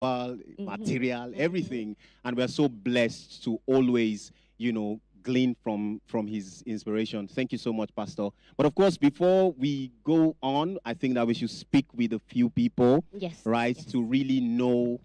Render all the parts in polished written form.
material, everything. And we're so blessed to always, glean from his inspiration. Thank you so much, Pastor. But of course, before we go on, I think that we should speak with a few people, Yes. right, Yes. to really know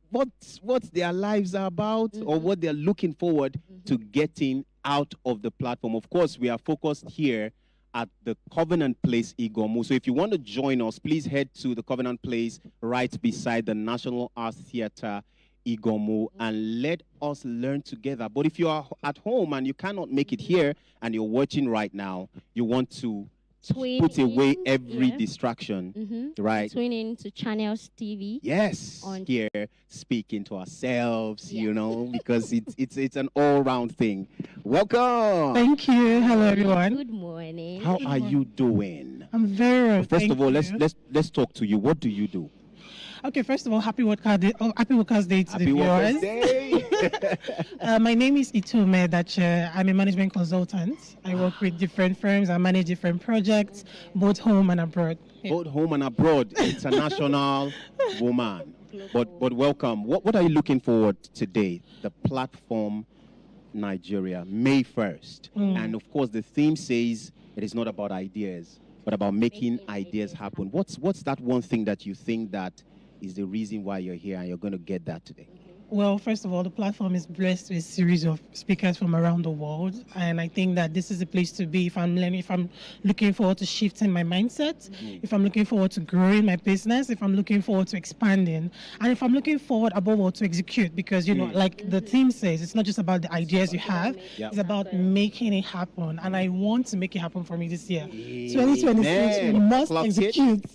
what their lives are about or what they're looking forward to getting out of the platform. Of course, we are focused here at the Covenant Place Igomu. So if you want to join us, please head to the Covenant Place right beside the National Arts Theatre Igomu and let us learn together. But if you are at home and you cannot make it here and you're watching right now, you want to put away every distraction, right? Tune in to Channels TV. Yes, here speaking to ourselves, because it's an all-round thing. Welcome. Thank you. Hello, everyone. Good morning. How are you doing? I'm very well. First of all, let's talk to you. What do you do? Okay, first of all, happy Workers' Day, happy Workers' Day to Happy the Workers' viewers. Day. My name is Itume Dache. I'm a management consultant. I work with different firms. I manage different projects, both home and abroad. Yeah. Both home and abroad, international woman. But welcome. What are you looking forward today? The platform Nigeria, May 1st. And of course, the theme says it is not about ideas, but about making ideas happen. What's that one thing that you think that is the reason why you're here and you're going to get that today? Well, first of all, the platform is blessed with a series of speakers from around the world, and I think that this is a place to be if I'm learning, if I'm looking forward to shifting my mindset, if I'm looking forward to growing my business, if I'm looking forward to expanding, and if I'm looking forward above all to execute, because like the theme says, it's not just about the ideas you have, it's about making it happen, and I want to make it happen for me this year. 2026, we must execute.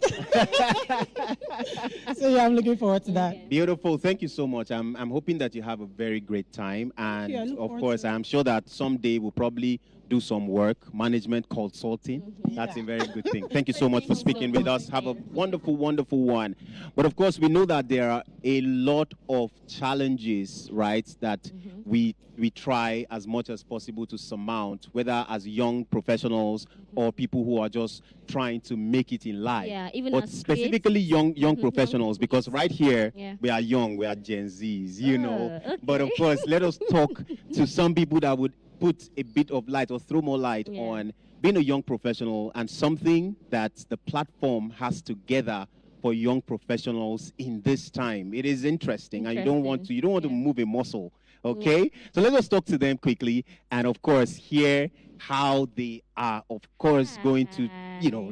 So yeah, I'm looking forward to that. Beautiful. Thank you so much. I'm hoping that you have a very great time. And of course, I'm sure that someday we'll probably do some work, management consulting. That's a very good thing. Thank you so much for speaking with us. Have a wonderful, wonderful one. But of course, we know that there are a lot of challenges, right, that we try as much as possible to surmount, whether as young professionals or people who are just trying to make it in life. Yeah, even but as specifically young professionals, because kids. right here Yeah. we are young, we are Gen Zs, Okay. But of course, let us talk to some people that would put a bit of light or throw more light on being a young professional and something that the platform has together for young professionals in this time. It is interesting. And you don't want to move a muscle. Okay? So let us talk to them quickly and of course hear how they are of course going to,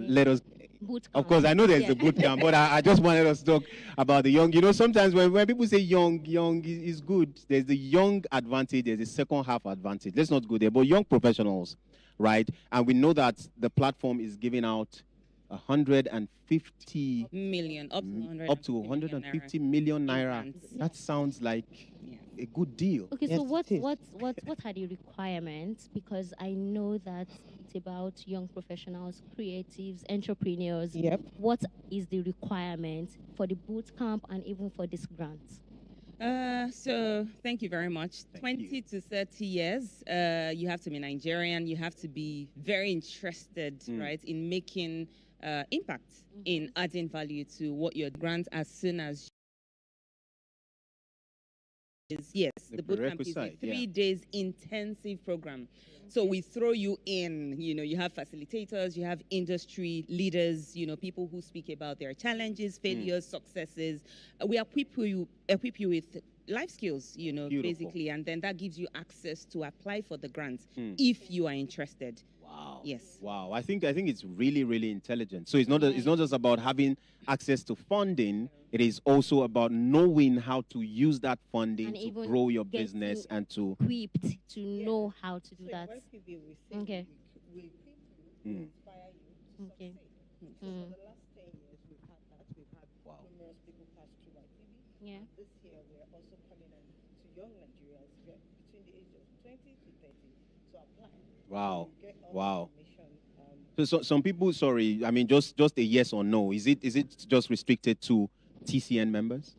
let us of course, I know there's a boot camp, but I just wanted us to talk about the young. Sometimes when people say young is good. There's the young advantage, there's the second half advantage. Let's not go there. But young professionals, right? And we know that the platform is giving out 150 million, up to 150 million naira. That sounds like a good deal. Okay, so what are the requirements? Because I know that it's about young professionals, creatives, entrepreneurs. Yep. What is the requirement for the boot camp and even for this grant? So thank you very much. Thank 20 to 30 years, you have to be Nigerian. You have to be very interested, right, in making impact, in adding value to what your grant as soon as yes, the bootcamp is a 3 days intensive program. So we throw you in, you have facilitators, you have industry leaders, people who speak about their challenges, failures, successes. We equip you with life skills, basically, and then that gives you access to apply for the grants if you are interested. Wow. Yes. Wow. I think it's really, really intelligent. So it's not just about having access to funding. It is also about knowing how to use that funding to grow your business and to equipped to know how to do that. Okay. We equip you, we inspire you to Okay. succeed. So for the last 10 years, we've had that. We've had numerous people pass through our TV. Yeah. This year, we're also coming in to young Nigerians between the age of 20 to 30 to apply. Wow. Get all Wow. the information, So some people, sorry, I mean just a yes or no. Is it just restricted to TCN members?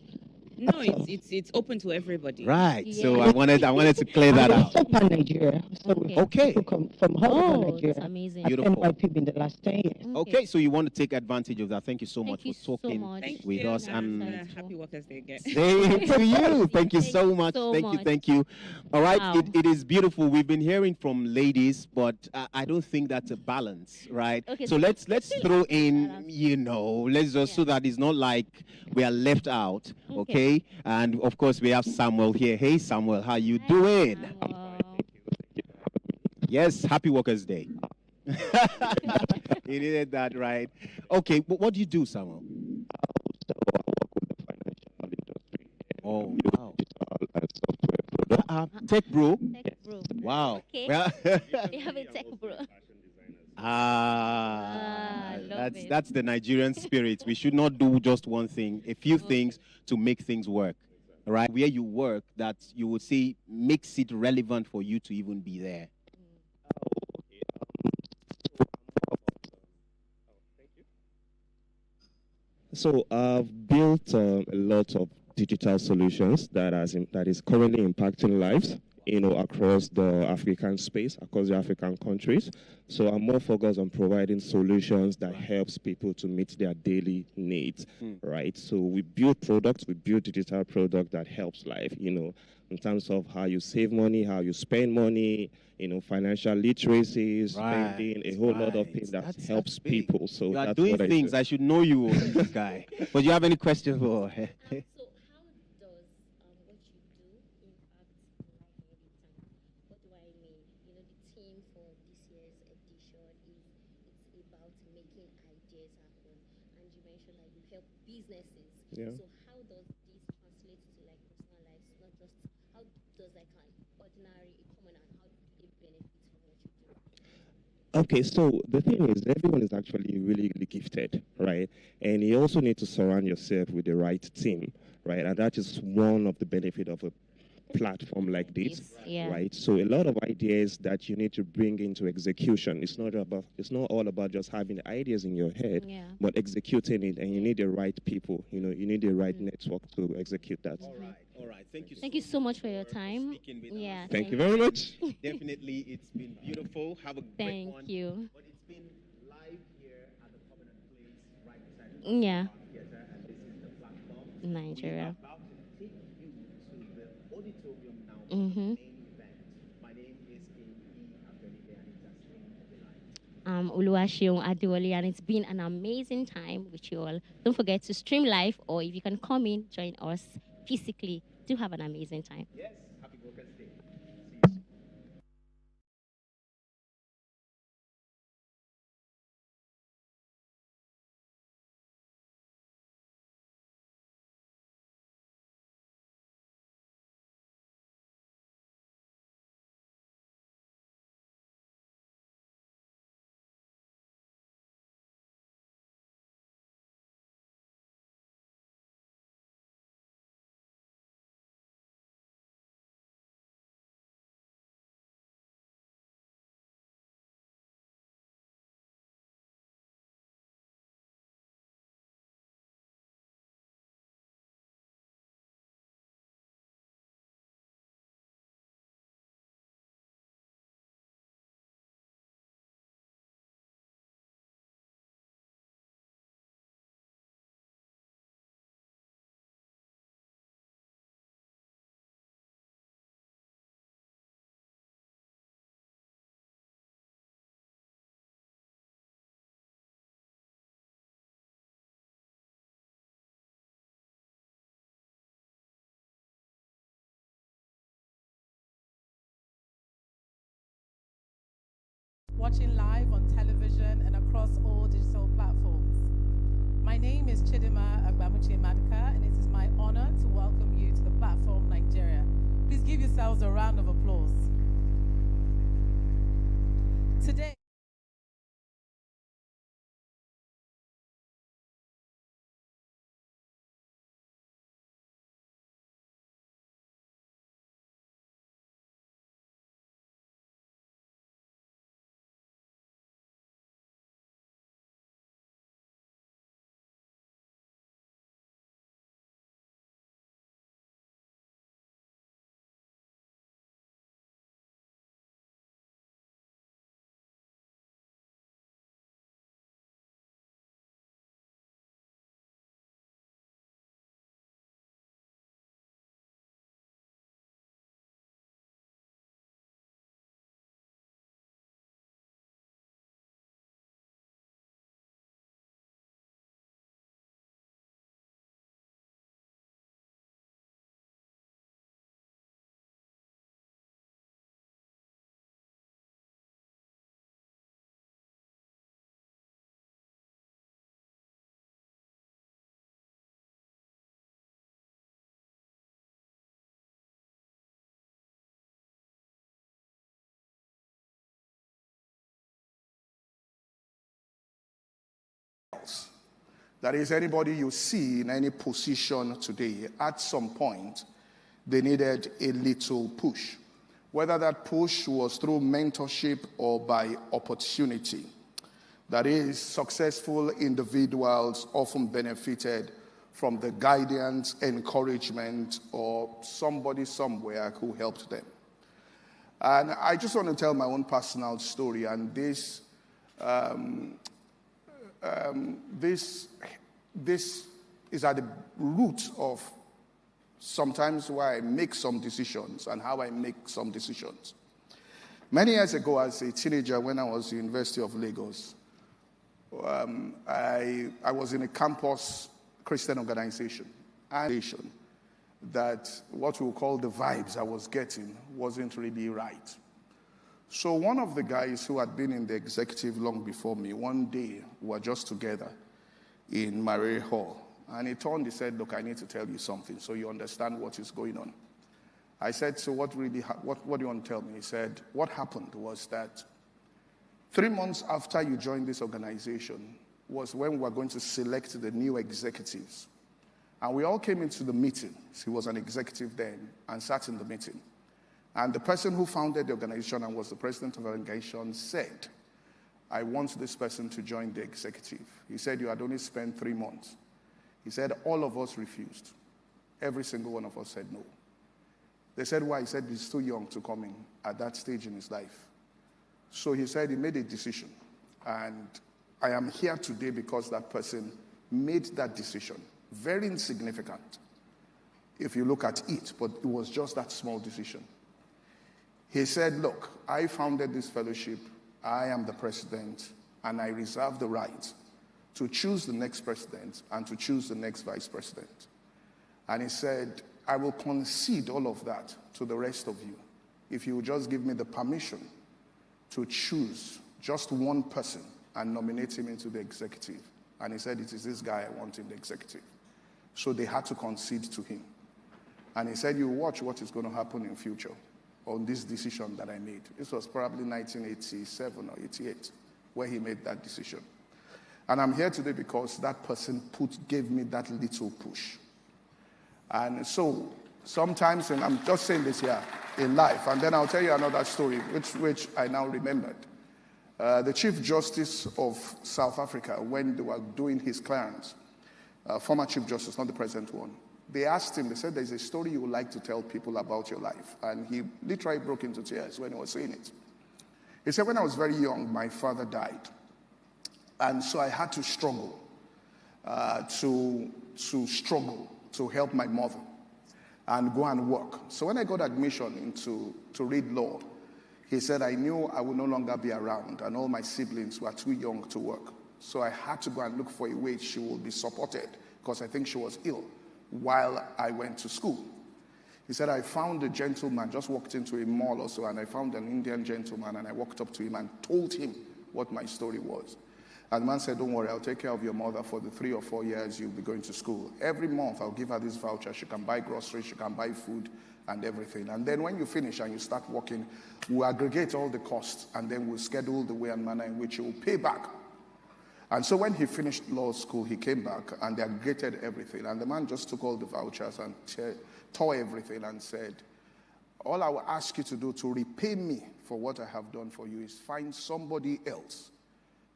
No, it's open to everybody. Right. Yeah. So I wanted to clear that out. Pan Nigeria. So we have Okay. people come from all over Oh, Nigeria. that's amazing. Beautiful. NYPB in the last 10 years. Okay, so you want to take advantage of that. Thank you so Thank much you for so talking much. Thank with you, us. and And happy Workers' Day again. same to you. Thank you so much. so Thank you. much. Thank you. All right. Wow. It is beautiful. We've been hearing from ladies, but I don't think that's a balance, right? Okay, So so let's throw in, balance. let's just so that it's not like we are left out. Okay. And of course we have Samuel here. Hey Samuel, how you doing? Yes, happy Workers' Day. He needed that, right? Okay, but what do you do, Samuel? So I work with the financial industry. Oh, wow. Digital and software product. Tech bro. Tech bro. Wow. Okay. Well, We have a tech bro. Love it. that's the Nigerian spirit. We should not do just one thing, a few things to make things work. Right? Where you work, that you would say makes it relevant for you to even be there. So I've built a lot of digital solutions that is currently impacting lives, across the African space, across the African countries. So I'm more focused on providing solutions that helps people to meet their daily needs, right? So we build digital product that helps life, in terms of how you save money, how you spend money, financial literacy, spending, a whole lot of things that helps people. So You are that's doing what things. I I should know you, this guy. But you have any questions for? So how does what you do impact life every time? What do I mean? The theme for this year's edition it's about making ideas happen. And you mentioned that you help businesses. Yeah. So how does this translate to like personal lives? Not just how does like an ordinary, a commoner, how do they benefit from what you do? Okay, so the thing is, everyone is actually really, really gifted, right? And you also need to surround yourself with the right team, right? And that is one of the benefit of a platform like this, right? So a lot of ideas that you need to bring into execution. It's not all about just having the ideas in your head, but executing it. And you need the right people. You need the right network to execute that. All right. Thank you so much for your time. Yeah. Thank you very much. Definitely, it's been beautiful. Have a great one. Thank you. But it's been live here at the Covenant Place, right beside the Yeah. theater, and this is the platform. Nigeria. We're about to take you to the auditorium now for Mm-hmm. the main event. My name is King Abdelibe, and it's a stream of the light. Oluwaseun Adewale, and it's been an amazing time with you all. Don't forget to stream live, or if you can come in, join us physically. Do have an amazing time. Yes, happy Workers' Day. Watching live on television and across all digital platforms. My name is Chidima Agbamuche Madka, and it is my honor to welcome you to the platform Nigeria. Please give yourselves a round of applause. Today. else. That is, anybody you see in any position today, at some point, they needed a little push. Whether that push was through mentorship or by opportunity. That is, successful individuals often benefited from the guidance, encouragement, or somebody somewhere who helped them. And I just want to tell my own personal story, and this is at the root of sometimes why I make some decisions and how I make some decisions. Many years ago, as a teenager, when I was at the University of Lagos, I was in a campus Christian organization, and that what we call the vibes I was getting wasn't really right. So one of the guys who had been in the executive long before me, one day we were just together in Murray Hall, and he turned, he said, "Look, I need to tell you something so you understand what is going on." I said, "So what do you want to tell me?" He said, "What happened was that 3 months after you joined this organization was when we were going to select the new executives. And we all came into the meeting." He was an executive then and sat in the meeting. And the person who founded the organization and was the president of the organization said, "I want this person to join the executive." He said, "You had only spent 3 months." He said, "All of us refused. Every single one of us said no." They said, "Why?" He said, "He's too young to come in at that stage in his life." So he said he made a decision. And I am here today because that person made that decision. Very insignificant, if you look at it, but it was just that small decision. He said, "Look, I founded this fellowship. I am the president, and I reserve the right to choose the next president and to choose the next vice president." And he said, "I will concede all of that to the rest of you if you will just give me the permission to choose just one person and nominate him into the executive." And he said, "It is this guy I want in the executive." So they had to concede to him. And he said, "You watch what is going to happen in future on this decision that I made." This was probably 1987 or 88 where he made that decision. And I'm here today because that person gave me that little push. And so sometimes, and I'm just saying this here in life, and then I'll tell you another story, which I now remembered. The Chief Justice of South Africa, when they were doing his clearance, former Chief Justice, not the present one, they asked him, they said, "There's a story you would like to tell people about your life." And he literally broke into tears when he was saying it. He said, "When I was very young, my father died. And so I had to struggle, to help my mother and go and work. So when I got admission to read law, he said, I knew I would no longer be around and all my siblings were too young to work. So I had to go and look for a way she would be supported because I think she was ill while I went to school." He said, "I found a gentleman, just walked into a mall or so, and I found an Indian gentleman, and I walked up to him and told him what my story was. And the man said, 'Don't worry, I'll take care of your mother for the 3 or 4 years you'll be going to school. Every month I'll give her this voucher. She can buy groceries, she can buy food and everything. And then when you finish and you start working, we'll aggregate all the costs and then we'll schedule the way and manner in which you will pay back.' And so when he finished law school, he came back and they aggregated everything. And the man just took all the vouchers and tore everything and said, 'All I will ask you to do to repay me for what I have done for you is find somebody else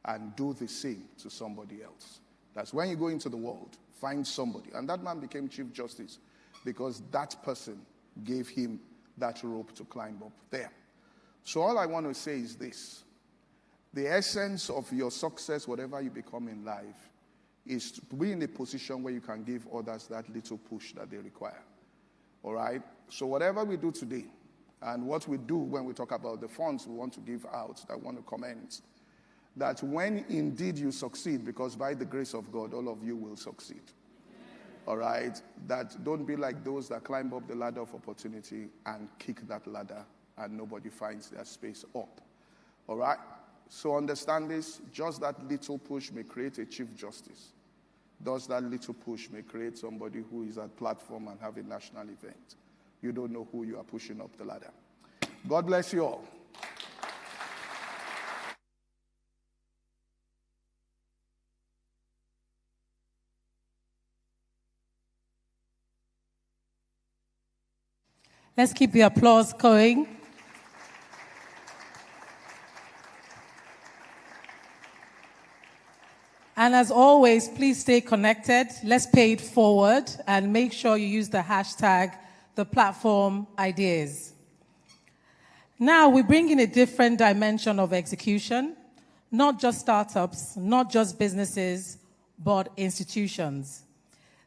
and do the same to somebody else.' That's when you go into the world, find somebody." And that man became Chief Justice because that person gave him that rope to climb up there. So all I want to say is this. The essence of your success, whatever you become in life, is to be in a position where you can give others that little push that they require. All right? So whatever we do today, and what we do when we talk about the funds we want to give out, that want to commence, that when indeed you succeed, because by the grace of God, all of you will succeed. All right? That don't be like those that climb up the ladder of opportunity and kick that ladder and nobody finds their space up. All right? So understand this, just that little push may create a Chief Justice. Thus that little push may create somebody who is at platform and have a national event. You don't know who you are pushing up the ladder. God bless you all. Let's keep the applause going. And as always, please stay connected. Let's pay it forward and make sure you use the hashtag, the platform ideas. Now we bring in a different dimension of execution, not just startups, not just businesses, but institutions.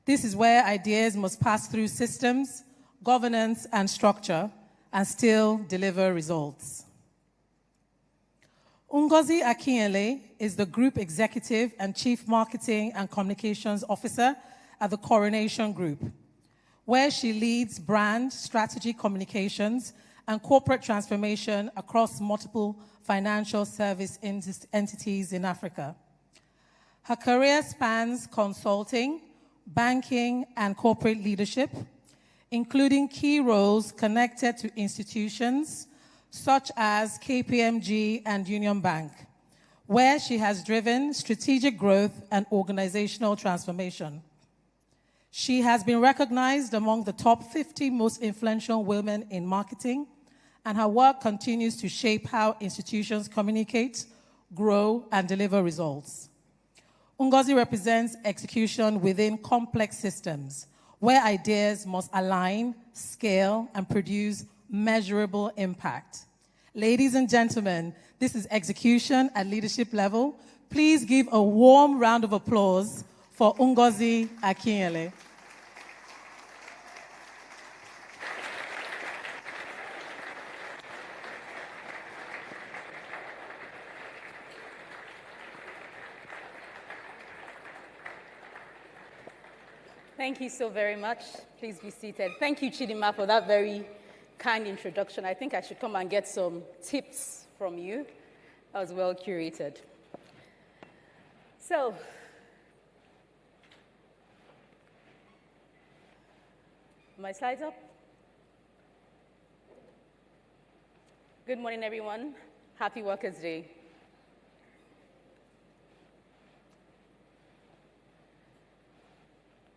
This is where ideas must pass through systems, governance, and structure, and still deliver results. Ngozi Akinyele is the Group Executive and Chief Marketing and Communications Officer at the Coronation Group, where she leads brand, strategy communications, and corporate transformation across multiple financial service entities in Africa. Her career spans consulting, banking, and corporate leadership, including key roles connected to institutions such as KPMG and Union Bank, where she has driven strategic growth and organizational transformation. She has been recognized among the top 50 most influential women in marketing, and her work continues to shape how institutions communicate, grow, and deliver results. Ngozi represents execution within complex systems, where ideas must align, scale, and produce measurable impact. Ladies and gentlemen, this is execution at leadership level. Please give a warm round of applause for Ngozi Akinyele. Thank you so very much. Please be seated. Thank you, Chidima, for that very kind introduction. I think I should come and get some tips from you. That was well curated. So, my slides up? Good morning, everyone. Happy Workers' Day.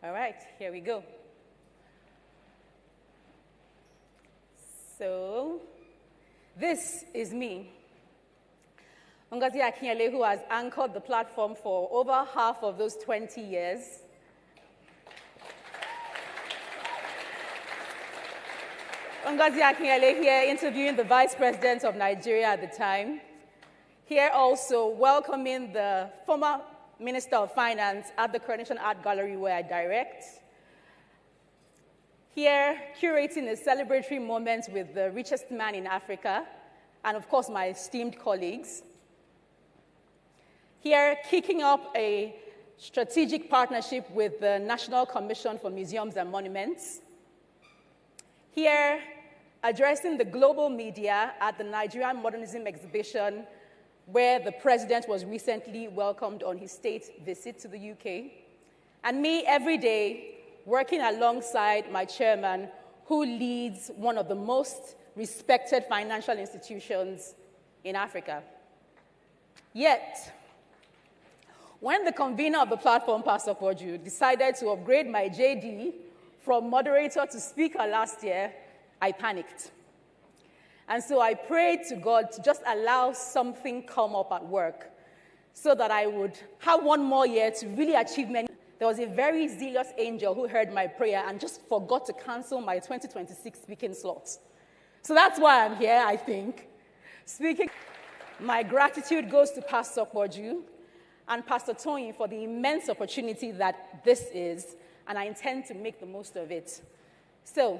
All right, here we go. So, this is me, Ngozi Akinyele, who has anchored the platform for over half of those 20 years. Ngozi Akinyele here interviewing the Vice President of Nigeria at the time. Here also welcoming the former Minister of Finance at the Coronation Art Gallery where I direct. Here, curating a celebratory moment with the richest man in Africa, and of course, my esteemed colleagues. Here, kicking up a strategic partnership with the National Commission for Museums and Monuments. Here, addressing the global media at the Nigerian Modernism exhibition, where the president was recently welcomed on his state visit to the UK. And me, every day, working alongside my chairman, who leads one of the most respected financial institutions in Africa. Yet, when the convener of the platform, Pastor Kwoju, decided to upgrade my JD from moderator to speaker last year, I panicked. And so I prayed to God to just allow something come up at work so that I would have one more year to really achieve many. There was a very zealous angel who heard my prayer and just forgot to cancel my 2026 speaking slots. So that's why I'm here, I think. Speaking, my gratitude goes to Pastor Kwoju and Pastor Tony for the immense opportunity that this is, and I intend to make the most of it. So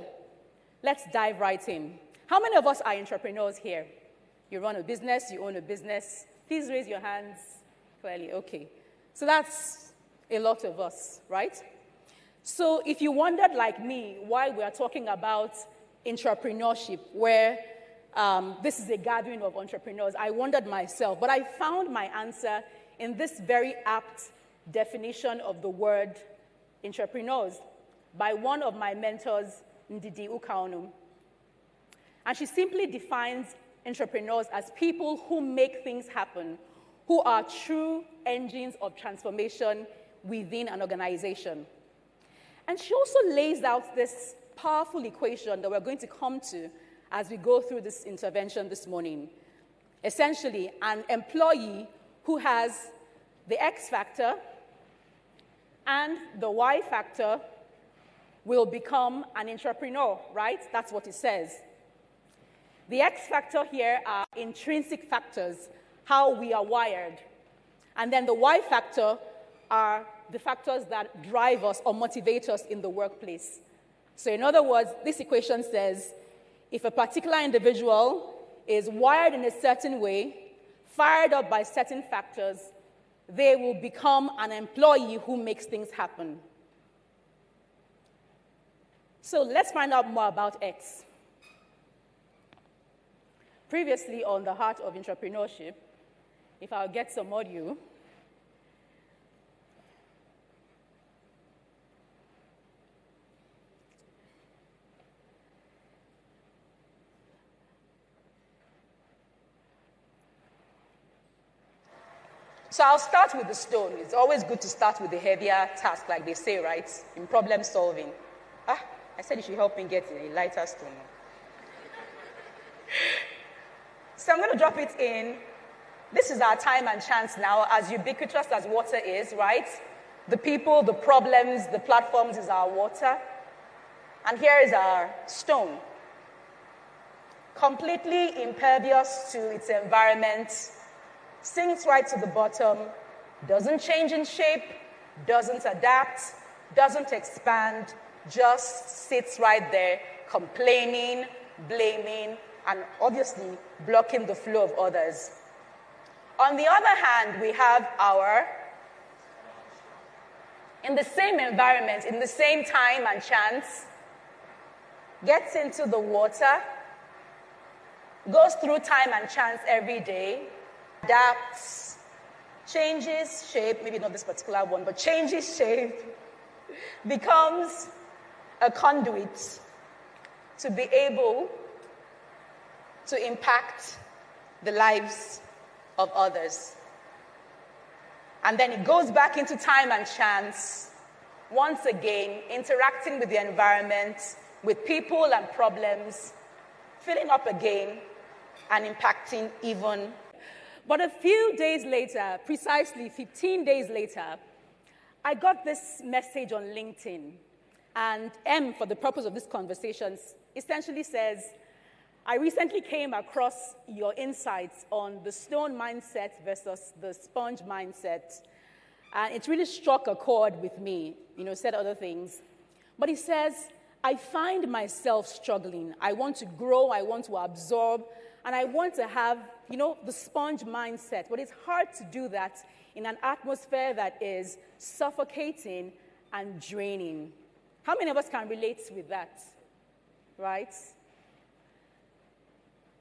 let's dive right in. How many of us are entrepreneurs here? You run a business, you own a business. Please raise your hands. Clearly, okay. So that's a lot of us, right? So if you wondered, like me, why we are talking about entrepreneurship, where this is a gathering of entrepreneurs, I wondered myself, but I found my answer in this very apt definition of the word entrepreneurs by one of my mentors, Ndidi Ukaonu. And she simply defines entrepreneurs as people who make things happen, who are true engines of transformation within an organization. And she also lays out this powerful equation that we're going to come to as we go through this intervention this morning. Essentially, an employee who has the X factor and the Y factor will become an entrepreneur, right? That's what it says. The X factor here are intrinsic factors, how we are wired. And then the Y factor are the factors that drive us or motivate us in the workplace. So in other words, this equation says, if a particular individual is wired in a certain way, fired up by certain factors, they will become an employee who makes things happen. So let's find out more about X. Previously on the Heart of Entrepreneurship, if I'll get some audio. So I'll start with the stone. It's always good to start with the heavier task, like they say, right, in problem solving. I said you should help me get a lighter stone. So I'm going to drop it in. This is our time and chance now, as ubiquitous as water is, right? The people, the problems, the platforms is our water. And here is our stone. Completely impervious to its environment, sinks right to the bottom, doesn't change in shape, doesn't adapt, doesn't expand, just sits right there, complaining, blaming, and obviously blocking the flow of others. On the other hand, we have our, in the same environment, in the same time and chance, gets into the water, goes through time and chance every day, adapts, changes shape, maybe not this particular one, but changes shape, becomes a conduit to be able to impact the lives of others. And then it goes back into time and chance, once again, interacting with the environment, with people and problems, filling up again, and impacting even. But a few days later, precisely 15 days later, I got this message on LinkedIn. And M, for the purpose of this conversation, essentially says, I recently came across your insights on the stone mindset versus the sponge mindset. And it really struck a chord with me, said other things. But he says, I find myself struggling. I want to grow, I want to absorb, and I want to have, the sponge mindset. But it's hard to do that in an atmosphere that is suffocating and draining. How many of us can relate with that, right?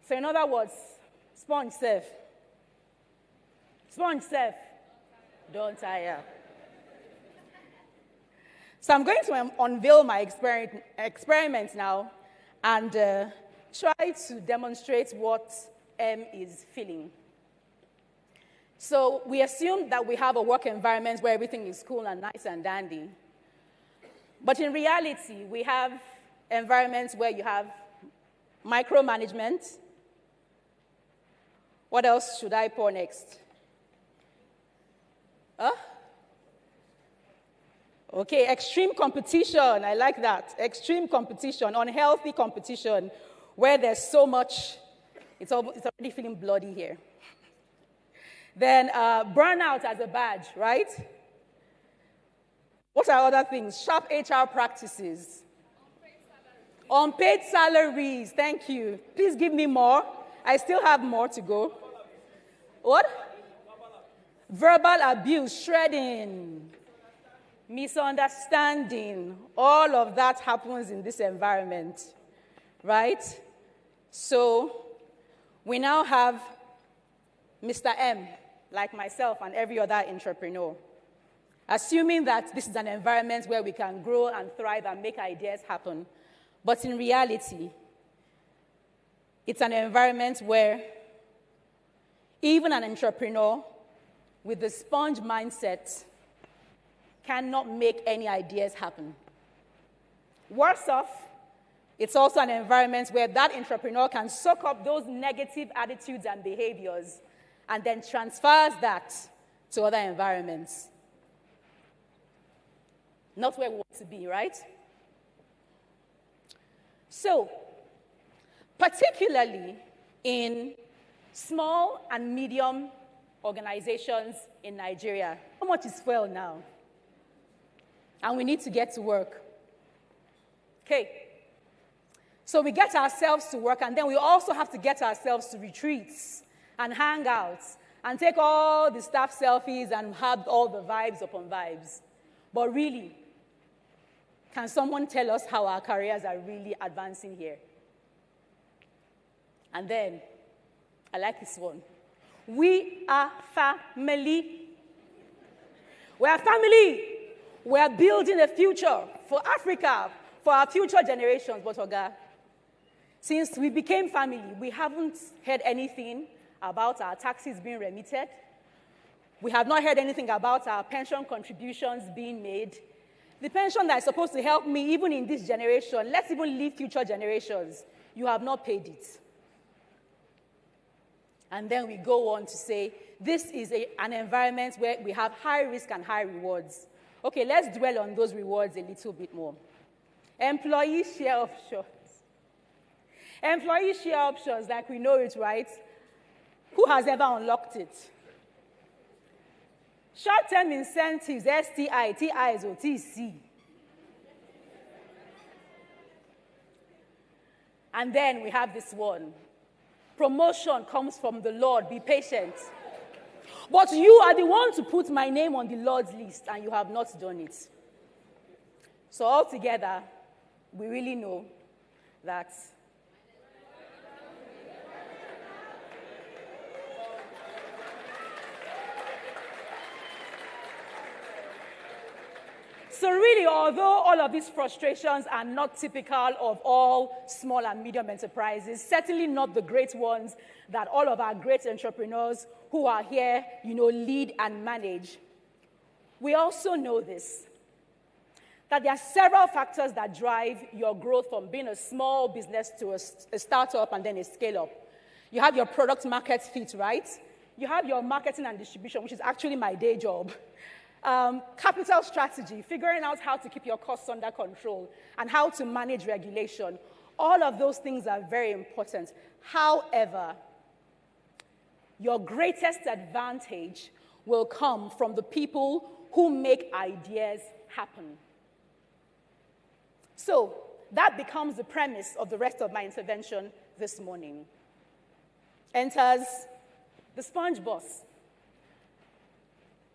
So in other words, sponge self. Sponge self. Don't tire. So I'm going to unveil my experiment now and try to demonstrate what M is feeling. So we assume that we have a work environment where everything is cool and nice and dandy. But in reality, we have environments where you have micromanagement. What else should I pour next? Okay, extreme competition. I like that. Extreme competition, unhealthy competition, where there's so much, it's already feeling bloody here. Then burnout as a badge, right? What are other things? Sharp HR practices. Unpaid salaries. Thank you. Please give me more. I still have more to go. What? Verbal abuse, shredding, misunderstanding. All of that happens in this environment, right? So we now have Mr. M, like myself and every other entrepreneur, assuming that this is an environment where we can grow and thrive and make ideas happen. But in reality, it's an environment where even an entrepreneur with the sponge mindset cannot make any ideas happen. Worse off, It's also an environment where that entrepreneur can soak up those negative attitudes and behaviors and then transfers that to other environments. Not where we want to be, right? So, particularly in small and medium organizations in Nigeria, how much is fuel now? And we need to get to work. Okay. So we get ourselves to work, and then we also have to get ourselves to retreats and hangouts and take all the staff selfies and have all the vibes upon vibes. But really, can someone tell us how our careers are really advancing here? And then, I like this one. We are family. We are family. We are building a future for Africa, for our future generations. But Oga, since we became family, we haven't heard anything about our taxes being remitted. We have not heard anything about our pension contributions being made. The pension that is supposed to help me, even in this generation, let's even leave future generations, you have not paid it. And then we go on to say, this is an environment where we have high risk and high rewards. Okay, let's dwell on those rewards a little bit more. Employee share options. Employee share options, like we know it, right? Who has ever unlocked it? Short-term incentives, STI, TIs, or TC. And then we have this one. Promotion comes from the Lord, be patient. But you are the one to put my name on the Lord's list, and you have not done it. So altogether, we really know that so really, although all of these frustrations are not typical of all small and medium enterprises, certainly not the great ones that all of our great entrepreneurs who are here, lead and manage, we also know this, that there are several factors that drive your growth from being a small business to a startup and then a scale-up. You have your product market fit, right? You have your marketing and distribution, which is actually my day job. Capital strategy, figuring out how to keep your costs under control and how to manage regulation. All of those things are very important. However, your greatest advantage will come from the people who make ideas happen. So that becomes the premise of the rest of my intervention this morning. Enters the sponge boss.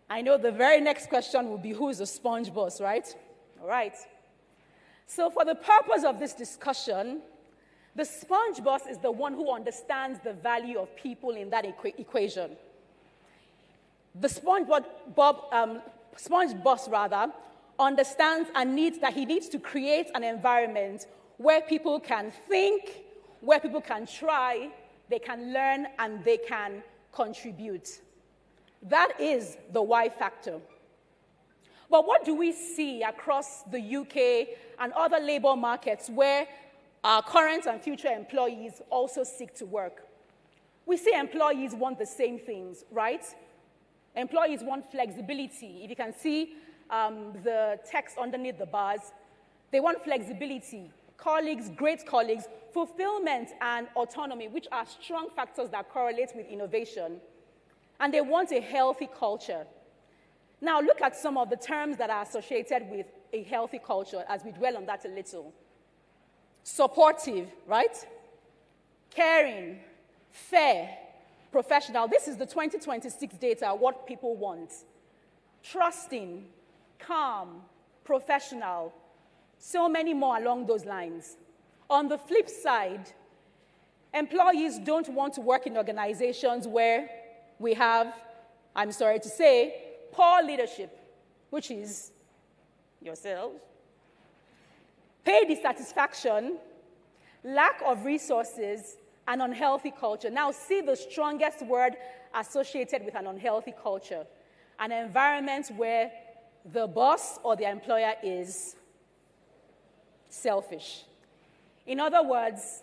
I know the very next question will be, who is the sponge boss, right? All right. So for the purpose of this discussion, the sponge boss is the one who understands the value of people in that equation. The sponge boss understands and he needs to create an environment where people can think, where people can try, they can learn, and they can contribute. That is the why factor. But what do we see across the UK and other labor markets where our current and future employees also seek to work? We see employees want the same things, right? Employees want flexibility. If you can see the text underneath the bars, they want flexibility, colleagues, great colleagues, fulfillment, and autonomy, which are strong factors that correlate with innovation. And they want a healthy culture. Now, look at some of the terms that are associated with a healthy culture as we dwell on that a little. Supportive, right? Caring, fair, professional. This is the 2026 data, what people want. Trusting, calm, professional. So many more along those lines. On the flip side, employees don't want to work in organizations where we have, I'm sorry to say, poor leadership, which is yourselves, pay dissatisfaction, lack of resources, and unhealthy culture. Now see the strongest word associated with an unhealthy culture, an environment where the boss or the employer is selfish. In other words,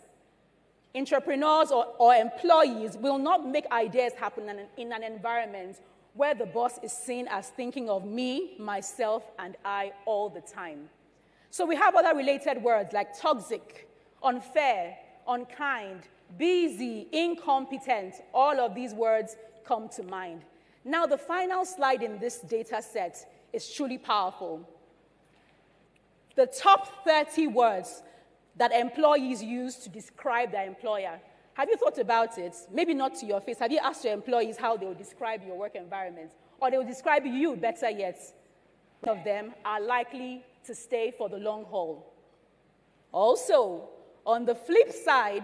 entrepreneurs or employees will not make ideas happen in an environment where the boss is seen as thinking of me, myself, and I all the time. So we have other related words like toxic, unfair, unkind, busy, incompetent. All of these words come to mind. Now, the final slide in this data set is truly powerful. The top 30 words that employees use to describe their employer. Have you thought about it? Maybe not to your face. Have you asked your employees how they will describe your work environment? Or they will describe you, better yet. Some of them are likely to stay for the long haul. Also, on the flip side,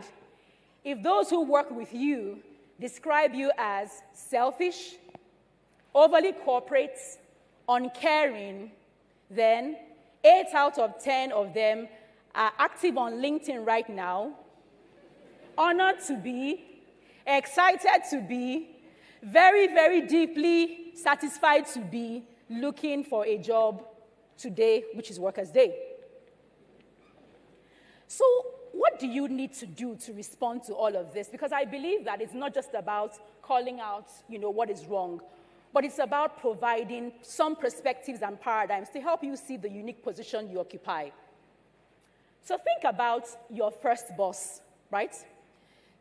if those who work with you describe you as selfish, overly corporate, uncaring, then 8 out of 10 of them are active on LinkedIn right now, honored to be, excited to be, very, very deeply satisfied to be looking for a job today, which is Workers' Day. So what do you need to do to respond to all of this? Because I believe that it's not just about calling out, what is wrong, but it's about providing some perspectives and paradigms to help you see the unique position you occupy. So think about your first boss, right?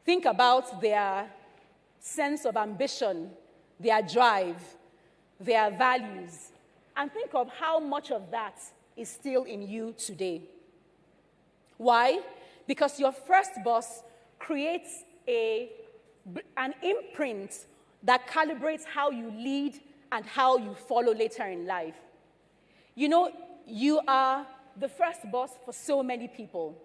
Think about their sense of ambition, their drive, their values, and think of how much of that is still in you today. Why? Because your first boss creates an imprint that calibrates how you lead and how you follow later in life. You are the first boss for so many people.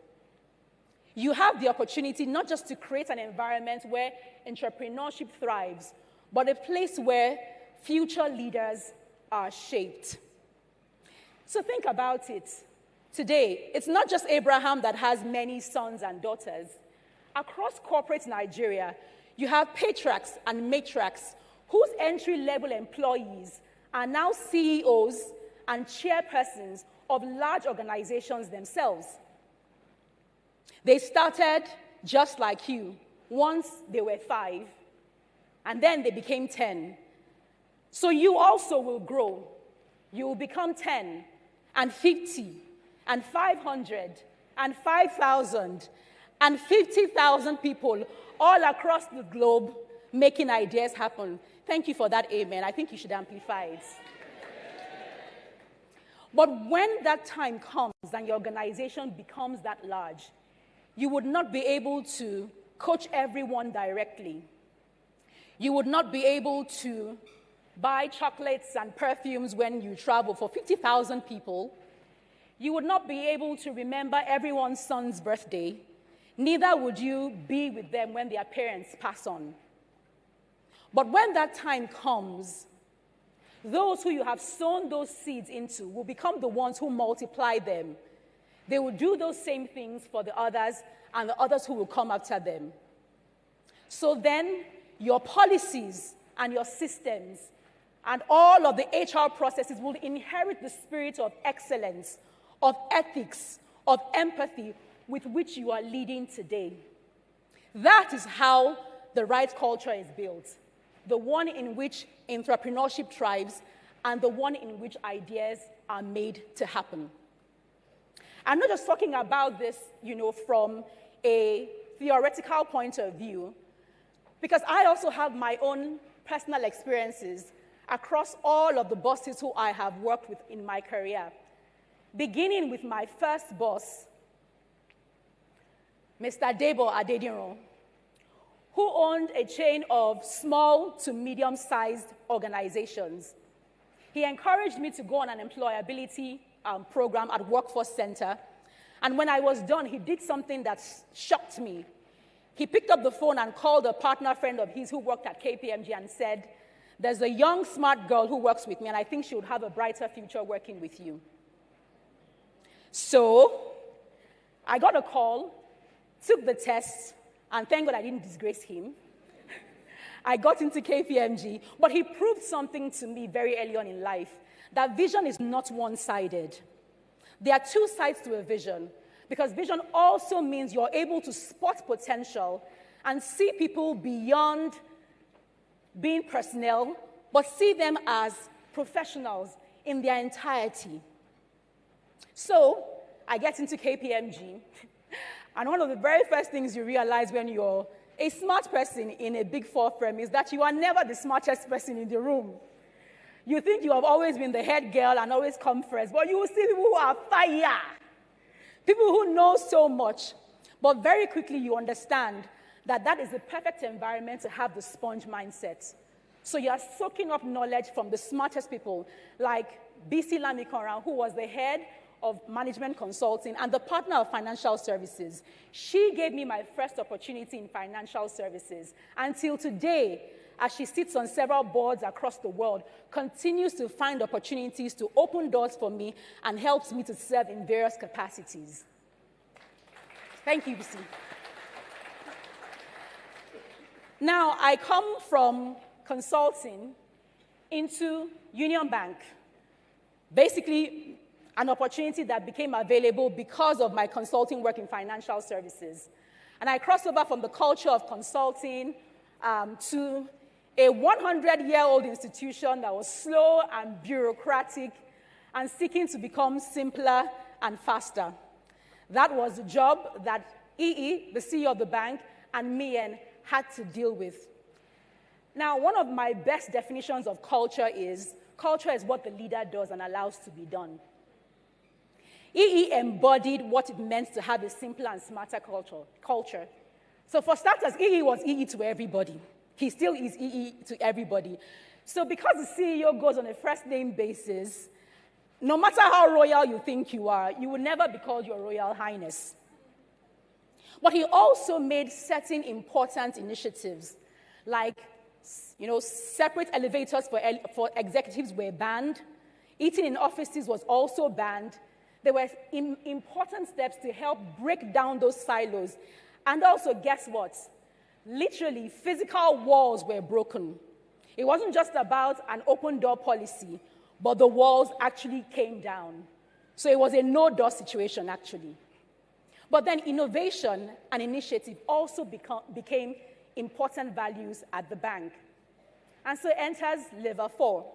You have the opportunity not just to create an environment where entrepreneurship thrives, but a place where future leaders are shaped. So think about it. Today, it's not just Abraham that has many sons and daughters. Across corporate Nigeria, you have patriarchs and matriarchs whose entry-level employees are now CEOs and chairpersons of large organizations themselves. They started just like you. Once they were 5, and then they became 10. So you also will grow. You will become 10, and 50, and 500, and 5,000, and 50,000 people all across the globe making ideas happen. Thank you for that amen. I think you should amplify it. But when that time comes and your organization becomes that large, you would not be able to coach everyone directly. You would not be able to buy chocolates and perfumes when you travel for 50,000 people. You would not be able to remember everyone's son's birthday. Neither would you be with them when their parents pass on. But when that time comes, those who you have sown those seeds into will become the ones who multiply them. They will do those same things for the others and the others who will come after them. So then, your policies and your systems and all of the HR processes will inherit the spirit of excellence, of ethics, of empathy with which you are leading today. That is how the right culture is built. The one in which entrepreneurship thrives and the one in which ideas are made to happen. I'm not just talking about this, from a theoretical point of view, because I also have my own personal experiences across all of the bosses who I have worked with in my career, beginning with my first boss, Mr. Debo Adedinro, who owned a chain of small to medium-sized organizations. He encouraged me to go on an employability program at Workforce Center. And when I was done, he did something that shocked me. He picked up the phone and called a partner friend of his who worked at KPMG and said, "There's a young, smart girl who works with me, and I think she would have a brighter future working with you." So I got a call, took the test, and thank God I didn't disgrace him. I got into KPMG, but he proved something to me very early on in life, that vision is not one-sided. There are two sides to a vision, Because vision also means you're able to spot potential and see people beyond being personnel, but see them as professionals in their entirety. So I get into KPMG, and one of the very first things you realize when you're a smart person in a Big Four firm is that you are never the smartest person in the room. You think you have always been the head girl and always come first, but you will see people who are fire, people who know so much. But very quickly you understand that that is the perfect environment to have the sponge mindset. So you are soaking up knowledge from the smartest people, like BC Lamikoran, who was the head of management consulting and the partner of financial services. She gave me my first opportunity in financial services. Until today, as she sits on several boards across the world, continues to find opportunities to open doors for me and helps me to serve in various capacities. Thank you, BC. Now, I come from consulting into Union Bank, basically an opportunity that became available because of my consulting work in financial services. And I crossed over from the culture of consulting to a 100-year-old institution that was slow and bureaucratic and seeking to become simpler and faster. That was the job that EE, the CEO of the bank, and Mien had to deal with. Now, one of my best definitions of culture is what the leader does and allows to be done. EE embodied what it meant to have a simpler and smarter culture. So for starters, EE was EE to everybody. He still is EE to everybody. So because the CEO goes on a first-name basis, no matter how royal you think you are, you will never be called Your Royal Highness. But he also made certain important initiatives, like separate elevators for executives were banned. Eating in offices was also banned. There were important steps to help break down those silos. And also, guess what? Literally, physical walls were broken. It wasn't just about an open door policy, but the walls actually came down. So it was a no-door situation, actually. But then innovation and initiative also became important values at the bank. And so enters level 4,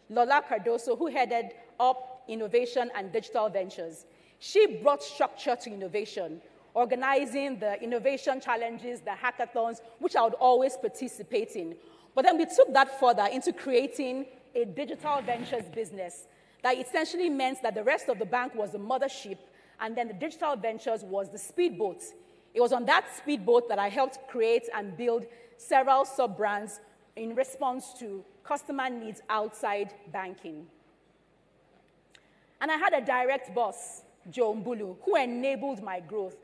Lola Cardoso, who headed up innovation and digital ventures. She brought structure to innovation, organizing the innovation challenges, the hackathons, which I would always participate in. But then we took that further into creating a digital ventures business that essentially meant that the rest of the bank was the mothership, and then the digital ventures was the speedboat. It was on that speedboat that I helped create and build several sub-brands in response to customer needs outside banking. And I had a direct boss, Joe Mbulu, who enabled my growth.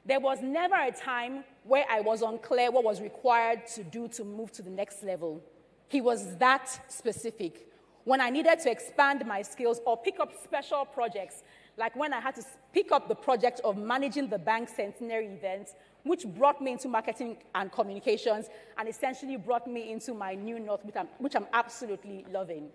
There was never a time where I was unclear what was required to do to move to the next level. He was that specific. When I needed to expand my skills or pick up special projects, like when I had to pick up the project of managing the bank's centenary event, which brought me into marketing and communications and essentially brought me into my new north, which I'm absolutely loving.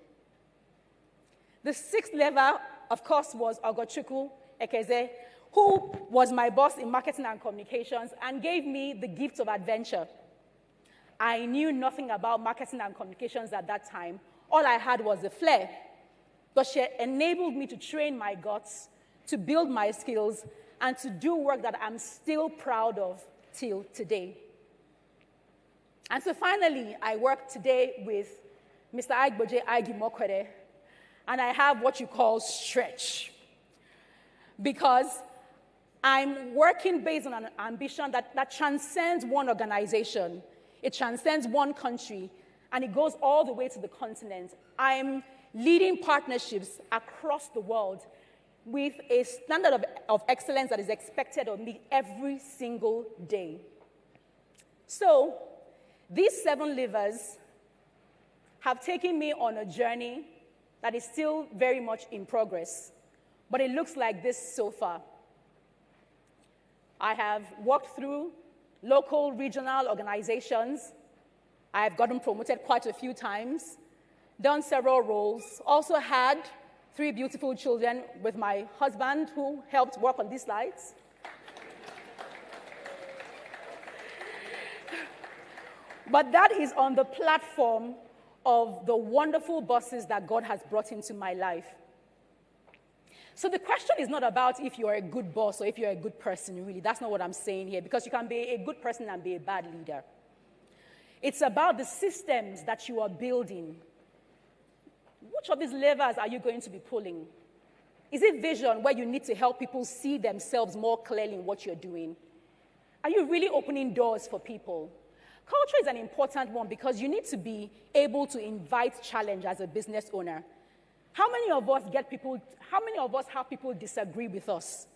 The sixth level, of course, was Ogochukwu Ekeze, who was my boss in marketing and communications and gave me the gift of adventure. I knew nothing about marketing and communications at that time. All I had was a flair. But she enabled me to train my guts, to build my skills, and to do work that I'm still proud of till today. And so finally, I work today with Mr. Aigboje Aigimokwere, and I have what you call stretch. Because I'm working based on an ambition that transcends one organization. It transcends one country, and it goes all the way to the continent. I'm leading partnerships across the world with a standard of excellence that is expected of me every single day. So, these 7 levers have taken me on a journey that is still very much in progress, but it looks like this so far. I have walked through local, regional organizations. I have gotten promoted quite a few times, done several roles, also had 3 beautiful children with my husband who helped work on these slides. But that is on the platform of the wonderful bosses that God has brought into my life. So the question is not about if you're a good boss or if you're a good person, really. That's not what I'm saying here, because you can be a good person and be a bad leader. It's about the systems that you are building. Which of these levers are you going to be pulling? Is it vision, where you need to help people see themselves more clearly in what you're doing? Are you really opening doors for people? Culture is an important one because you need to be able to invite challenge as a business owner. How many of us have people disagree with us?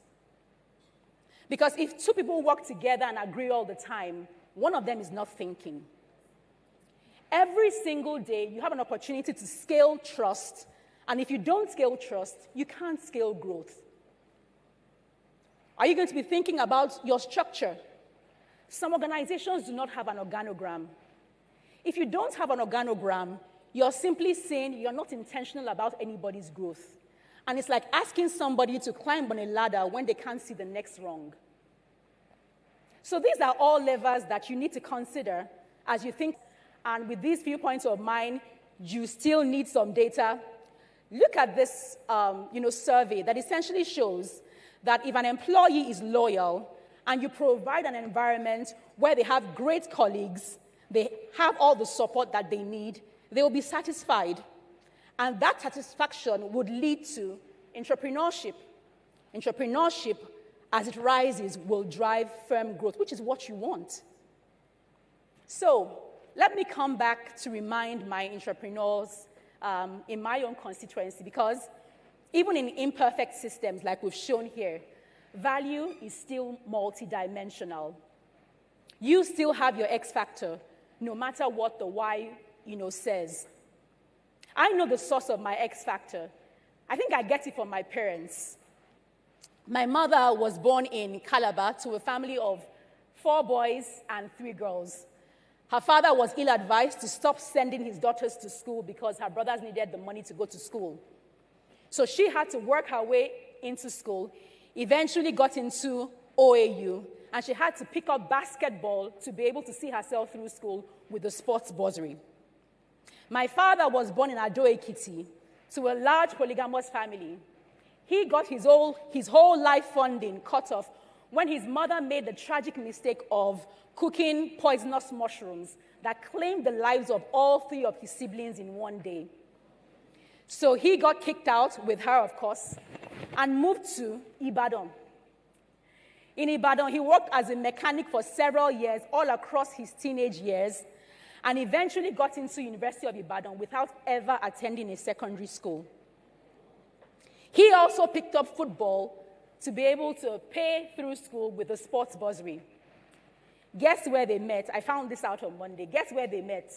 Because if 2 people work together and agree all the time, one of them is not thinking. Every single day, you have an opportunity to scale trust. And if you don't scale trust, you can't scale growth. Are you going to be thinking about your structure? Some organizations do not have an organogram. If you don't have an organogram, you're simply saying you're not intentional about anybody's growth. And it's like asking somebody to climb on a ladder when they can't see the next rung. So these are all levers that you need to consider as you think. And with these few points of mine, you still need some data. Look at this survey that essentially shows that if an employee is loyal and you provide an environment where they have great colleagues, they have all the support that they need, they will be satisfied. And that satisfaction would lead to entrepreneurship. Entrepreneurship, as it rises, will drive firm growth, which is what you want. So let me come back to remind my entrepreneurs in my own constituency, because even in imperfect systems like we've shown here, value is still multidimensional. You still have your X factor, no matter what the Y says. I know the source of my X factor. I think I get it from my parents. My mother was born in Calabar to a family of 4 boys and 3 girls. Her father was ill-advised to stop sending his daughters to school because her brothers needed the money to go to school. So she had to work her way into school, eventually got into OAU, and she had to pick up basketball to be able to see herself through school with the sports bursary. My father was born in Ado-Ekiti to a large polygamous family. He got his whole life funding cut off when his mother made the tragic mistake of cooking poisonous mushrooms that claimed the lives of all 3 of his siblings in one day. So he got kicked out, with her, of course, and moved to Ibadan. In Ibadan, he worked as a mechanic for several years, all across his teenage years, and eventually got into University of Ibadan without ever attending a secondary school. He also picked up football to be able to pay through school with the sports bursary. Guess where they met? I found this out on Monday. Guess where they met?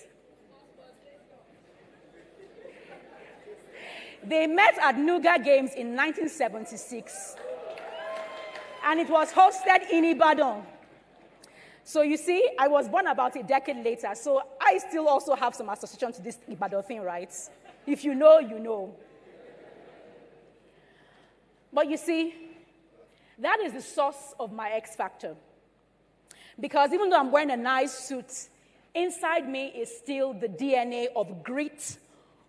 They met at Nuga Games in 1976. And it was hosted in Ibadan. So you see, I was born about a decade later, so I still also have some association to this Ibadan thing, right? If you know, you know. But you see, that is the source of my X factor. Because even though I'm wearing a nice suit, inside me is still the DNA of grit,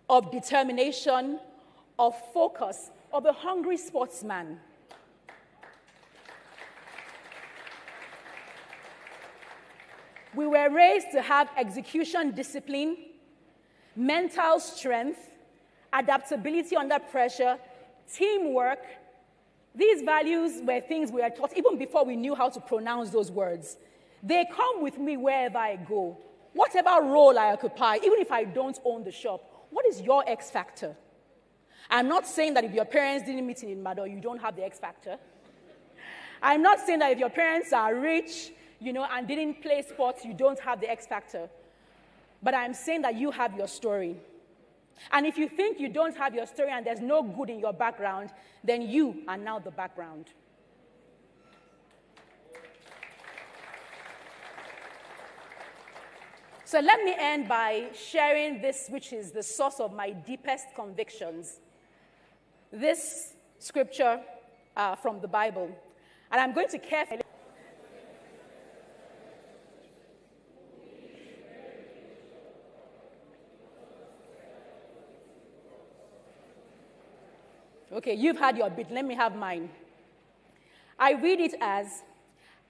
of determination, of focus, of a hungry sportsman. We were raised to have execution discipline, mental strength, adaptability under pressure, teamwork. These values were things we were taught even before we knew how to pronounce those words. They come with me wherever I go. Whatever role I occupy, even if I don't own the shop, what is your X factor? I'm not saying that if your parents didn't meet in Ibadan, you don't have the X factor. I'm not saying that if your parents are rich, and didn't play sports, you don't have the X factor. But I'm saying that you have your story. And if you think you don't have your story and there's no good in your background, then you are now the background. So let me end by sharing this, which is the source of my deepest convictions. this scripture from the Bible. And I'm going to carefully. Okay, you've had your bit. Let me have mine. I read it as,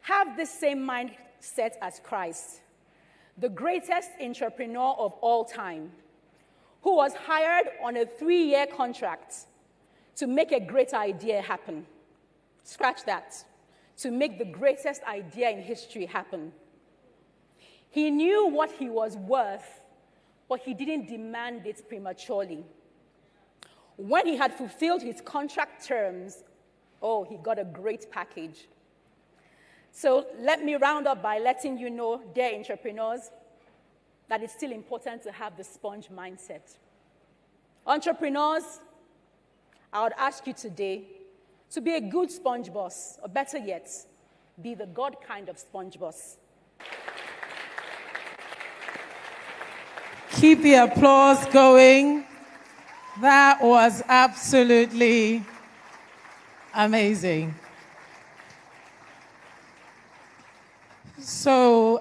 have the same mindset as Christ, the greatest entrepreneur of all time, who was hired on a 3-year contract to make a great idea happen. Scratch that. To make the greatest idea in history happen. He knew what he was worth, but he didn't demand it prematurely. When he had fulfilled his contract terms, oh, he got a great package. So let me round up by letting you know, dear entrepreneurs, that it's still important to have the sponge mindset. Entrepreneurs, I would ask you today to be a good sponge boss, or better yet, be the God kind of sponge boss. Keep the applause going. That was absolutely amazing. So,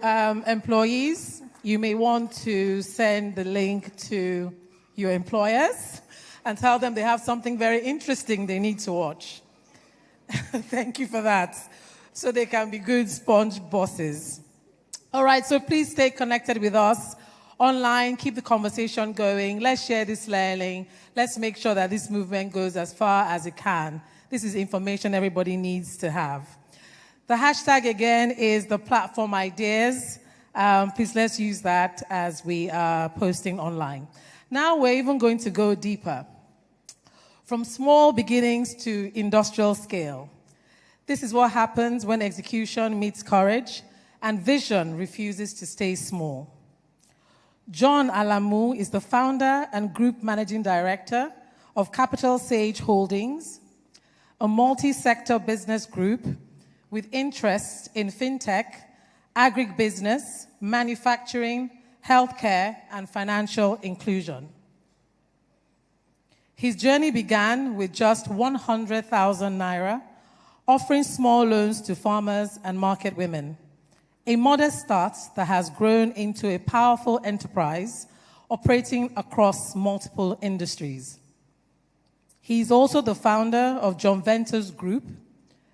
employees, you may want to send the link to your employers and tell them they have something very interesting they need to watch. Thank you for that. So they can be good sponge bosses. All right, so please stay connected with us online. Keep the conversation going. Let's share this learning. Let's make sure that this movement goes as far as it can. This is information everybody needs to have. The hashtag again is the platform ideas. Please let's use that as we are posting online. Now we're even going to go deeper. From small beginnings to industrial scale. This is what happens when execution meets courage and vision refuses to stay small. John Alamu is the founder and group managing director of Capital Sage Holdings, a multi-sector business group with interests in fintech, agribusiness, manufacturing, healthcare, and financial inclusion. His journey began with just 100,000 naira, offering small loans to farmers and market women. A modest start that has grown into a powerful enterprise operating across multiple industries. He's also the founder of John Ventures Group,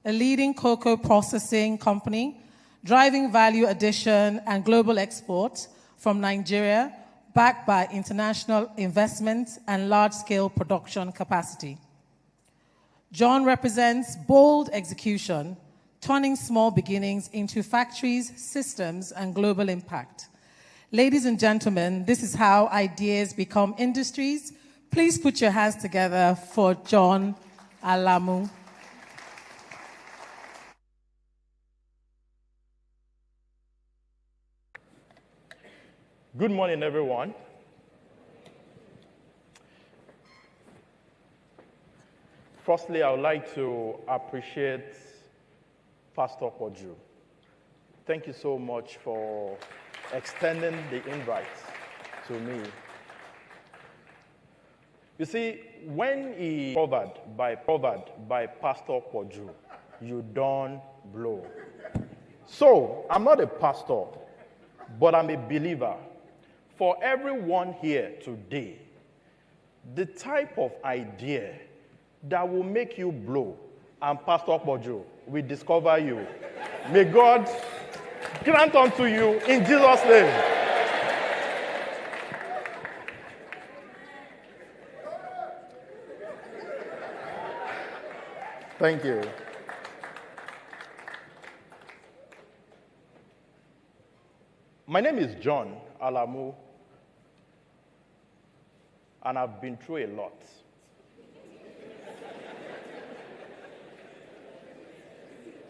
a leading cocoa processing company, driving value addition and global export from Nigeria, backed by international investment and large-scale production capacity. John represents bold execution, turning small beginnings into factories, systems, and global impact. Ladies and gentlemen, this is how ideas become industries. Please put your hands together for John Alamu. Good morning, everyone. Firstly, I would like to appreciate Pastor Poju. Thank you so much for extending the invite to me. You see, when he covered by Pastor Poju, you don't blow. So, I'm not a pastor, but I'm a believer. For everyone here today, the type of idea that will make you blow, and Pastor Poju will discover you. May God grant unto you in Jesus' name. Thank you. My name is John Alamu, and I've been through a lot.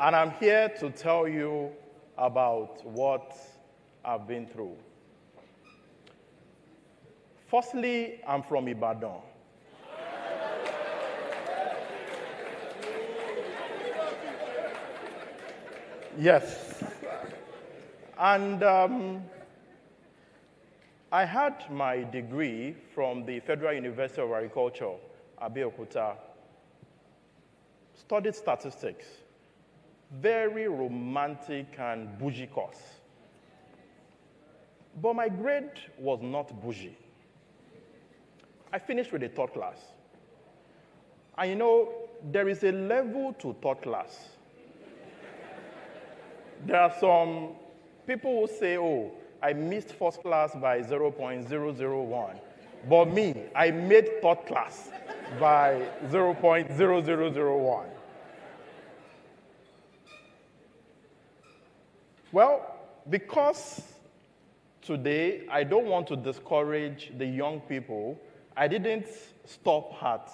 And I'm here to tell you about what I've been through. Firstly, I'm from Ibadan. Yes. And I had my degree from the Federal University of Agriculture, Abeokuta, studied statistics. Very romantic and bougie course. But my grade was not bougie. I finished with a third class. And you know, there is a level to third class. There are some people who say, oh, I missed first class by 0.001. But me, I made third class by 0.0001. Well, because today I don't want to discourage the young people, I didn't stop at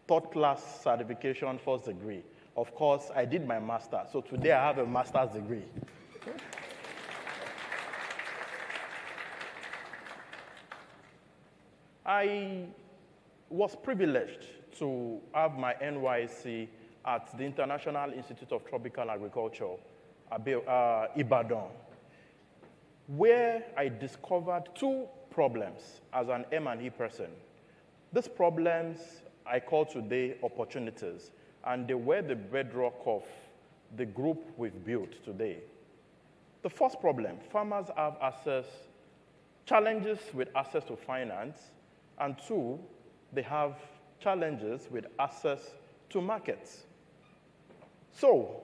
third class certification first degree. Of course, I did my master's. So today I have a master's degree. I was privileged to have my NYSC at the International Institute of Tropical Agriculture, Ibadan, where I discovered two problems as an M&E person. These problems I call today opportunities, and they were the bedrock of the group we've built today. The first problem, farmers have challenges with access to finance, and two, they have challenges with access to markets. So,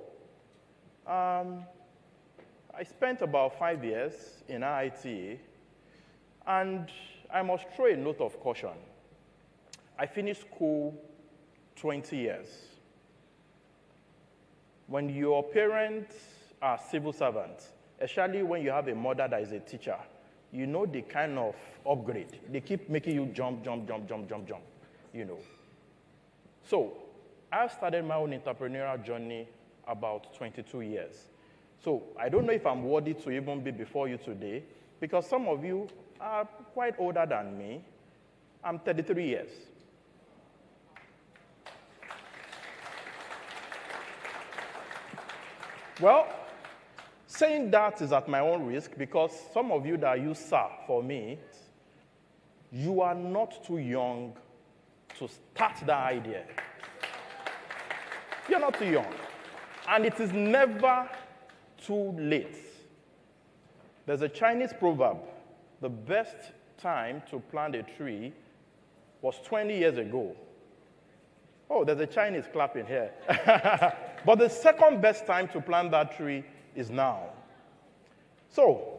I spent about 5 years in IITA, and I must throw a note of caution. I finished school 20 years. When your parents are civil servants, especially when you have a mother that is a teacher, you know the kind of upgrade. They keep making you jump, you know. So I started my own entrepreneurial journey about 22 years. So I don't know if I'm worthy to even be before you today, because some of you are quite older than me. I'm 33 years. Well, saying that is at my own risk, because some of you that use sir for me, you are not too young to start that idea. You're not too young. And it is never too late. There's a Chinese proverb, the best time to plant a tree was 20 years ago. Oh, there's a Chinese clapping here. But the second best time to plant that tree is now. So,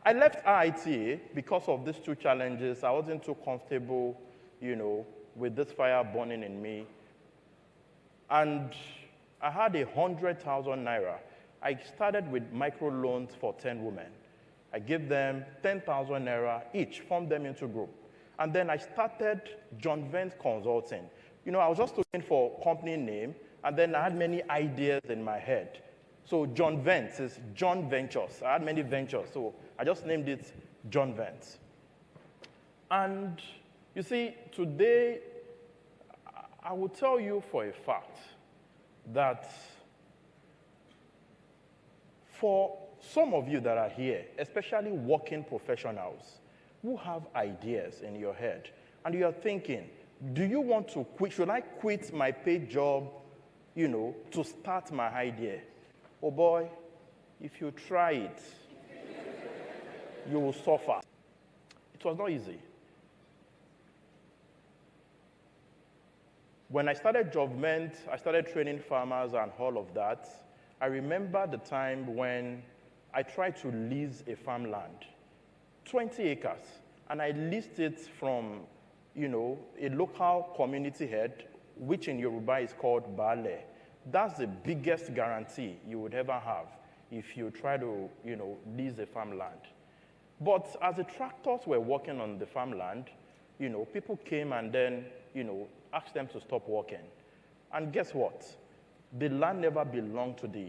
I left IITA because of these two challenges. I wasn't too comfortable, you know, with this fire burning in me. And I had 100,000 naira. I started with microloans for 10 women. I gave them 10,000 naira each, formed them into a group. And then I started John Vance Consulting. You know, I was just looking for a company name, and then I had many ideas in my head. So John Vance is John Ventures. I had many ventures, so I just named it John Vance. And you see, today, I will tell you for a fact that for some of you that are here, especially working professionals who have ideas in your head, and you're thinking, do you want to quit? Should I quit my paid job, you know, to start my idea? Oh boy, if you try it, you will suffer. It was not easy. When I started Jovment, I started training farmers and all of that. I remember the time when I tried to lease a farmland, 20 acres, and I leased it from, you know, a local community head, which in Yoruba is called Baale. That's the biggest guarantee you would ever have if you try to, you know, lease a farmland. But as the tractors were working on the farmland, you know, people came and then, you know, asked them to stop working. And guess what? The land never belonged to the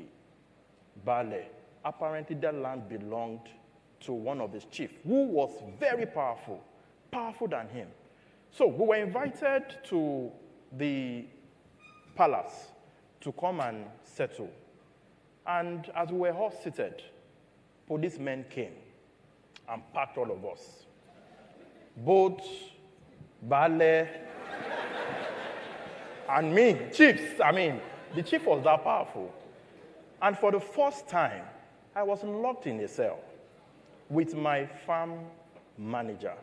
Baale. Apparently, that land belonged to one of his chiefs, who was very powerful, powerful than him. So we were invited to the palace to come and settle. And as we were all seated, policemen came and packed all of us. Both Baale And me, chiefs, the chief was that powerful. And for the first time, I was locked in a cell with my farm manager.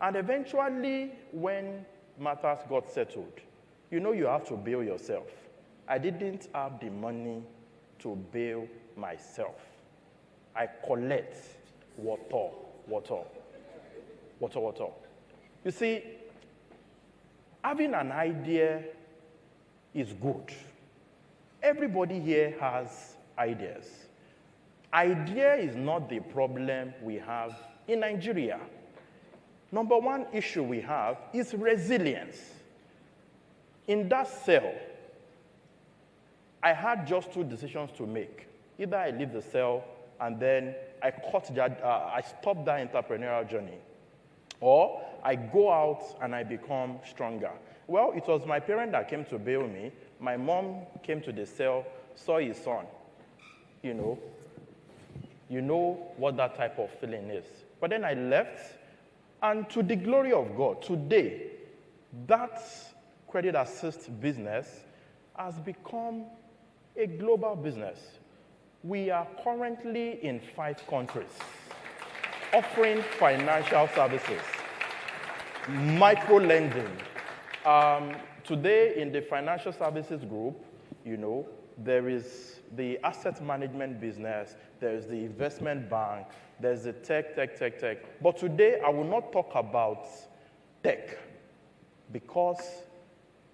And eventually, when matters got settled, you have to bail yourself. I didn't have the money to bail myself. I collect water. You see, having an idea is good. Everybody here has ideas. Idea is not the problem we have in Nigeria. Number one issue we have is resilience. In that cell, I had just two decisions to make. Either I leave the cell and then I stopped that entrepreneurial journey, or I go out and I become stronger. Well, it was my parent that came to bail me. My mom came to the cell, saw his son. You know what that type of feeling is. But then I left, and to the glory of God, today, that credit assist business has become a global business. We are currently in 5 countries offering financial services, micro-lending. Today in the financial services group, there is the asset management business, there's the investment bank, there's the tech. But today I will not talk about tech because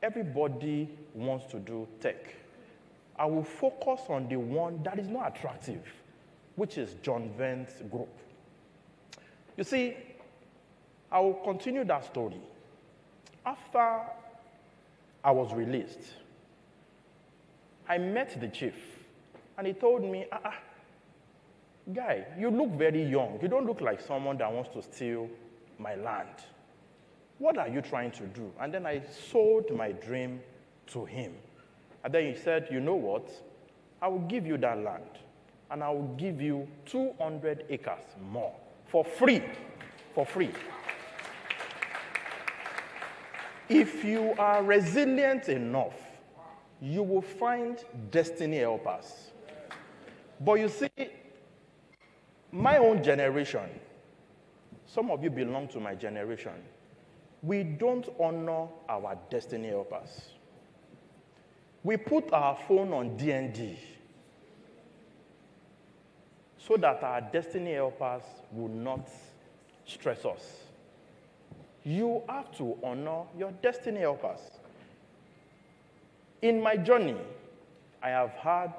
everybody wants to do tech. I will focus on the one that is not attractive, which is John Vent's group. You see, I will continue that story. After I was released, I met the chief, and he told me, guy, you look very young. You don't look like someone that wants to steal my land. What are you trying to do? And then I sold my dream to him. And then he said, you know what? I will give you that land, and I will give you 200 acres more for free. For free. If you are resilient enough, you will find destiny helpers. But you see, my own generation, some of you belong to my generation, we don't honor our destiny helpers. We put our phone on DND so that our destiny helpers will not stress us. You have to honor your destiny helpers. In my journey, I have had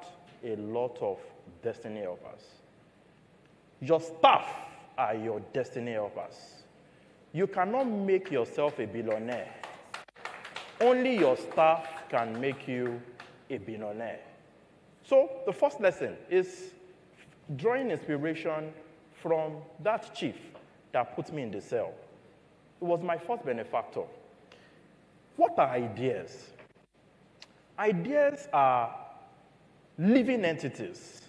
a lot of destiny helpers. Your staff are your destiny helpers. You cannot make yourself a billionaire. Only your staff can make you a billionaire. So the first lesson is drawing inspiration from that chief that put me in the cell. It was my first benefactor. What are ideas? Ideas are living entities.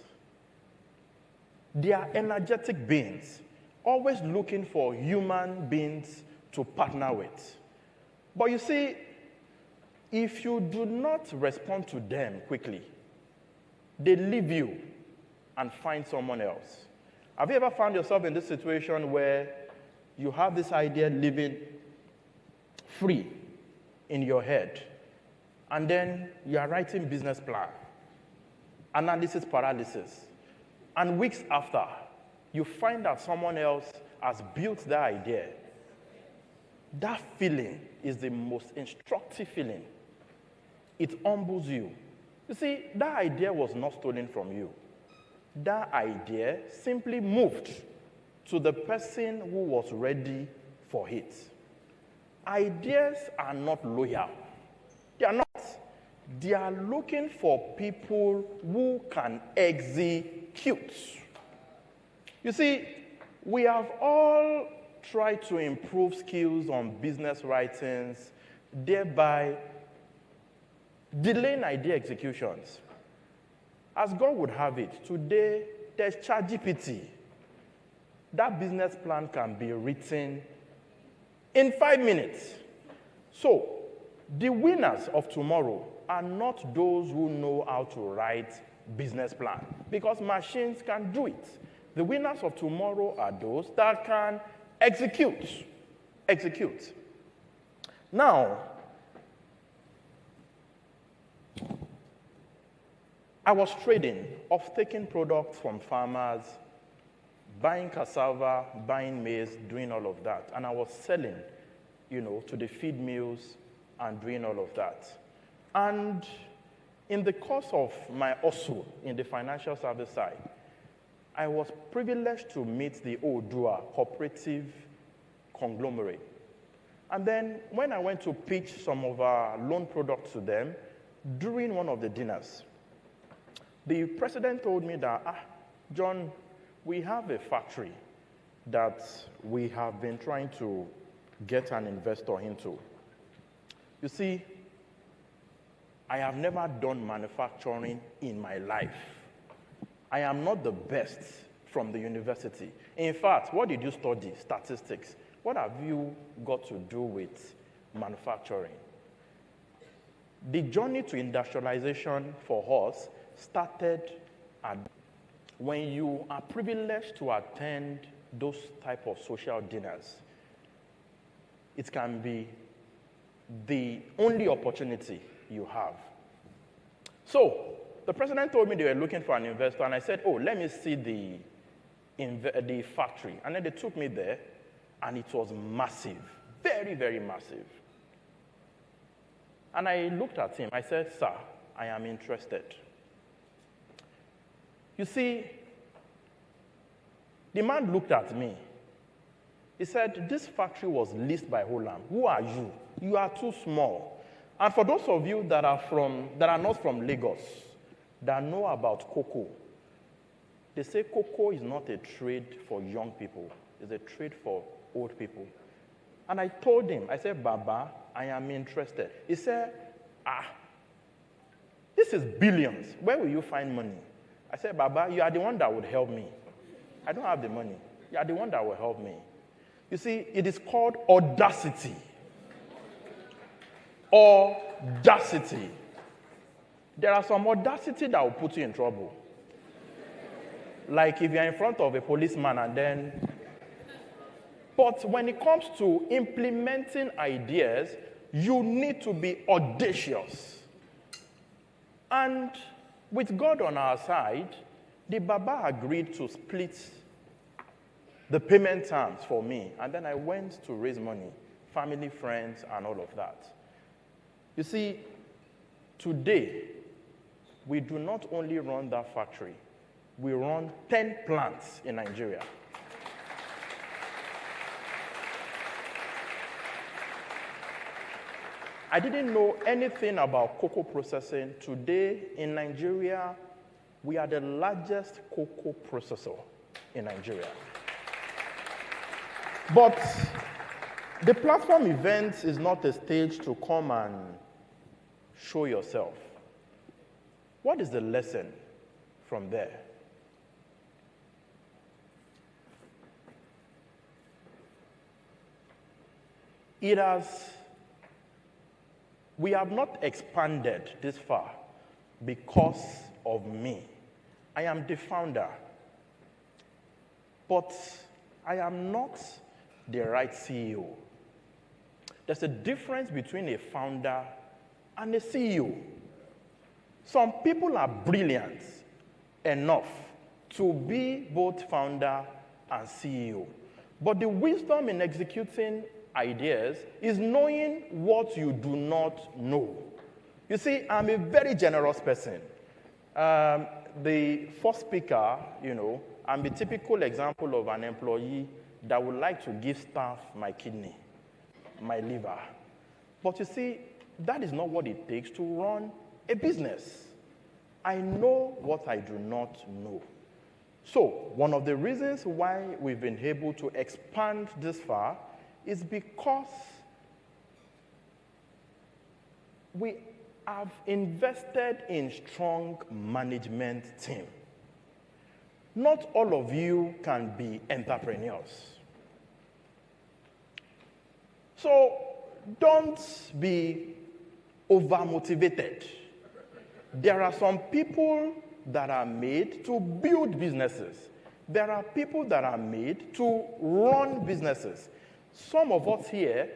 They are energetic beings, always looking for human beings to partner with. But you see, if you do not respond to them quickly, they leave you and find someone else. Have you ever found yourself in this situation where you have this idea living free in your head, and then you are writing business plan, analysis paralysis, and weeks after, you find that someone else has built that idea? That feeling is the most instructive feeling. It humbles you. You see, that idea was not stolen from you. That idea simply moved to the person who was ready for it. Ideas are not loyal. They are not. They are looking for people who can execute. You see, we have all tried to improve skills on business writings, thereby delaying idea executions. As God would have it, today there's ChatGPT. That business plan can be written in 5 minutes. So, The winners of tomorrow are not those who know how to write business plan, because machines can do it. The winners of tomorrow are those that can execute. Execute. Now, I was trading, off-taking products from farmers, buying cassava, buying maize, doing all of that. And I was selling, to the feed mills and doing all of that. And in the course of my hustle in the financial service side, I was privileged to meet the Odua cooperative conglomerate. And then when I went to pitch some of our loan products to them, during one of the dinners, the president told me that, John, we have a factory that we have been trying to get an investor into. You see, I have never done manufacturing in my life. I am not the best from the university. In fact, what did you study? Statistics. What have you got to do with manufacturing? The journey to industrialization for us started when you are privileged to attend those type of social dinners. It can be the only opportunity you have. So the president told me they were looking for an investor, and I said, let me see the factory. And then they took me there, and it was massive, very, very massive. And I looked at him. I said, sir, I am interested. You see, the man looked at me. He said, this factory was leased by Holland. Who are you? You are too small. And for those of you that are not from Lagos, that know about cocoa, they say cocoa is not a trade for young people. It's a trade for old people. And I told him, I said, Baba, I am interested. He said, this is billions. Where will you find money? I said, Baba, you are the one that would help me. I don't have the money. You are the one that will help me. You see, it is called audacity. Audacity. There are some audacity that will put you in trouble. Like if you're in front of a policeman and then... But when it comes to implementing ideas, you need to be audacious. And with God on our side, the Baba agreed to split the payment terms for me. And then I went to raise money, family, friends, and all of that. You see, today, we do not only run that factory, we run 10 plants in Nigeria. I didn't know anything about cocoa processing. Today, in Nigeria, we are the largest cocoa processor in Nigeria. But the platform event is not a stage to come and show yourself. What is the lesson from there? We have not expanded this far because of me. I am the founder. But I am not the right CEO. There's a difference between a founder and a CEO. Some people are brilliant enough to be both founder and CEO. But the wisdom in executing ideas is knowing what you do not know. You see, I'm a very generous person. The first speaker, I'm the typical example of an employee that would like to give staff my kidney, my liver. But you see, that is not what it takes to run a business. I know what I do not know. So, one of the reasons why we've been able to expand this far is because we have invested in strong management team. Not all of you can be entrepreneurs. So don't be over-motivated. There are some people that are made to build businesses. There are people that are made to run businesses. Some of us here,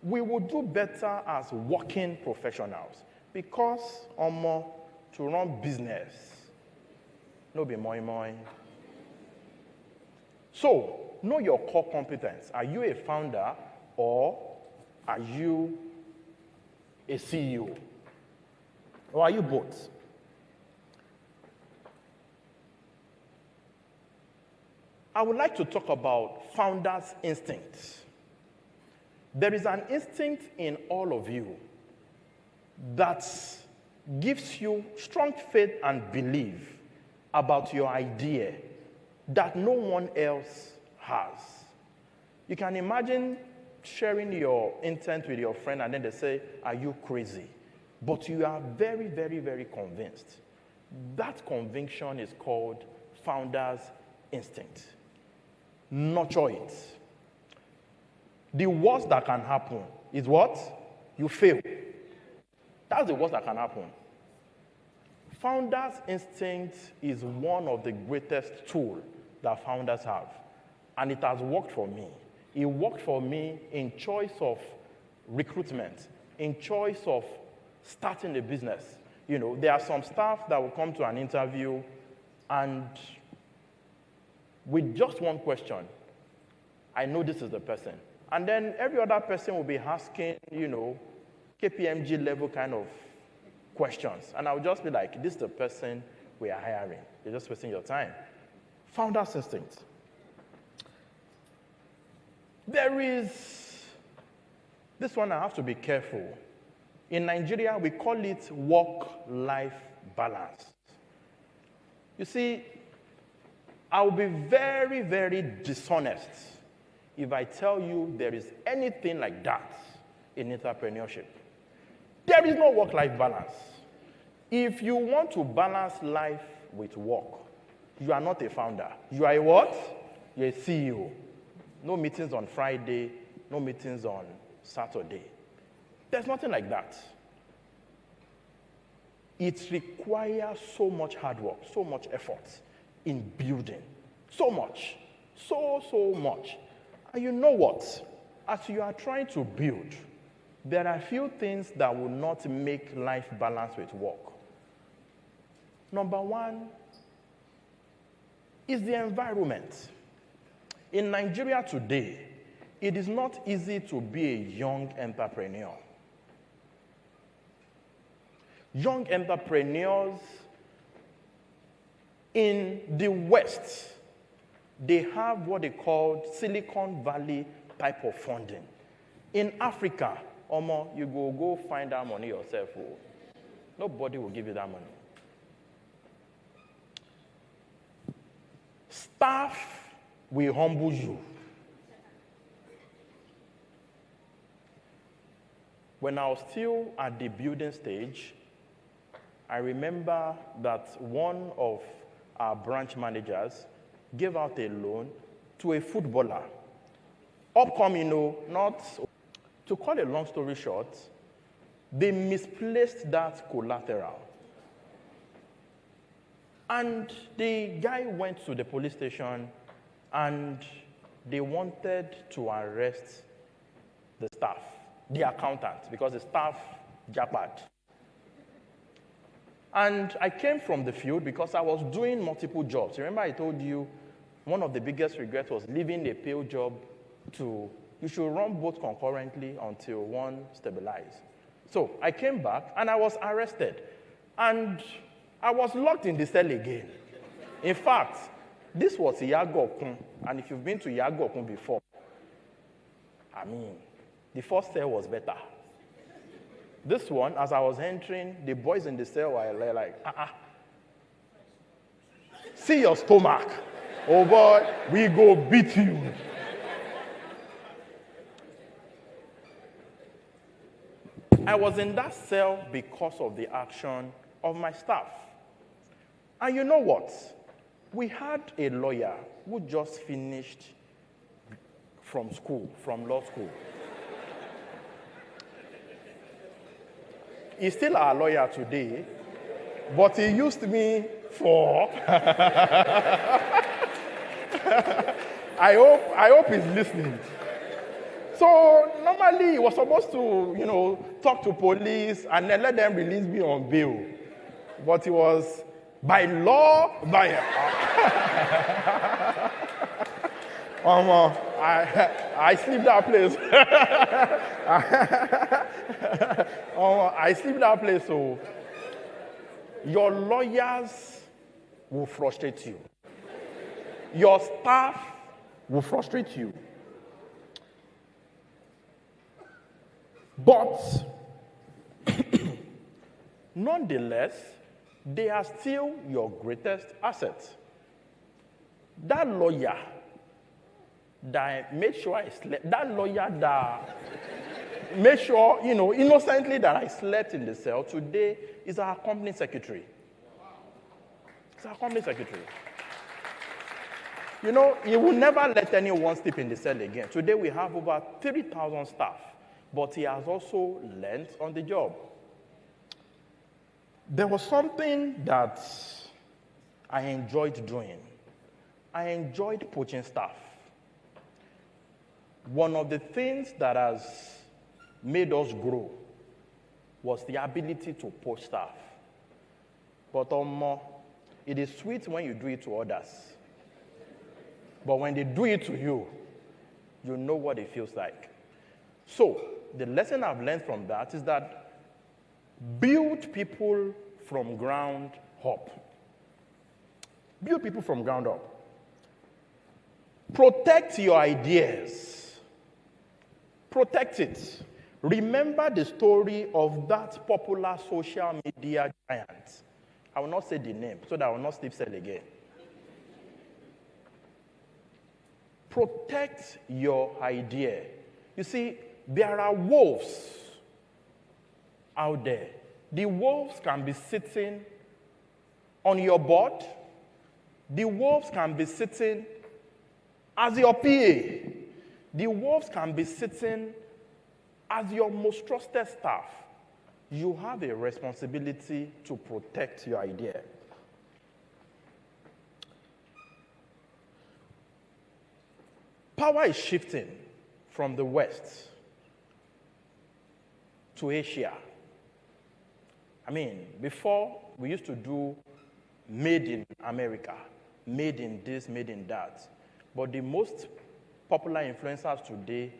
we would do better as working professionals because to run business, no be moi moi. So, know your core competence. Are you a founder or are you a CEO? Or are you both? I would like to talk about founder's instinct. There is an instinct in all of you that gives you strong faith and belief about your idea that no one else has. You can imagine sharing your intent with your friend and then they say, "Are you crazy?" But you are very, very, very convinced. That conviction is called founder's instinct. Nurture it. The worst that can happen is what? You fail. That's the worst that can happen. Founder's instinct is one of the greatest tools that founders have. And it has worked for me. It worked for me in choice of recruitment, in choice of starting a business. You know, there are some staff that will come to an interview and with just one question, I know this is the person. And then every other person will be asking, KPMG level kind of questions. And I'll just be like, this is the person we are hiring. You're just wasting your time. Founder's instinct. There is, this one I have to be careful. In Nigeria, we call it work-life balance. You see, I'll be very, very dishonest if I tell you there is anything like that in entrepreneurship. There is no work-life balance. If you want to balance life with work, you are not a founder. You are a what? You're a CEO. No meetings on Friday, no meetings on Saturday. There's nothing like that. It requires so much hard work, so much effort in building. So much. So much. And you know what? As you are trying to build, there are a few things that will not make life balance with work. Number one is the environment. In Nigeria today, it is not easy to be a young entrepreneur. Young entrepreneurs in the West, they have what they call Silicon Valley type of funding. In Africa, you go find that money yourself. Nobody will give you that money. Staff will humble you. When I was still at the building stage, I remember that one of our branch managers gave out a loan to a footballer. Upcoming, not... To cut a long story short, they misplaced that collateral. And the guy went to the police station and they wanted to arrest the staff, the accountant, because the staff jackpot. And I came from the field because I was doing multiple jobs. Remember I told you one of the biggest regrets was leaving a pay job to, you should run both concurrently until one stabilizes. So I came back and I was arrested. And I was locked in the cell again. In fact, this was Yagokun. And if you've been to Yagokun before, the first cell was better. This one, as I was entering, the boys in the cell were like, see your stomach. Oh boy, we go beat you. I was in that cell because of the action of my staff. And you know what? We had a lawyer who just finished from school, from law school. He's still our lawyer today, but he used me for... I hope he's listening. So normally he was supposed to, talk to police and then let them release me on bail. But it was by law, I sleep that place. I sleep that place. So your lawyers will frustrate you. Your staff will frustrate you. But nonetheless, they are still your greatest asset. That lawyer that made sure I slept, that lawyer that made sure, innocently that I slept in the cell today is our company secretary. It's our company secretary. He will never let anyone sleep in the cell again. Today we have over 3,000 staff, but he has also learned on the job. There was something that I enjoyed doing. I enjoyed poaching staff. One of the things that has made us grow was the ability to poach staff. But it is sweet when you do it to others. But when they do it to you, you know what it feels like. So, the lesson I've learned from that is that build people from ground up. Build people from ground up. Protect your ideas. Protect it. Remember the story of that popular social media giant. I will not say the name so that I will not sleep cell again. Protect your idea. You see, there are wolves out there. The wolves can be sitting on your board. The wolves can be sitting as your PA. The wolves can be sitting as your most trusted staff. You have a responsibility to protect your idea. Power is shifting from the West to Asia. Before we used to do made in America, made in this, made in that. But the most popular influencers today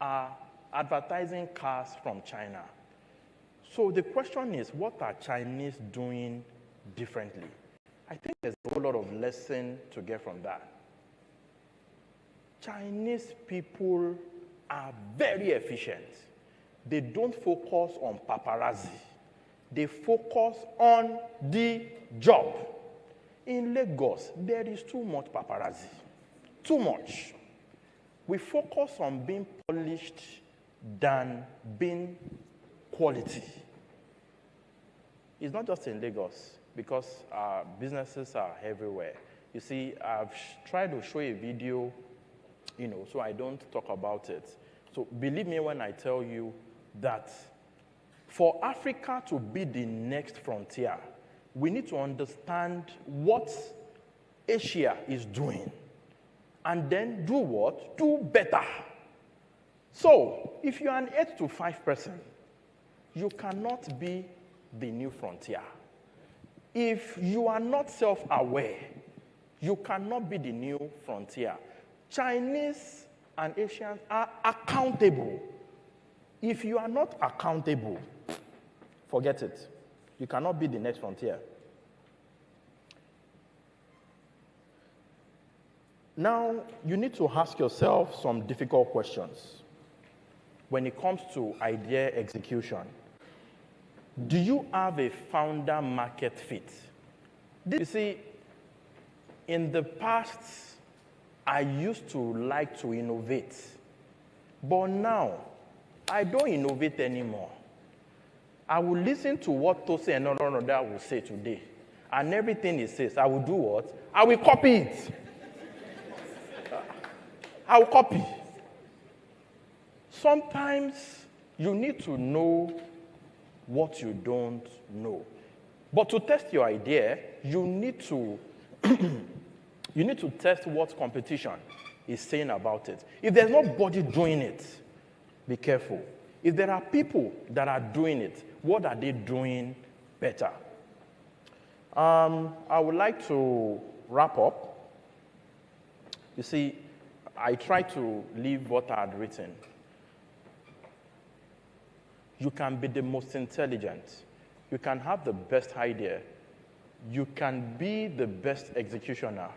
are advertising cars from China. So the question is, what are Chinese doing differently? I think there's a whole lot of lesson to get from that. Chinese people are very efficient. They don't focus on paparazzi. They focus on the job. In Lagos, there is too much paparazzi. Too much. We focus on being polished than being quality. It's not just in Lagos, because our businesses are everywhere. You see, I've tried to show a video, so I don't talk about it. So believe me when I tell you that for Africa to be the next frontier, we need to understand what Asia is doing. And then do what? Do better. So, if you're an 8 to 5 person, you cannot be the new frontier. If you are not self-aware, you cannot be the new frontier. Chinese and Asians are accountable. If you are not accountable, forget it. You cannot be the next frontier. Now, you need to ask yourself some difficult questions when it comes to idea execution. Do you have a founder market fit? You see, in the past, I used to like to innovate. But now, I don't innovate anymore. I will listen to what Tose and Onoda will say today. And everything he says, I will do what? I will copy it. I will copy. Sometimes you need to know what you don't know. But to test your idea, you need to you need to test what competition is saying about it. If there's nobody doing it, be careful. If there are people that are doing it, what are they doing better? I would like to wrap up. You see, I try to live what I had written. You can be the most intelligent. You can have the best idea. You can be the best executioner.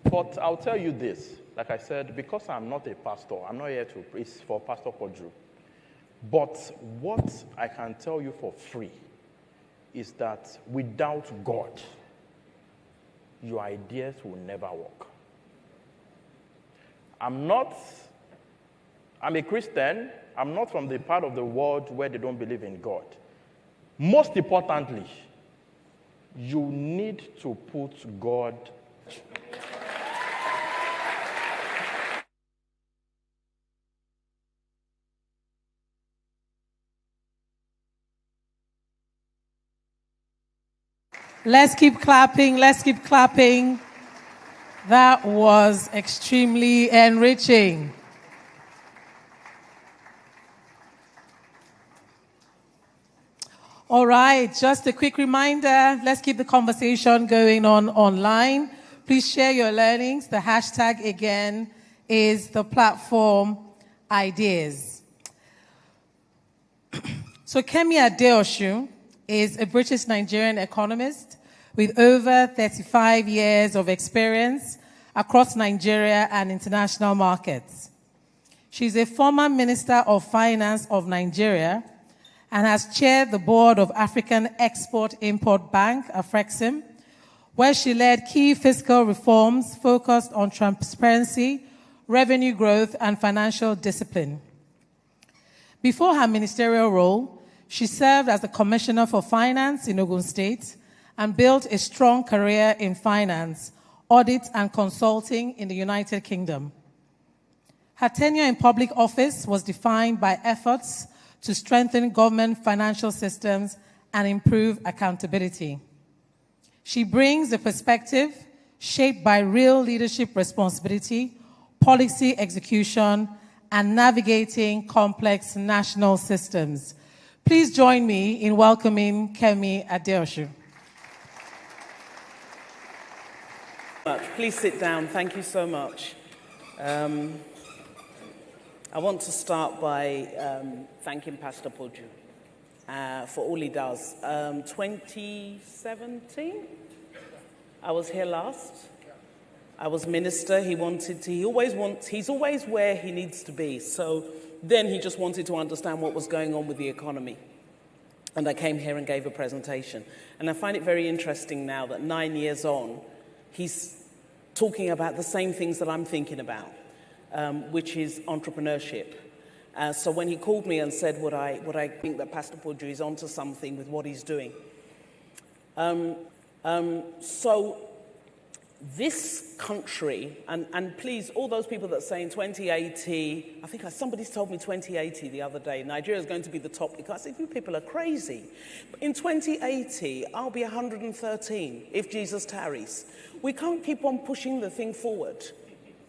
But I'll tell you this, like I said, because I'm not a pastor, I'm not here to preach for Pastor Podru. But what I can tell you for free is that without God, your ideas will never work. I'm a Christian. I'm not from the part of the world where they don't believe in God. Most importantly, you need to put God. Let's keep clapping. Let's keep clapping. That was extremely enriching. All right, just a quick reminder. Let's keep the conversation going on online. Please share your learnings. The hashtag again is the platform ideas. So Kemi Adeosun is a British-Nigerian economist with over 35 years of experience across Nigeria and international markets. She's a former Minister of Finance of Nigeria and has chaired the board of African Export-Import Bank, AFREXIM, where she led key fiscal reforms focused on transparency, revenue growth, and financial discipline. Before her ministerial role, she served as the Commissioner for Finance in Ogun State and built a strong career in finance, audit, and consulting in the United Kingdom. Her tenure in public office was defined by efforts to strengthen government financial systems and improve accountability. She brings a perspective shaped by real leadership responsibility, policy execution, and navigating complex national systems. Please join me in welcoming Kemi Adeosun. Please sit down. Thank you so much. I want to start by thanking Pastor Podru for all he does. 2017, I was here last. I was minister. He's always where he needs to be. So then he just wanted to understand what was going on with the economy. And I came here and gave a presentation. And I find it very interesting now that 9 years on, he's talking about the same things that I'm thinking about. Which is entrepreneurship. So when he called me and said what I think that Pastor Podru is onto something with what he's doing. So this country, and please, all those people that say in 2080, I think somebody told me 2080 the other day, Nigeria is going to be the top. I said, you people are crazy. In 2080, I'll be 113 if Jesus tarries. We can't keep on pushing the thing forward.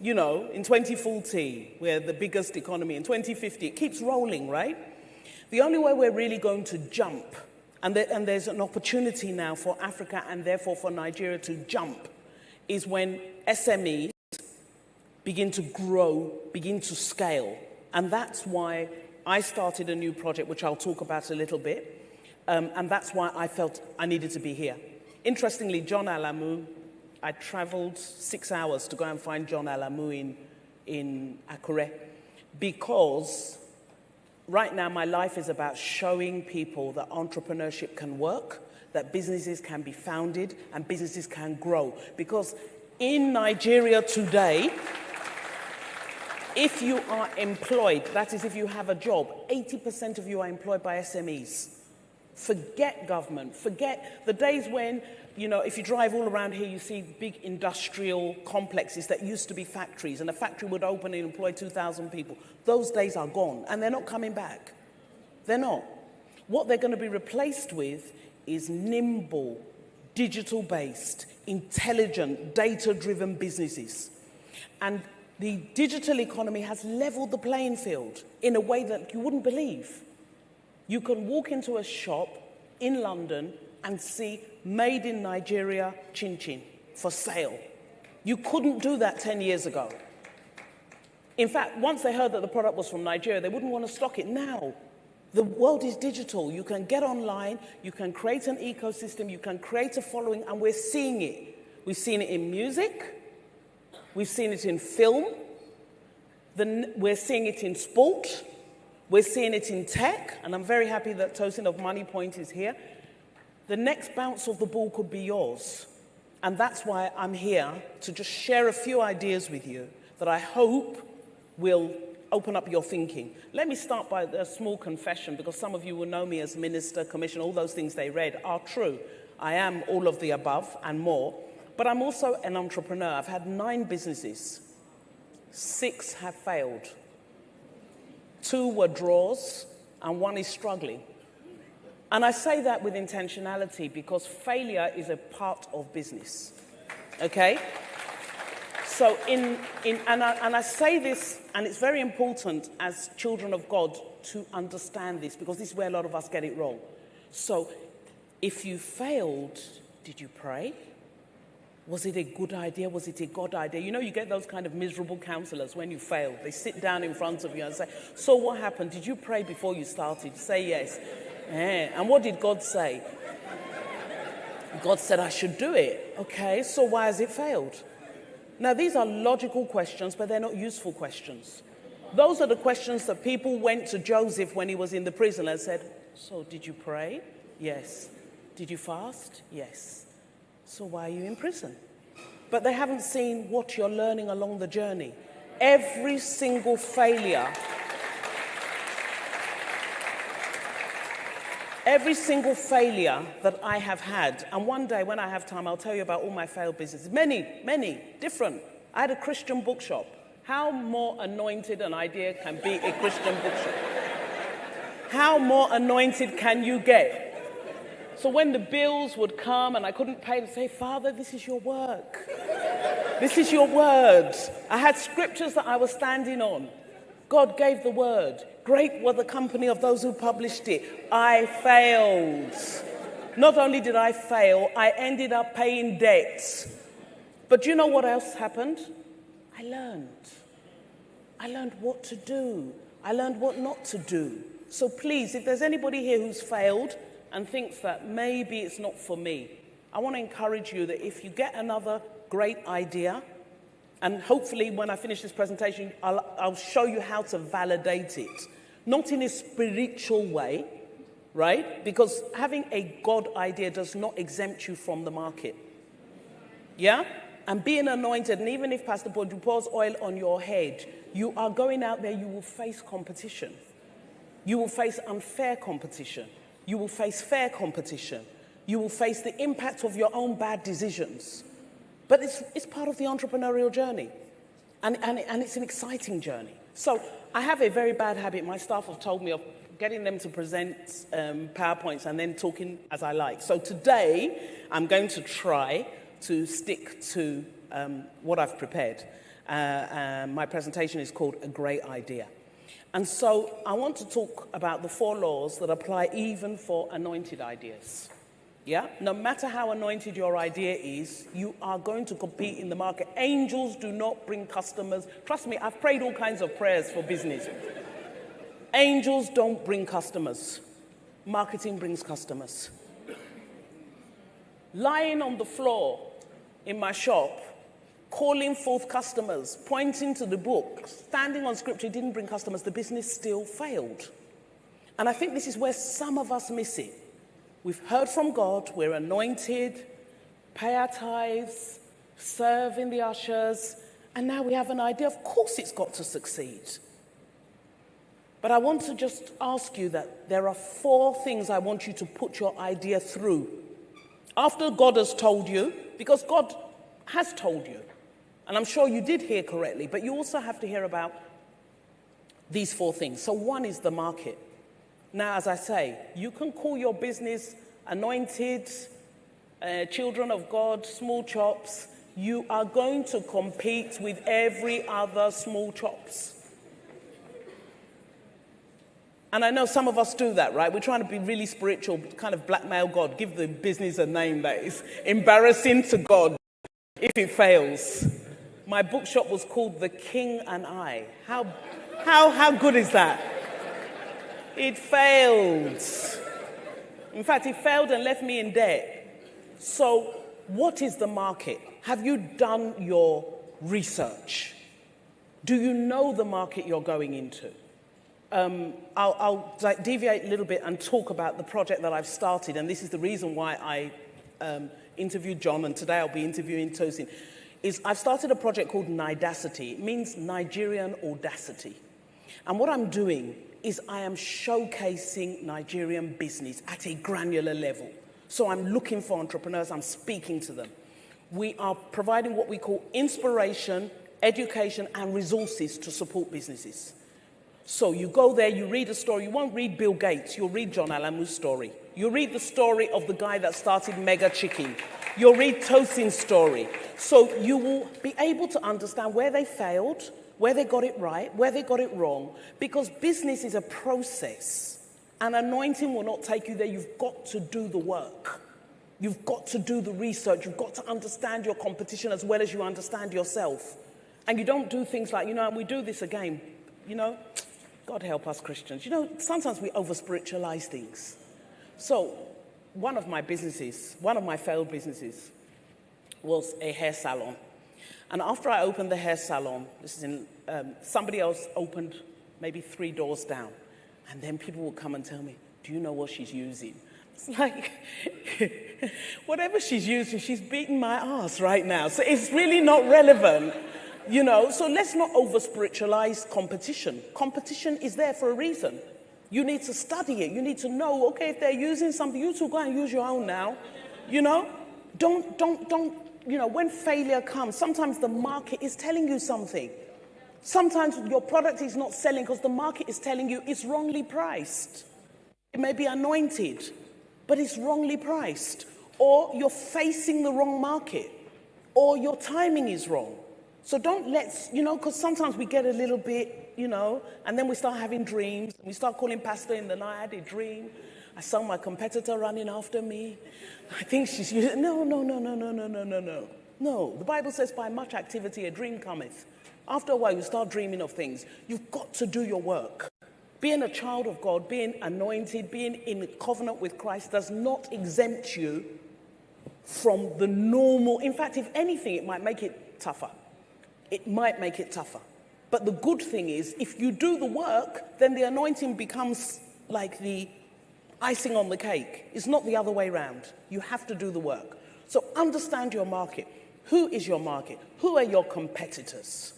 You know, in 2040, we're the biggest economy. In 2050, it keeps rolling, right? The only way we're really going to jump, and there's an opportunity now for Africa and therefore for Nigeria to jump, is when SMEs begin to grow, begin to scale. And that's why I started a new project, which I'll talk about a little bit. And that's why I felt I needed to be here. Interestingly, John Alamu, I traveled 6 hours to go and find John Alamu in Akure, because right now my life is about showing people that entrepreneurship can work, that businesses can be founded and businesses can grow. Because in Nigeria today, if you are employed, that is if you have a job, 80% of you are employed by SMEs. Forget government, forget the days when, you know, if you drive all around here, you see big industrial complexes that used to be factories, and a factory would open and employ 2,000 people. Those days are gone, and they're not coming back. They're not. What they're going to be replaced with is nimble, digital-based, intelligent, data-driven businesses. And the digital economy has leveled the playing field in a way that you wouldn't believe. You can walk into a shop in London and see made in Nigeria chin-chin for sale. You couldn't do that 10 years ago. In fact, once they heard that the product was from Nigeria, they wouldn't want to stock it. Now, the world is digital. You can get online, you can create an ecosystem, you can create a following, and we're seeing it. We've seen it in music, we've seen it in film, we're seeing it in sport, we're seeing it in tech, and I'm very happy that Tosin of Money Point is here. The next bounce of the ball could be yours. And that's why I'm here to just share a few ideas with you that I hope will open up your thinking. Let me start by a small confession, because some of you will know me as minister, commissioner, all those things they read are true. I am all of the above and more, but I'm also an entrepreneur. I've had 9 businesses. 6 have failed. 2 were draws, and 1 is struggling. And I say that with intentionality because failure is a part of business, okay? So and I say this, and it's very important as children of God to understand this, because this is where a lot of us get it wrong. So if you failed, did you pray? Was it a good idea? Was it a God idea? You know, you get those kind of miserable counselors when you fail. They sit down in front of you and say, so what happened? Did you pray before you started? Say yes. And what did God say? God said I should do it. Okay, so why has it failed? Now, these are logical questions, but they're not useful questions. Those are the questions that people went to Joseph when he was in the prison and said, so did you pray? Yes. Did you fast? Yes. So why are you in prison? But they haven't seen what you're learning along the journey. Every single failure that I have had, and one day when I have time, I'll tell you about all my failed businesses. Many different. I had a Christian bookshop. How more anointed an idea can be a Christian bookshop? How more anointed can you get? So when the bills would come and I couldn't pay, they'd say, Father, this is your work. This is your word. I had scriptures that I was standing on. God gave the word. Great were the company of those who published it. I failed. Not only did I fail, I ended up paying debts. But you know what else happened? I learned. I learned what to do. I learned what not to do. So please, if there's anybody here who's failed and thinks that maybe it's not for me, I want to encourage you that if you get another great idea, and hopefully when I finish this presentation, I'll show you how to validate it. Not in a spiritual way, right? Because having a God idea does not exempt you from the market. Yeah? And being anointed, and even if Pastor Paul pours oil on your head, you are going out there, you will face competition. You will face unfair competition. You will face fair competition. You will face the impact of your own bad decisions. But it's part of the entrepreneurial journey. And it's an exciting journey. So I have a very bad habit. My staff have told me of getting them to present PowerPoints and then talking as I like. So today, I'm going to try to stick to what I've prepared. My presentation is called A Great Idea. And so I want to talk about the 4 laws that apply even for anointed ideas. Yeah? No matter how anointed your idea is, you are going to compete in the market. Angels do not bring customers. Trust me, I've prayed all kinds of prayers for business. Angels don't bring customers. Marketing brings customers. Lying on the floor in my shop, calling forth customers, pointing to the book, standing on scripture didn't bring customers. The business still failed. And I think this is where some of us miss it. We've heard from God, we're anointed, pay our tithes, serve in the ushers, and now we have an idea. Of course it's got to succeed. But I want to just ask you that there are 4 things I want you to put your idea through. After God has told you, because God has told you, and I'm sure you did hear correctly, but you also have to hear about these 4 things. So 1 is the market. Now, as I say, you can call your business Anointed, Children of God, Small Chops. You are going to compete with every other small chops. And I know some of us do that, right? We're trying to be really spiritual, kind of blackmail God, give the business a name that is embarrassing to God if it fails. My bookshop was called The King and I. How good is that? It failed. In fact, it failed and left me in debt. So, what is the market? Have you done your research? Do you know the market you're going into? I'll deviate a little bit and talk about the project that I've started, and this is the reason why I interviewed John, and today I'll be interviewing Tosin. I've started a project called Nidacity. It means Nigerian audacity. And what I'm doing is I am showcasing Nigerian business at a granular level. So I'm looking for entrepreneurs, I'm speaking to them. We are providing what we call inspiration, education, and resources to support businesses. So you go there, you read a story. You won't read Bill Gates, you'll read John Alamu's story. You'll read the story of the guy that started Mega Chicken. You'll read Tosin's story. So you will be able to understand where they failed, where they got it right, where they got it wrong, because business is a process. And anointing will not take you there. You've got to do the work. You've got to do the research. You've got to understand your competition as well as you understand yourself. And you don't do things like, and we do this again, God help us Christians. Sometimes we over-spiritualize things. So one of my failed businesses was a hair salon. And after I opened the hair salon, somebody else opened maybe 3 doors down. And then people would come and tell me, do you know what she's using? It's like, whatever she's using, she's beating my ass right now. So it's really not relevant, So let's not over-spiritualize competition. Competition is there for a reason. You need to study it. You need to know, okay, if they're using something, you two go and use your own now. Don't, when failure comes, sometimes the market is telling you something. Sometimes your product is not selling because the market is telling you it's wrongly priced. It may be anointed, but it's wrongly priced. Or you're facing the wrong market. Or your timing is wrong. So because sometimes we get a little bit, and then we start having dreams. We start calling pastor in the night. I had a dream. I saw my competitor running after me. I think she's using, no. No, the Bible says by much activity a dream cometh. After a while, you start dreaming of things. You've got to do your work. Being a child of God, being anointed, being in covenant with Christ does not exempt you from the normal. In fact, if anything, it might make it tougher. It might make it tougher. But the good thing is, if you do the work, then the anointing becomes like the icing on the cake. It's not the other way around. You have to do the work. So understand your market. Who is your market? Who are your competitors?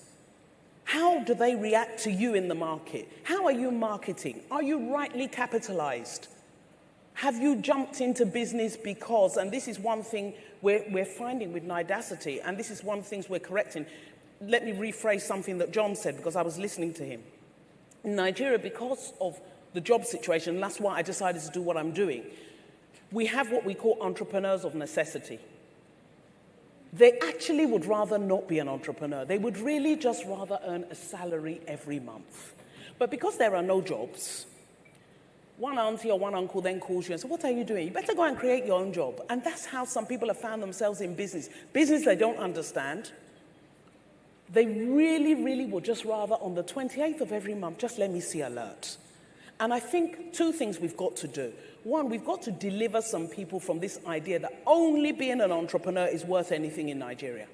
How do they react to you in the market? How are you marketing? Are you rightly capitalized? Have you jumped into business because, and this is one thing we're finding with Nidacity, and this is one of the things we're correcting. Let me rephrase something that John said because I was listening to him. In Nigeria, because of the job situation, and that's why I decided to do what I'm doing, we have what we call entrepreneurs of necessity. They actually would rather not be an entrepreneur. They would really just rather earn a salary every month. But because there are no jobs, one auntie or one uncle then calls you and says, what are you doing? You better go and create your own job. And that's how some people have found themselves in business. Business they don't understand. They really, really would just rather on the 28th of every month, just let me see alert. And I think 2 things we've got to do. One, we've got to deliver some people from this idea that only being an entrepreneur is worth anything in Nigeria.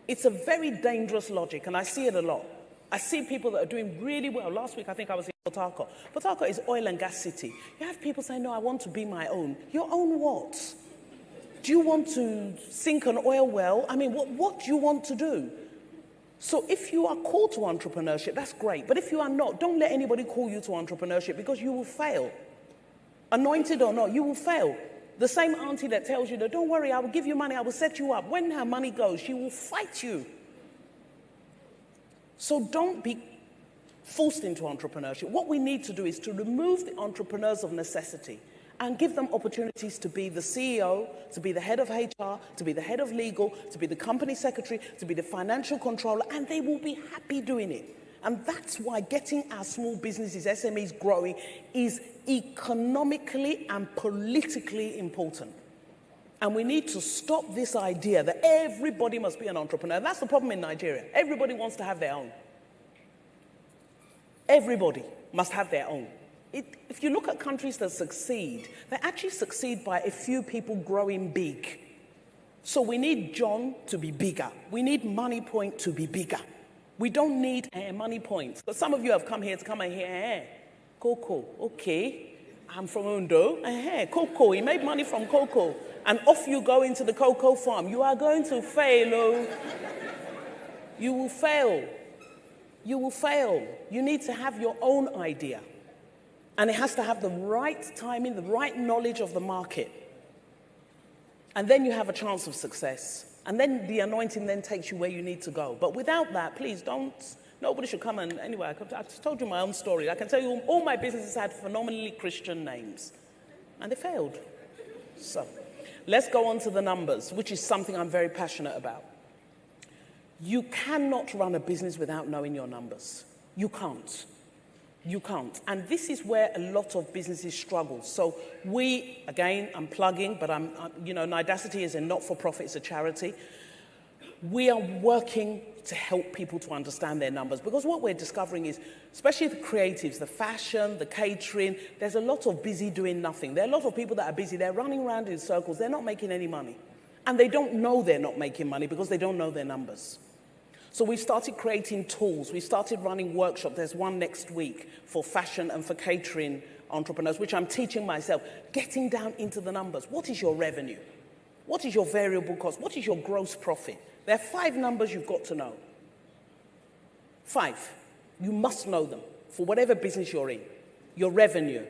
It's a very dangerous logic, and I see it a lot. I see people that are doing really well. Last week, I think I was in Port Harcourt. Port Harcourt is oil and gas city. You have people saying, no, I want to be my own. Your own what? Do you want to sink an oil well? I mean, what do you want to do? So if you are called to entrepreneurship, that's great. But if you are not, don't let anybody call you to entrepreneurship because you will fail. Anointed or not, you will fail. The same auntie that tells you that, don't worry, I will give you money, I will set you up. When her money goes, she will fight you. So don't be forced into entrepreneurship. What we need to do is to remove the entrepreneurs of necessity and give them opportunities to be the CEO, to be the head of HR, to be the head of legal, to be the company secretary, to be the financial controller, and they will be happy doing it. And that's why getting our small businesses, SMEs, growing is economically and politically important. And we need to stop this idea that everybody must be an entrepreneur. That's the problem in Nigeria. Everybody wants to have their own. Everybody must have their own. If you look at countries that succeed, they actually succeed by a few people growing big. So we need John to be bigger. We need Money Point to be bigger. We don't need Money Points. But some of you have come here to come and hear, Cocoa, okay, I'm from Ondo. Cocoa, he made money from cocoa. And off you go into the cocoa farm. You are going to fail, oh. You will fail. You will fail. You need to have your own idea. And it has to have the right timing, the right knowledge of the market. And then you have a chance of success. And then the anointing then takes you where you need to go. But without that, please don't, nobody should come and, anyway, I told you my own story. I can tell you all my businesses had phenomenally Christian names. And they failed. So, let's go on to the numbers, which is something I'm very passionate about. You cannot run a business without knowing your numbers. You can't. You can't. And this is where a lot of businesses struggle. So we, again, I'm plugging, but Nidacity is a not-for-profit, it's a charity. We are working to help people to understand their numbers, because what we're discovering is, especially the creatives, the fashion, the catering, there's a lot of busy doing nothing. There are a lot of people that are busy. They're running around in circles. They're not making any money. And they don't know they're not making money because they don't know their numbers. So we started creating tools. We started running workshops. There's one next week for fashion and for catering entrepreneurs, which I'm teaching myself, getting down into the numbers. What is your revenue? What is your variable cost? What is your gross profit? There are 5 numbers you've got to know. 5. You must know them for whatever business you're in. Your revenue,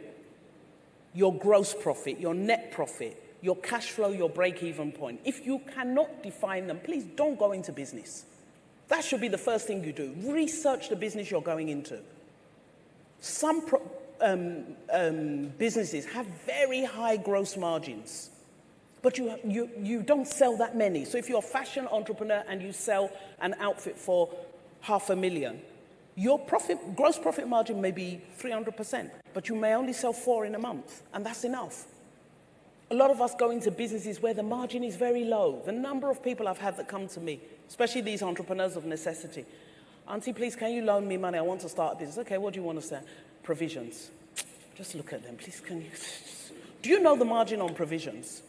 your gross profit, your net profit, your cash flow, your break-even point. If you cannot define them, please don't go into business. That should be the first thing you do. Research the business you're going into. Some businesses have very high gross margins, but you don't sell that many. So if you're a fashion entrepreneur and you sell an outfit for $500,000, your gross profit margin may be 300%, but you may only sell 4 in a month, and that's enough. A lot of us go into businesses where the margin is very low. The number of people I've had that come to me, especially these entrepreneurs of necessity. Auntie, please, can you loan me money? I want to start a business. Okay, what do you want to sell? Provisions. Just look at them, please. Can you? Do you know the margin on provisions?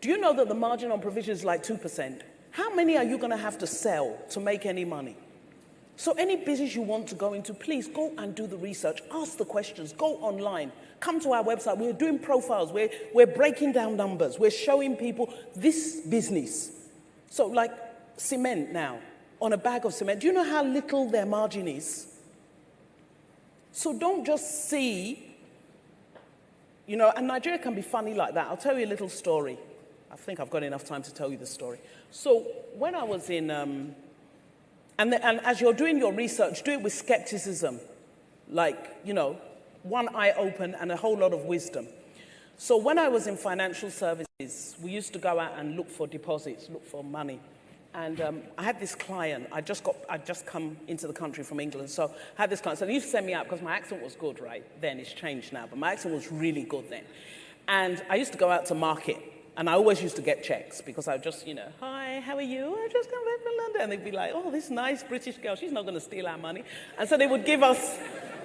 Do you know that the margin on provisions is like 2%? How many are you going to have to sell to make any money? So any business you want to go into, please go and do the research. Ask the questions. Go online. Come to our website. We're doing profiles. We're breaking down numbers. We're showing people this business. So like cement now, on a bag of cement, do you know how little their margin is? So don't just see, and Nigeria can be funny like that. I'll tell you a little story. I think I've got enough time to tell you the story. So when I was in, and as you're doing your research, do it with skepticism, one eye open and a whole lot of wisdom. So when I was in financial services, we used to go out and look for deposits, look for money. And I had this client. I'd just come into the country from England, so I had this client. So they used to send me out because my accent was good, right? Then it's changed now, but my accent was really good then. And I used to go out to market, and I always used to get checks because I would just, hi, how are you? I just come back from London. And they'd be like, oh, this nice British girl, she's not going to steal our money. And so they would give us,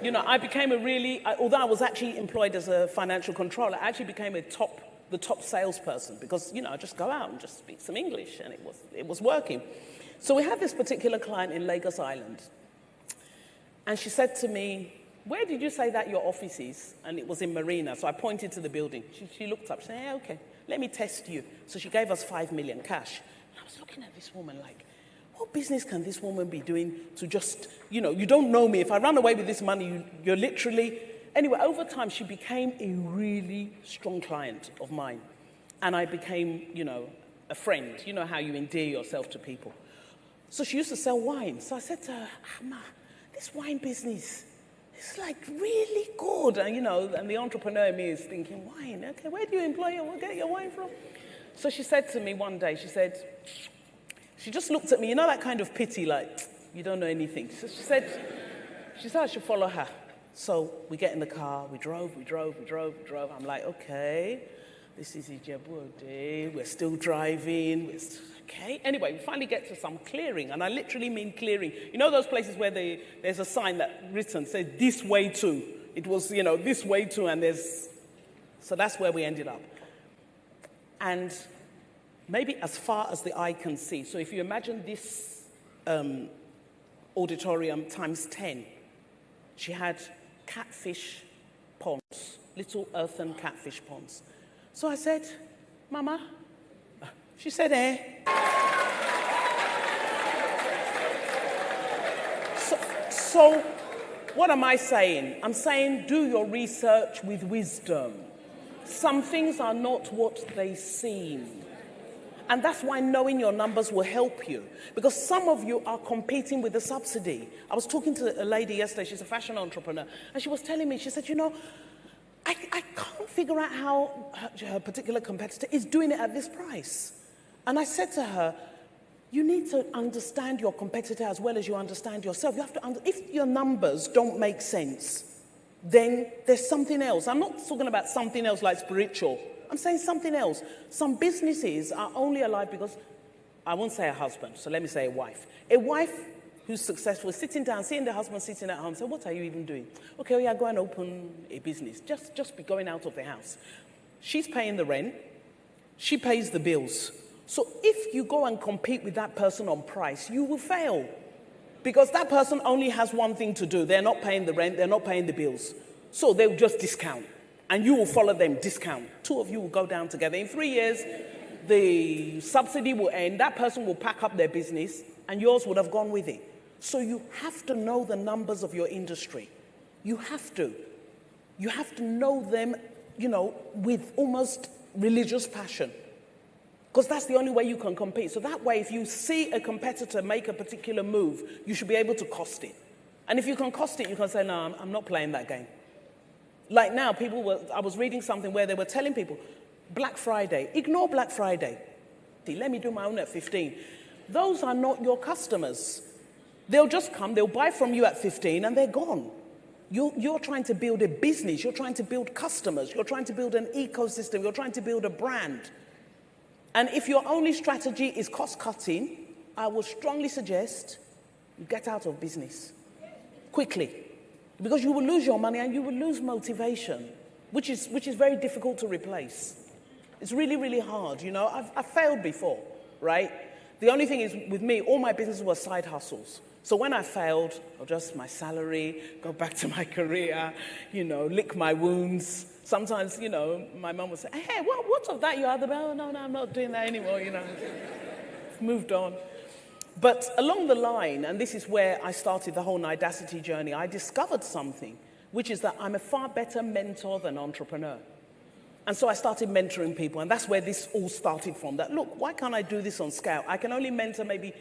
I became although I was actually employed as a financial controller, I actually became the top salesperson because, I just go out and just speak some English, and it was working. So we had this particular client in Lagos Island, and she said to me, where did you say that your office is? And it was in Marina, so I pointed to the building. She looked up, she said, yeah, okay, let me test you. So she gave us 5 million cash. And I was looking at this woman like, what business can this woman be doing to just, you don't know me. If I run away with this money, you're literally... Anyway, over time, she became a really strong client of mine. And I became, a friend. You know how you endear yourself to people. So she used to sell wine. So I said to her, Ma, this wine business, it's like really good. And, and the entrepreneur in me is thinking, wine, okay, where do you employ where get your wine from? So she said to me one day, she just looked at me, that kind of pity, like, you don't know anything. So she said I should follow her. So we get in the car, we drove. I'm like, okay, this is Ijebu-Ode, we're still driving, okay. Anyway, we finally get to some clearing, and I literally mean clearing. Those places where there's a sign that written says, this way to. It was, this way to, and so that's where we ended up. And maybe as far as the eye can see. So if you imagine this auditorium times 10, she had catfish ponds, little earthen catfish ponds. So I said, Mama, she said, eh. So what am I saying? I'm saying do your research with wisdom. Some things are not what they seem. And that's why knowing your numbers will help you. Because some of you are competing with the subsidy. I was talking to a lady yesterday, she's a fashion entrepreneur, and she was telling me, she said, I can't figure out how her particular competitor is doing it at this price. And I said to her, you need to understand your competitor as well as you understand yourself. You have to if your numbers don't make sense, then there's something else. I'm not talking about something else like spiritual. I'm saying something else. Some businesses are only alive because, I won't say a husband, so let me say a wife. A wife who's successful is sitting down, seeing the husband sitting at home, so what are you even doing? Okay, yeah, go and open a business. Just be going out of the house. She's paying the rent. She pays the bills. So if you go and compete with that person on price, you will fail. Because that person only has one thing to do. They're not paying the rent. They're not paying the bills. So they'll just discount. And you will follow them, discount. Two of you will go down together. In 3 years, the subsidy will end. That person will pack up their business, and yours would have gone with it. So you have to know the numbers of your industry. You have to. You have to know them, with almost religious passion. Because that's the only way you can compete. So that way, if you see a competitor make a particular move, you should be able to cost it. And if you can cost it, you can say, no, I'm not playing that game. Like now, I was reading something where they were telling people, Black Friday, ignore Black Friday. Let me do my own at 15. Those are not your customers. They'll just come, they'll buy from you at 15 and they're gone. You're trying to build a business, you're trying to build customers, you're trying to build an ecosystem, you're trying to build a brand. And if your only strategy is cost cutting, I would strongly suggest you get out of business quickly. Because you will lose your money and you will lose motivation, which is very difficult to replace. It's really, really hard. I've failed before, right? The only thing is, with me, all my businesses were side hustles. So when I failed, I'll adjust my salary, go back to my career, lick my wounds. Sometimes, my mom would say, hey, what's of that you had? Oh, no, I'm not doing that anymore, Moved on. But along the line, and this is where I started the whole Nidacity journey, I discovered something, which is that I'm a far better mentor than entrepreneur. And so I started mentoring people, and that's where this all started from. That, look, why can't I do this on scale? I can only mentor maybe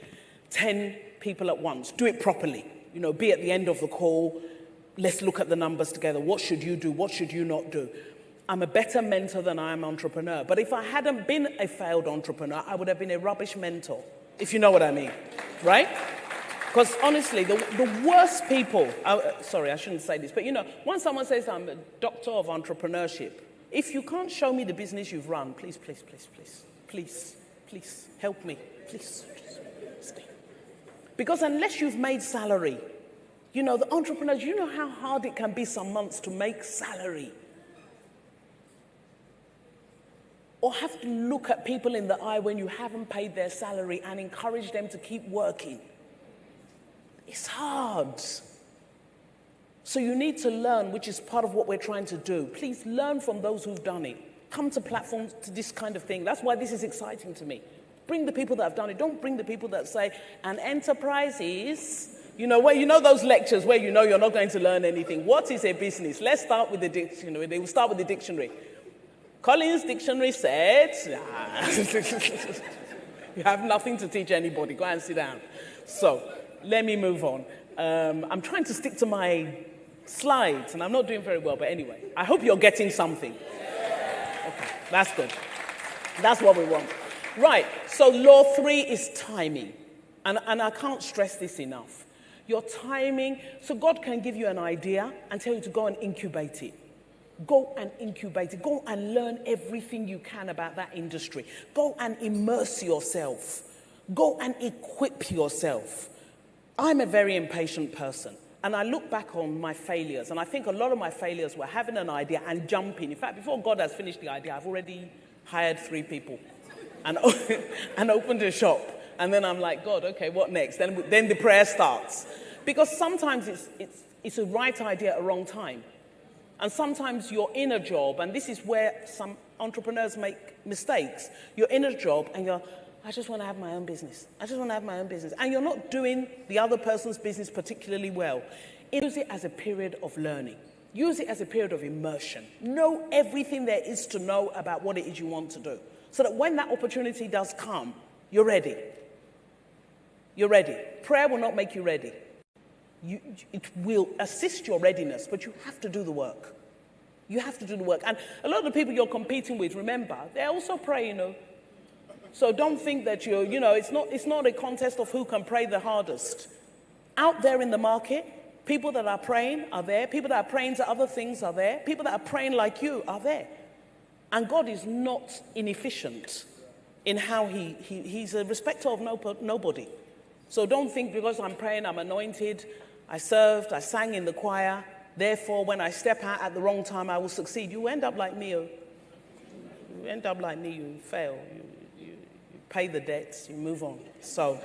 10 people at once. Do it properly. Be at the end of the call. Let's look at the numbers together. What should you do? What should you not do? I'm a better mentor than I am entrepreneur. But if I hadn't been a failed entrepreneur, I would have been a rubbish mentor. If you know what I mean, right? Because honestly, the worst people, sorry, I shouldn't say this, but once someone says I'm a doctor of entrepreneurship, if you can't show me the business you've run, please help me, please stay. Because unless you've made salary, the entrepreneurs, you know how hard it can be some months to make salary. Or have to look at people in the eye when you haven't paid their salary and encourage them to keep working. It's hard. So you need to learn, which is part of what we're trying to do. Please learn from those who've done it. Come to platforms to this kind of thing. That's why this is exciting to me. Bring the people that have done it. Don't bring the people that say, an enterprise is, those lectures where you're not going to learn anything. What is a business? Let's start with the dictionary. They will start with the dictionary. Collins Dictionary said, you have nothing to teach anybody. Go and sit down. So let me move on. I'm trying to stick to my slides, and I'm not doing very well, but anyway, I hope you're getting something. Okay, that's good. That's what we want. Right, so law 3 is timing. And I can't stress this enough. Your timing, so God can give you an idea and tell you to go and incubate it. Go and incubate it. Go and learn everything you can about that industry. Go and immerse yourself. Go and equip yourself. I'm a very impatient person. And I look back on my failures, and I think a lot of my failures were having an idea and jumping. In fact, before God has finished the idea, I've already hired 3 people and, and opened a shop. And then I'm like, God, okay, what next? Then the prayer starts. Because sometimes it's a right idea at a wrong time. And sometimes you're in a job, and this is where some entrepreneurs make mistakes. You're in a job, and I just want to have my own business. I just want to have my own business. And you're not doing the other person's business particularly well. Use it as a period of learning. Use it as a period of immersion. Know everything there is to know about what it is you want to do, so that when that opportunity does come, you're ready. You're ready. Prayer will not make you ready. It will assist your readiness, but you have to do the work. You have to do the work. And a lot of the people you're competing with, remember, they also pray, So don't think that it's not a contest of who can pray the hardest. Out there in the market, people that are praying are there. People that are praying to other things are there. People that are praying like you are there. And God is not inefficient in how he's a respecter of nobody. So don't think because I'm praying, I'm anointed, I served, I sang in the choir, therefore when I step out at the wrong time, I will succeed. You end up like me. You end up like me, you fail. You pay the debts, you move on. So,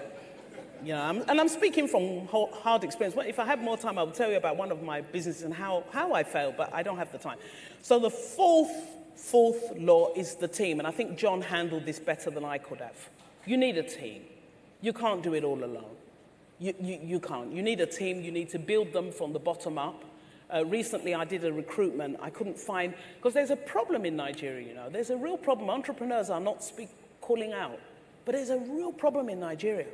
I'm speaking from hard experience. Well, if I had more time, I would tell you about one of my businesses and how I failed, but I don't have the time. So the fourth law is the team, and I think John handled this better than I could have. You need a team. You can't do it all alone. You can't. You need a team. You need to build them from the bottom up. Recently, I did a recruitment. I couldn't find, because there's a problem in Nigeria, There's a real problem. Entrepreneurs are not calling out. But there's a real problem in Nigeria.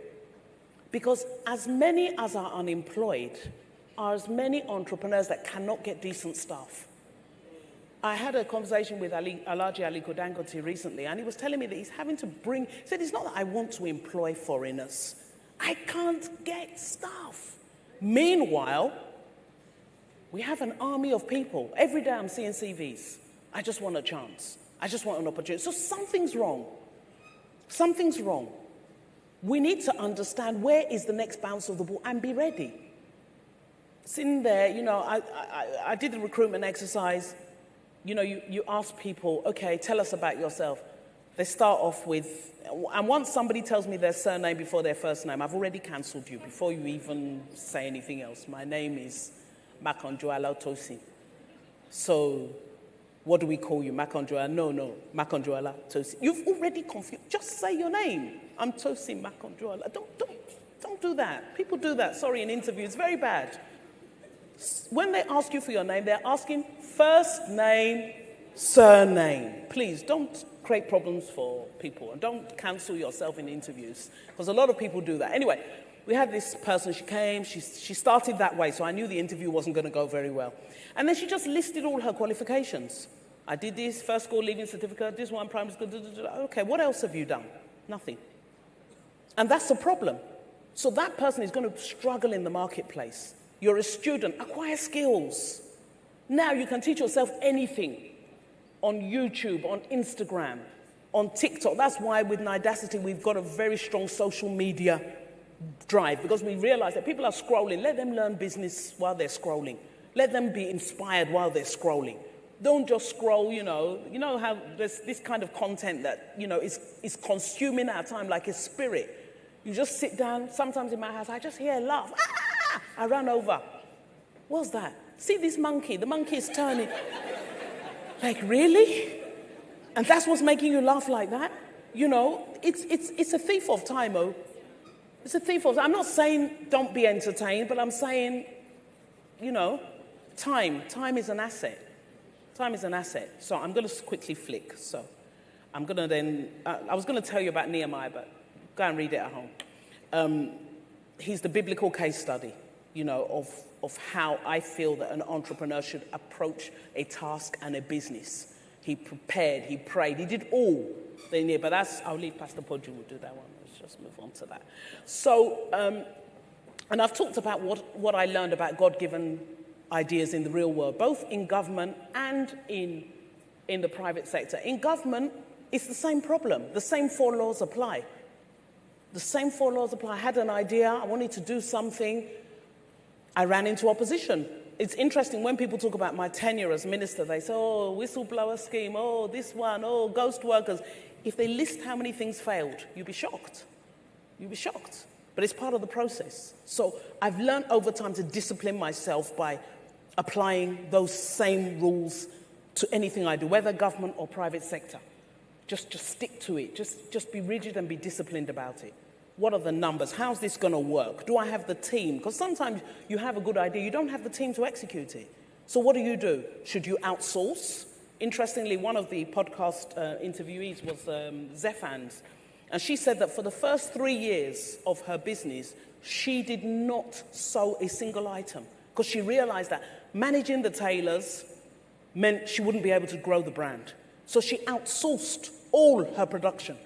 Because as many as are unemployed are as many entrepreneurs that cannot get decent staff. I had a conversation with Alhaji Aliko Dangote recently, and he was telling me that he's having to he said, it's not that I want to employ foreigners. I can't get staff. Meanwhile, we have an army of people. Every day I'm seeing CVs. I just want a chance. I just want an opportunity. So something's wrong. Something's wrong. We need to understand where is the next bounce of the ball and be ready. Sitting there, I did a recruitment exercise. You ask people, okay, tell us about yourself. They start off with, and once somebody tells me their surname before their first name, I've already cancelled you before you even say anything else. My name is Makanjuala Tosin. So, what do we call you? Makanjuala? No, Makanjuala Tosin. You've already confused. Just say your name. I'm Tosin Makanjuala. Don't do that. People do that, sorry, in interviews. It's very bad. When they ask you for your name, they're asking first name, surname. Please don't create problems for people and don't cancel yourself in interviews, because a lot of people do that. Anyway, we had this person, she came, she started that way, so I knew the interview wasn't going to go very well. And then she just listed all her qualifications. I did this, first school leaving certificate, this one, primary school, okay, what else have you done? Nothing. And that's the problem. So that person is going to struggle in the marketplace. You're a student, acquire skills. Now you can teach yourself anything on YouTube, on Instagram, on TikTok. That's why with Nidacity we've got a very strong social media drive, because we realize that people are scrolling. Let them learn business while they're scrolling. Let them be inspired while they're scrolling. Don't just scroll, you know how there's this kind of content that, is consuming our time like a spirit. You just sit down, sometimes in my house, I just hear a laugh. Ah! I run over. What's that? See this monkey? The monkey is turning. Like, really? And that's what's making you laugh like that? It's a thief of time, oh. It's a thief of time. I'm not saying don't be entertained, but I'm saying, time. Time is an asset. Time is an asset. So I'm going to quickly flick. So I'm going to then, I was going to tell you about Nehemiah, but go and read it at home. He's the biblical case study. of how I feel that an entrepreneur should approach a task and a business. He prepared, he prayed, he did all they need. But I'll leave Pastor Podju will do that one. Let's just move on to that. So, and I've talked about what I learned about God-given ideas in the real world, both in government and in the private sector. In government, it's the same problem. The same 4 laws apply. The same 4 laws apply. I had an idea, I wanted to do something, I ran into opposition. It's interesting when people talk about my tenure as minister, they say, oh, whistleblower scheme, oh, this one, oh, ghost workers. If they list how many things failed, you'd be shocked. You'd be shocked. But it's part of the process. So I've learned over time to discipline myself by applying those same rules to anything I do, whether government or private sector. Just stick to it. Just be rigid and be disciplined about it. What are the numbers? How's this going to work? Do I have the team? Because sometimes you have a good idea, you don't have the team to execute it. So what do? Should you outsource? Interestingly, one of the podcast interviewees was Zephans, and she said that for the first 3 years of her business, she did not sew a single item because she realized that managing the tailors meant she wouldn't be able to grow the brand. So she outsourced all her production.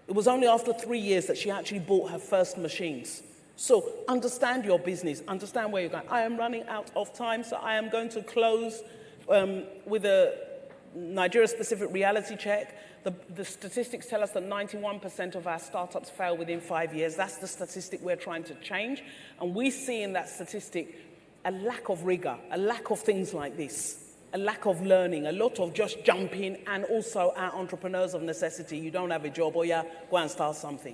It was only after 3 years that she actually bought her first machines. So understand your business, understand where you're going. I am running out of time, so I am going to close with a Nigeria-specific reality check. The statistics tell us that 91% of our startups fail within 5 years. That's the statistic we're trying to change. And we see in that statistic a lack of rigor, a lack of things like this. A lack of learning, a lot of just jumping, and also our entrepreneurs of necessity. You don't have a job, or go and start something.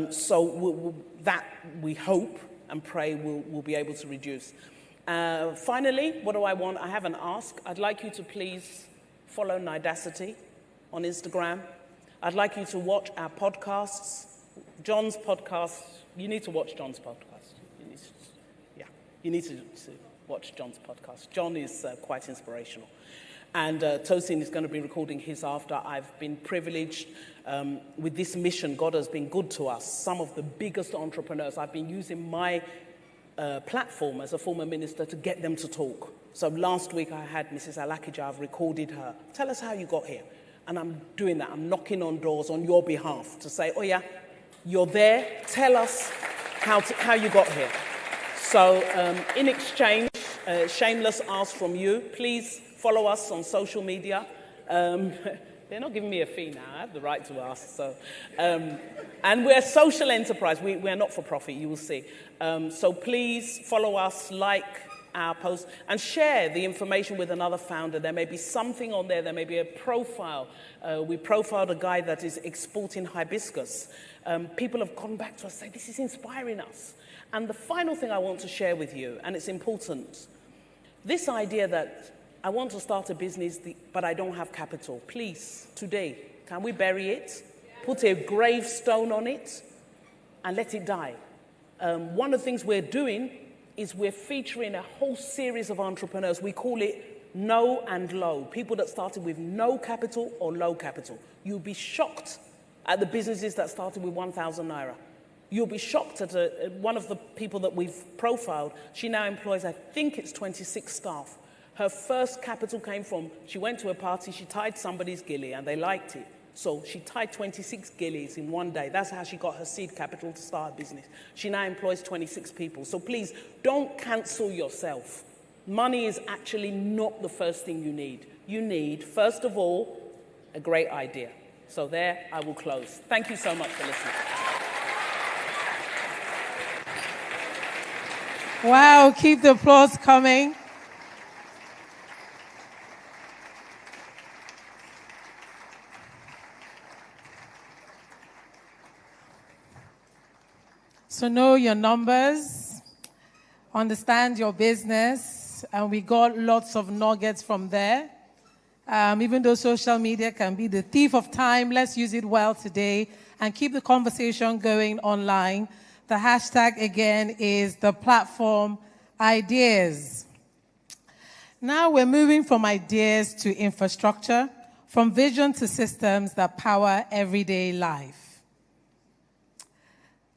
So that we hope and pray we'll be able to reduce. Finally, what do I want? I have an ask. I'd like you to please follow Nidacity on Instagram. I'd like you to watch our podcasts. John's podcast, you need to watch John's podcast. You need to watch John's podcast. John is quite inspirational. And Tosin is going to be recording his after. I've been privileged with this mission. God has been good to us. Some of the biggest entrepreneurs, I've been using my platform as a former minister to get them to talk. So last week I had Mrs. Alakija, I've recorded her. Tell us how you got here. And I'm doing that. I'm knocking on doors on your behalf to say, oh yeah, you're there. Tell us how you got here. So in exchange, shameless ask from you, please follow us on social media. They're not giving me a fee now. I have the right to ask. So, and we're a social enterprise. We're not for profit, you will see. So please follow us, like our posts, and share the information with another founder. There may be something on there. There may be a profile. We profiled a guy that is exporting hibiscus. People have gone back to us and said, this is inspiring us. And the final thing I want to share with you, and it's important, this idea that I want to start a business, but I don't have capital. Please, today, can we bury it? Put a gravestone on it and let it die. One of the things we're doing is we're featuring a whole series of entrepreneurs. We call it No and Low. People that started with no capital or low capital. You'll be shocked at the businesses that started with 1,000 naira. You'll be shocked at one of the people that we've profiled. She now employs, I think it's 26 staff. Her first capital came from, she went to a party, she tied somebody's gilly and they liked it. So she tied 26 gillies in one day. That's how she got her seed capital to start a business. She now employs 26 people. So please, don't cancel yourself. Money is actually not the first thing you need. You need, first of all, a great idea. So there, I will close. Thank you so much for listening. Wow, keep the applause coming. So know your numbers, understand your business, and we got lots of nuggets from there. Even though social media can be the thief of time, let's use it well today and keep the conversation going online. The hashtag again is the platform ideas. Now we're moving from ideas to infrastructure, from vision to systems that power everyday life.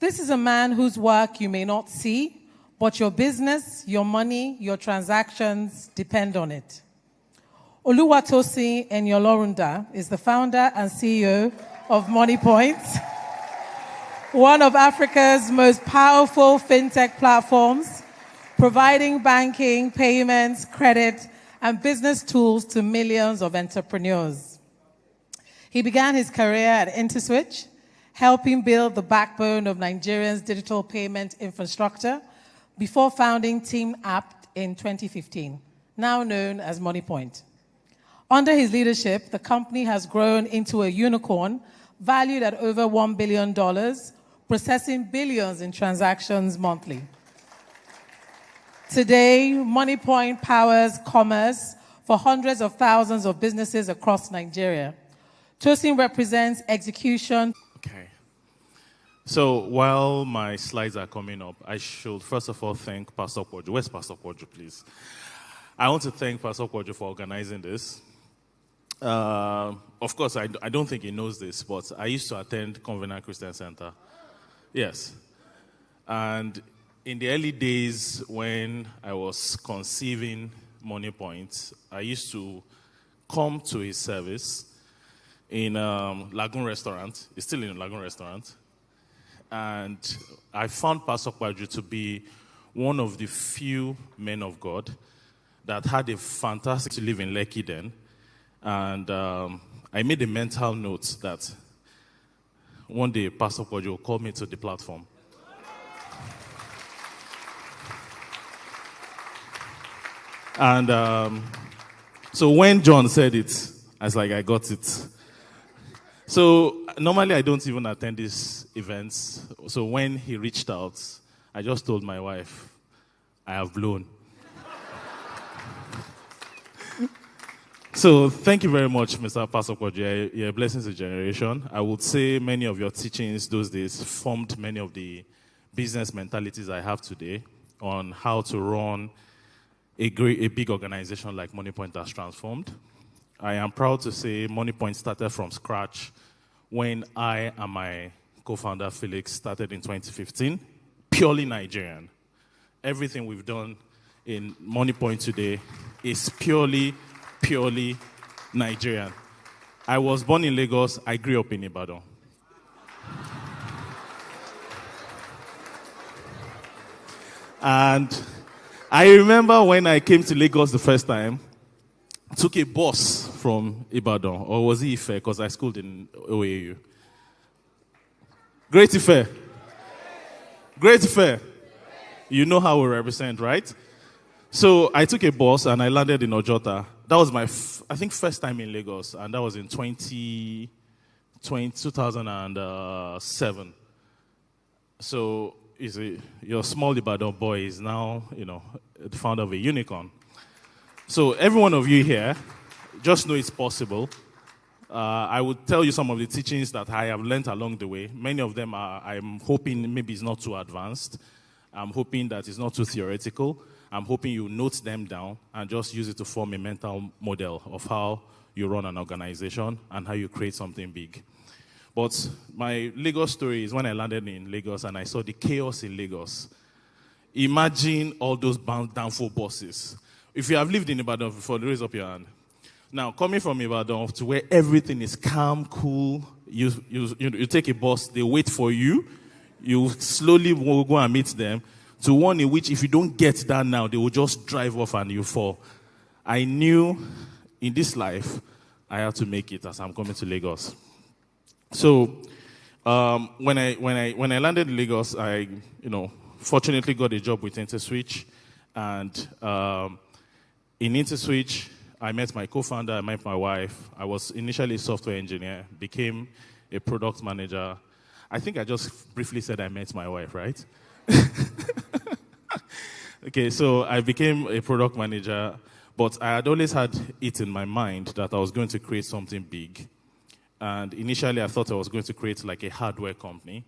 This is a man whose work you may not see, but your business, your money, your transactions depend on it. Oluwatosin Enyolorunda is the founder and CEO of MoneyPoint, one of Africa's most powerful fintech platforms, providing banking, payments, credit, and business tools to millions of entrepreneurs. He began his career at InterSwitch, helping build the backbone of Nigeria's digital payment infrastructure before founding Team Apt in 2015, now known as MoneyPoint. Under his leadership, the company has grown into a unicorn valued at over $1 billion, processing billions in transactions monthly. Today, MoneyPoint powers commerce for hundreds of thousands of businesses across Nigeria. Tosin represents execution. Okay. So while my slides are coming up, I should first of all thank Pastor Kwojo. Where's Pastor Kwojo, please? I want to thank Pastor Kwojo for organizing this. Of course, I don't think he knows this, but I used to attend Covenant Christian Center. Yes. And in the early days when I was conceiving MoneyPoint, I used to come to his service in Lagoon Restaurant. It's still in Lagoon Restaurant. And I found Pastor Kwojo to be one of the few men of God that had a fantastic to live in Lekki then. And I made a mental note that one day Pastor Kwojo will call me to the platform. And so when John said it, I was like, I got it. So normally I don't even attend these events. So when he reached out, I just told my wife, I have blown. So thank you very much, Mr. Pastor Kwojo. You're a blessing to the generation. I would say many of your teachings those days formed many of the business mentalities I have today on how to run a big organization like MoneyPoint has transformed. I am proud to say MoneyPoint started from scratch when I and my co-founder Felix started in 2015, purely Nigerian. Everything we've done in MoneyPoint today is purely Nigerian. I was born in Lagos. I grew up in Ibadan. And I remember when I came to Lagos the first time, took a bus from Ibadan, or was it Ife, because I schooled in OAU. Great Ife. Great Ife. You know how we represent, right? So I took a bus and I landed in Ojota. That was my, first time in Lagos, and that was in 2007. So your small Ibadan boy is now, the founder of a unicorn. So every one of you here, just know it's possible. I would tell you some of the teachings that I have learned along the way. Many of them I'm hoping maybe it's not too advanced. I'm hoping that it's not too theoretical. I'm hoping you note them down and just use it to form a mental model of how you run an organization and how you create something big. But my Lagos story is when I landed in Lagos and I saw the chaos in Lagos. Imagine all those downfall buses. If you have lived in Ibadan before, raise up your hand. Now, coming from Ibadan to where everything is calm, cool, you take a bus, they wait for you, you slowly will go and meet them, to one in which if you don't get that now, they will just drive off and you fall. I knew in this life, I had to make it as I'm coming to Lagos. So, when I landed in Lagos, I, fortunately got a job with InterSwitch. And in InterSwitch, I met my co-founder, I met my wife. I was initially a software engineer, became a product manager. I think I just briefly said I met my wife, right? Okay, so I became a product manager, but I had always had it in my mind that I was going to create something big. And initially, I thought I was going to create like a hardware company.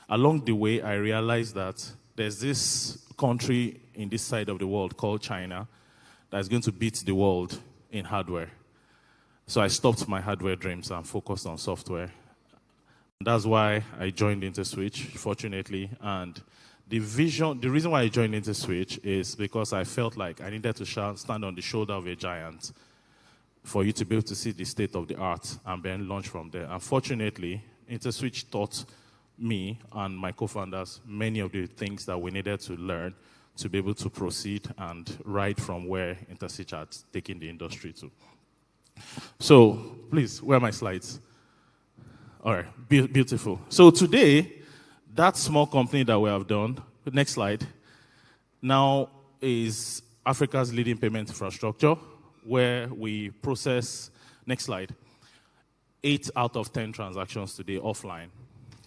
Along the way, I realized that there's this country in this side of the world called China that's going to beat the world in hardware. So I stopped my hardware dreams and focused on software. That's why I joined InterSwitch, fortunately, and The reason why I joined InterSwitch is because I felt like I needed to stand on the shoulder of a giant for you to be able to see the state of the art and then launch from there. Unfortunately, InterSwitch taught me and my co-founders many of the things that we needed to learn to be able to proceed and ride from where InterSwitch had taken the industry to. So, please, where are my slides? All right, beautiful. So today, that small company that we have done, next slide, now is Africa's leading payment infrastructure, where we process, next slide, 8 out of 10 transactions today offline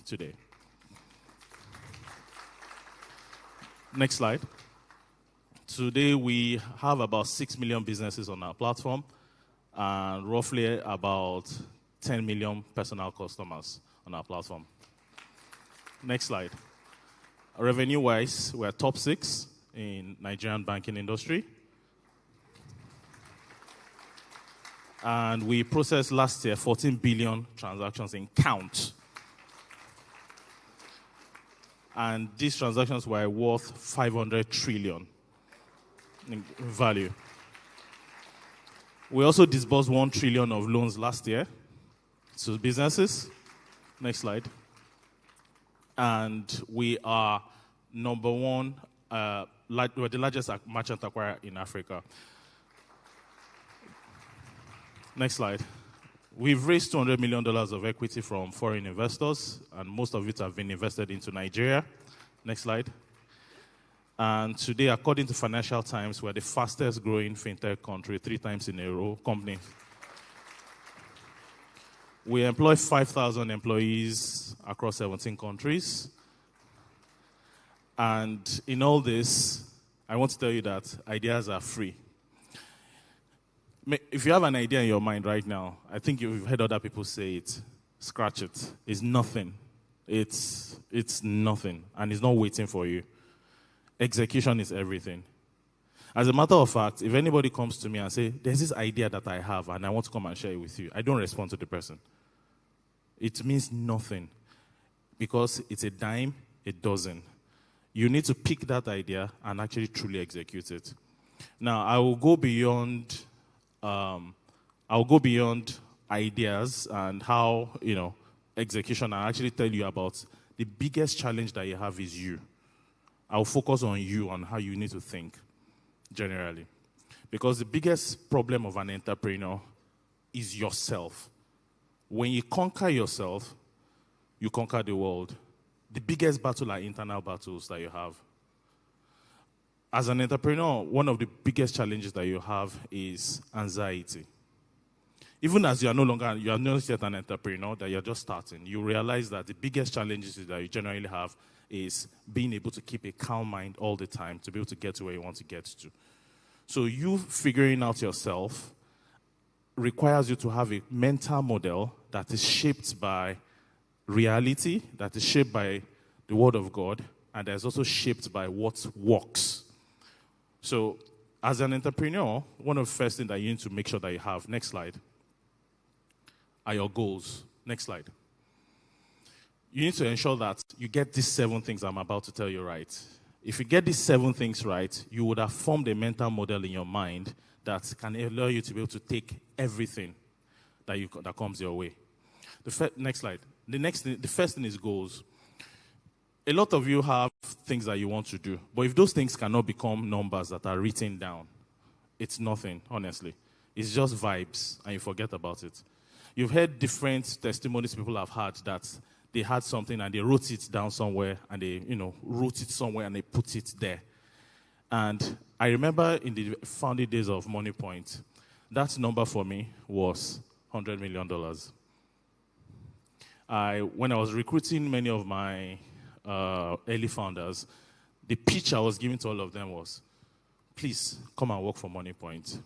today. Next slide. Today we have about 6 million businesses on our platform and roughly about 10 million personal customers on our platform. Next slide. Revenue-wise, we're top 6 in Nigerian banking industry. And we processed last year 14 billion transactions in count. And these transactions were worth 500 trillion in value. We also disbursed 1 trillion of loans last year to businesses. Next slide. And we are number 1, we're the largest merchant acquirer in Africa. Next slide. We've raised $200 million of equity from foreign investors, and most of it have been invested into Nigeria. Next slide. And today, according to Financial Times, we're the fastest growing fintech country 3 times in a row company. We employ 5,000 employees across 17 countries. And in all this, I want to tell you that ideas are free. If you have an idea in your mind right now, I think you've heard other people say it, scratch it. It's nothing. It's nothing, and it's not waiting for you. Execution is everything. As a matter of fact, if anybody comes to me and say, there's this idea that I have and I want to come and share it with you, I don't respond to the person. It means nothing. Because it's a dime, a dozen. You need to pick that idea and actually truly execute it. Now, I will go beyond ideas and how, execution. I'll actually tell you about the biggest challenge that you have is you. I'll focus on you, on how you need to think, generally. Because the biggest problem of an entrepreneur is yourself. When you conquer yourself, you conquer the world. The biggest battle are internal battles that you have. As an entrepreneur, one of the biggest challenges that you have is anxiety. Even as you are not yet an entrepreneur, that you're just starting, you realize that the biggest challenges that you generally have is being able to keep a calm mind all the time to be able to get to where you want to get to. So you figuring out yourself requires you to have a mental model that is shaped by reality, that is shaped by the Word of God, and that is also shaped by what works. So as an entrepreneur, one of the first things that you need to make sure that you have, next slide, are your goals. Next slide. You need to ensure that you get these 7 things I'm about to tell you right. If you get these 7 things right, you would have formed a mental model in your mind that can allow you to be able to take everything that comes your way. Next slide. The first thing is goals. A lot of you have things that you want to do, but if those things cannot become numbers that are written down, it's nothing, honestly. It's just vibes, and you forget about it. You've heard different testimonies people have had that they had something and they wrote it down somewhere and they, wrote it somewhere and they put it there. And I remember in the founding days of MoneyPoint, that number for me was $100 million. When I was recruiting many of my early founders, the pitch I was giving to all of them was, please come and work for MoneyPoint.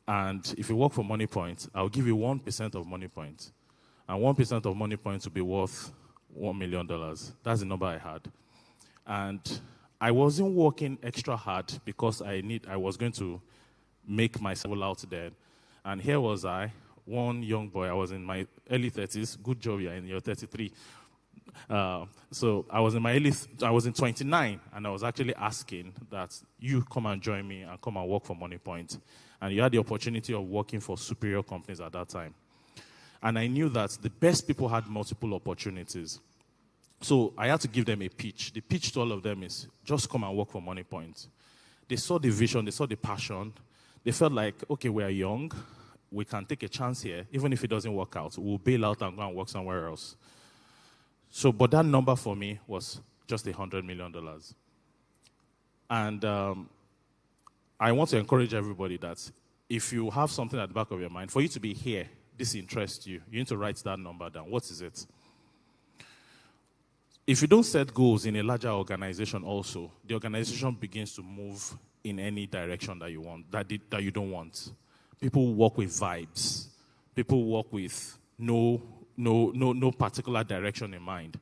And if you work for MoneyPoint, I'll give you 1% of MoneyPoint. And 1% of MoneyPoint will be worth $1 million. That's the number I had. And I wasn't working extra hard because I was going to make myself out there. And here was I, one young boy. I was in my early 30s. Good job, you're in your 33. So I was in my I was in 29, and I was actually asking that you come and join me and come and work for MoneyPoint. And you had the opportunity of working for superior companies at that time. And I knew that the best people had multiple opportunities. So I had to give them a pitch. The pitch to all of them is just come and work for MoneyPoint. They saw the vision, they saw the passion. They felt like, okay, we are young. We can take a chance here. Even if it doesn't work out, we'll bail out and go and work somewhere else. So, but that number for me was just $100 million. And I want to encourage everybody that if you have something at the back of your mind, for you to be here, this interests you, you need to write that number down. What is it? If you don't set goals in a larger organization also, the organization begins to move in any direction that you want, that you don't want. People work with vibes. People work with no particular direction in mind.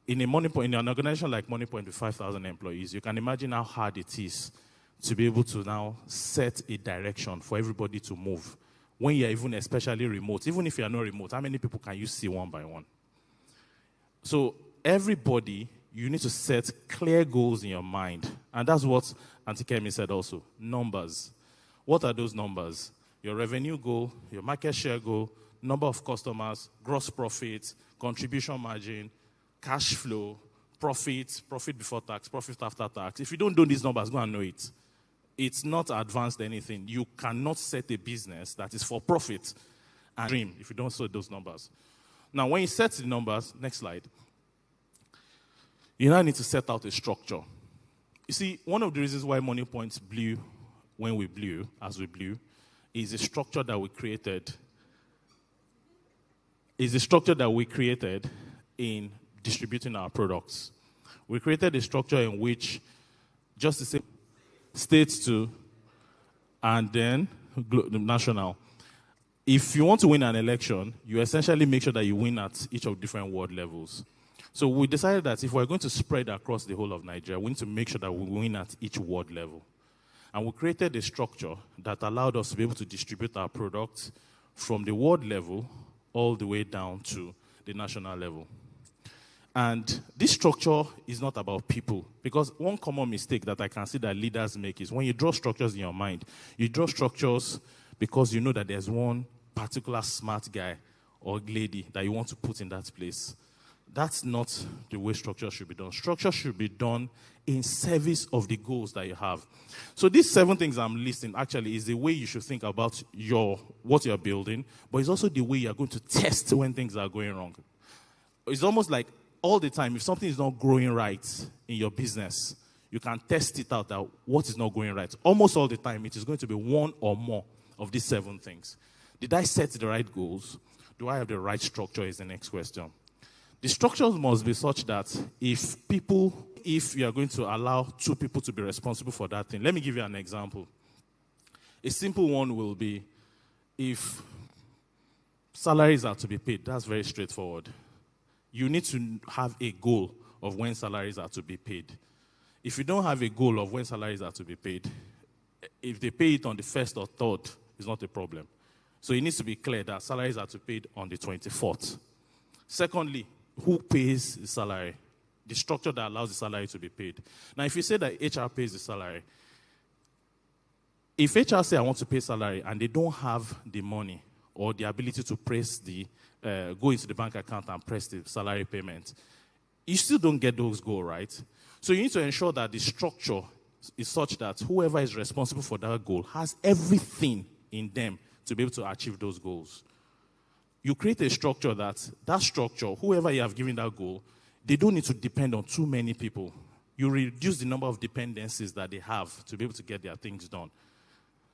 In an organization like MoneyPoint with 5,000 employees, you can imagine how hard it is to be able to now set a direction for everybody to move. When you're even especially remote, even if you're not remote, how many people can you see one by one? So everybody, you need to set clear goals in your mind. And that's what Auntie Kemi said also, numbers. What are those numbers? Your revenue goal, your market share goal, number of customers, gross profit, contribution margin, cash flow, profit before tax, profit after tax. If you don't do these numbers, go and know it. It's not advanced anything. You cannot set a business that is for profit and dream if you don't set those numbers. Now, when you set the numbers, next slide, you now need to set out a structure. You see, one of the reasons why MoneyPoint blew when we blew, as we blew, is a structure that we created. Is a structure that we created in distributing our products. We created a structure in which just the same states to, and then national. If you want to win an election, you essentially make sure that you win at each of different ward levels. So we decided that if we're going to spread across the whole of Nigeria, we need to make sure that we win at each ward level. And we created a structure that allowed us to be able to distribute our products from the ward level all the way down to the national level. And this structure is not about people, because one common mistake that I can see that leaders make is when you draw structures in your mind, you draw structures because you know that there's one particular smart guy or lady that you want to put in that place. That's not the way structure should be done. Structure should be done in service of the goals that you have. So these 7 things I'm listing actually is the way you should think about what you're building, but it's also the way you're going to test when things are going wrong. It's almost like all the time, if something is not growing right in your business, you can test it out that what is not going right. Almost all the time, it is going to be one or more of these 7 things. Did I set the right goals? Do I have the right structure is the next question. The structures must be such that if you are going to allow 2 people to be responsible for that thing, let me give you an example. A simple one will be if salaries are to be paid. That's very straightforward. You need to have a goal of when salaries are to be paid. If you don't have a goal of when salaries are to be paid, if they pay it on the 1st or 3rd, it's not a problem. So it needs to be clear that salaries are to be paid on the 24th. Secondly, who pays the salary? The structure that allows the salary to be paid. Now, if you say that HR pays the salary, if HR say I want to pay salary and they don't have the money or the ability to press go into the bank account and press the salary payment, you still don't get those goals, right? So you need to ensure that the structure is such that whoever is responsible for that goal has everything in them to be able to achieve those goals. You create a structure that structure, whoever you have given that goal, they don't need to depend on too many people. You reduce the number of dependencies that they have to be able to get their things done.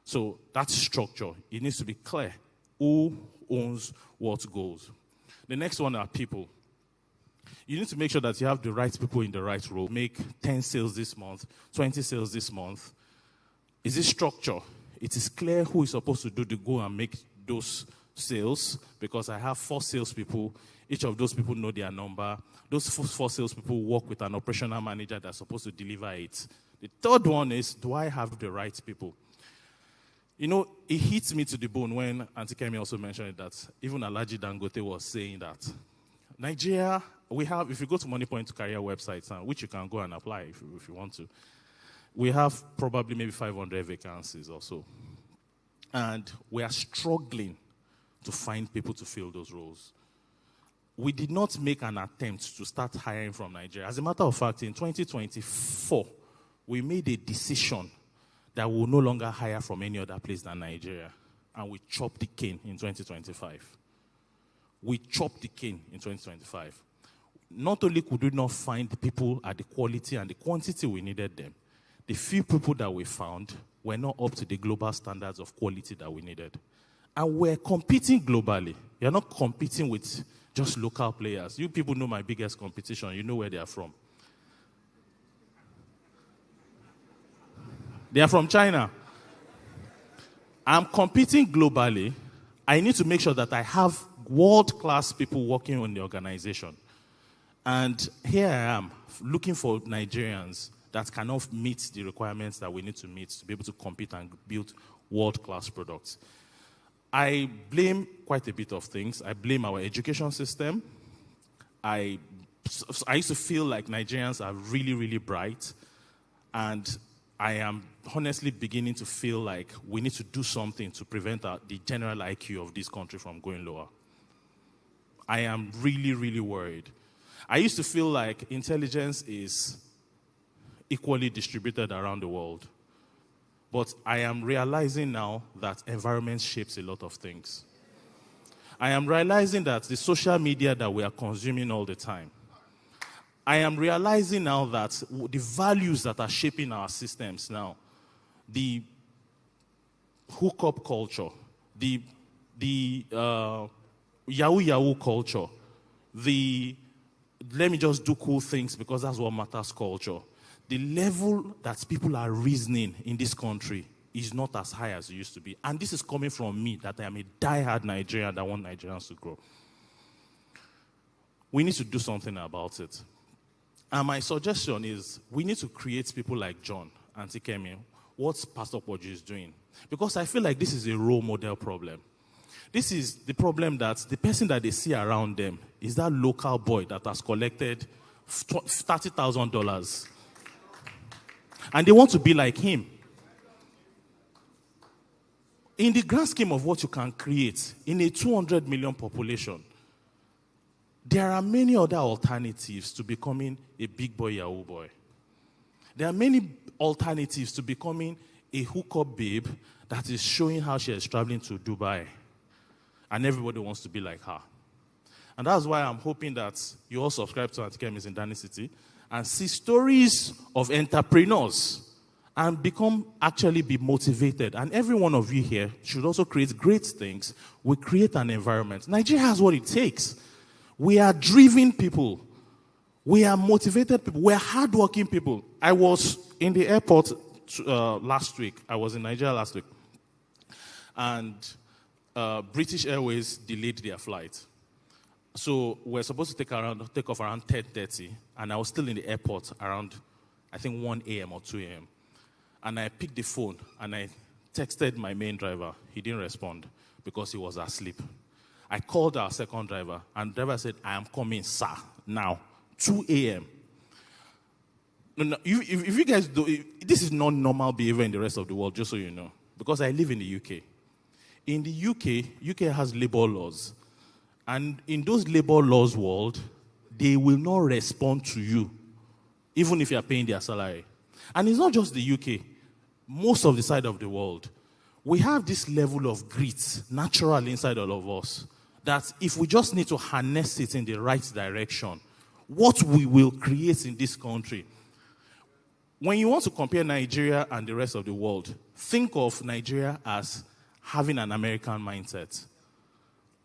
So that structure, it needs to be clear who owns what goals. The next one are people. You need to make sure that you have the right people in the right role. Make 10 sales this month, 20 sales this month. Is this structure? It is clear who is supposed to do the go and make those sales, because I have 4 salespeople. Each of those people know their number. Those 4 salespeople work with an operational manager that's supposed to deliver it. The third one is, do I have the right people? You know, it hits me to the bone when Auntie Kemi also mentioned that even Alhaji Dangote was saying that Nigeria, we have, if you go to MoneyPoint career websites, which you can go and apply if you want to, we have probably maybe 500 vacancies or so. And we are struggling to find people to fill those roles. We did not make an attempt to start hiring from Nigeria. As a matter of fact, in 2024, we made a decision that we will no longer hire from any other place than Nigeria. And we chopped the cane in 2025. We chopped the cane in 2025. Not only could we not find the people at the quality and the quantity we needed them, the few people that we found were not up to the global standards of quality that we needed. And we're competing globally. You're not competing with just local players. You people know my biggest competition. You know where they are from. They are from China. I'm competing globally. I need to make sure that I have world-class people working on the organization. And here I am, looking for Nigerians that cannot meet the requirements that we need to meet to be able to compete and build world-class products. I blame quite a bit of things. I blame our education system. I used to feel like Nigerians are really, really bright. And I am honestly beginning to feel like we need to do something to prevent the general IQ of this country from going lower. I am really, really worried. I used to feel like intelligence is equally distributed around the world. But I am realizing now that environment shapes a lot of things. I am realizing that the social media that we are consuming all the time, I am realizing now that the values that are shaping our systems now, the hookup culture, the Yahoo culture, the let me just do cool things because that's what matters culture. The level that people are reasoning in this country is not as high as it used to be. And this is coming from me, that I am a die-hard Nigerian that want Nigerians to grow. We need to do something about it. And my suggestion is we need to create people like John and Tikemi, what Pastor Poju is doing. Because I feel like this is a role model problem. This is the problem that the person that they see around them is that local boy that has collected $30,000. And they want to be like him. In the grand scheme of what you can create in a 200 million population, there are many other alternatives to becoming a big boy Yahoo boy. There are many alternatives to becoming a hookup babe that is showing how she is traveling to Dubai. And everybody wants to be like her. And that's why I'm hoping that you all subscribe to Antikemi's in Dani City and see stories of entrepreneurs and actually be motivated. And every one of you here should also create great things. We create an environment. Nigeria has what it takes. We are driven people. We are motivated people. We are hardworking people. I was in the airport last week. I was in Nigeria last week. And British Airways delayed their flight. So we're supposed to take off around 10:30, and I was still in the airport around, I think, 1 a.m. or 2 a.m. And I picked the phone, and I texted my main driver. He didn't respond because he was asleep. I called our second driver, and the driver said, I am coming, sir, now, 2 a.m. No, if you guys do, this is not normal behavior in the rest of the world, just so you know, because I live in the UK. In the UK has labor laws. And in those labor laws world, they will not respond to you, even if you are paying their salary. And it's not just the UK. Most of the side of the world, we have this level of grit naturally inside all of us, that if we just need to harness it in the right direction, what we will create in this country. When you want to compare Nigeria and the rest of the world, think of Nigeria as having an American mindset.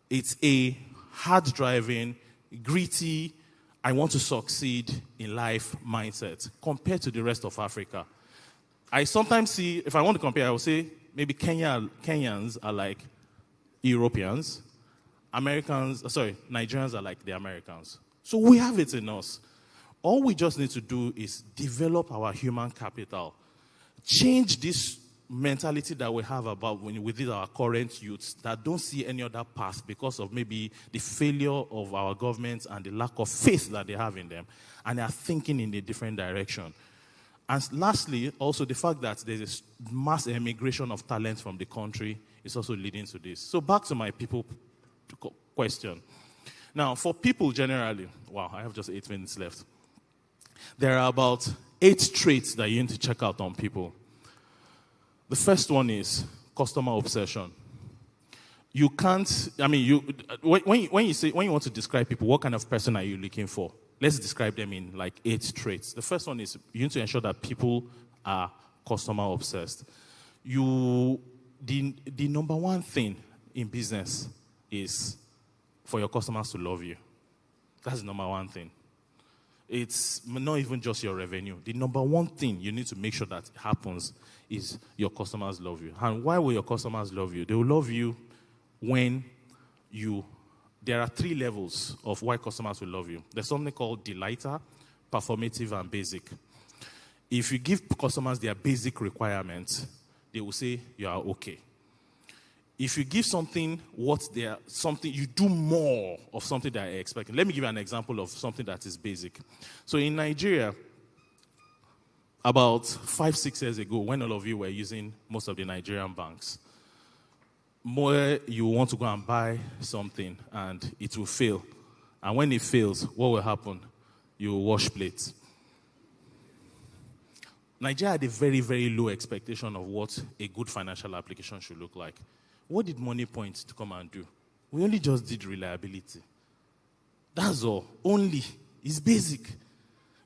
It's a hard-driving, gritty, I want to succeed in life mindset compared to the rest of Africa. I sometimes see, if I want to compare, I will say maybe Kenyans are like Europeans, Nigerians are like the Americans. So we have it in us. All we just need to do is develop our human capital, change this mentality that we have about within our current youths that don't see any other path because of maybe the failure of our government and the lack of faith that they have in them, and they are thinking in a different direction. And lastly, also the fact that there's a mass emigration of talent from the country is also leading to this. So back to my people question. Now, for people generally, wow, I have just 8 minutes left. There are about 8 traits that you need to check out on people. The first one is customer obsession. You can't, I mean, when you want to describe people, what kind of person are you looking for? Let's describe them in like 8 traits. The first one is you need to ensure that people are customer obsessed. The number one thing in business is for your customers to love you. That's the number one thing. It's not even just your revenue. The number one thing you need to make sure that happens is your customers love you. And why will your customers love you? They will love you when there are 3 levels of why customers will love you. There's something called delighter, performative, and basic. If you give customers their basic requirements, they will say you are okay. If you give something you do more of something that they're expecting. Let me give you an example of something that is basic. So in Nigeria, about 5-6 years ago, when all of you were using most of the Nigerian banks, more you want to go and buy something and it will fail. And when it fails, what will happen? You will wash plates. Nigeria had a very, very low expectation of what a good financial application should look like. What did Money Point to come and do? We only just did reliability. That's all. Only. It's basic.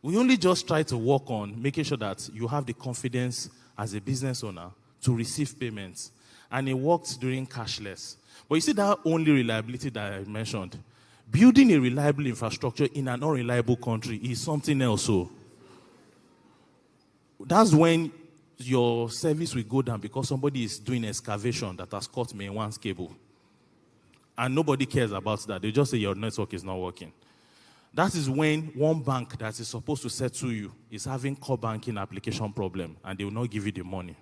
We only just try to work on making sure that you have the confidence as a business owner to receive payments. And it worked during cashless. But you see that only reliability that I mentioned, building a reliable infrastructure in an unreliable country is something else. So that's when your service will go down because somebody is doing excavation that has cut main one's cable. And nobody cares about that. They just say your network is not working. That is when one bank that is supposed to settle you is having core banking application problem and they will not give you the money.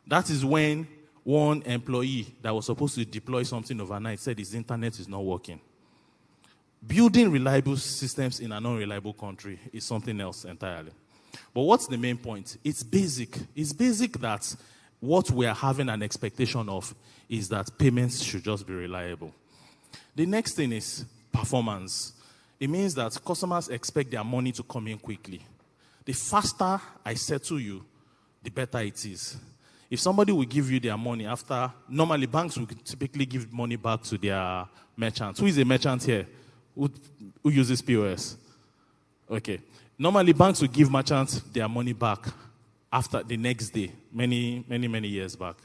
That is when one employee that was supposed to deploy something overnight said his internet is not working. Building reliable systems in an unreliable country is something else entirely. But what's the main point? It's basic. It's basic that what we are having an expectation of is that payments should just be reliable. The next thing is performance. It means that customers expect their money to come in quickly. The faster I settle you, the better it is. If somebody will give you their money after, normally banks will typically give money back to their merchants. Who is a merchant here? Who uses POS? Okay. Normally, banks will give merchants their money back after the next day, many years back.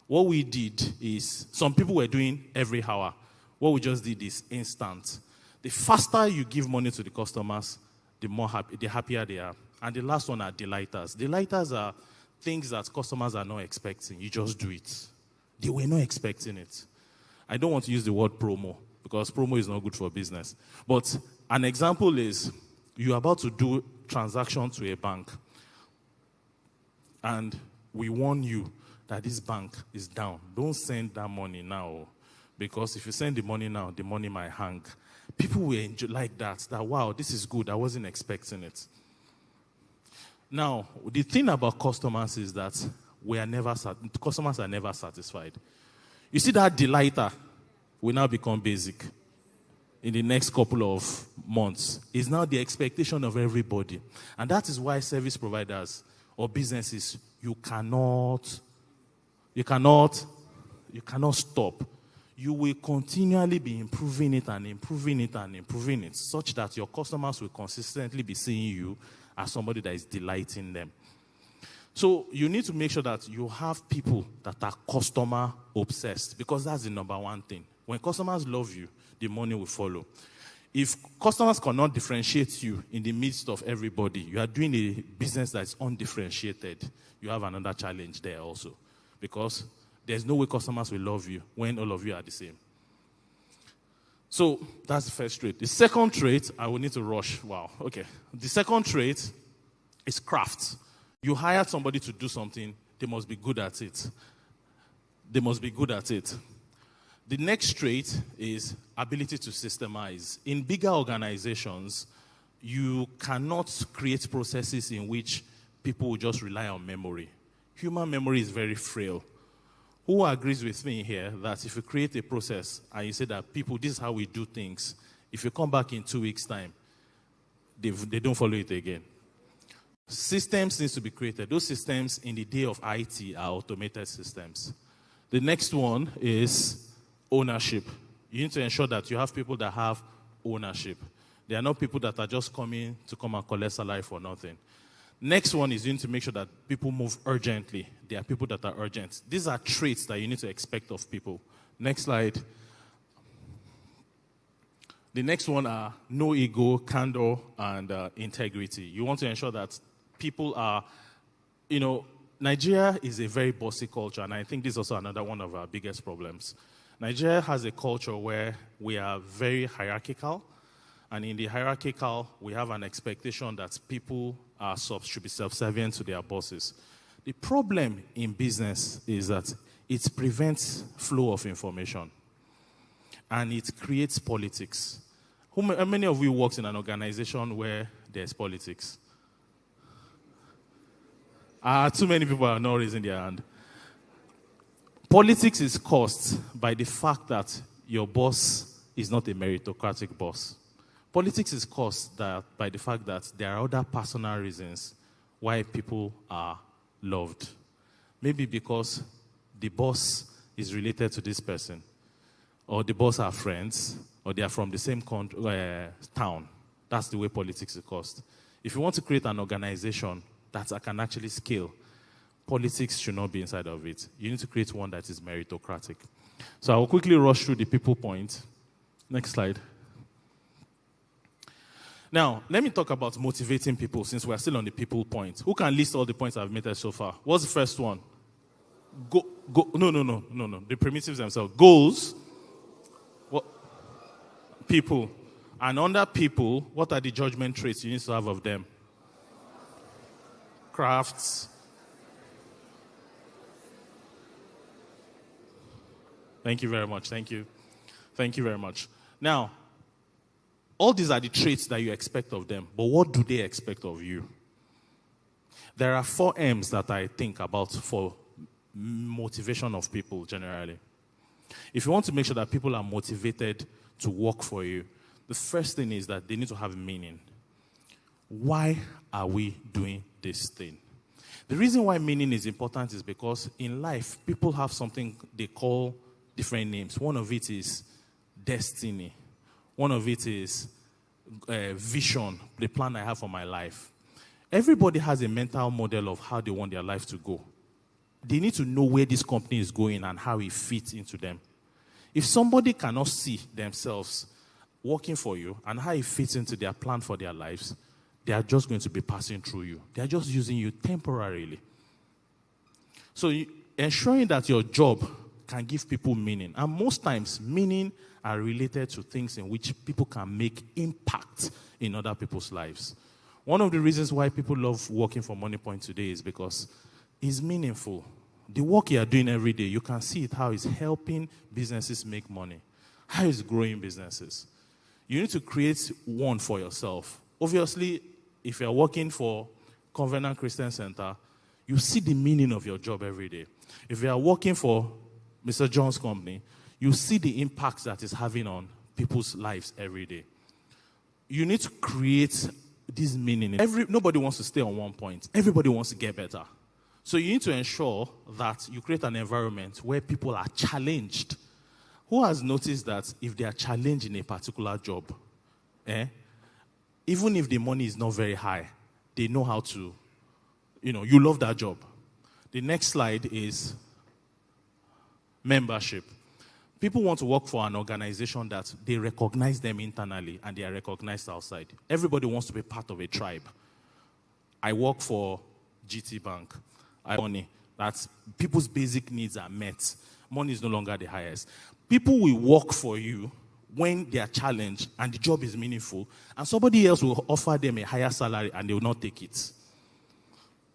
What we did is, some people were doing every hour. What we just did is instant. The faster you give money to the customers, the happier they are. And the last one are delighters. Delighters are things that customers are not expecting. You just do it. They were not expecting it. I don't want to use the word promo, because promo is not good for business. But an example is, you're about to do transaction to a bank, and we warn you that this bank is down. Don't send that money now, because if you send the money now, the money might hang. People will enjoy like that, wow, this is good. I wasn't expecting it. Now, the thing about customers is that customers are never satisfied. You see that delighter will now become basic in the next couple of months. Is now the expectation of everybody. And that is why service providers or businesses, you cannot stop. You will continually be improving it and improving it and improving it, such that your customers will consistently be seeing you as somebody that is delighting them. So you need to make sure that you have people that are customer obsessed, because that's the number one thing. When customers love you, the money will follow. If customers cannot differentiate you in the midst of everybody, you are doing a business that is undifferentiated, you have another challenge there also. Because there's no way customers will love you when all of you are the same. So that's the first trait. The second trait, I will need to rush. Wow, okay. The second trait is craft. You hired somebody to do something, They must be good at it. They must be good at it. The next trait is ability to systemize. In bigger organizations, you cannot create processes in which people will just rely on memory. Human memory is very frail. Who agrees with me here that if you create a process and you say that people, this is how we do things, if you come back in 2 weeks' time, they don't follow it again? Systems need to be created. Those systems in the day of IT are automated systems. The next one is ownership. You need to ensure that you have people that have ownership. They are not people that are just coming to come and collect salary for nothing. Next one is you need to make sure that people move urgently. There are people that are urgent. These are traits that you need to expect of people. Next slide. The next one are no ego, candor, and integrity. You want to ensure that people are, Nigeria is a very bossy culture, and I think this is also another one of our biggest problems. Nigeria has a culture where we are very hierarchical, and in the hierarchical, we have an expectation that people should be self-serving to their bosses. The problem in business is that it prevents flow of information, and it creates politics. How many of you worked in an organization where there's politics? Too many people are not raising their hand. Politics is caused by the fact that your boss is not a meritocratic boss. Politics is caused by the fact that there are other personal reasons why people are loved. Maybe because the boss is related to this person, or the boss are friends, or they are from the same town. That's the way politics is caused. If you want to create an organization that can actually scale, politics should not be inside of it. You need to create one that is meritocratic. So I will quickly rush through the people point. Next slide. Now, let me talk about motivating people since we're still on the people point. Who can list all the points I've made so far? What's the first one? No. The primitives themselves. Goals. What? People. And under people, what are the judgment traits you need to have of them? Crafts. Thank you very much. Thank you. Thank you very much. Now, all these are the traits that you expect of them, but what do they expect of you? There are 4 M's that I think about for motivation of people generally. If you want to make sure that people are motivated to work for you, the first thing is that they need to have meaning. Why are we doing this thing? The reason why meaning is important is because in life, people have something they call different names. One of it is destiny. One of it is vision, the plan I have for my life. Everybody has a mental model of how they want their life to go. They need to know where this company is going and how it fits into them. If somebody cannot see themselves working for you and how it fits into their plan for their lives, they are just going to be passing through you. They are just using you temporarily. So ensuring that your job can give people meaning. And most times, meaning are related to things in which people can make impact in other people's lives. One of the reasons why people love working for MoneyPoint today is because it's meaningful. The work you are doing every day, you can see it, how it's helping businesses make money, how it's growing businesses. You need to create one for yourself. Obviously, if you're working for Covenant Christian Center, you see the meaning of your job every day. If you are working for Mr. John's company, you see the impact that it's having on people's lives every day. You need to create this meaning. Nobody wants to stay on one point. Everybody wants to get better. So you need to ensure that you create an environment where people are challenged. Who has noticed that if they are challenged in a particular job, even if the money is not very high, they know how to, you love that job. The next slide is membership. People want to work for an organization that they recognize them internally and they are recognized outside. Everybody wants to be part of a tribe. I work for GT Bank. Money. That's people's basic needs are met. Money is no longer the highest. People will work for you when they are challenged and the job is meaningful, and somebody else will offer them a higher salary and they will not take it.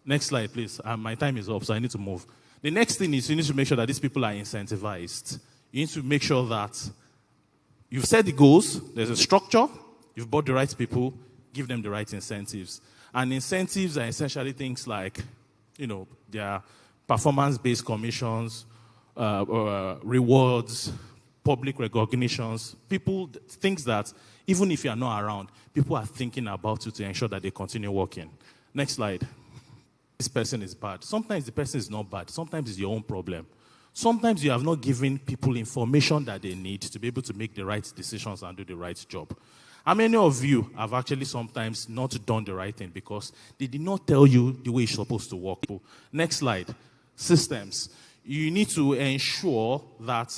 Next slide, please. My time is up, so I need to move. The next thing is you need to make sure that these people are incentivized. You need to make sure that you've set the goals, there's a structure, you've brought the right people, give them the right incentives. And incentives are essentially things like, there are performance-based commissions, rewards, public recognitions, things that even if you are not around, people are thinking about you to ensure that they continue working. Next slide. This person is bad. Sometimes the person is not bad. Sometimes it's your own problem. Sometimes you have not given people information that they need to be able to make the right decisions and do the right job. How many of you have actually sometimes not done the right thing because they did not tell you the way it's supposed to work? Next slide. Systems. You need to ensure that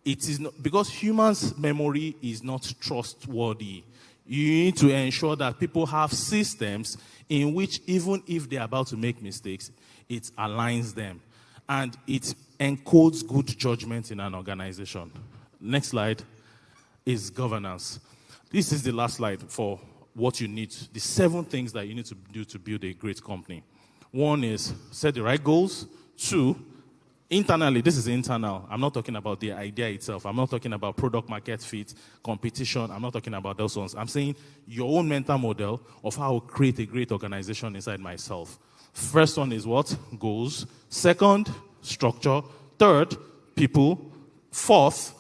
it is not, because humans' memory is not trustworthy. You need to ensure that people have systems in which even if they're about to make mistakes, it aligns them. And it encodes good judgment in an organization. Next slide is governance. This is the last slide for what you need, the 7 things that you need to do to build a great company. 1 is set the right goals. 2, internally, this is internal. I'm not talking about the idea itself. I'm not talking about product market fit, competition. I'm not talking about those ones. I'm saying your own mental model of how to create a great organization inside myself. First one is what? Goals. 2nd, structure. 3rd, people. 4th,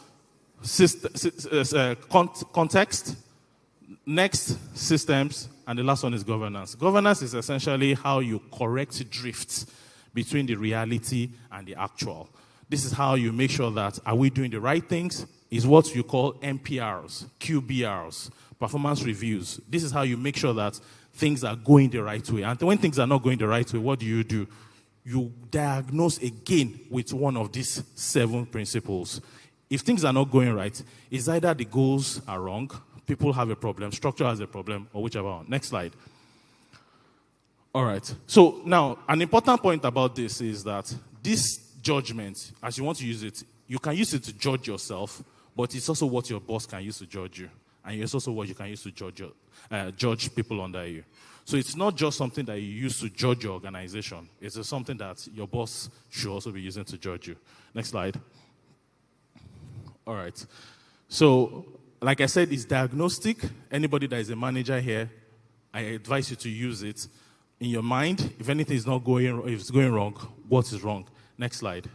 context. Next, systems. And the last one is governance. Governance is essentially how you correct drifts between the reality and the actual. This is how you make sure that are we doing the right things? Is what you call MPRs, QBRs, performance reviews. This is how you make sure that things are going the right way. And when things are not going the right way, what do? You diagnose again with one of these 7 principles. If things are not going right, it's either the goals are wrong, people have a problem, structure has a problem, or whichever one. Next slide. All right. So now, an important point about this is that this judgment, as you want to use it, you can use it to judge yourself, but it's also what your boss can use to judge you. And it's also what you can use to judge people under you. So it's not just something that you use to judge your organization. It's just something that your boss should also be using to judge you. Next slide. All right. So, like I said, it's diagnostic. Anybody that is a manager here, I advise you to use it in your mind. If anything is not going, if it's going wrong, what is wrong? Next slide.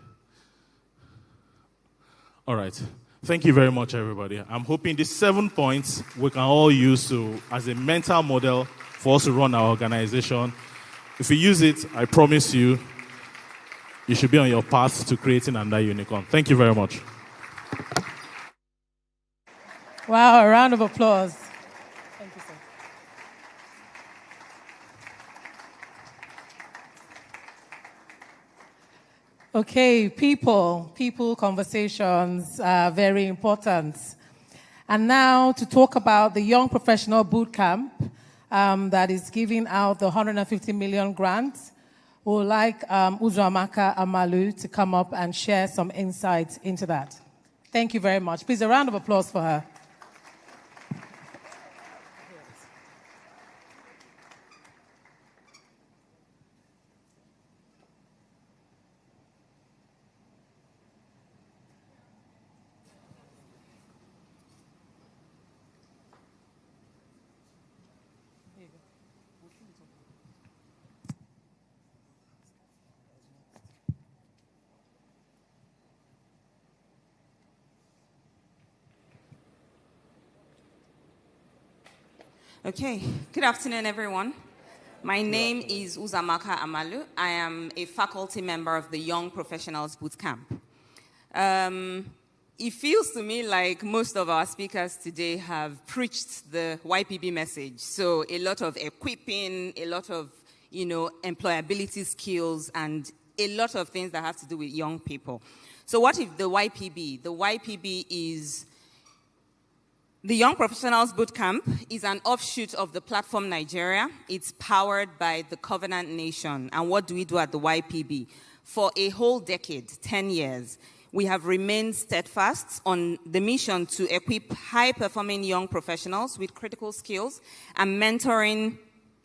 All right. Thank you very much, everybody. I'm hoping these 7 points we can all use as a mental model for us to run our organization. If you use it, I promise you, you should be on your path to creating another unicorn. Thank you very much. Wow, a round of applause. Thank you, sir. Okay, people conversations are very important. And now to talk about the Young Professional Bootcamp that is giving out the 150 million grant, we would like Uzamaka Amalu to come up and share some insights into that. Thank you very much. Please, a round of applause for her. Okay, good afternoon, everyone. My name is Uzamaka Amalu. I am a faculty member of the Young Professionals Bootcamp. It feels to me like most of our speakers today have preached the YPB message. So a lot of equipping, a lot of, employability skills, and a lot of things that have to do with young people. So what is the YPB? The YPB is the Young Professionals Bootcamp is an offshoot of the Platform Nigeria. It's powered by the Covenant Nation. And what do we do at the YPB? For a whole decade, 10 years, we have remained steadfast on the mission to equip high-performing young professionals with critical skills and mentoring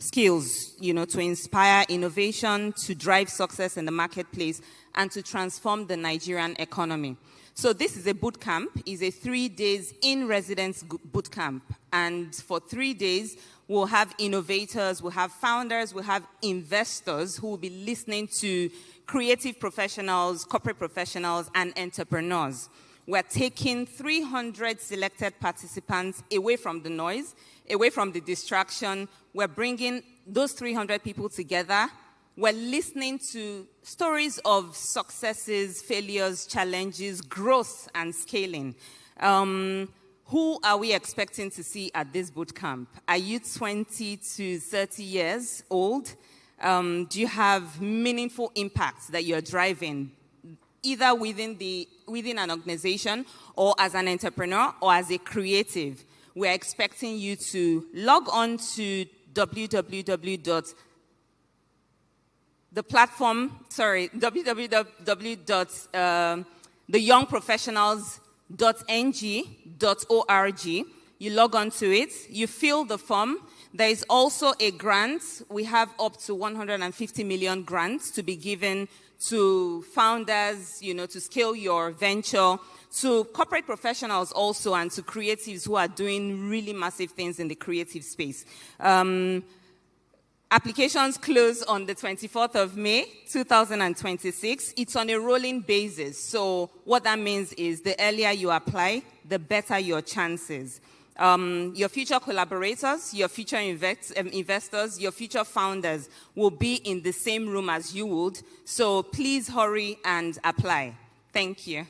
skills, to inspire innovation, to drive success in the marketplace, and to transform the Nigerian economy. So this is a boot camp. It's a 3 days in-residence boot camp. And for 3 days, we'll have innovators, we'll have founders, we'll have investors who will be listening to creative professionals, corporate professionals, and entrepreneurs. We're taking 300 selected participants away from the noise, away from the distraction. We're bringing those 300 people together. We're listening to stories of successes, failures, challenges, growth, and scaling. Who are we expecting to see at this boot camp? Are you 20 to 30 years old? Do you have meaningful impacts that you're driving, either within an organization or as an entrepreneur or as a creative? We're expecting you to log on to www.theyoungprofessionals.ng.org. You log on to it, you fill the form. There is also a grant. We have up to 150 million grants to be given to founders, to scale your venture, to corporate professionals also, and to creatives who are doing really massive things in the creative space. Applications close on the 24th of May, 2026. It's on a rolling basis. So what that means is the earlier you apply, the better your chances. Your future collaborators, your future investors, your future founders will be in the same room as you would. So please hurry and apply. Thank you.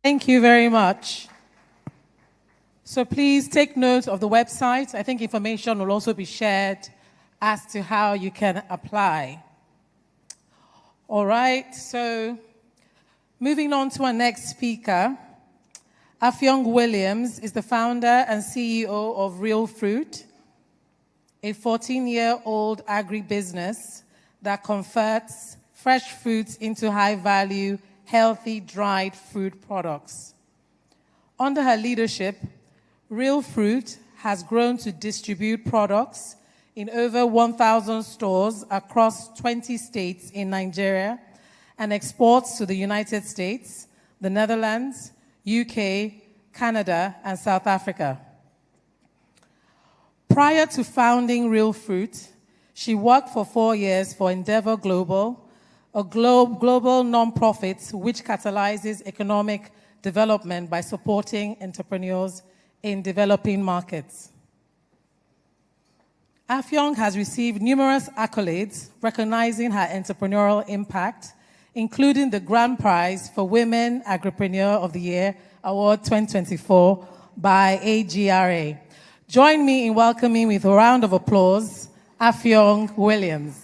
Thank you very much. So please take note of the website. I think information will also be shared as to how you can apply. All right, so moving on to our next speaker. Afyong Williams is the founder and CEO of Real Fruit, a 14-year-old agribusiness that converts fresh fruits into high-value, healthy, dried fruit products. Under her leadership, Real Fruit has grown to distribute products in over 1,000 stores across 20 states in Nigeria and exports to the United States, the Netherlands, UK, Canada, and South Africa. Prior to founding Real Fruit, she worked for 4 years for Endeavor Global, a global nonprofit which catalyzes economic development by supporting entrepreneurs in developing markets. Afyong has received numerous accolades recognizing her entrepreneurial impact, including the Grand Prize for Women Agripreneur of the Year Award 2024 by AGRA. Join me in welcoming with a round of applause, Afyong Williams.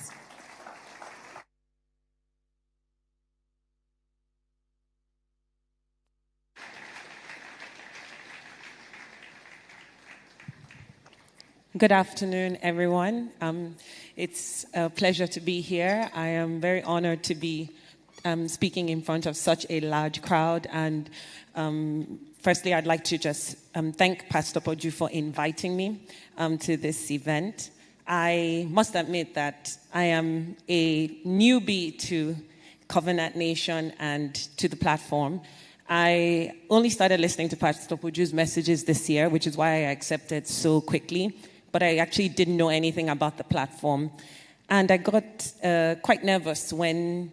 Good afternoon, everyone. It's a pleasure to be here. I am very honored to be speaking in front of such a large crowd. And firstly, I'd like to just thank Pastor Poju for inviting me to this event. I must admit that I am a newbie to Covenant Nation and to the platform. I only started listening to Pastor Poju's messages this year, which is why I accepted so quickly. But I actually didn't know anything about the platform. And I got quite nervous when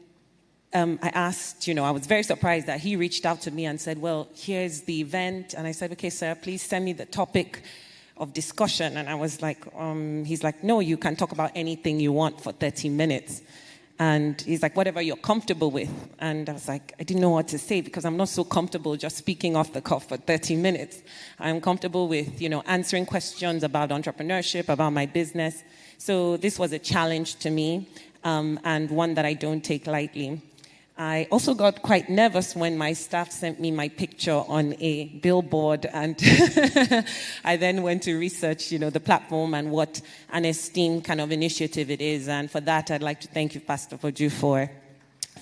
I asked, I was very surprised that he reached out to me and said, well, here's the event. And I said, okay, sir, please send me the topic of discussion. And I was like, he's like, no, you can talk about anything you want for 30 minutes. And he's like, whatever you're comfortable with. And I was like, I didn't know what to say because I'm not so comfortable just speaking off the cuff for 30 minutes. I'm comfortable with, answering questions about entrepreneurship, about my business. So this was a challenge to me and one that I don't take lightly. I also got quite nervous when my staff sent me my picture on a billboard, and I then went to research, the platform and what an esteemed kind of initiative it is. And for that, I'd like to thank you, Pastor Poju,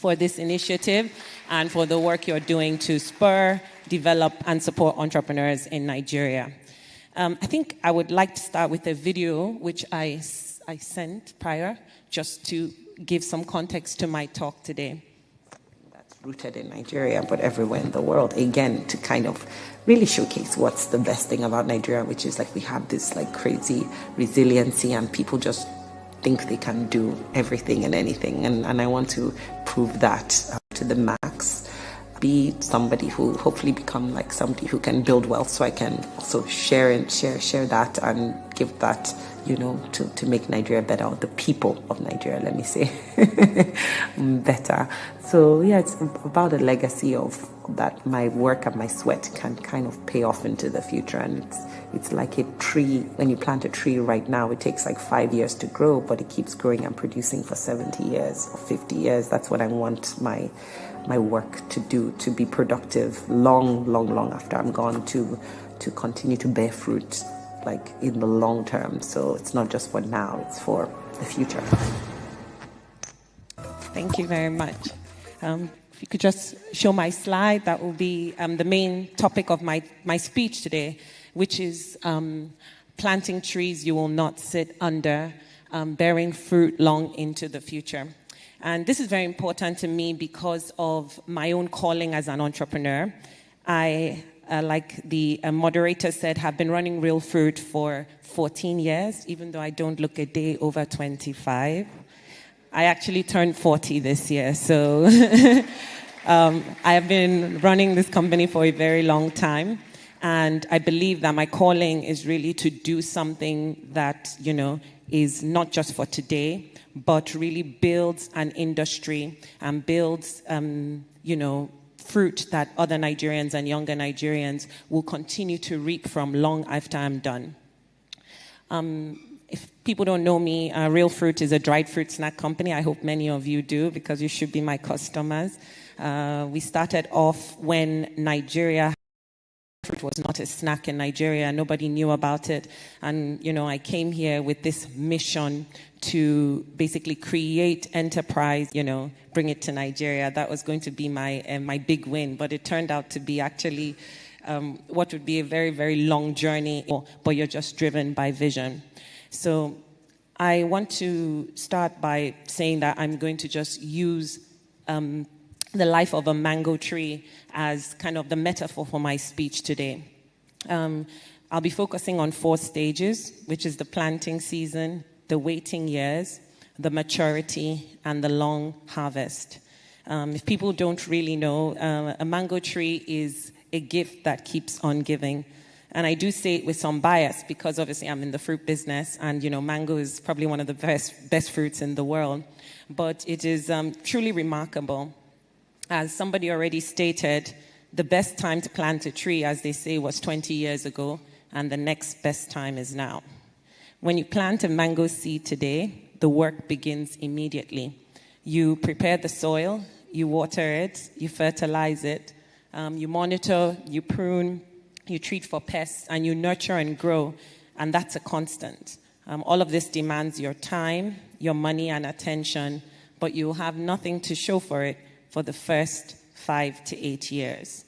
for this initiative and for the work you're doing to spur, develop, and support entrepreneurs in Nigeria. I think I would like to start with a video which I sent prior, just to give some context to my talk today. That's rooted in Nigeria, but everywhere in the world, again, to kind of really showcase what's the best thing about Nigeria, which is like we have this like crazy resiliency and people just think they can do everything and anything. And I want to prove that to the max. Be somebody who hopefully become like somebody who can build wealth, so I can also share that and give that, you know, to make Nigeria better, or the people of Nigeria, let me say, better. So yeah, it's about a legacy of that my work and my sweat can kind of pay off into the future. And it's like a tree. When you plant a tree right now, it takes like 5 years to grow, but it keeps growing and producing for 70 years or 50 years. That's what I want my work to do, to be productive long after I'm gone, to continue to bear fruit like in the long term. So it's not just for now, it's for the future. Thank you very much. If you could just show my slide, that will be the main topic of my speech today, which is planting trees you will not sit under, bearing fruit long into the future. And this is very important to me because of my own calling as an entrepreneur. I, like the moderator said, have been running Real Fruit for 14 years, even though I don't look a day over 25. I actually turned 40 this year, so I have been running this company for a very long time. And I believe that my calling is really to do something that, you know, is not just for today, but really builds an industry and builds, you know, fruit that other Nigerians and younger Nigerians will continue to reap from long after I'm done. If people don't know me, Real Fruit is a dried fruit snack company. I hope many of you do, because you should be my customers. We started off when Nigeria fruit was not a snack in Nigeria. Nobody knew about it. And, you know, I came here with this mission to basically create enterprise, you know, bring it to Nigeria. That was going to be my big win. But it turned out to be actually what would be a very, very long journey, but you're just driven by vision. So I want to start by saying that I'm going to just use the life of a mango tree as kind of the metaphor for my speech today. I'll be focusing on 4 stages, which is the planting season, the waiting years, the maturity, and the long harvest. If people don't really know, a mango tree is a gift that keeps on giving. And I do say it with some bias because obviously I'm in the fruit business, and, you know, mango is probably one of the best fruits in the world. But it is truly remarkable. As somebody already stated, the best time to plant a tree, as they say, was 20 years ago, and the next best time is now. When you plant a mango seed today, the work begins immediately. You prepare the soil, you water it, you fertilize it, you monitor, you prune, you treat for pests, and you nurture and grow, and that's a constant. All of this demands your time, your money, and attention, but you'll have nothing to show for it for the first 5 to 8 years.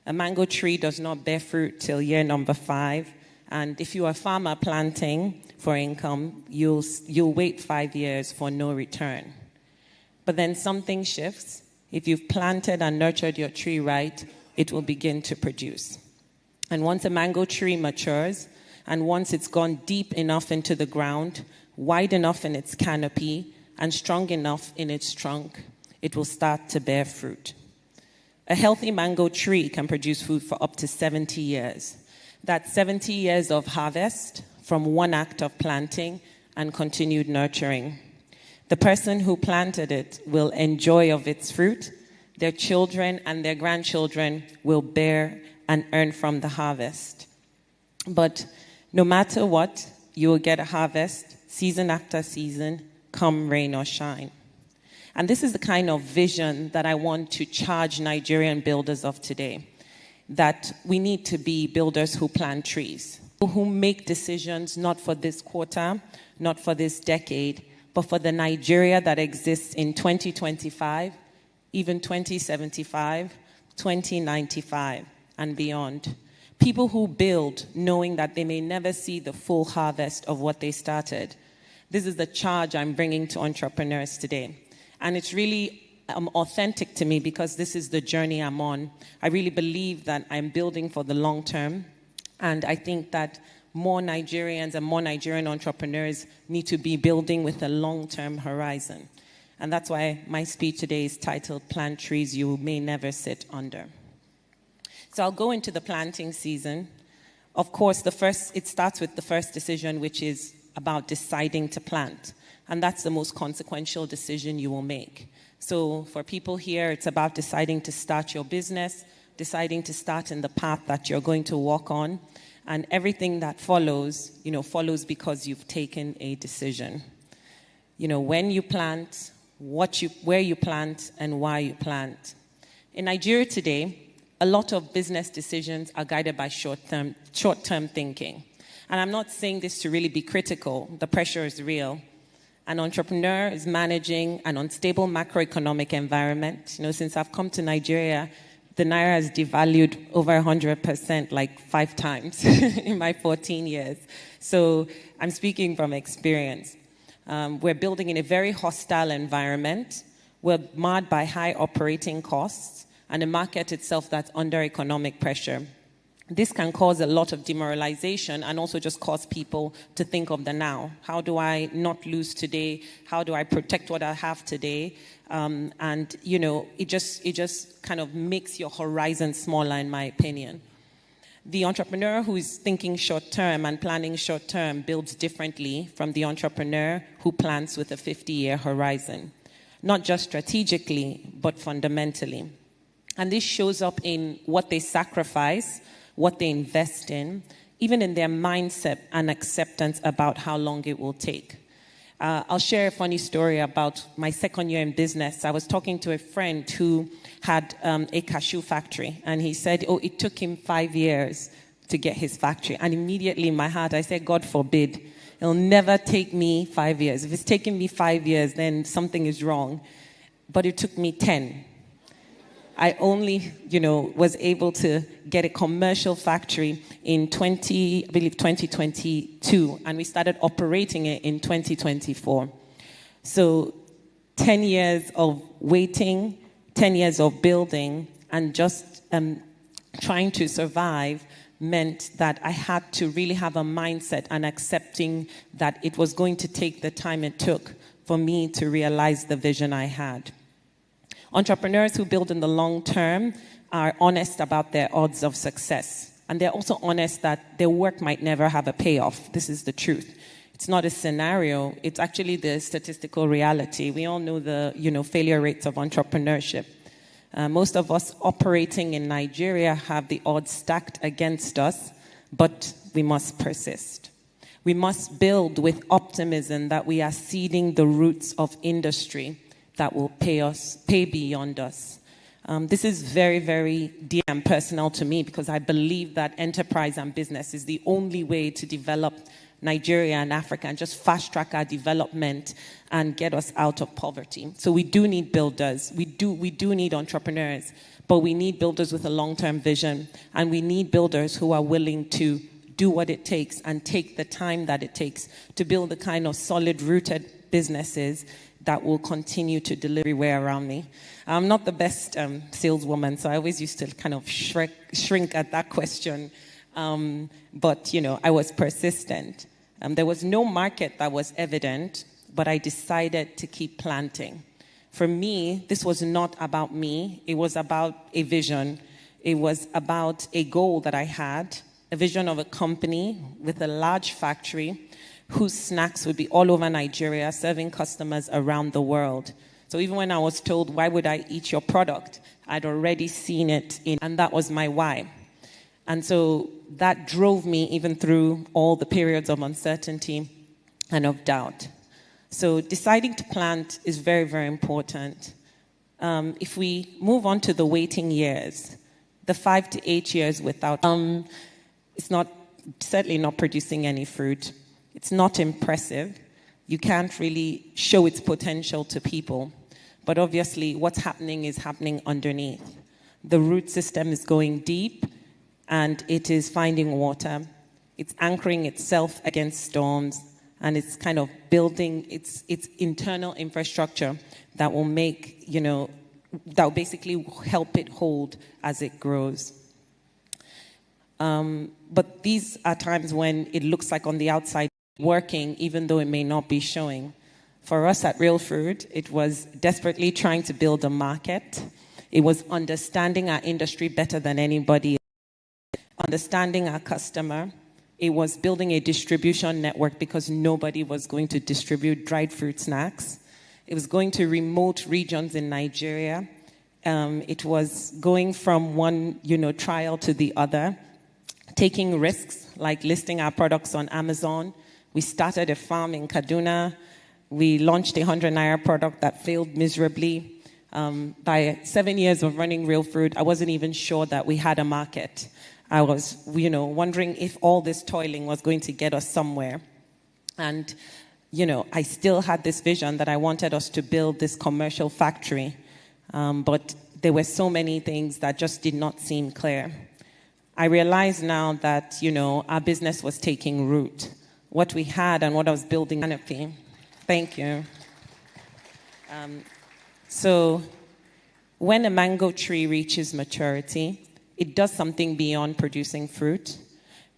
A mango tree does not bear fruit till year number 5, and if you are a farmer planting for income, you'll wait 5 years for no return. But then something shifts. If you've planted and nurtured your tree right, it will begin to produce. And once a mango tree matures, and once it's gone deep enough into the ground, wide enough in its canopy, and strong enough in its trunk, it will start to bear fruit. A healthy mango tree can produce fruit for up to 70 years. That's 70 years of harvest from one act of planting and continued nurturing. The person who planted it will enjoy of its fruit. Their children and their grandchildren will bear and earn from the harvest. But no matter what, you will get a harvest season after season, come rain or shine. And this is the kind of vision that I want to charge Nigerian builders of today, that we need to be builders who plant trees, who make decisions not for this quarter, not for this decade, but for the Nigeria that exists in 2025, even 2075, 2095, and beyond. People who build knowing that they may never see the full harvest of what they started. This is the charge I'm bringing to entrepreneurs today. And it's really authentic to me because this is the journey I'm on. I really believe that I'm building for the long term. And I think that more Nigerians and more Nigerian entrepreneurs need to be building with a long-term horizon. And that's why my speech today is titled, Plant Trees You May Never Sit Under. So I'll go into the planting season. Of course, it starts with the first decision, which is about deciding to plant. And that's the most consequential decision you will make. So for people here, it's about deciding to start your business, deciding to start in the path that you're going to walk on. And everything that follows, follows because you've taken a decision. When you plant, where you plant, and why you plant. In Nigeria today, a lot of business decisions are guided by short-term thinking. And I'm not saying this to really be critical. The pressure is real. An entrepreneur is managing an unstable macroeconomic environment. Since I've come to Nigeria, the Naira has devalued over 100%, like 5 times in my 14 years. So I'm speaking from experience. We're building in a very hostile environment. We're marred by high operating costs and a market itself that's under economic pressure. This can cause a lot of demoralization and also just cause people to think of the now. How do I not lose today? How do I protect what I have today? It just kind of makes your horizon smaller, in my opinion. The entrepreneur who is thinking short-term and planning short-term builds differently from the entrepreneur who plans with a 50-year horizon. Not just strategically, but fundamentally. And this shows up in what they sacrifice, what they invest in, even in their mindset and acceptance about how long it will take. I'll share a funny story about my second year in business. I was talking to a friend who had a cashew factory, and he said, it took him 5 years to get his factory. And immediately in my heart, I said, God forbid, it'll never take me 5 years. If it's taking me 5 years, then something is wrong. But it took me 10. I only, was able to get a commercial factory in 2022, and we started operating it in 2024. So 10 years of waiting, 10 years of building, and just trying to survive meant that I had to really have a mindset and accepting that it was going to take the time it took for me to realize the vision I had. Entrepreneurs who build in the long term are honest about their odds of success. And they're also honest that their work might never have a payoff. This is the truth. It's not a scenario. It's actually the statistical reality. We all know the, failure rates of entrepreneurship. Most of us operating in Nigeria have the odds stacked against us, but we must persist. We must build with optimism that we are seeding the roots of industry that will pay beyond us. This is very, very dear and personal to me because I believe that enterprise and business is the only way to develop Nigeria and Africa and just fast track our development and get us out of poverty. So we do need builders. We do need entrepreneurs, but we need builders with a long-term vision, and we need builders who are willing to do what it takes and take the time that it takes to build the kind of solid rooted businesses that will continue to deliver everywhere around me. I'm not the best saleswoman, so I always used to kind of shrink at that question. But, I was persistent. There was no market that was evident, but I decided to keep planting. For me, this was not about me. It was about a vision. It was about a goal that I had, a vision of a company with a large factory whose snacks would be all over Nigeria, serving customers around the world. So even when I was told, why would I eat your product? I'd already seen it, and that was my why. And so that drove me even through all the periods of uncertainty and of doubt. So deciding to plant is very, very important. If we move on to the waiting years, the 5 to 8 years without, it's certainly not producing any fruit. It's not impressive. You can't really show its potential to people. But obviously, what's happening is happening underneath. The root system is going deep, and it is finding water. It's anchoring itself against storms, and it's kind of building its internal infrastructure that will make, that will basically help it hold as it grows. But these are times when it looks like on the outside working, even though it may not be showing. For us at Real Food, it was desperately trying to build a market. It was understanding our industry better than anybody, understanding our customer. It was building a distribution network because nobody was going to distribute dried fruit snacks. It was going to remote regions in Nigeria. It was going from one, trial to the other, taking risks like listing our products on Amazon. We started a farm in Kaduna. We launched a 100 Naira product that failed miserably. By 7 years of running Real Food, I wasn't even sure that we had a market. I was, wondering if all this toiling was going to get us somewhere. And, I still had this vision that I wanted us to build this commercial factory. But there were so many things that just did not seem clear. I realize now that, our business was taking root. What we had and what I was building, canopy. Thank you. So when a mango tree reaches maturity, it does something beyond producing fruit.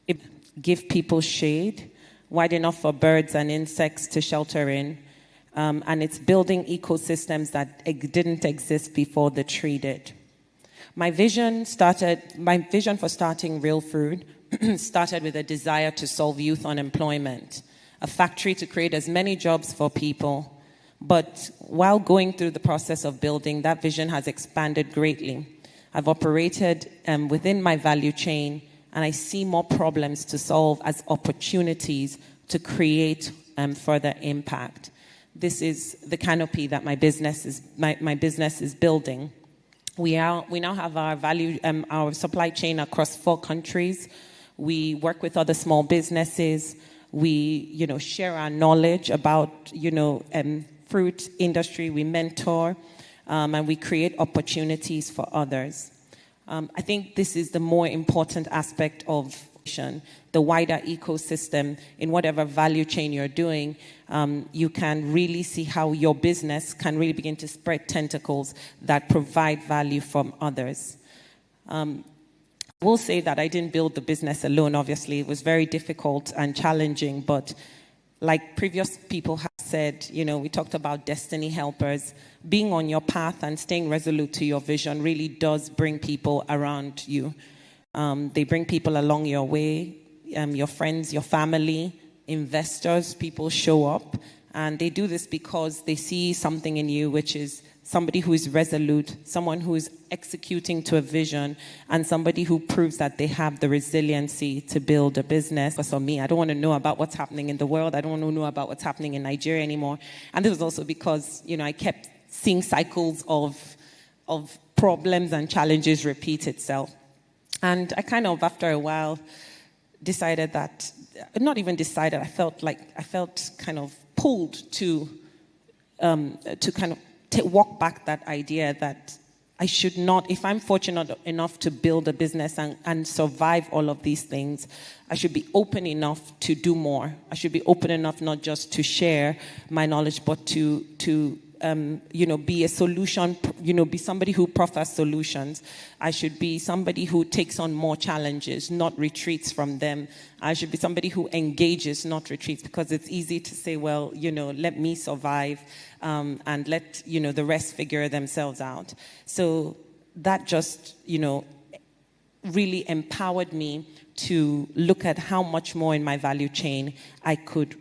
It gives people shade, wide enough for birds and insects to shelter in. And it's building ecosystems that didn't exist before the tree did. My vision for starting Real Food started with a desire to solve youth unemployment, a factory to create as many jobs for people. But while going through the process of building, that vision has expanded greatly. I've operated within my value chain, and I see more problems to solve as opportunities to create further impact. This is the canopy that my business is building. We now have our supply chain across 4 countries. We work with other small businesses. We, share our knowledge about, fruit industry. We mentor, and we create opportunities for others. I think this is the more important aspect of the wider ecosystem. In whatever value chain you're doing, you can really see how your business can really begin to spread tentacles that provide value from others. I will say that I didn't build the business alone, obviously. It was very difficult and challenging, but like previous people have said, we talked about destiny helpers. Being on your path and staying resolute to your vision really does bring people around you. They bring people along your way, your friends, your family, investors. People show up, and they do this because they see something in you, which is somebody who is resolute, someone who is executing to a vision, and somebody who proves that they have the resiliency to build a business. For me, I don't want to know about what's happening in the world. I don't want to know about what's happening in Nigeria anymore. And this was also because, I kept seeing cycles of problems and challenges repeat itself. And I kind of, after a while, decided that, not even decided, I felt kind of pulled to kind of walk back that idea that I should not, if I'm fortunate enough to build a business and survive all of these things, I should be open enough to do more. I should be open enough not just to share my knowledge, but to be a solution, be somebody who proffers solutions. I should be somebody who takes on more challenges, not retreats from them. I should be somebody who engages, not retreats, because it's easy to say, well, let me survive and let, the rest figure themselves out. So that just, really empowered me to look at how much more in my value chain I could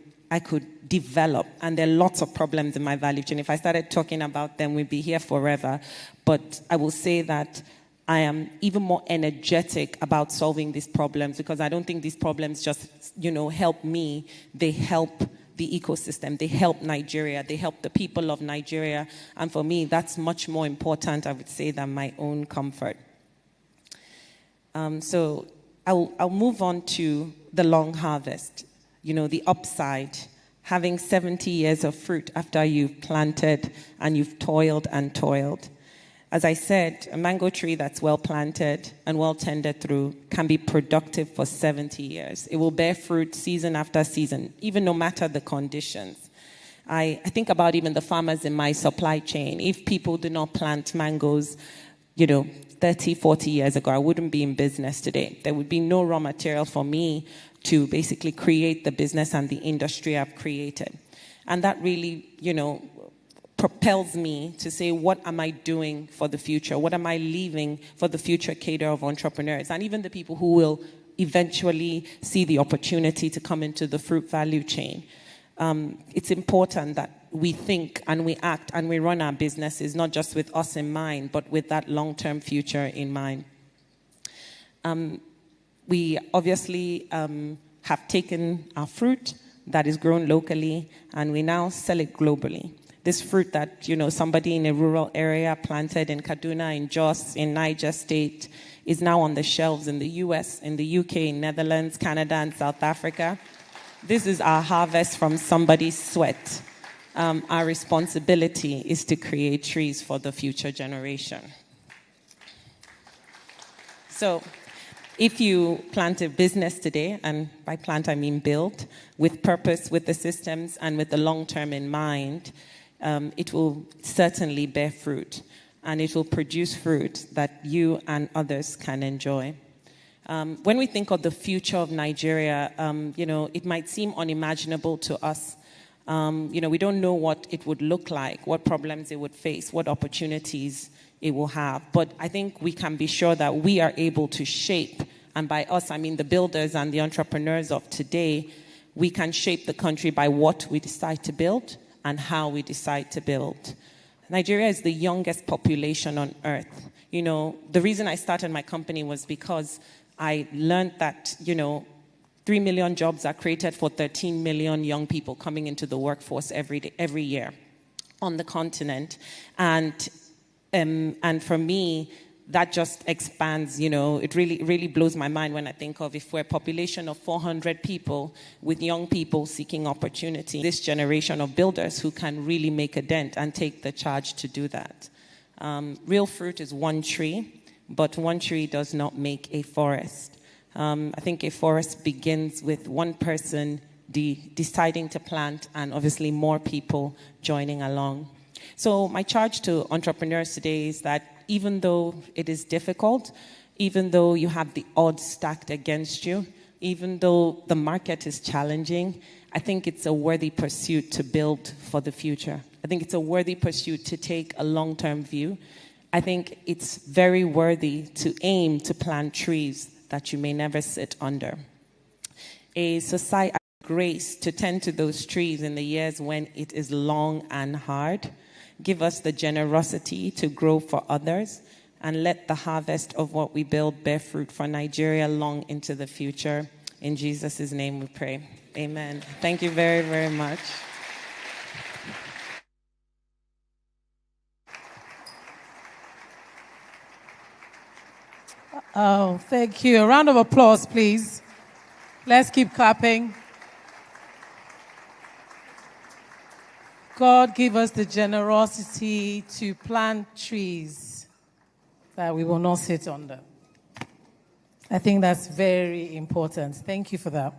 develop. And there are lots of problems in my value chain. If I started talking about them, we'd be here forever. But I will say that I am even more energetic about solving these problems, because I don't think these problems just, help me. They help the ecosystem. They help Nigeria. They help the people of Nigeria. And for me, that's much more important, I would say, than my own comfort. So I'll move on to the long harvest, the upside. Having 70 years of fruit after you've planted and you've toiled and toiled. As I said, a mango tree that's well planted and well tended through can be productive for 70 years. It will bear fruit season after season, even no matter the conditions. I think about even the farmers in my supply chain. If people did not plant mangoes, 30, 40 years ago, I wouldn't be in business today. There would be no raw material for me to basically create the business and the industry I've created. And that really, propels me to say, what am I doing for the future? What am I leaving for the future cadre of entrepreneurs? And even the people who will eventually see the opportunity to come into the fruit value chain. It's important that we think and we act and we run our businesses, not just with us in mind, but with that long-term future in mind. We obviously have taken our fruit that is grown locally and we now sell it globally. This fruit that, somebody in a rural area planted in Kaduna, in Jos, in Niger State, is now on the shelves in the US, in the UK, Netherlands, Canada, and South Africa. This is our harvest from somebody's sweat. Our responsibility is to create trees for the future generation. So, if you plant a business today, and by plant I mean build, with purpose, with the systems, and with the long term in mind, it will certainly bear fruit, and it will produce fruit that you and others can enjoy. When we think of the future of Nigeria, it might seem unimaginable to us. We don't know what it would look like, what problems it would face, what opportunities it will have. But I think we can be sure that we are able to shape, and by us, I mean the builders and the entrepreneurs of today, we can shape the country by what we decide to build and how we decide to build. Nigeria is the youngest population on earth. The reason I started my company was because I learned that, 3 million jobs are created for 13 million young people coming into the workforce every year on the continent. And for me, that just expands, it really blows my mind when I think of if we're a population of 400 people with young people seeking opportunity, this generation of builders who can really make a dent and take the charge to do that. Real fruit is one tree, but one tree does not make a forest. I think a forest begins with one person deciding to plant and obviously more people joining along. So my charge to entrepreneurs today is that even though it is difficult, even though you have the odds stacked against you, even though the market is challenging, I think it's a worthy pursuit to build for the future. I think it's a worthy pursuit to take a long-term view. I think it's very worthy to aim to plant trees that you may never sit under. A society has grace to tend to those trees in the years when it is long and hard. Give us the generosity to grow for others, and let the harvest of what we build bear fruit for Nigeria long into the future. In Jesus' name we pray. Amen. Thank you very, very much. Oh, thank you. A round of applause, please. Let's keep clapping. God give us the generosity to plant trees that we will not sit under. I think that's very important. Thank you for that.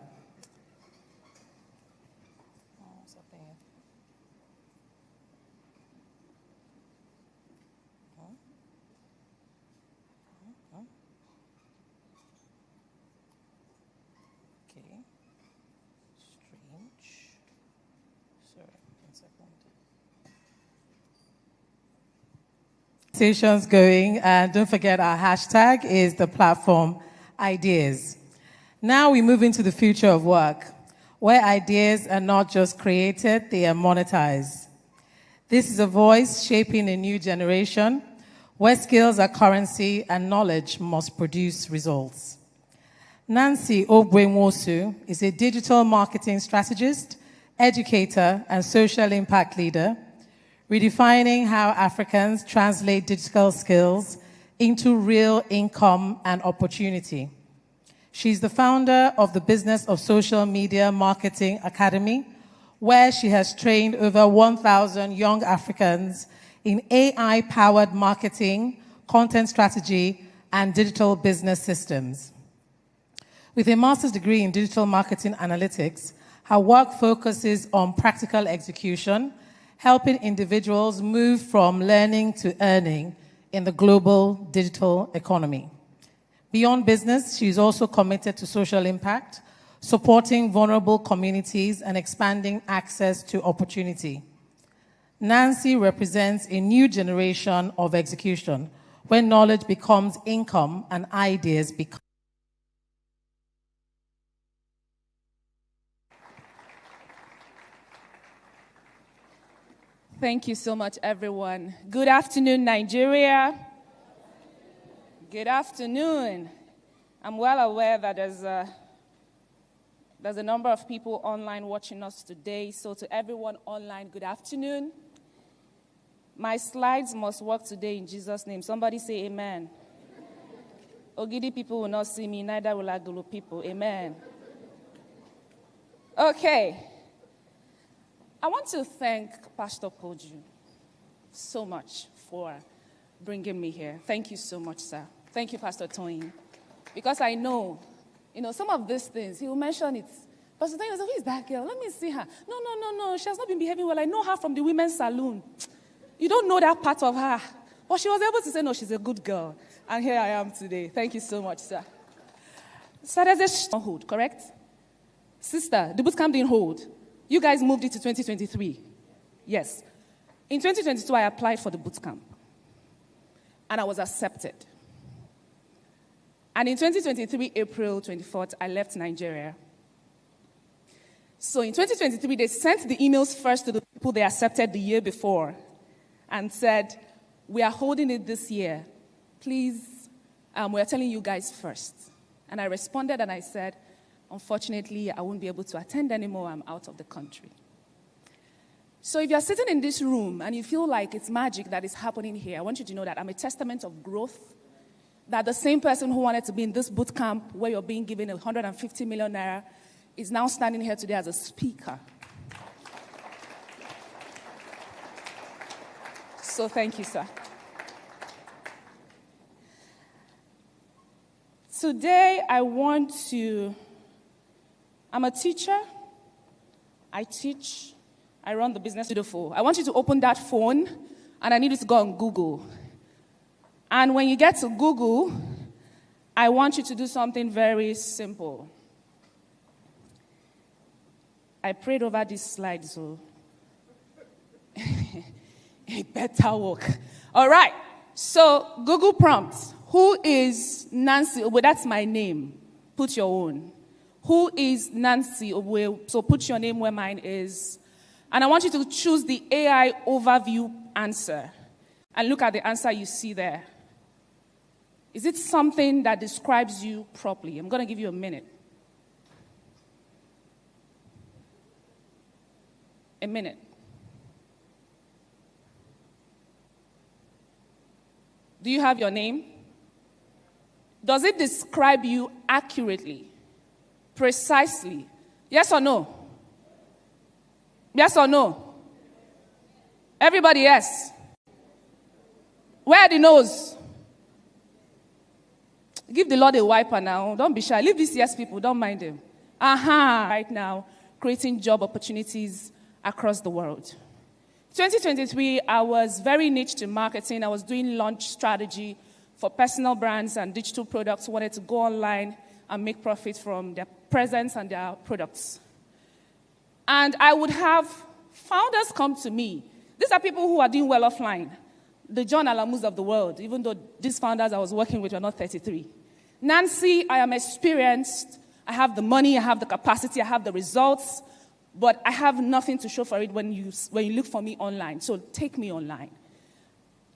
Conversations going, and don't forget our hashtag is the platform ideas. Now we move into the future of work, where ideas are not just created, they are monetized. This is a voice shaping a new generation where skills are currency and knowledge must produce results. Nancy Ogwenwosu is a digital marketing strategist, educator, and social impact leader, redefining how Africans translate digital skills into real income and opportunity. She's the founder of the Business of Social Media Marketing Academy, where she has trained over 1,000 young Africans in AI-powered marketing, content strategy, and digital business systems. With a master's degree in digital marketing analytics, her work focuses on practical execution, helping individuals move from learning to earning in the global digital economy. Beyond business, she is also committed to social impact, supporting vulnerable communities and expanding access to opportunity. Nancy represents a new generation of execution, where knowledge becomes income and ideas become. Thank you so much, everyone. Good afternoon, Nigeria. Good afternoon. I'm well aware that there's a number of people online watching us today. So to everyone online, good afternoon. My slides must work today in Jesus' name. Somebody say amen. Ogidi people will not see me, neither will Agulu people. Amen. Okay. I want to thank Pastor Poju so much for bringing me here. Thank you so much, sir. Thank you, Pastor Toyin. Because I know, some of these things, he will mention it. Pastor Toyin will say, who is that girl? Let me see her. No. She has not been behaving well. I know her from the women's salon. You don't know that part of her. But she was able to say, no, she's a good girl. And here I am today. Thank you so much, sir. So there's a hold, correct? Sister, the bootcamp didn't hold. You guys moved it to 2023. Yes. In 2022, I applied for the bootcamp. And I was accepted. And in 2023, April 24th, I left Nigeria. So in 2023, they sent the emails first to the people they accepted the year before and said, we are holding it this year. Please, we are telling you guys first. And I responded and I said, unfortunately, I won't be able to attend anymore. I'm out of the country. So if you're sitting in this room and you feel like it's magic that is happening here, I want you to know that I'm a testament of growth, that the same person who wanted to be in this boot camp where you're being given 150 million naira is now standing here today as a speaker. So thank you, sir. Today, I'm a teacher. I teach. I run the business beautiful. I want you to open that phone, and I need you to go on Google. And when you get to Google, I want you to do something very simple. I prayed over this slide, so it better work. All right. So Google prompts. Who is Nancy? Well, that's my name. Put your own. Who is Nancy? So put your name where mine is. And I want you to choose the AI overview answer. And look at the answer you see there. Is it something that describes you properly? I'm going to give you a minute. A minute. Do you have your name? Does it describe you accurately? Precisely? Yes or no? Yes or no? Everybody, yes. Where are the no's? Give the Lord a wiper now. Don't be shy. Leave these yes people. Don't mind them. Right now, creating job opportunities across the world. 2023, I was very niche to marketing. I was doing launch strategy for personal brands and digital products who wanted to go online and make profit from their presence and their products. And I would have founders come to me. These are people who are doing well offline. The John Alamus of the world, even though these founders I was working with were not 33. Nancy, I am experienced. I have the money, I have the capacity, I have the results, but I have nothing to show for it when you look for me online. So take me online.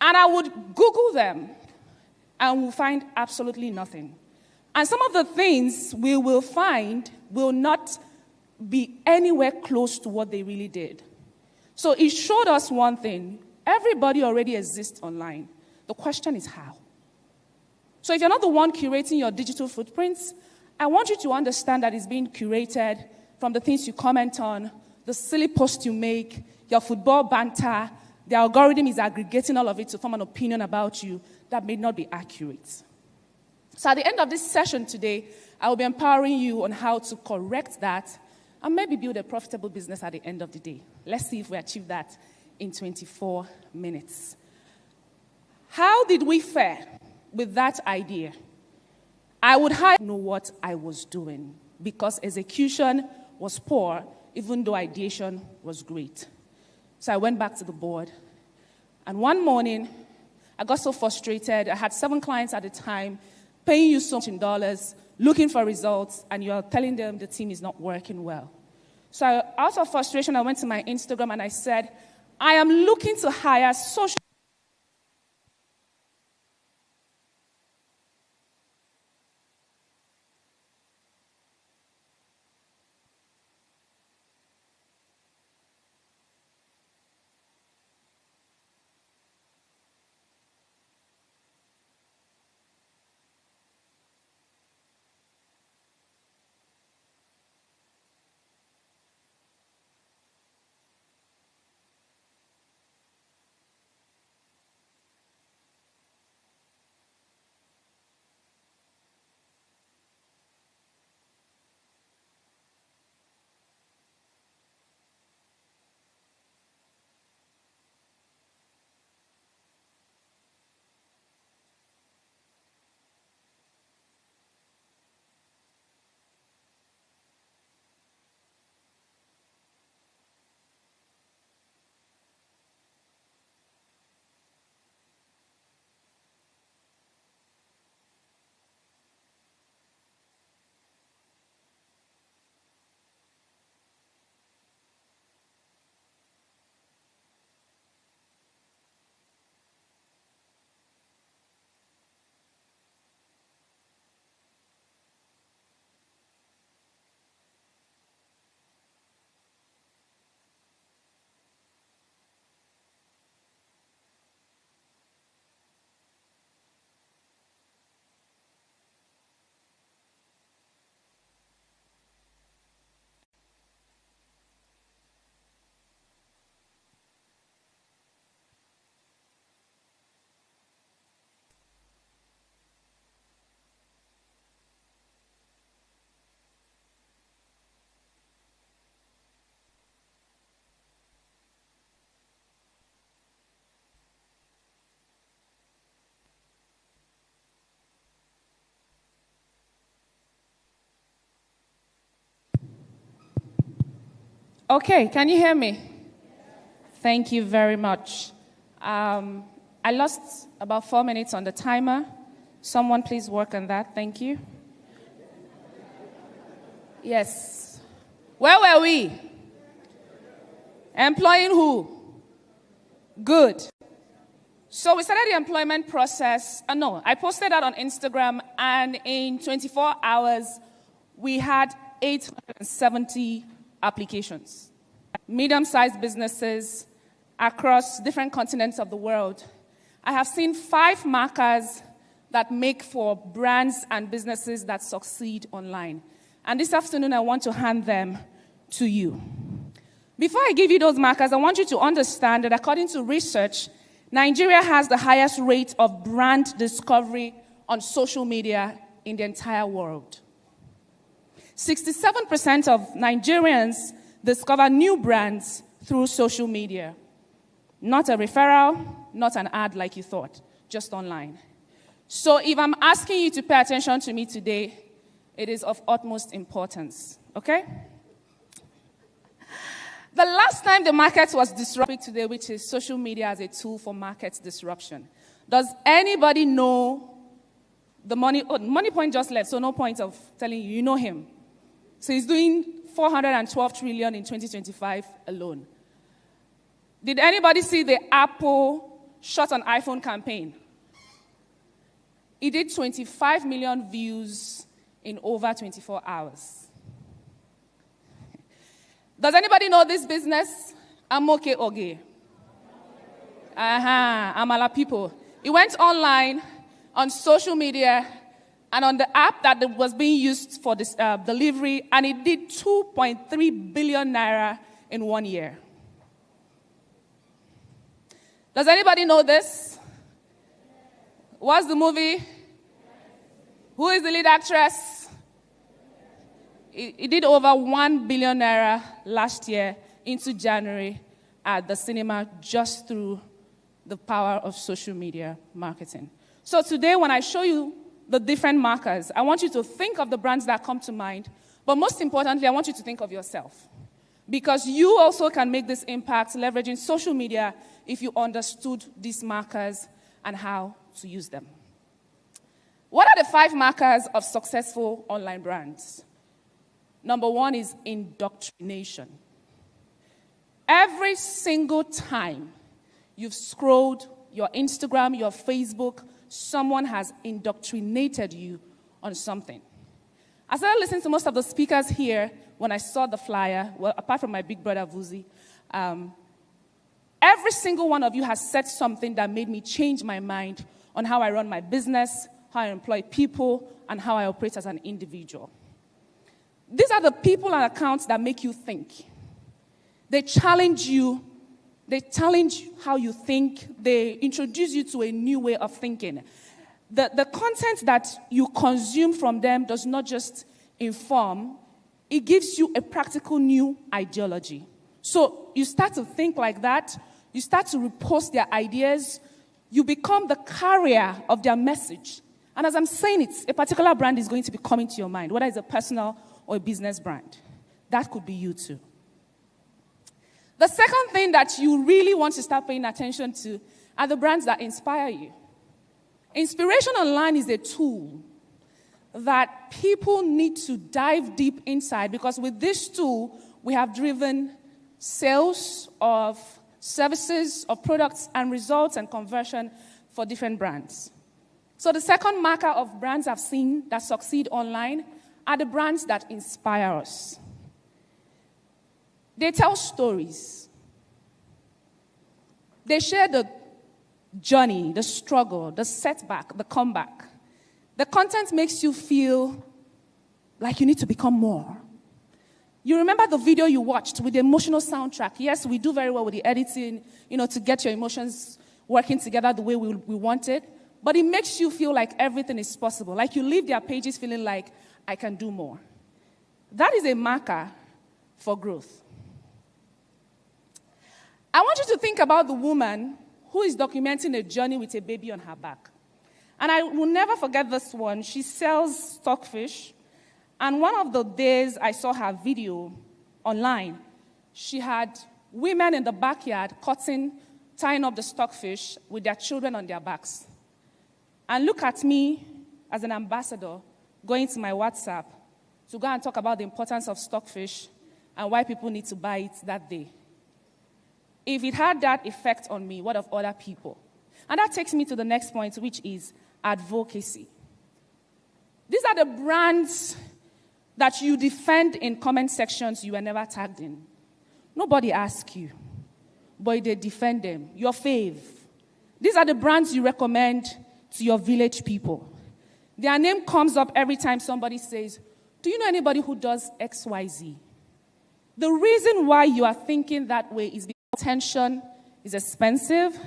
And I would Google them, and we'll find absolutely nothing. And some of the things we will find will not be anywhere close to what they really did. So it showed us one thing. Everybody already exists online. The question is how. So if you're not the one curating your digital footprints, I want you to understand that it's being curated from the things you comment on, the silly posts you make, your football banter, The algorithm is aggregating all of it to form an opinion about you that may not be accurate. So at the end of this session today, I will be empowering you on how to correct that and maybe build a profitable business at the end of the day. Let's see if we achieve that in 24 minutes. How did we fare with that idea? I would hardly know what I was doing because execution was poor, even though ideation was great. So I went back to the board. And one morning, I got so frustrated. I had 7 clients at the time, paying you so much in dollars, looking for results, and you are telling them the team is not working well. So out of frustration, I went to my Instagram and I said, I am looking to hire social. Okay, can you hear me? Thank you very much. I lost about 4 minutes on the timer. Someone please work on that. Thank you. Yes. Where were we? Employing who? Good. So we started the employment process. I posted that on Instagram, and in 24 hours, we had 870 applications. Medium-sized businesses across different continents of the world. I have seen 5 markers that make for brands and businesses that succeed online. And this afternoon, I want to hand them to you. Before I give you those markers, I want you to understand that according to research, Nigeria has the highest rate of brand discovery on social media in the entire world. 67% of Nigerians discover new brands through social media. Not a referral, not an ad like you thought, just online. So if I'm asking you to pay attention to me today, it is of utmost importance, okay? The last time the market was disrupted today, which is social media as a tool for market disruption. Does anybody know the money? Oh, Money Point just left, so no point of telling you. You know him. So he's doing 412 trillion in 2025 alone. Did anybody see the Apple Shot on iPhone campaign? It did 25 million views in over 24 hours. Does anybody know this business? Amoke Oge. Amala people. It went online, on social media, and on the app that was being used for this delivery, and it did 2.3 billion naira in 1 year. Does anybody know this? What's the movie? Who is the lead actress? It did over 1 billion naira last year into January at the cinema just through the power of social media marketing. So today, when I show you the different markers, I want you to think of the brands that come to mind, but most importantly, I want you to think of yourself. Because you also can make this impact leveraging social media if you understood these markers and how to use them. What are the 5 markers of successful online brands? Number 1 is indoctrination. Every single time you've scrolled your Instagram, your Facebook, someone has indoctrinated you on something. I started listening to most of the speakers here when I saw the flyer, well, apart from my big brother, Vuzi. Every single one of you has said something that made me change my mind on how I run my business, how I employ people, and how I operate as an individual. These are the people and accounts that make you think. They challenge you. They challenge how you think. They introduce you to a new way of thinking. The content that you consume from them does not just inform, it gives you a practical new ideology. So you start to think like that. You start to repost their ideas. You become the carrier of their message. And as I'm saying it, a particular brand is going to be coming to your mind, whether it's a personal or a business brand. That could be you too. The second thing that you really want to start paying attention to are the brands that inspire you. Inspiration online is a tool that people need to dive deep inside, because with this tool, we have driven sales of services, of products, and results and conversion for different brands. So the second marker of brands I've seen that succeed online are the brands that inspire us. They tell stories. They share the journey, the struggle, the setback, the comeback. The content makes you feel like you need to become more. You remember the video you watched with the emotional soundtrack. Yes, we do very well with the editing, to get your emotions working together the way we want it. But it makes you feel like everything is possible. Like you leave their pages feeling like, I can do more. That is a marker for growth. I want you to think about the woman who is documenting a journey with a baby on her back. And I will never forget this one. She sells stockfish. And one of the days I saw her video online, she had women in the backyard tying up the stockfish with their children on their backs. And look at me as an ambassador going to my WhatsApp to go and talk about the importance of stockfish and why people need to buy it that day. If it had that effect on me, what of other people? And that takes me to the next point, which is advocacy. These are the brands that you defend in comment sections you were never tagged in. Nobody asks you, but they defend them. Your fave. These are the brands you recommend to your village people. Their name comes up every time somebody says, do you know anybody who does XYZ? The reason why you are thinking that way is because attention is expensive.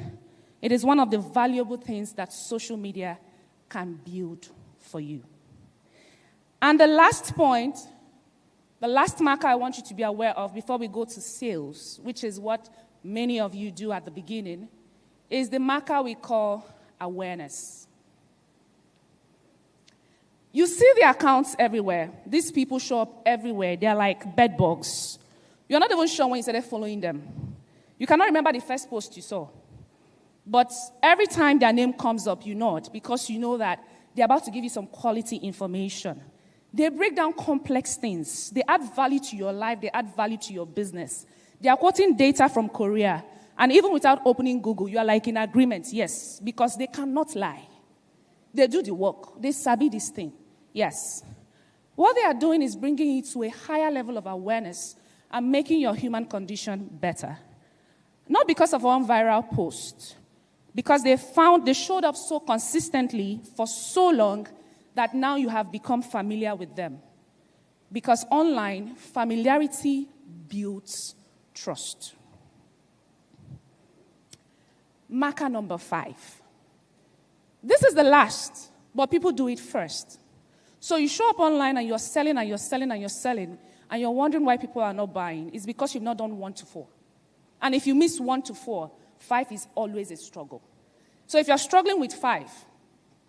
It is one of the valuable things that social media can build for you. And the last point, the last marker I want you to be aware of before we go to sales, which is what many of you do at the beginning, is the marker we call awareness. You see the accounts everywhere. These people show up everywhere. They're like bed bugs. You're not even sure when you started following them. You cannot remember the first post you saw. But every time their name comes up, you know it, because you know that they're about to give you some quality information. They break down complex things. They add value to your life. They add value to your business. They are quoting data from Korea. And even without opening Google, you are like in agreement, yes, because they cannot lie. They do the work. They sabi this thing. Yes. What they are doing is bringing you to a higher level of awareness and making your human condition better. Not because of one viral post, because they showed up so consistently for so long that now you have become familiar with them. Because online, familiarity builds trust. Marker number 5. This is the last, but people do it first. So you show up online and you're selling and you're selling and you're selling, and you're wondering why people are not buying. It's because you've not done 1 to 4. And if you miss 1 to 4, 5 is always a struggle. So if you're struggling with 5,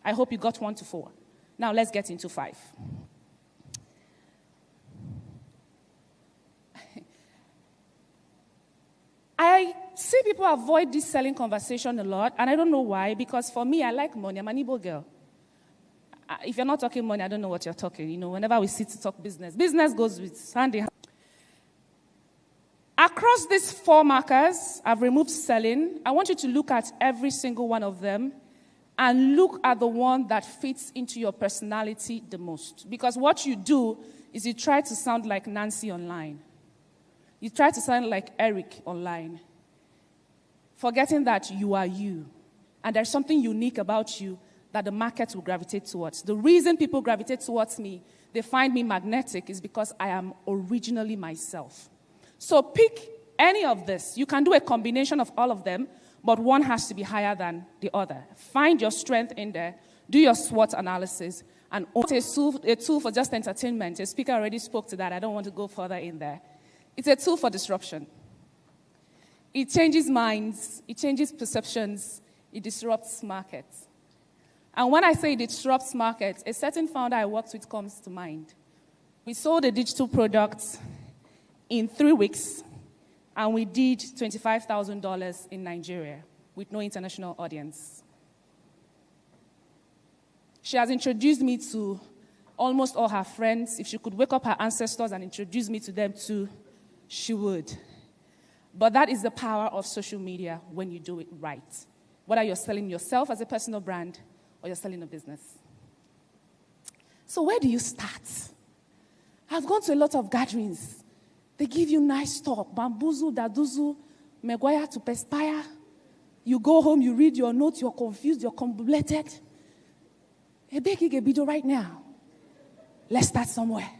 I hope you got 1 to 4. Now let's get into 5. I see people avoid this selling conversation a lot, and I don't know why, because for me, I like money. I'm an Igbo girl. If you're not talking money, I don't know what you're talking. You know, whenever we sit to talk business, business goes with hand in hand. Across these 4 markers, I've removed selling. I want you to look at every single one of them and look at the one that fits into your personality the most. Because what you do is you try to sound like Nancy online. You try to sound like Eric online, forgetting that you are you. And there's something unique about you that the market will gravitate towards. The reason people gravitate towards me, they find me magnetic, is because I am originally myself. So pick any of this. You can do a combination of all of them, but one has to be higher than the other. Find your strength in there, do your SWOT analysis, and a tool for just entertainment. A speaker already spoke to that. I don't want to go further in there. It's a tool for disruption. It changes minds, it changes perceptions, it disrupts markets. And when I say it disrupts markets, a certain founder I worked with comes to mind. We sold a digital product in 3 weeks, and we did $25,000 in Nigeria with no international audience. She has introduced me to almost all her friends. If she could wake up her ancestors and introduce me to them too, she would. But that is the power of social media when you do it right. Whether you're selling yourself as a personal brand or you're selling a business. So where do you start? I've gone to a lot of gatherings. They give you nice talk. Bambuzu, daduzu, meguaya to perspire. You go home, you read your notes, you're confused, you're convoluted. A big video right now. Let's start somewhere.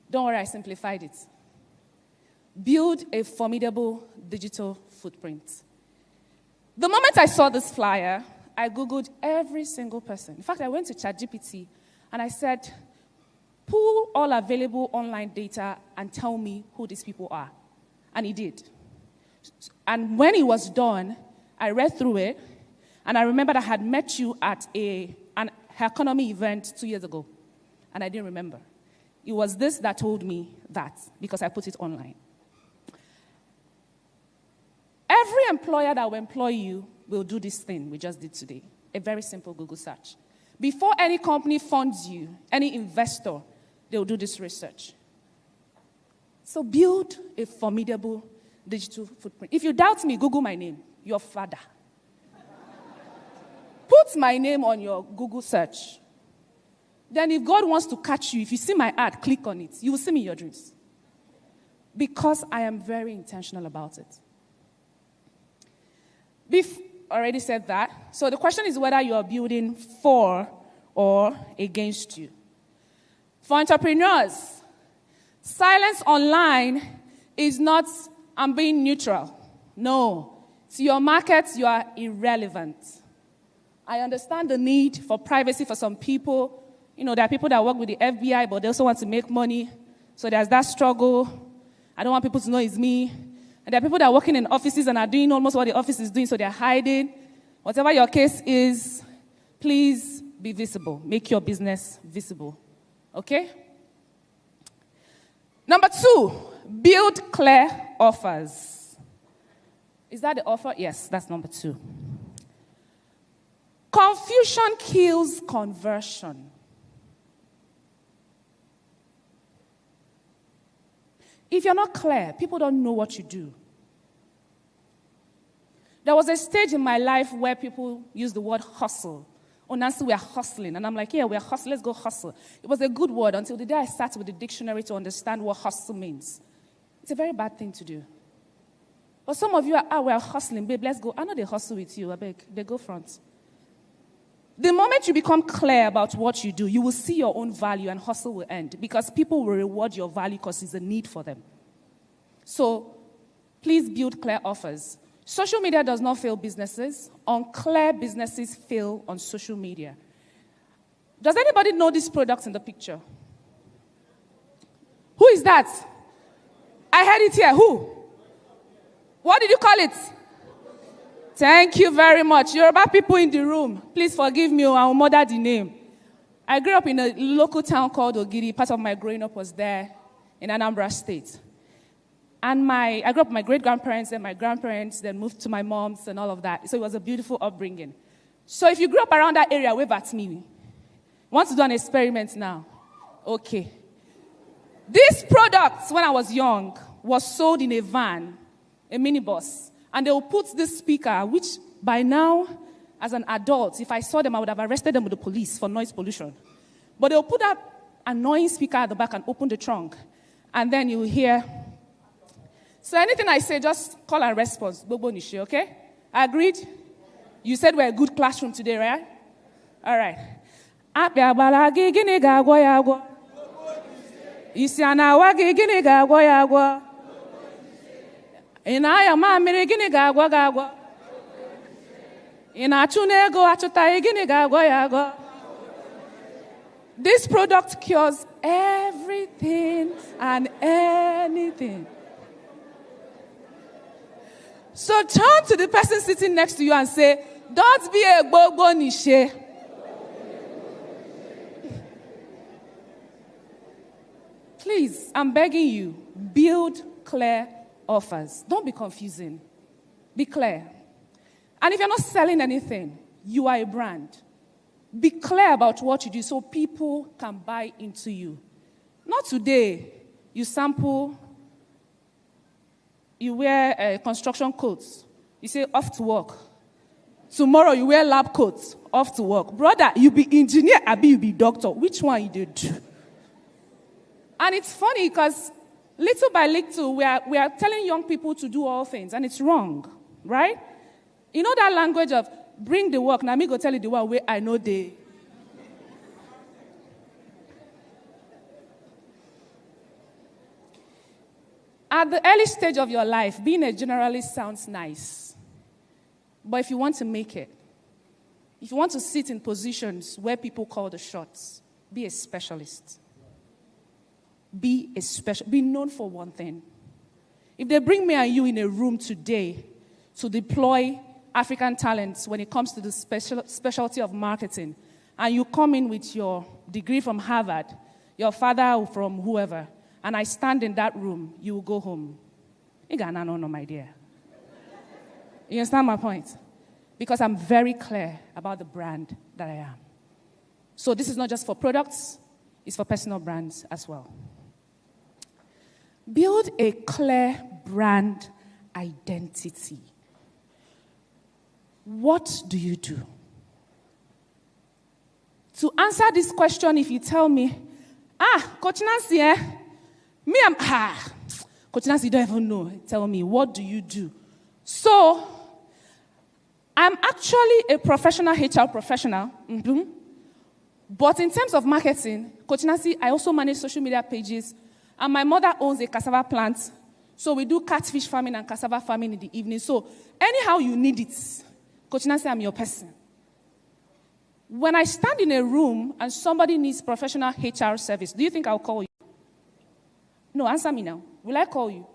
Don't worry, I simplified it. Build a formidable digital footprint. The moment I saw this flyer, I Googled every single person. In fact, I went to ChatGPT and I said, pull all available online data and tell me who these people are. And he did. And when he was done, I read through it, and I remembered I had met you at an economy event 2 years ago, and I didn't remember. It was this that told me that, because I put it online. Every employer that will employ you will do this thing we just did today, a very simple Google search. Before any company funds you, any investor, they will do this research. So build a formidable digital footprint. If you doubt me, Google my name, your father. Put my name on your Google search. Then if God wants to catch you, if you see my ad, click on it. You will see me in your dreams. Because I am very intentional about it. Already said that. So the question is whether you are building for or against you. For entrepreneurs, silence online is not, I'm being neutral. No. To your market, you are irrelevant. I understand the need for privacy for some people. You know, there are people that work with the FBI, but they also want to make money. So there's that struggle. I don't want people to know it's me. And there are people that are working in offices and are doing almost what the office is doing, so they're hiding. Whatever your case is, please be visible. Make your business visible. Okay? Number 2, build clear offers. Is that the offer? Yes, that's number 2. Confusion kills conversion. If you're not clear, people don't know what you do. There was a stage in my life where people used the word hustle. Oh, Nancy, we are hustling. And I'm like, yeah, we are hustling. Let's go hustle. It was a good word until the day I sat with the dictionary to understand what hustle means. It's a very bad thing to do. But some of you are, we are hustling. Babe, let's go. I know they hustle with you. I beg. They go front. The moment you become clear about what you do, you will see your own value and hustle will end because people will reward your value because it's a need for them. So please build clear offers. Social media does not fail businesses. Unclear businesses fail on social media. Does anybody know this product in the picture? Who is that? I heard it here. Who? What did you call it? Thank you very much. Yoruba people in the room, please forgive me, I will murder the name. I grew up in a local town called Ogiri. Part of my growing up was there in Anambra State. And I grew up with my great-grandparents and my grandparents, then moved to my mom's and all of that. So it was a beautiful upbringing. So if you grew up around that area, wave at me. Want to do an experiment now? Okay. This product, when I was young, was sold in a van, a minibus. And they will put this speaker, which by now, as an adult, if I saw them, I would have arrested them with the police for noise pollution. But they'll put that annoying speaker at the back and open the trunk. And then you'll hear. So anything I say, just call and response. Bobo Nishi, okay? Agreed? You said we're a good classroom today, right? All right. This product cures everything and anything. So turn to the person sitting next to you and say, don't be a bobo niche. Please, I'm begging you, build clear offers. Don't be confusing. Be clear. And if you're not selling anything, you are a brand. Be clear about what you do so people can buy into you. Not today. You sample, you wear construction coats. You say, off to work. Tomorrow you wear lab coats, off to work. Brother, you be engineer, abi you be doctor. Which one you did? And it's funny because little by little, we are telling young people to do all things, and it's wrong, right? You know that language of bring the work. Now me go tell you the one where I know they. At the early stage of your life, being a generalist sounds nice. But if you want to make it, if you want to sit in positions where people call the shots, be a specialist. Be known for one thing. If they bring me and you in a room today to deploy African talents when it comes to the specialty of marketing, and you come in with your degree from Harvard, your father from whoever, and I stand in that room, you will go home. You got no, my dear. You understand my point? Because I'm very clear about the brand that I am. So this is not just for products, it's for personal brands as well. Build a clear brand identity. What do you do? To answer this question, if you tell me, Coach Nancy, Coach Nancy, you don't even know. Tell me, what do you do? So, I'm actually a professional HR professional. Mm-hmm. But in terms of marketing, Coach Nancy, I also manage social media pages. And my mother owns a cassava plant. So we do catfish farming and cassava farming in the evening. So anyhow you need it, Coach Nancy, I'm your person. When I stand in a room and somebody needs professional HR service, do you think I'll call you? No, answer me now. Will I call you?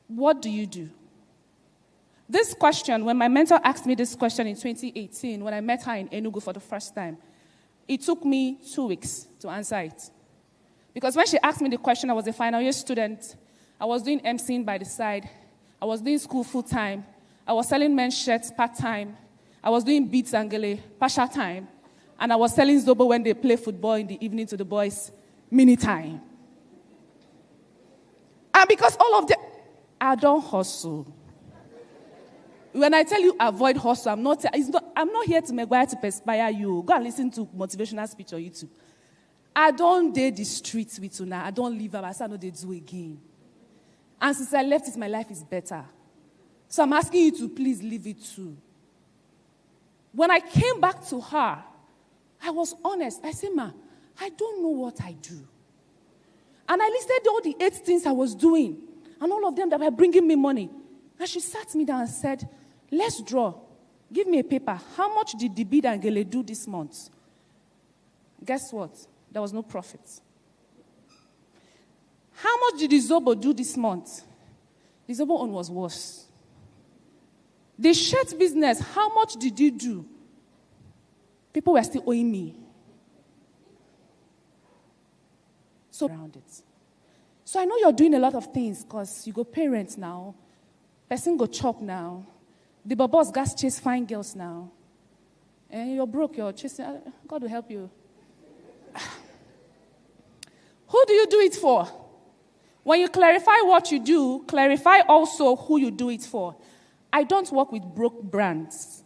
What do you do? This question, when my mentor asked me this question in 2018, when I met her in Enugu for the first time, it took me 2 weeks to answer it. Because when she asked me the question, I was a final year student. I was doing emceeing by the side. I was doing school full-time. I was selling men's shirts part-time. I was doing beats and gele partial time. And I was selling Zobo when they play football in the evening to the boys, mini time. And because all of them, I don't hustle. When I tell you avoid hustle, I'm not here to make to perspire you. Go and listen to motivational speech on YouTube. I don't date the streets with you now. I don't leave them. I know they do again. And since I left it, my life is better. So I'm asking you to please leave it too. When I came back to her, I was honest. I said, Ma, I don't know what I do. And I listed all the 8 things I was doing. and all of them that were bringing me money. And she sat me down and said, let's draw. Give me a paper. How much did the bid and Gele do this month? Guess what? There was no profit. How much did the Zobo do this month? The Zobo one was worse. The shirt business, how much did you do? People were still owing me. So around it. So I know you're doing a lot of things because you go parents now. Person go chop now. The boss gas chase fine girls now. And you're broke, you're chasing. God will help you. Who do you do it for? When you clarify what you do, clarify also who you do it for. I don't work with broke brands.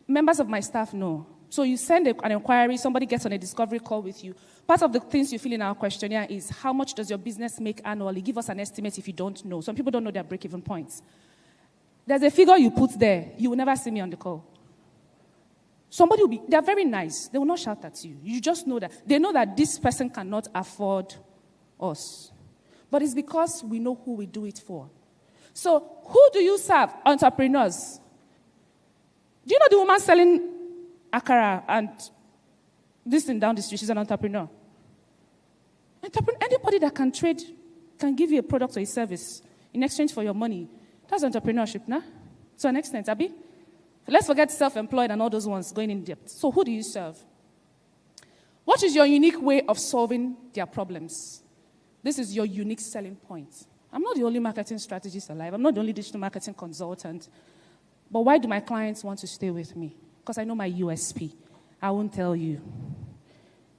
Members of my staff know. So you send an inquiry, somebody gets on a discovery call with you. Part of the things you fill in our questionnaire is how much does your business make annually? Give us an estimate if you don't know. Some people don't know their break-even points. There's a figure you put there. You will never see me on the call. Somebody will be, they're very nice. They will not shout at you. You just know that. They know that this person cannot afford us. But it's because we know who we do it for. So who do you serve? Entrepreneurs. Do you know the woman selling akara and this thing down the street? She's an entrepreneur. Anybody that can trade, can give you a product or a service in exchange for your money. That's entrepreneurship, nah? To an extent, Abi. Let's forget self-employed and all those ones going in depth. So who do you serve? What is your unique way of solving their problems? This is your unique selling point. I'm not the only marketing strategist alive. I'm not the only digital marketing consultant. But why do my clients want to stay with me? Because I know my USP. I won't tell you.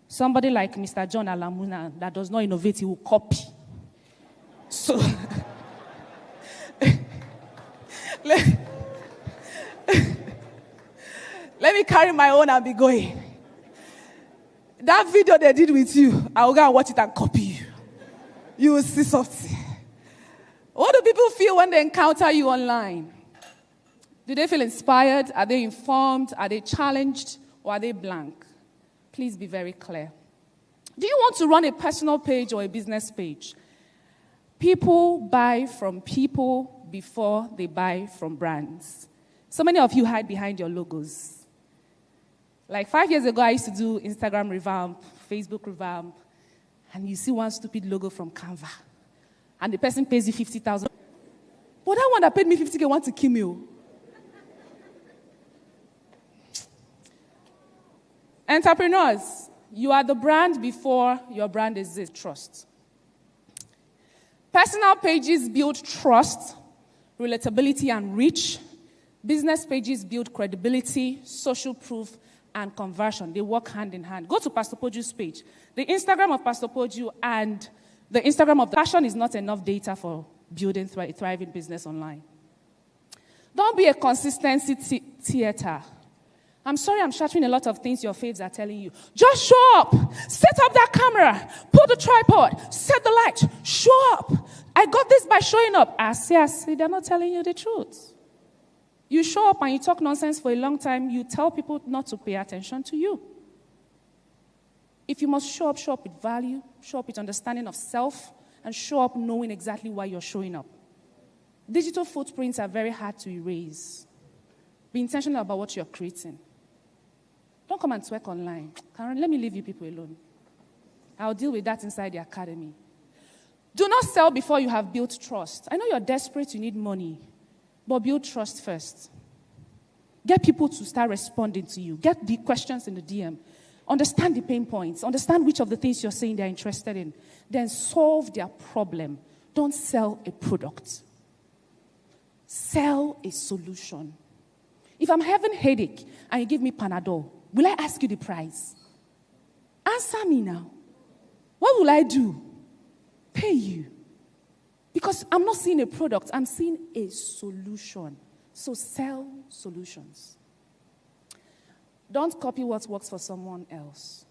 Somebody like Mr. John Alamuna that does not innovate, he will copy. So, let me carry my own and be going. That video they did with you, I will go and watch it and copy you. You will see something. What do people feel when they encounter you online? Do they feel inspired? Are they informed? Are they challenged? Or are they blank? Please be very clear. Do you want to run a personal page or a business page? People buy from people before they buy from brands. So many of you hide behind your logos. Like 5 years ago, I used to do Instagram revamp, Facebook revamp, and you see one stupid logo from Canva, and the person pays you 50,000. But that one that paid me 50K wants to kill me. Entrepreneurs, you are the brand before your brand exists. Trust. Personal pages build trust, relatability, and reach. Business pages build credibility, social proof, and conversion. They work hand in hand. Go to Pastor Poju's page. The Instagram of Pastor Poju and the Instagram of the passion is not enough data for building a thriving business online. Don't be a consistency theater. I'm sorry I'm shattering a lot of things your faves are telling you. Just show up. Set up that camera. Put the tripod. Set the light. Show up. I got this by showing up. I see, they're not telling you the truth. You show up and you talk nonsense for a long time, you tell people not to pay attention to you. If you must show up with value, show up with understanding of self, and show up knowing exactly why you're showing up. Digital footprints are very hard to erase. Be intentional about what you're creating. Don't come and twerk online. Karen, let me leave you people alone. I'll deal with that inside the academy. Do not sell before you have built trust. I know you're desperate, you need money. But build trust first. Get people to start responding to you. Get the questions in the DM. Understand the pain points. Understand which of the things you're saying they're interested in. Then solve their problem. Don't sell a product. Sell a solution. If I'm having a headache and you give me Panadol, will I ask you the price? Answer me now. What will I do? Pay you. Because I'm not seeing a product, I'm seeing a solution. So sell solutions. Don't copy what works for someone else.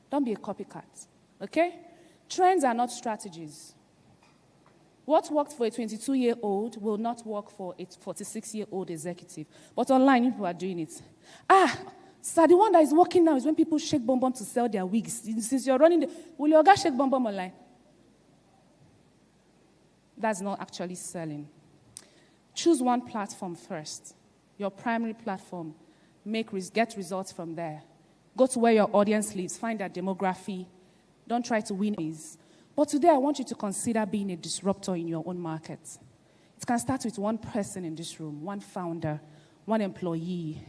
Don't be a copycat, okay? Trends are not strategies. What worked for a 22-year-old will not work for a 46-year-old executive. But online, people are doing it. So the one that is working now is when people shake bomb to sell their wigs. Since you're running will your guy shake bomb online? that's not actually selling. Choose one platform first, your primary platform. Get results from there. Go to where your audience lives, find their demography. Don't try to win these. But today I want you to consider being a disruptor in your own market. It can start with one person in this room, one founder, one employee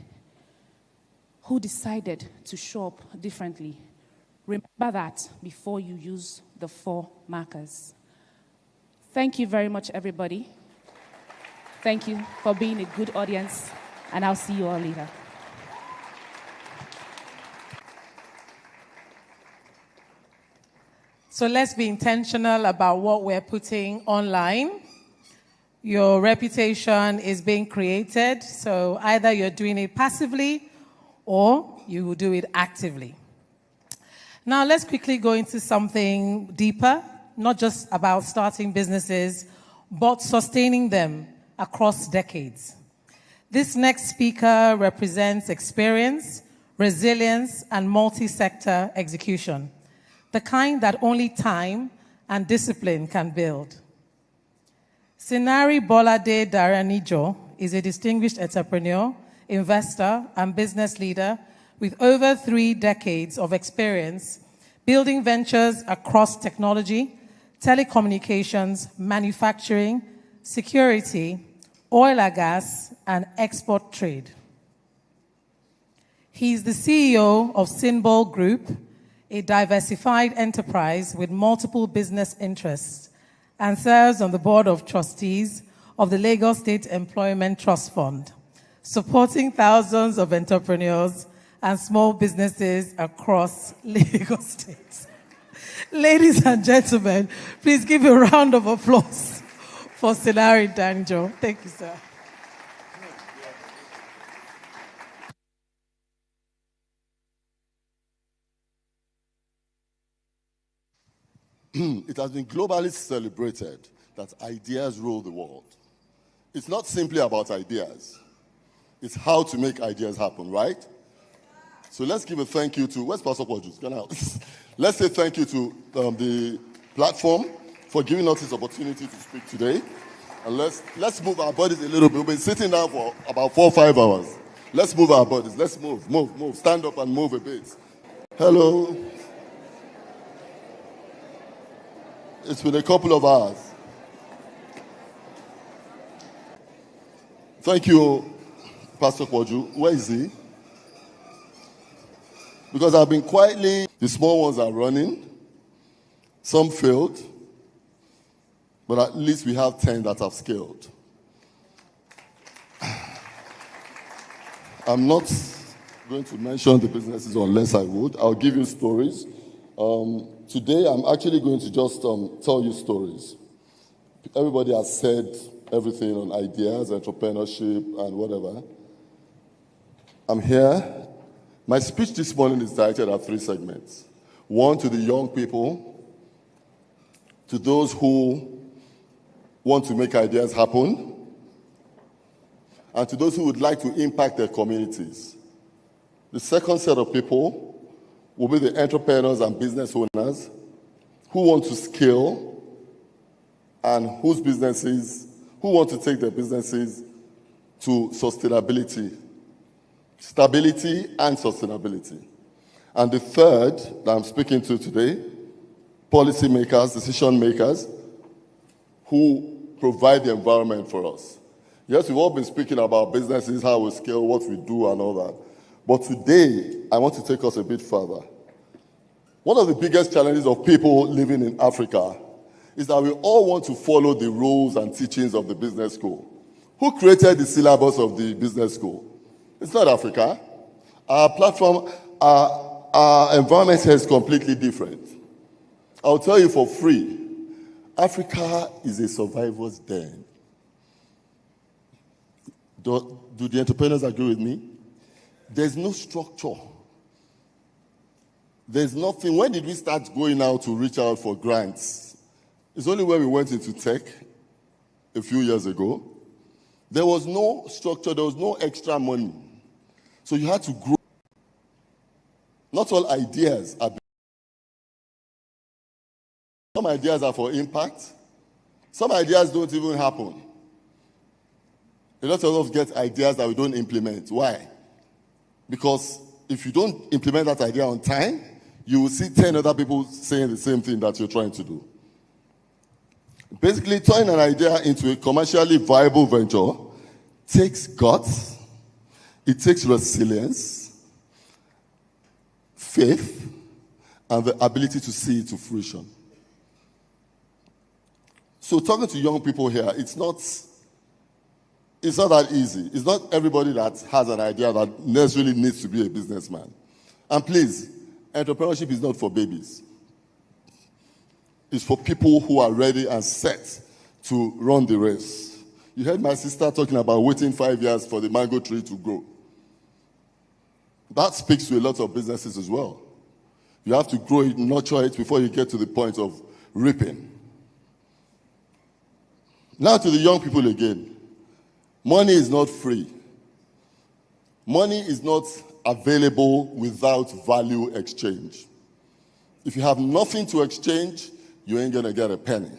who decided to show up differently. Remember that before you use the 4 markers. Thank you very much, everybody. Thank you for being a good audience, and I'll see you all later. So let's be intentional about what we're putting online. Your reputation is being created, so either you're doing it passively or you will do it actively. Now let's quickly go into something deeper, not just about starting businesses, but sustaining them across decades. This next speaker represents experience, resilience, and multi-sector execution, the kind that only time and discipline can build. Sinari Bolade Daranijo is a distinguished entrepreneur, investor, and business leader with over 3 decades of experience building ventures across technology, telecommunications, manufacturing, security, oil and gas, and export trade. He is the CEO of Symbol Group, a diversified enterprise with multiple business interests, and serves on the board of trustees of the Lagos State Employment Trust Fund, supporting thousands of entrepreneurs and small businesses across Lagos State. Ladies and gentlemen, please give a round of applause for Sinari Danjo. Thank you, sir. It has been globally celebrated that ideas rule the world. It's not simply about ideas. It's how to make ideas happen, right? So let's give a thank you to, where's Pastor Pojus? Let's say thank you to the platform for giving us this opportunity to speak today. And let's move our bodies a little bit. We've been sitting down for about 4 or 5 hours. Let's move our bodies. Let's move. Stand up and move a bit. Hello. It's been a couple of hours. Thank you, Pastor Kwoju. Where is he? Because I've been quietly, the small ones are running. Some failed. But at least we have 10 that have scaled. I'm not going to mention the businesses unless I would. I'll give you stories. Today, I'm actually going to just tell you stories. Everybody has said everything on ideas, entrepreneurship, and whatever. I'm here. My speech this morning is directed at 3 segments. 1, to the young people, to those who want to make ideas happen, and to those who would like to impact their communities. The second set of people will be the entrepreneurs and business owners who want to scale and who want to take their businesses to sustainability, stability and sustainability. And the third that I'm speaking to today, policymakers, decision makers, who provide the environment for us. Yes, we've all been speaking about businesses, how we scale, what we do and all that. But today, I want to take us a bit further. One of the biggest challenges of people living in Africa is that we all want to follow the rules and teachings of the business school. Who created the syllabus of the business school? It's not Africa. Our platform, our environment here is completely different. I'll tell you for free, Africa is a survivor's den. Do the entrepreneurs agree with me? There's no structure. There's nothing. When did we start going out to reach out for grants? It's only when we went into tech a few years ago. There was no structure. There was no extra money. So you had to grow. Not all ideas are. Some ideas are for impact. Some ideas don't even happen. A lot of us get ideas that we don't implement. Why? Because if you don't implement that idea on time, you will see 10 other people saying the same thing that you're trying to do. Basically, turning an idea into a commercially viable venture takes guts, it takes resilience, faith, and the ability to see it to fruition. So talking to young people here, it's not that easy. It's not everybody that has an idea that necessarily needs to be a businessman. And please, entrepreneurship is not for babies. It's for people who are ready and set to run the race. You heard my sister talking about waiting 5 years for the mango tree to grow. That speaks to a lot of businesses as well. You have to grow it, nurture it before you get to the point of reaping. Now to the young people again. Money is not free. Money is not available without value exchange. If you have nothing to exchange, you ain't going to get a penny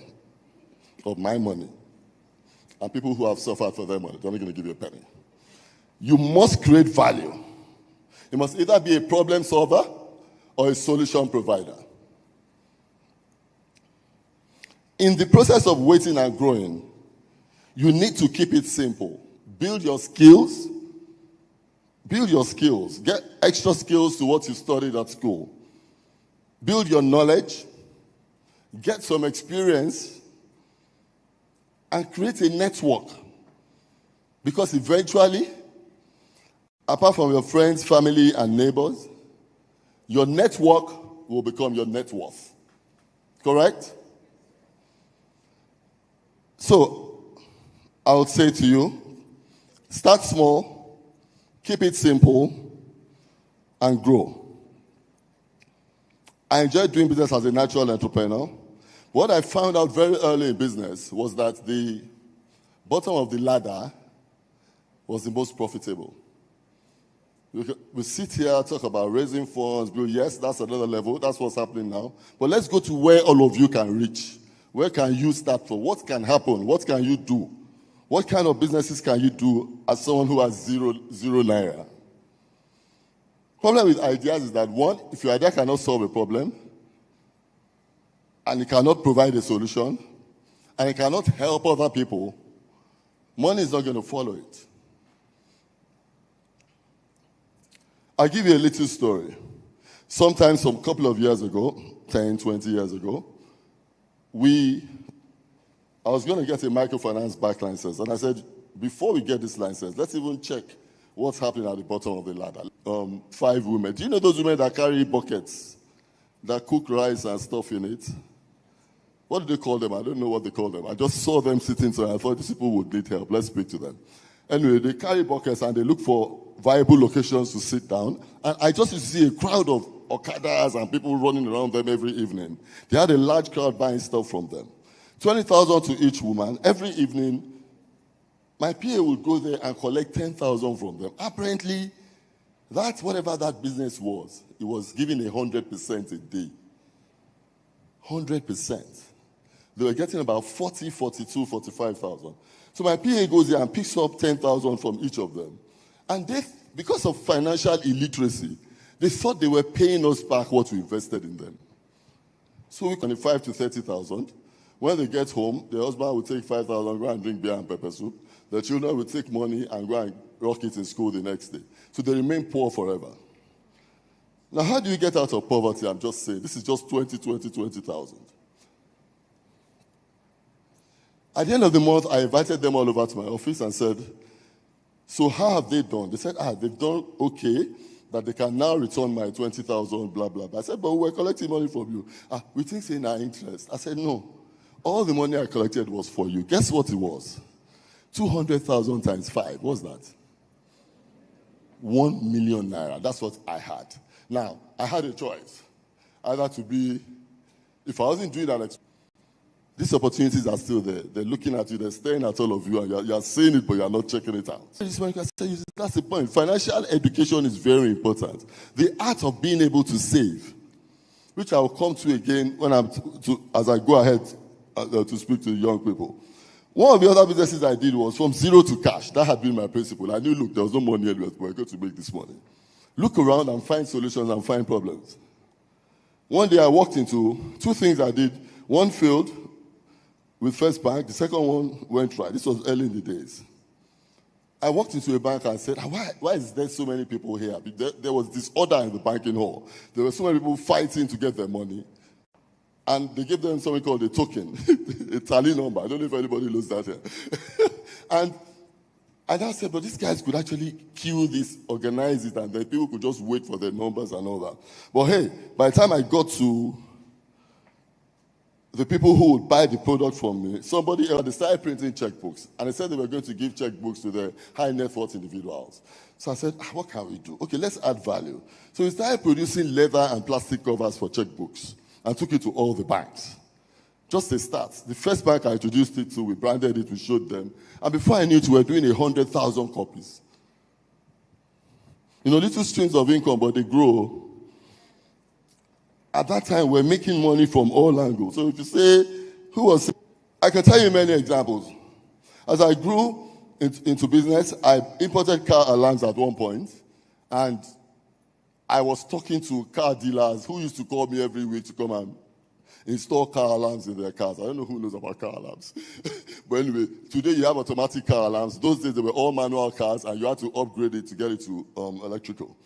of my money. And people who have suffered for their money, they're not going to give you a penny. You must create value. You must either be a problem solver or a solution provider. In the process of waiting and growing, you need to keep it simple. Build your skills. Build your skills. Get extra skills to what you studied at school. Build your knowledge. Get some experience. And create a network. Because eventually, apart from your friends, family, and neighbors, your network will become your net worth. Correct? So, I would say to you, start small, keep it simple, and grow. I enjoy doing business as a natural entrepreneur. What I found out very early in business was that the bottom of the ladder was the most profitable. We sit here, talk about raising funds, yes, that's another level, that's what's happening now. But let's go to where all of you can reach. Where can you start from? What can happen? What can you do? What kind of businesses can you do as someone who has zero naira? Problem with ideas is that, one, if your idea cannot solve a problem, and it cannot provide a solution, and it cannot help other people, money is not going to follow it. I'll give you a little story. Sometime, some couple of years ago, 10, 20 years ago, I was going to get a microfinance back license. And I said, before we get this license, let's even check what's happening at the bottom of the ladder. 5 women. Do you know those women that carry buckets, that cook rice and stuff in it? What do they call them? I don't know what they call them. I just saw them sitting, so I thought these people would need help. Let's speak to them. Anyway, they carry buckets and they look for viable locations to sit down. And I just used to see a crowd of Okadas and people running around them every evening. They had a large crowd buying stuff from them. 20,000 to each woman. Every evening, my PA would go there and collect 10,000 from them. Apparently, that's whatever that business was. It was giving 100% a day. 100%. They were getting about 40, 42, 45,000. So my PA goes there and picks up 10,000 from each of them. And they, because of financial illiteracy, they thought they were paying us back what we invested in them. So we 25 to 30,000. When they get home, the husband will take 5,000, go and drink beer and pepper soup. The children will take money and go and rock it in school the next day. So they remain poor forever. Now, how do you get out of poverty? I'm just saying, this is just 20,000. At the end of the month, I invited them all over to my office and said, so how have they done? They said, they've done okay, that they can now return my 20,000, blah, blah, blah. I said, but we're collecting money from you. We think in our interest. I said, no. All the money I collected was for you. Guess what it was? 200,000 times 5. What's that? 1 million naira. That's what I had. Now, I had a choice. Either to be, if I wasn't doing that, these opportunities are still there. They're looking at you, they're staring at all of you, and you're seeing it, but you're not checking it out. That's the point. Financial education is very important. The art of being able to save, which I will come to again when as I go ahead to speak to young people. One of the other businesses I did was from zero to cash. That had been my principle. I knew, look, there was no money anywhere, but I got to make this money. Look around and find solutions and find problems. One day I walked into two things I did. One failed with First Bank. The second one went right. This was early in the days. I walked into a bank and said, why is there so many people here? There was disorder in the banking hall. There were so many people fighting to get their money. And they gave them something called a token, a tally number. I don't know if anybody knows that here. and I said, but these guys could actually queue this, organize it, and then people could just wait for their numbers and all that. But hey, by the time I got to the people who would buy the product from me, somebody else, they started printing checkbooks. And they said they were going to give checkbooks to the high net worth individuals. So I said, what can we do? Okay, let's add value. So we started producing leather and plastic covers for checkbooks and took it to all the banks. Just a start. The first bank I introduced it to, we branded it, we showed them. And before I knew it, we were doing 100,000 copies. You know, little streams of income, but they grow. At that time, we're making money from all angles. So if you say, who was... I can tell you many examples. As I grew into business, I imported car alarms at one point, and I was talking to car dealers who used to call me every week to come and install car alarms in their cars. I don't know who knows about car alarms. But anyway, today you have automatic car alarms. Those days they were all manual cars, and you had to upgrade it to get it to electrical.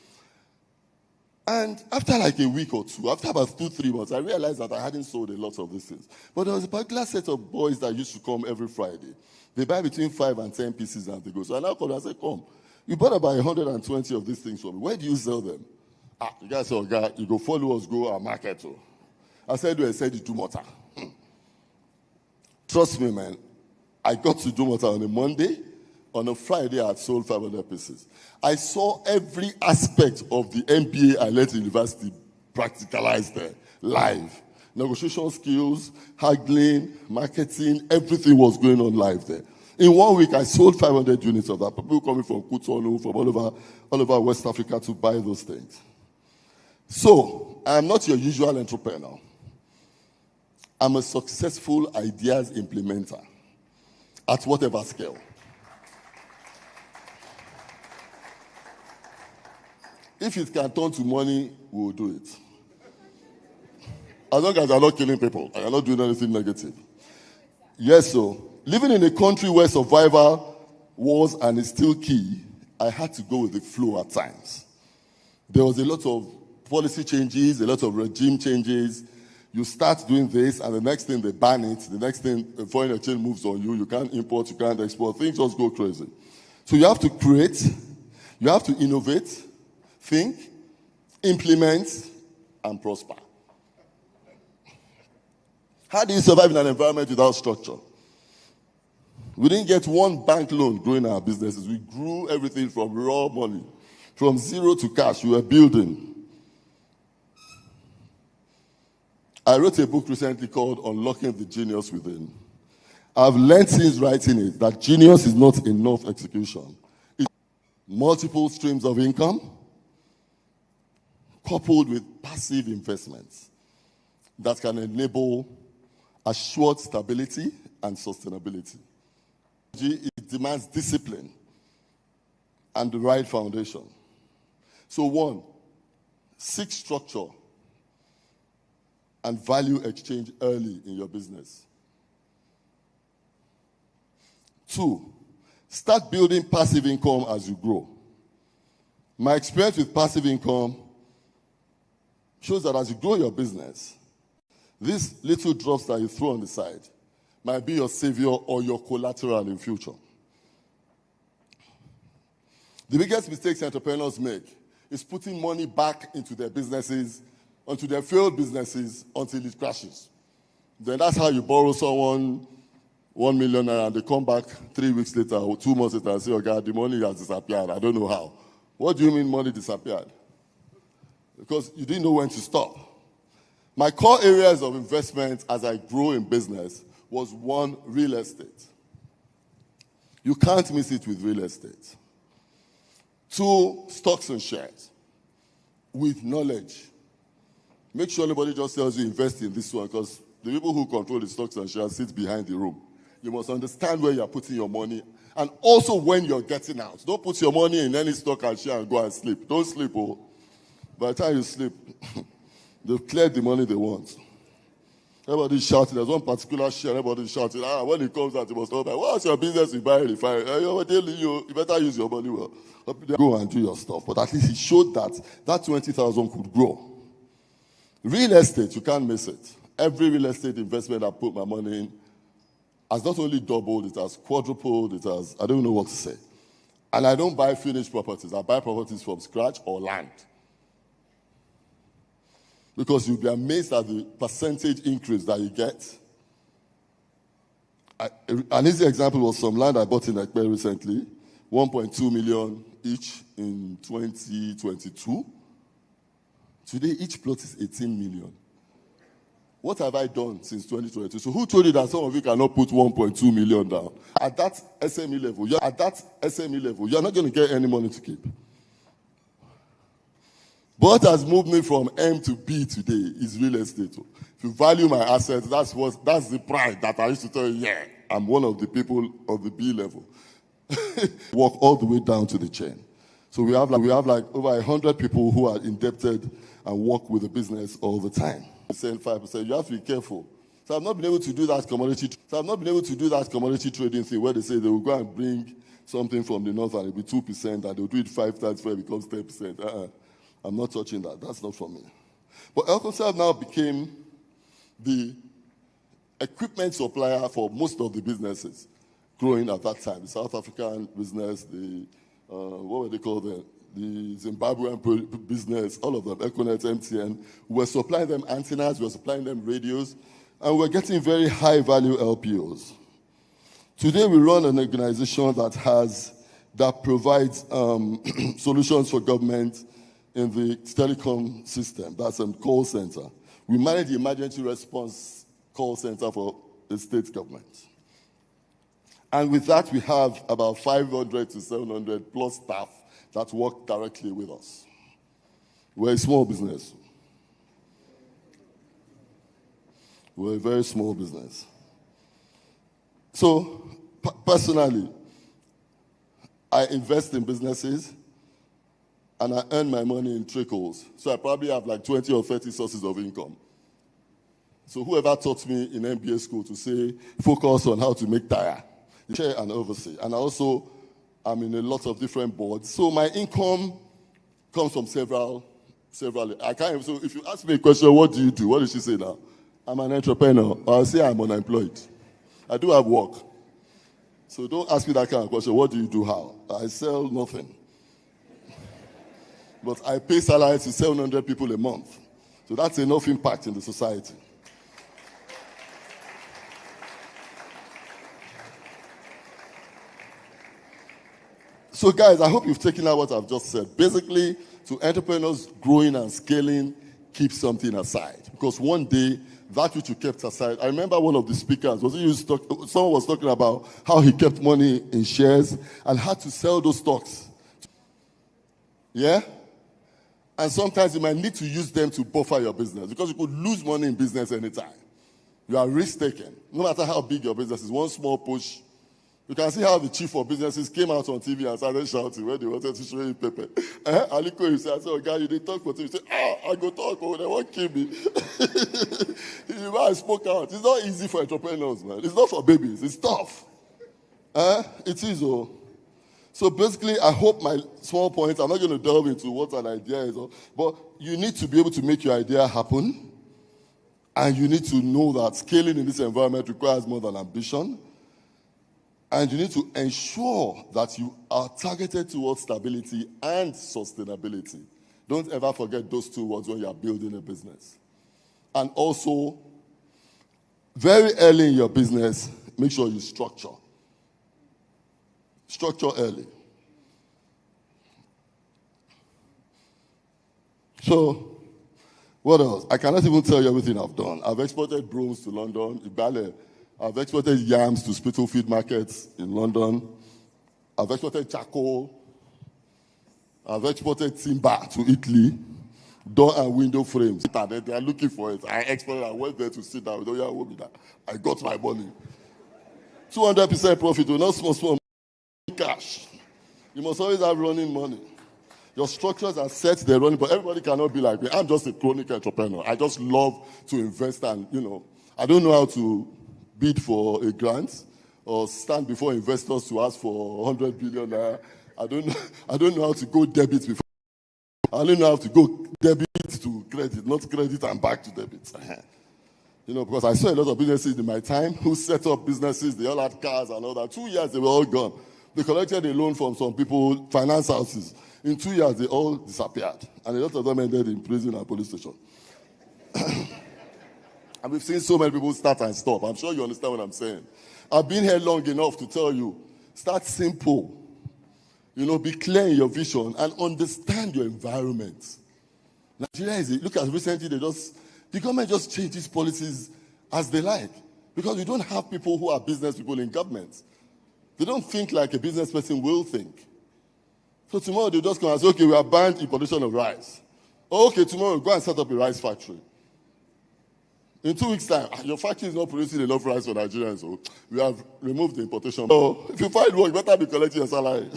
And after like a week or two, after about 2-3 months, I realized that I hadn't sold a lot of these things. But there was a particular set of boys that used to come every Friday. They buy between 5 and 10 pieces and they go. So I now called and I said, come, you bought about 120 of these things for me. Where do you sell them? The guy said, okay, you go follow us, go and market. So I said, I said, Dumota. Trust me, man. I got to Dumota on a Monday. On a Friday, I had sold 500 pieces. I saw every aspect of the MBA I learned in university practicalized there, live. Negotiation skills, haggling, marketing, everything was going on live there. In 1 week, I sold 500 units of that. People coming from Cotonou, from all over West Africa to buy those things. So, I'm not your usual entrepreneur. I'm a successful ideas implementer at whatever scale. If it can turn to money, we will do it. As long as I'm not killing people, I am not doing anything negative. Yes, so living in a country where survival was and is still key, I had to go with the flow at times. There was a lot of policy changes, a lot of regime changes. You start doing this, and the next thing they ban it. The next thing, foreign exchange moves on you. You can't import, you can't export. Things just go crazy. So you have to create, you have to innovate, think, implement, and prosper. How do you survive in an environment without structure? We didn't get one bank loan growing our businesses. We grew everything from raw money. From zero to cash, we were building. I wrote a book recently called Unlocking the Genius Within. I've learned since writing it that genius is not enough execution. It's multiple streams of income, coupled with passive investments that can enable assured stability and sustainability. It demands discipline and the right foundation. So 1, seek structure and value exchange early in your business. 2, start building passive income as you grow. My experience with passive income shows that as you grow your business, these little drops that you throw on the side might be your savior or your collateral in future. The biggest mistakes entrepreneurs make is putting money back into their businesses, onto their failed businesses until it crashes. Then that's how you borrow someone 1 million naira and they come back 3 weeks later or 2 months later and say, oh God, the money has disappeared. I don't know how. What do you mean money disappeared? Because you didn't know when to stop. My core areas of investment as I grow in business was 1, real estate. You can't miss it with real estate. 2, stocks and shares with knowledge. Make sure nobody just tells you invest in this one because The people who control the stocks and shares sit behind the room. You must understand where you're putting your money and also when you're getting out. Don't put your money in any stock and share and go and sleep. Don't sleep, oh. By the time you sleep, they've cleared the money they want. Everybody's shouting. There's one particular share, everybody's shouting. When it comes out, you must know, what's your business? You buy a refinery. You better use your money well. Go and do your stuff. But at least he showed that 20,000 could grow. Real estate, you can't miss it. Every real estate investment I put my money in has not only doubled, it has quadrupled, it has, I don't know what to say. And I don't buy finished properties. I buy properties from scratch or land. Because you'll be amazed at the percentage increase that you get. An easy example was some land I bought in Ekpe recently, 1.2 million each in 2022. Today, each plot is 18 million. What have I done since 2022? So who told you that some of you cannot put 1.2 million down? At that SME level, you're not going to get any money to keep. But what has moved me from M to B today is real estate. If you value my assets, that's the pride that I used to tell you, yeah, I'm one of the people of the B level. Walk all the way down to the chain. So we have like over 100 people who are indebted and work with the business all the time. 5%. You have to be careful. So I've not been able to do that commodity trading thing where they say they will go and bring something from the north and it'll be 2% and they'll do it 5 times before it becomes 10%. I'm not touching that. That's not for me. But Elconsel now became the equipment supplier for most of the businesses growing at that time. The South African business, what were they called? The Zimbabwean business, all of them, Econet, MTN. We were supplying them antennas, we were supplying them radios, and we were getting very high-value LPOs. Today, we run an organization that provides solutions for government in the telecom system. That's a call center. We manage the emergency response call center for the state government. And with that, we have about 500 to 700 plus staff that work directly with us. We're a small business. We're a very small business. So, personally, I invest in businesses and I earn my money in trickles. So I probably have like 20 or 30 sources of income. So whoever taught me in MBA school to say, focus on how to make tire, chair and oversee. And also, I'm in a lot of different boards. So my income comes from several. I can't even, so if you ask me a question, what do you do? What did she say now? I'm an entrepreneur. I'll say I'm unemployed. I do have work. So don't ask me that kind of question. What do you do how? I sell nothing. But I pay salaries to 700 people a month. So that's enough impact in the society. So guys, I hope you've taken out what I've just said. Basically, to entrepreneurs, growing and scaling, keep something aside. Because one day, that which you kept aside, I remember one of the speakers, someone was talking about how he kept money in shares and had to sell those stocks. Yeah? And sometimes you might need to use them to buffer your business because you could lose money in business anytime. You are risk-taking. No matter how big your business is, one small push. You can see how the chief of businesses came out on TV and started shouting when they wanted to show him paper. Aliko, he said, oh, guy, you didn't talk for TV. He said, I go talk, oh, they won't kill me. I spoke out. It's not easy for entrepreneurs, man. It's not for babies. It's tough. It is, oh. So basically, I hope my small point, I'm not going to delve into what an idea is, but you need to be able to make your idea happen. And you need to know that scaling in this environment requires more than ambition. And you need to ensure that you are targeted towards stability and sustainability. Don't ever forget those two words when you are building a business. And also, very early in your business, make sure you structure. Structure early. So, what else? I cannot even tell you everything I've done. I've exported brooms to London, Ibale. I've exported yams to Spitalfield markets in London. I've exported charcoal. I've exported timber to Italy. door and window frames. They are looking for it. I explored. I went there to sit down. I got my money. 200% profit, not small cash. You must always have running money. Your structures are set, they're running, but everybody cannot be like me. I'm just a chronic entrepreneur. I just love to invest and, I don't know how to bid for a grant or stand before investors to ask for 100 billion. I don't know how to go debit before. I don't know how to go debit to credit, not credit and back to debit. Because I saw a lot of businesses in my time who set up businesses, they all had cars and all that. 2 years, they were all gone. They collected a loan from some people, finance houses. In 2 years, they all disappeared. And a lot of them ended in prison and police station. And we've seen so many people start and stop. I'm sure you understand what I'm saying. I've been here long enough to tell you, start simple. Be clear in your vision and understand your environment. Nigeria look at recently, the government just changed these policies as they like. Because we don't have people who are business people in government. They don't think like a business person will think. So tomorrow they just come and say, okay, we have banned importation of rice. Oh, okay, tomorrow go and set up a rice factory. In 2 weeks' time, your factory is not producing enough rice for Nigerians, so we have removed the importation. So if you find work, you better be collecting your salary.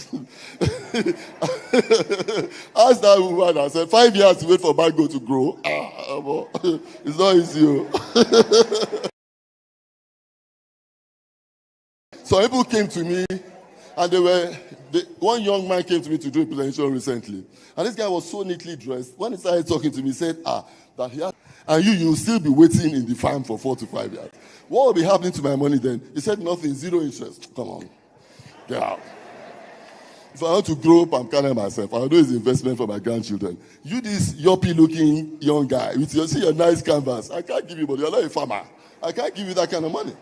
Ask that woman and said, 5 years to wait for mango to grow. It's not easy. So people came to me, and one young man came to me to do a presentation recently. And this guy was so neatly dressed. When he started talking to me, he said, that he had, and you'll still be waiting in the farm for 4 to 5 years. What will be happening to my money then? He said, nothing, 0 interest. Come on, get out. If I want to grow up, I'm carrying myself. I'll do his investment for my grandchildren. You, this yuppie-looking young guy, with your nice canvas, I can't give you money. You're not a farmer. I can't give you that kind of money.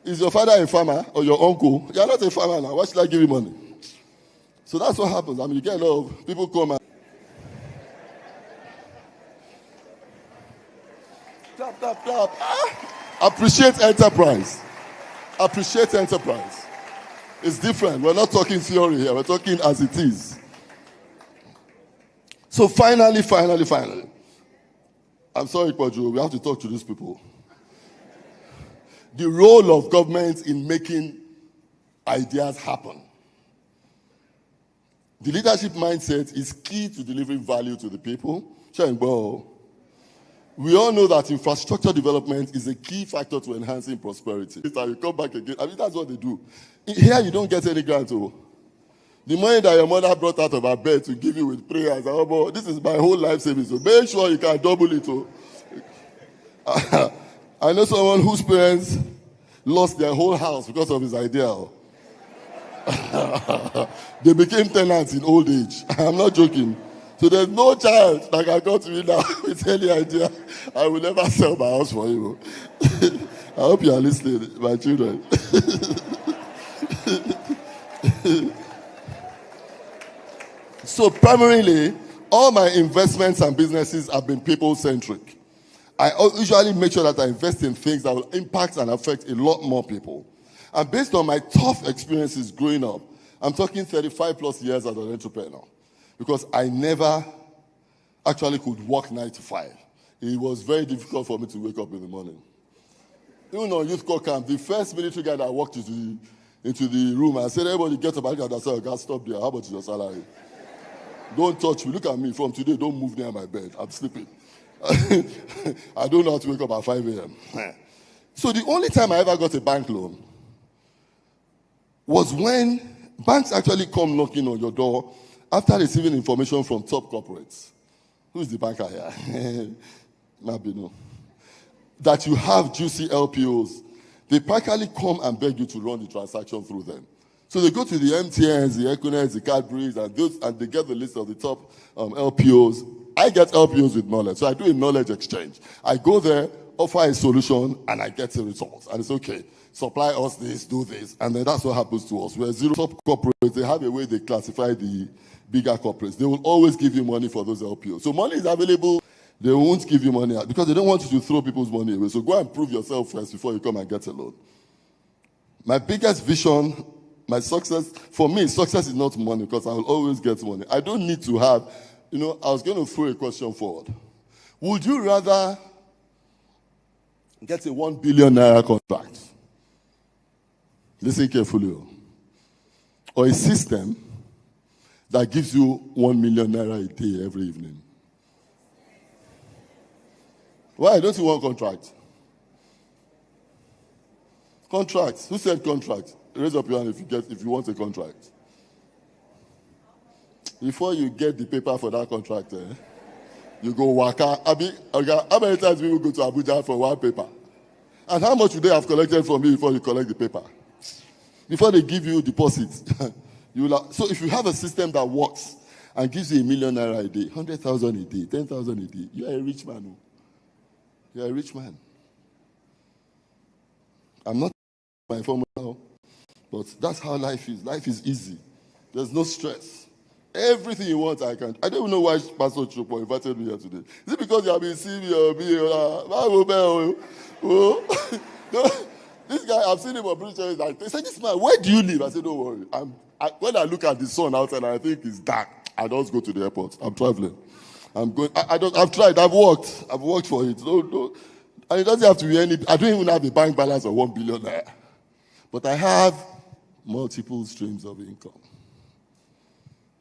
Is your father a farmer or your uncle? You're not a farmer now. Why should I give you money? So that's what happens. You get a lot of people come and clap, clap, clap. Appreciate enterprise. Appreciate enterprise. It's different. We're not talking theory here. We're talking as it is. So finally. I'm sorry, Kwadwo. We have to talk to these people. The role of government in making ideas happen. The leadership mindset is key to delivering value to the people. We all know that infrastructure development is a key factor to enhancing prosperity. You come back again. That's what they do. Here, you don't get any grant. The money that your mother brought out of her bed to give you with prayers, this is my whole life savings. So make sure you can double it. I know someone whose parents lost their whole house because of his idea. They became tenants in old age. I'm not joking. So there's no child that can come to me now with any idea. I will never sell my house for you. I hope you are listening, my children. So primarily, all my investments and businesses have been people-centric. I usually make sure that I invest in things that will impact and affect a lot more people. And based on my tough experiences growing up, I'm talking 35 plus years as an entrepreneur, because I never actually could work 9 to 5. It was very difficult for me to wake up in the morning. Even on youth corps camp, the first military guy that walked into the room and said, everybody get up, I said, God, stop there. How much is your salary? Don't touch me. Look at me. From today, don't move near my bed. I'm sleeping. I don't know how to wake up at 5 a.m. So the only time I ever got a bank loan was when banks actually come knocking on your door after receiving information from top corporates. Who is the banker here? Mabino. That you have juicy LPOs. They practically come and beg you to run the transaction through them. So they go to the MTNs, the Equinets, the Cadburys, and they get the list of the top LPOs. I get LPOs with knowledge, so I do a knowledge exchange. I go there, offer a solution, and I get the results. And it's okay. Supply us this, do this, and then that's what happens to us. We're zero top corporates. They have a way they classify the bigger corporates. They will always give you money for those LPOs. So money is available. They won't give you money out because they don't want you to throw people's money away. So go and prove yourself first before you come and get a loan. My biggest vision, my success, for me, success is not money because I will always get money. I don't need to have I was going to throw a question forward. Would you rather get a 1 billion naira contract? Listen carefully. Or a system that gives you 1 million naira a day every evening? Why don't you want contract? Contract. Who said contract? Raise up your hand if you want a contract. Before you get the paper for that contract, you go waka. How many times will you go to Abuja for one paper? And how much would they have collected from you before you collect the paper? Before they give you deposit. So if you have a system that works and gives you 1 million naira a day, 100,000 a day, 10,000 a day, you are a rich man. You are a rich man. I'm not my formula, but that's how life is. Life is easy. There's no stress. Everything you want, I can. I don't even know why Pastor Chupo invited me here today. Is it because you have been seeing me or this guy, I've seen him on preachers. They said, "This man, where do you live?" I said, "Don't worry. When I look at the sun outside, I think it's dark. I just go to the airport. I'm traveling. I'm going. I've tried. I've worked. I've worked for it. No. And it doesn't have to be any. I don't even have a bank balance of 1 billion naira, but I have multiple streams of income.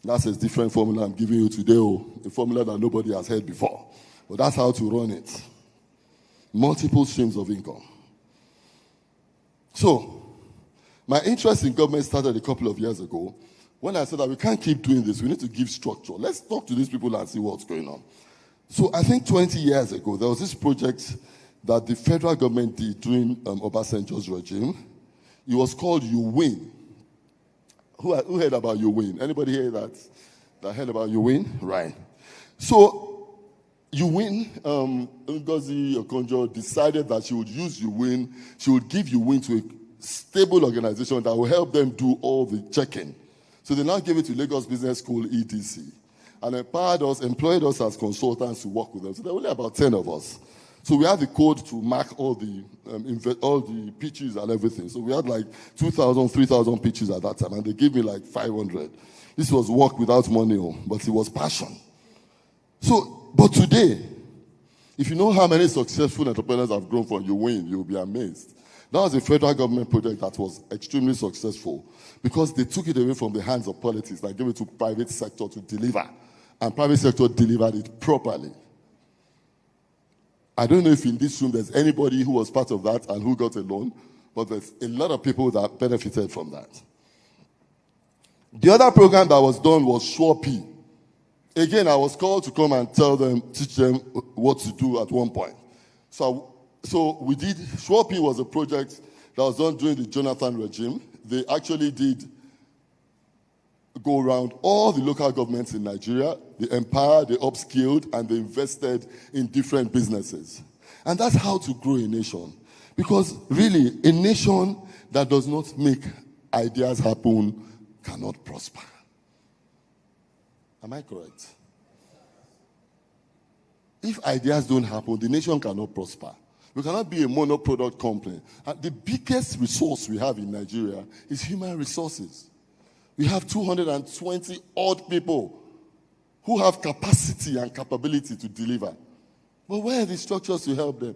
That's a different formula I'm giving you today, a formula that nobody has heard before. But that's how to run it. Multiple streams of income. So, my interest in government started a couple of years ago when I said that we can't keep doing this. We need to give structure. Let's talk to these people and see what's going on. So, I think 20 years ago, there was this project that the federal government did during Obasanjo's regime. It was called You Win. Who heard about You Win? Anybody hear that heard about You Win? Right. So, You Win, Ngozi Okonjo decided that she would use You Win. She would give You Win to a stable organization that will help them do all the checking. So they now gave it to Lagos Business School, EDC, and employed us as consultants to work with them. So there were only about 10 of us. So we had the code to mark all the pitches and everything. So we had like 2,000, 3,000 pitches at that time, and they gave me like 500. This was work without money, but it was passion. So, but today, if you know how many successful entrepreneurs have grown from You Win, you'll be amazed. That was a federal government project that was extremely successful because they took it away from the hands of politics and gave it to private sector to deliver. And private sector delivered it properly. I don't know if in this room there's anybody who was part of that and who got a loan, but there's a lot of people that benefited from that. The other program that was done was SureP. Again, I was called to come and teach them what to do at one point. So we did, SureP was a project that was done during the Jonathan regime. They actually did go around all the local governments in Nigeria, they empowered, they upskilled, and they invested in different businesses. And that's how to grow a nation. Because really, a nation that does not make ideas happen cannot prosper. Am I correct? If ideas don't happen, the nation cannot prosper. We cannot be a monoproduct company. And the biggest resource we have in Nigeria is human resources. We have 220 odd people who have capacity and capability to deliver. But where are the structures to help them?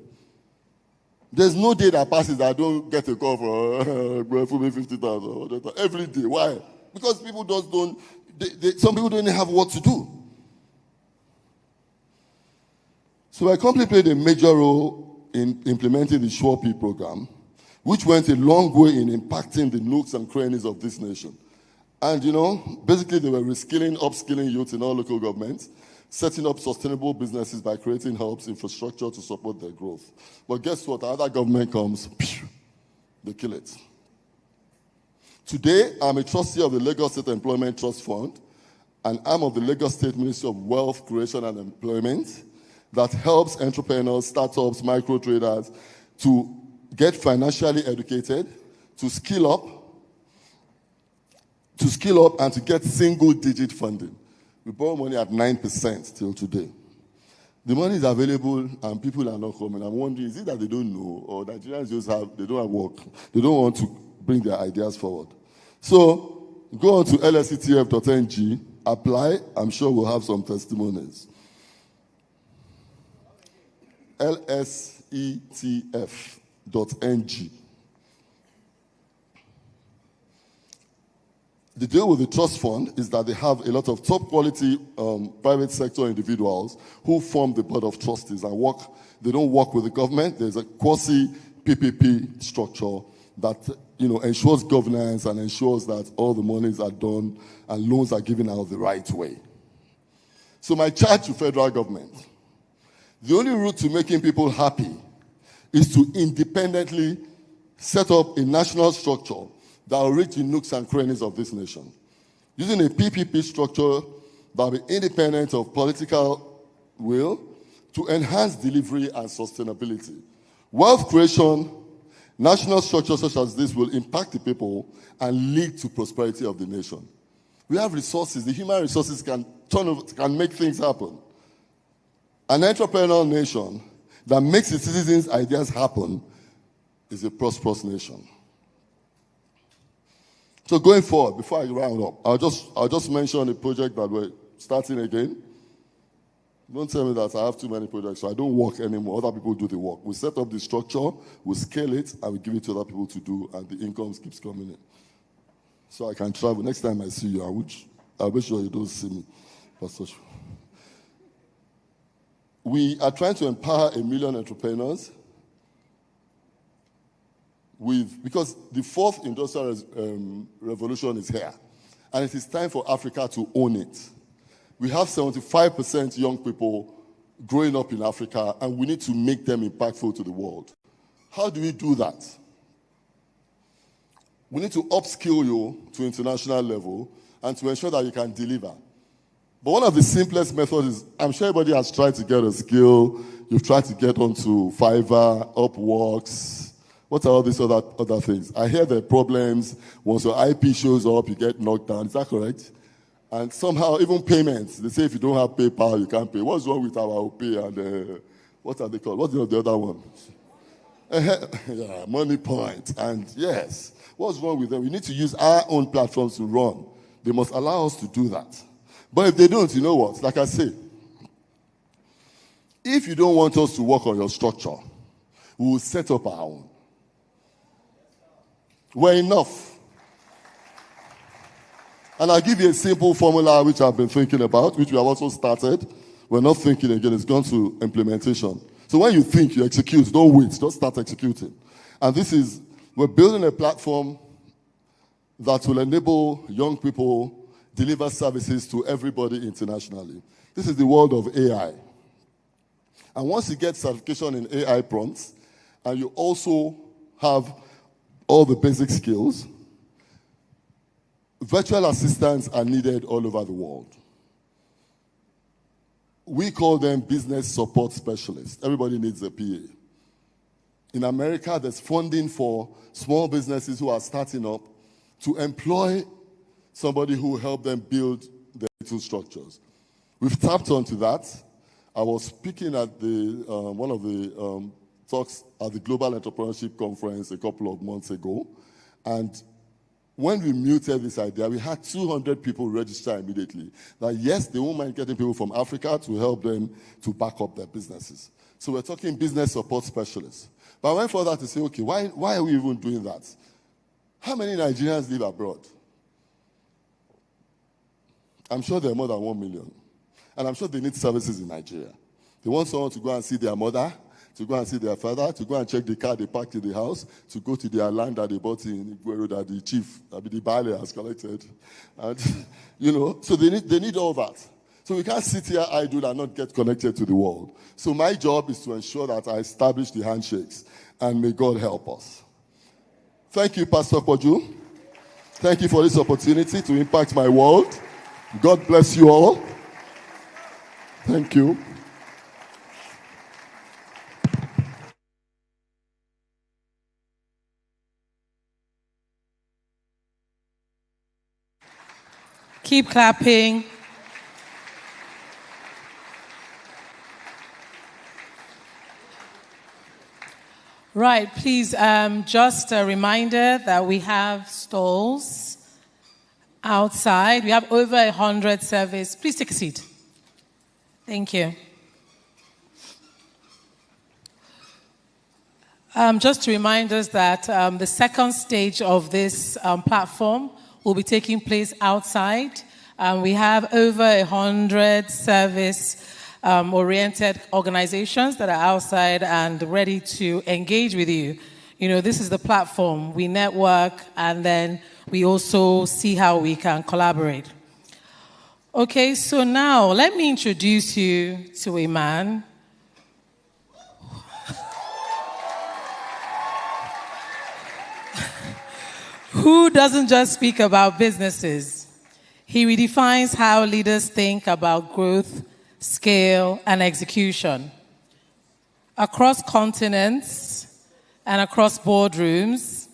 There's no day that passes that I don't get a call for me 50,000 every day. Why? Because people just don't. Some people don't even have what to do. So my company played a major role in implementing the SureP program, which went a long way in impacting the nooks and crannies of this nation. And, basically they were reskilling, upskilling youth in all local governments, setting up sustainable businesses by creating hubs, infrastructure to support their growth. But guess what? Another government comes, they kill it. Today, I'm a trustee of the Lagos State Employment Trust Fund, and I'm of the Lagos State Ministry of Wealth Creation and Employment that helps entrepreneurs, startups, micro traders to get financially educated, to skill up and to get single-digit funding. We borrow money at 9% till today. The money is available and people are not coming. I'm wondering, is it that they don't know or Nigerians they don't have work? They don't want to bring their ideas forward. So go on to lsctf.ng apply. I'm sure we'll have some testimonies. lsetf.ng. The deal with the trust fund is that they have a lot of top quality private sector individuals who form the board of trustees and work. They don't work with the government. There's a quasi PPP structure that ensures governance and ensures that all the monies are done and loans are given out the right way. So my charge to federal government, the only route to making people happy is to independently set up a national structure that will reach the nooks and crannies of this nation. Using a PPP structure that will be independent of political will to enhance delivery and sustainability. Wealth creation, national structures such as this will impact the people and lead to prosperity of the nation. We have resources. The human resources can make things happen. An entrepreneurial nation that makes its citizens' ideas happen is a prosperous nation. So going forward, before I round up, I'll just mention a project that we're starting again. Don't tell me that I have too many projects, so I don't work anymore. Other people do the work. We set up the structure, we scale it, and we give it to other people to do, and the income keeps coming in. So I can travel. Next time I see you, I'll make sure you don't see me, Pastor. We are trying to empower 1 million entrepreneurs because the fourth industrial revolution is here, and it is time for Africa to own it. We have 75% young people growing up in Africa, and we need to make them impactful to the world. How do we do that? We need to upskill you to international level and to ensure that you can deliver. But one of the simplest methods is, I'm sure everybody has tried to get a skill. You've tried to get onto Fiverr, Upworks. What are all these other things? I hear there are problems. Once your IP shows up, you get knocked down. Is that correct? And somehow, even payments, they say if you don't have PayPal, you can't pay. What's wrong with our OP and what are they called? What's the other one? Yeah, Money Point. And yes, what's wrong with them? We need to use our own platforms to run. They must allow us to do that. But if they don't, you know what? Like I say, if you don't want us to work on your structure, we will set up our own. We're enough. And I'll give you a simple formula which I've been thinking about, which we have also started. We're not thinking again, it's gone to implementation. So when you think, you execute, don't wait, just start executing. And we're building a platform that will enable young people deliver services to everybody internationally. This is the world of AI. And once you get certification in AI prompts, and you also have all the basic skills, virtual assistants are needed all over the world. We call them business support specialists. Everybody needs a PA. In America, there's funding for small businesses who are starting up to employ somebody who will help them build their little structures. We've tapped onto that. I was speaking at one of the talks at the Global Entrepreneurship Conference a couple of months ago, and when we muted this idea, we had 200 people register immediately. That yes, they won't mind getting people from Africa to help them to back up their businesses. So we're talking business support specialists. But I went further to say, okay, why are we even doing that? How many Nigerians live abroad? I'm sure there are more than 1 million. And I'm sure they need services in Nigeria. They want someone to go and see their mother, to go and see their father, to go and check the car they parked in the house, to go to their land that they bought in Iguero that the chief, the Baile has collected. And, so they need all that. So we can't sit here idle and not get connected to the world. So my job is to ensure that I establish the handshakes, and may God help us. Thank you, Pastor Poju. Thank you for this opportunity to impact my world. God bless you all. Thank you. Keep clapping. Right, please, just a reminder that we have stalls outside. We have over 100 service. Please take a seat. Thank you. Just to remind us that the second stage of this platform will be taking place outside. We have over 100 service-oriented organizations that are outside and ready to engage with you. You know, this is the platform. We network, and then we also see how we can collaborate. Okay, so now let me introduce you to a man who doesn't just speak about businesses. He redefines how leaders think about growth, scale, and execution. Across continents and across boardrooms,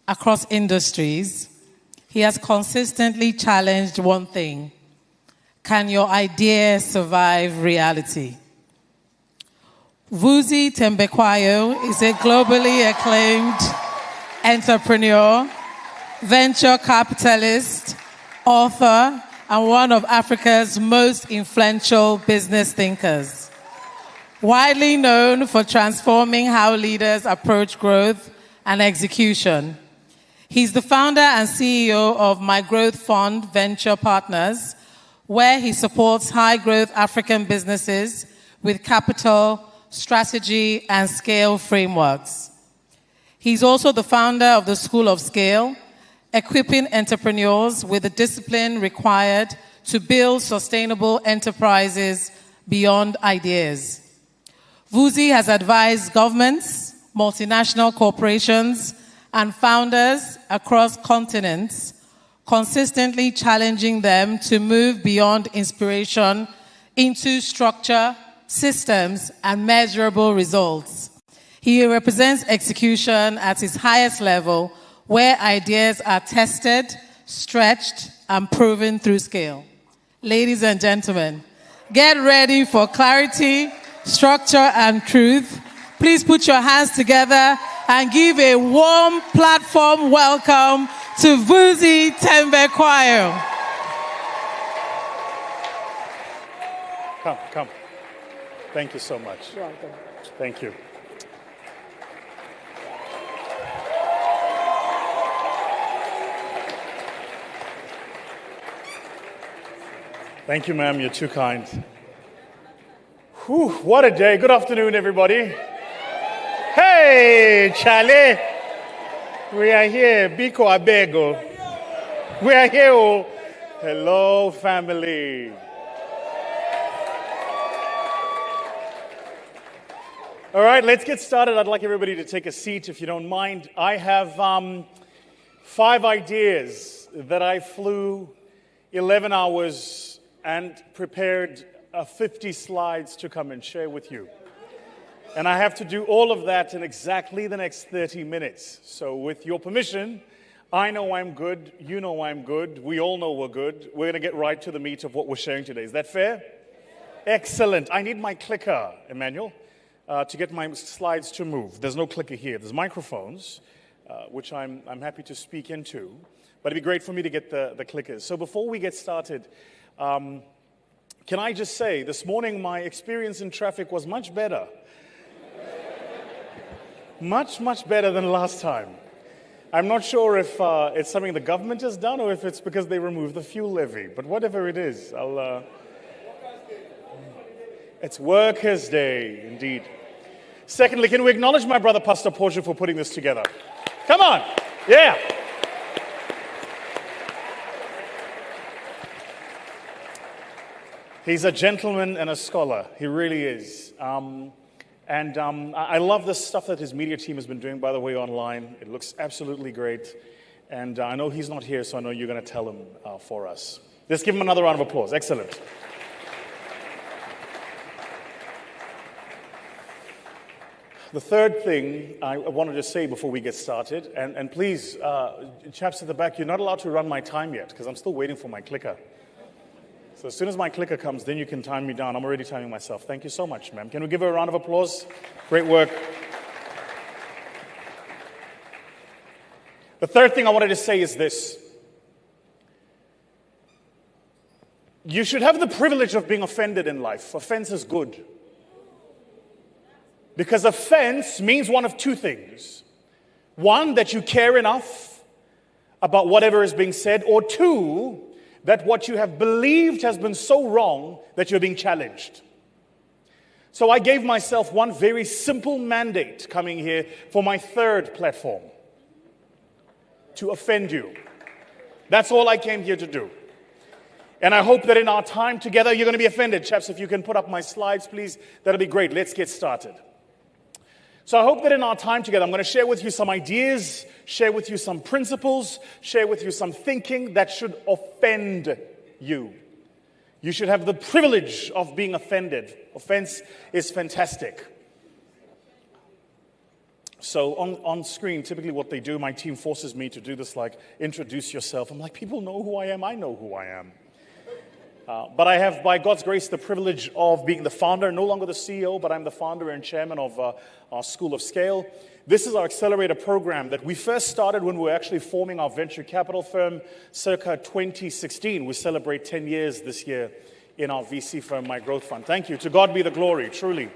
across industries, he has consistently challenged one thing: can your idea survive reality? Vusi Tembekwayo is a globally acclaimed entrepreneur, venture capitalist, author, and one of Africa's most influential business thinkers. Widely known for transforming how leaders approach growth and execution. He's the founder and CEO of My Growth Fund Venture Partners, where he supports high-growth African businesses with capital, strategy, and scale frameworks. He's also the founder of the School of Scale, equipping entrepreneurs with the discipline required to build sustainable enterprises beyond ideas. Vusi has advised governments, multinational corporations, and founders across continents, consistently challenging them to move beyond inspiration into structure, systems, and measurable results. He represents execution at its highest level, where ideas are tested, stretched, and proven through scale. Ladies and gentlemen, get ready for clarity, structure, and truth. Please put your hands together and give a warm platform welcome to Vusi Tembekwayo. Come. Thank you so much. You're welcome. Thank you. Thank you, ma'am. You're too kind. Whew, what a day. Good afternoon, everybody. Hey, Charlie. We are here. Biko Abego. We are here. Oh. Hello, family. All right, let's get started. I'd like everybody to take a seat, if you don't mind. I have 5 ideas that I flew 11 hours and prepared 50 slides to come and share with you. And I have to do all of that in exactly the next 30 minutes. So with your permission, I know I'm good, you know I'm good, we all know we're good. We're going to get right to the meat of what we're sharing today. Is that fair? Excellent. I need my clicker, Emmanuel, to get my slides to move. There's no clicker here. There's microphones, which I'm happy to speak into. But it'd be great for me to get the clickers. So before we get started, can I just say, this morning my experience in traffic was much better. Much better than last time. I'm not sure if it's something the government has done or if it's because they removed the fuel levy. But whatever it is, it's Workers' Day, indeed. Secondly, can we acknowledge my brother, Pastor Portia, for putting this together? Come on. Yeah. He's a gentleman and a scholar. He really is. I love the stuff that his media team has been doing, by the way, online. It looks absolutely great. And I know he's not here, so I know you're going to tell him for us. Let's give him another round of applause. Excellent. The third thing I wanted to say before we get started, and please, chaps at the back, you're not allowed to run my time yet, because I'm still waiting for my clicker. So as soon as my clicker comes, then you can time me down. I'm already timing myself. Thank you so much, ma'am. Can we give her a round of applause? Great work. The third thing I wanted to say is this. You should have the privilege of being offended in life. Offense is good. Because offense means one of two things. One, that you care enough about whatever is being said, or two, that what you have believed has been so wrong that you're being challenged. So I gave myself one very simple mandate coming here for my third platform: to offend you. That's all I came here to do. And I hope that in our time together, you're going to be offended. Chaps, if you can put up my slides, please, that'll be great. Let's get started. So I hope that in our time together, I'm going to share with you some ideas, share with you some principles, share with you some thinking that should offend you. You should have the privilege of being offended. Offense is fantastic. So on screen, typically what they do, my team forces me to do this, like, introduce yourself. I'm like, people know who I am. I know who I am. But I have, by God's grace, the privilege of being the founder, no longer the CEO, but I'm the founder and chairman of our School of Scale. This is our accelerator program that we first started when we were actually forming our venture capital firm circa 2016. We celebrate 10 years this year in our VC firm, My Growth Fund. Thank you. To God be the glory, truly.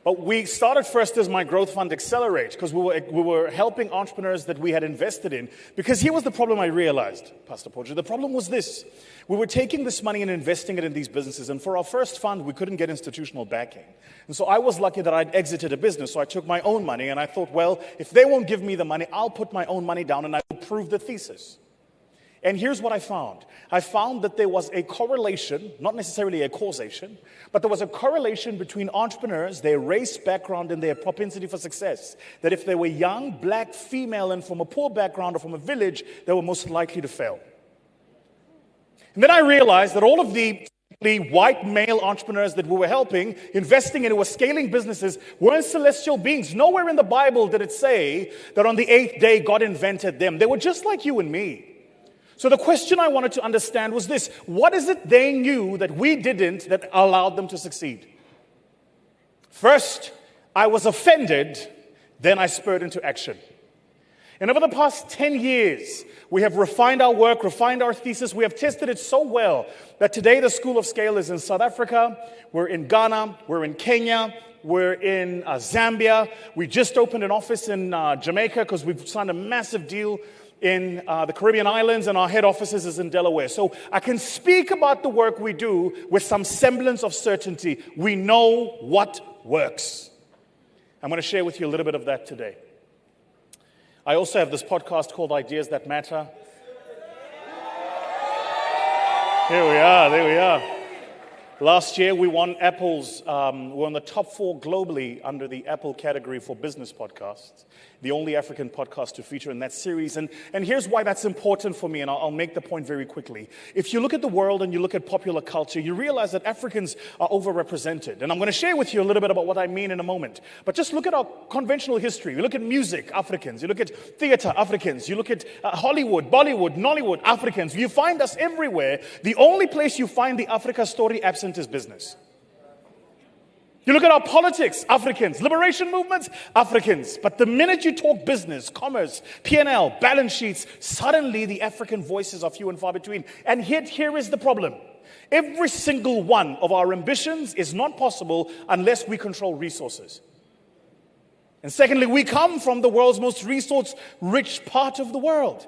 But we started first as My Growth Fund Accelerate because we were helping entrepreneurs that we had invested in. Because here was the problem I realized, Pastor Porter. The problem was this. We were taking this money and investing it in these businesses. And for our first fund, we couldn't get institutional backing. And so I was lucky that I'd exited a business. So I took my own money and I thought, well, if they won't give me the money, I'll put my own money down and I will prove the thesis. And here's what I found. I found that there was a correlation, not necessarily a causation, but there was a correlation between entrepreneurs, their race, background, and their propensity for success. That if they were young, black, female, and from a poor background or from a village, they were most likely to fail. And then I realized that all of the white male entrepreneurs that we were helping, investing in, who were scaling businesses, weren't celestial beings. Nowhere in the Bible did it say that on the 8th day God invented them. They were just like you and me. So the question I wanted to understand was this: what is it they knew that we didn't that allowed them to succeed? First, I was offended, then I spurred into action. And over the past 10 years, we have refined our work, refined our thesis. We have tested it so well that today the School of Scale is in South Africa, we're in Ghana, we're in Kenya, we're in Zambia. We just opened an office in Jamaica because we've signed a massive deal in the Caribbean islands, and our head offices is in Delaware. So I can speak about the work we do with some semblance of certainty. We know what works. I'm going to share with you a little bit of that today. I also have this podcast called Ideas That Matter. Here we are, there we are. Last year, we won Apple's, we're on the top 4 globally under the Apple category for business podcasts, the only African podcast to feature in that series. And here's why that's important for me, and I'll make the point very quickly. If you look at the world and you look at popular culture, you realize that Africans are overrepresented. And I'm going to share with you a little bit about what I mean in a moment. But just look at our conventional history. You look at music, Africans. You look at theater, Africans. You look at Hollywood, Bollywood, Nollywood, Africans. You find us everywhere. The only place you find the Africa story absent is business. You look at our politics, Africans. Liberation movements, Africans. But the minute you talk business, commerce, P&L, balance sheets, suddenly the African voices are few and far between. And yet here is the problem. Every single one of our ambitions is not possible unless we control resources. And secondly, we come from the world's most resource-rich part of the world.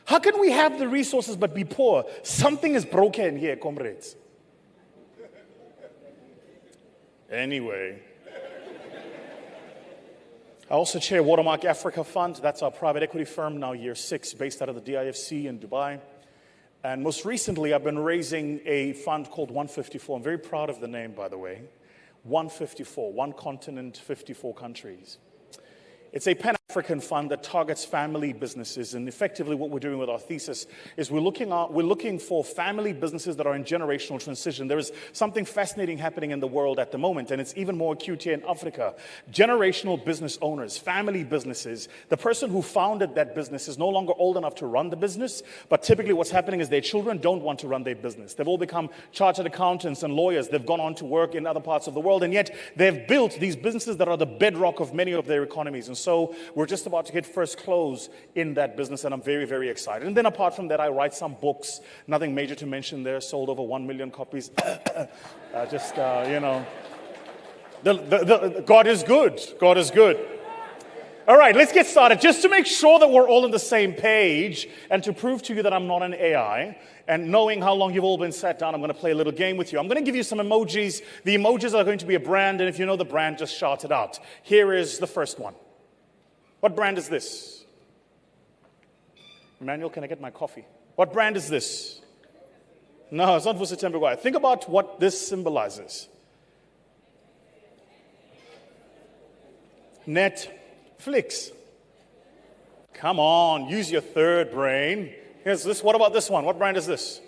How can we have the resources but be poor? Something is broken here, comrades. Anyway, I also chair Watermark Africa Fund. That's our private equity firm, now year 6, based out of the DIFC in Dubai. And most recently, I've been raising a fund called 154. I'm very proud of the name, by the way. 154, one continent, 54 countries. It's a Pan-African fund that targets family businesses, and effectively what we're doing with our thesis is we're looking for family businesses that are in generational transition. There is something fascinating happening in the world at the moment, and it's even more acute here in Africa. Generational business owners, family businesses. The person who founded that business is no longer old enough to run the business, but typically what's happening is their children don't want to run their business. They've all become chartered accountants and lawyers. They've gone on to work in other parts of the world, and yet they've built these businesses that are the bedrock of many of their economies. And so we're we're just about to hit first close in that business, and I'm very, very excited. And then apart from that, I write some books. Nothing major to mention there. Sold over 1 million copies. God is good. God is good. All right, let's get started. Just to make sure that we're all on the same page and to prove to you that I'm not an AI, and knowing how long you've all been sat down, I'm going to play a little game with you. I'm going to give you some emojis. The emojis are going to be a brand, and if you know the brand, just shout it out. Here is the first one. What brand is this? Emmanuel, can I get my coffee? What brand is this? No, it's not Vusitembe. Think about what this symbolizes. Netflix. Come on, use your third brain. Here's this. What about this one? What brand is this?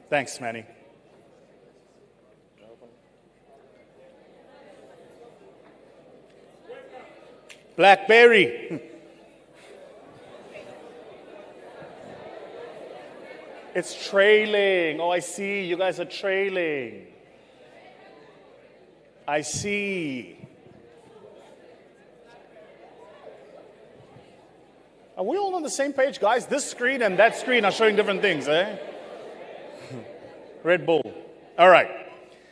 Thanks, Manny. BlackBerry. It's trailing. Oh, I see. You guys are trailing. I see. Are we all on the same page, guys? This screen and that screen are showing different things, eh? Red Bull. All right.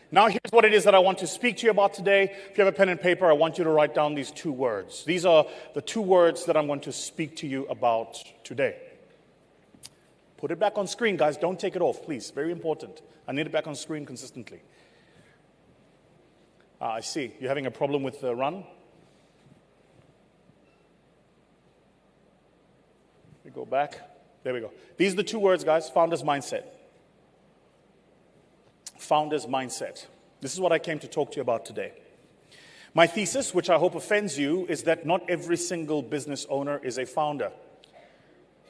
Now here's what it is that I want to speak to you about today. If you have a pen and paper, I want you to write down these 2 words. These are the 2 words that I'm going to speak to you about today. Put it back on screen, guys. Don't take it off, please. Very important. I need it back on screen consistently. I see. You're having a problem with the run? We go back. There we go. These are the 2 words, guys. Founder's mindset. Founder's mindset. This is what I came to talk to you about today. My thesis, which I hope offends you, is that not every single business owner is a founder.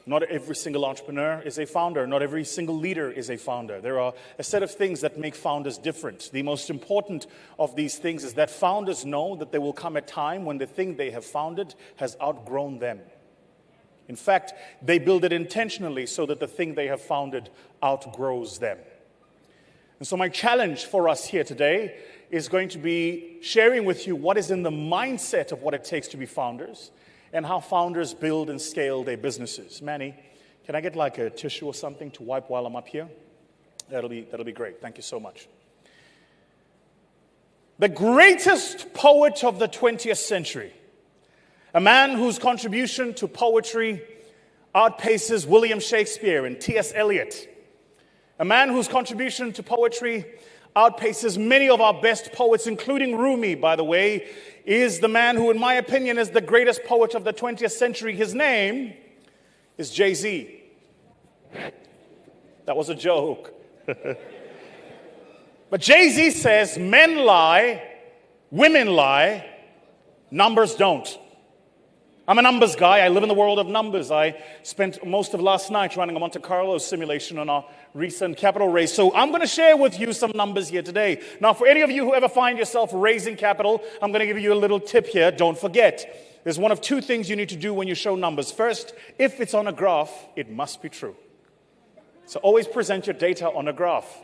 Not every single entrepreneur is a founder. Not every single leader is a founder. There are a set of things that make founders different. The most important of these things is that founders know that there will come a time when the thing they have founded has outgrown them. In fact, they build it intentionally so that the thing they have founded outgrows them. And so my challenge for us here today is going to be sharing with you what is in the mindset of what it takes to be founders and how founders build and scale their businesses. Manny, can I get like a tissue or something to wipe while I'm up here? That'll be great. Thank you so much. The greatest poet of the 20th century, a man whose contribution to poetry outpaces William Shakespeare and T.S. Eliot. A man whose contribution to poetry outpaces many of our best poets, including Rumi, by the way, is the man who, in my opinion, is the greatest poet of the 20th century. His name is Jay-Z. That was a joke. But Jay-Z says, men lie, women lie, numbers don't. I'm a numbers guy. I live in the world of numbers. I spent most of last night running a Monte Carlo simulation on our recent capital raise. So I'm going to share with you some numbers here today. Now, for any of you who ever find yourself raising capital, I'm going to give you a little tip here. Don't forget, there's one of 2 things you need to do when you show numbers. First, if it's on a graph, it must be true. So always present your data on a graph.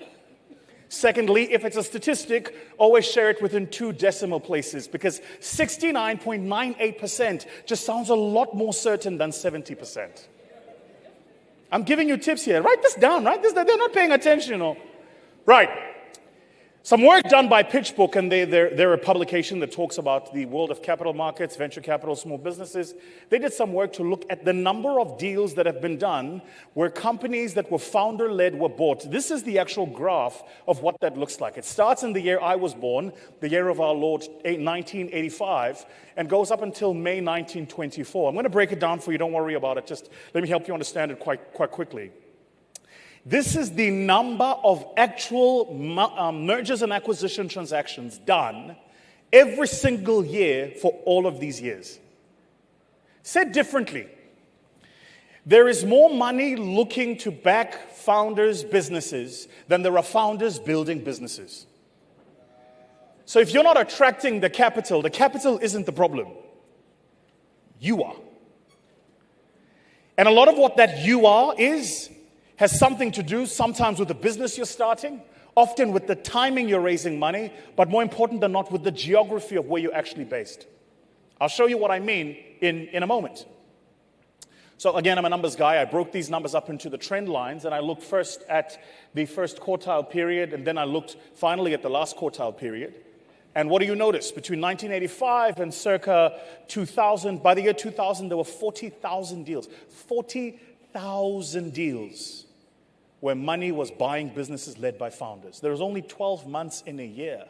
Secondly, if it's a statistic, always share it within 2 decimal places, because 69.98% just sounds a lot more certain than 70%. I'm giving you tips here. Write this down. Write this down. They're not paying attention, you know. Right. Some work done by PitchBook, and they're a publication that talks about the world of capital markets, venture capital, small businesses. They did some work to look at the number of deals that have been done where companies that were founder-led were bought. This is the actual graph of what that looks like. It starts in the year I was born, the year of our Lord, 1985, and goes up until May 1924. I'm going to break it down for you. Don't worry about it. Just let me help you understand it quite quickly. This is the number of actual mergers and acquisition transactions done every single year for all of these years. Said differently, there is more money looking to back founders' businesses than there are founders building businesses. So if you're not attracting the capital isn't the problem. You are. And a lot of what that you are has something to do sometimes with the business you're starting, often with the timing you're raising money, but more important than not, with the geography of where you're actually based. I'll show you what I mean in a moment. So again, I'm a numbers guy. I broke these numbers up into the trend lines, and I looked first at the first quartile period, and then I looked finally at the last quartile period. And what do you notice? Between 1985 and circa 2000, by the year 2000, there were 40,000 deals. 40,000 deals where money was buying businesses led by founders. There was only 12 months in a year.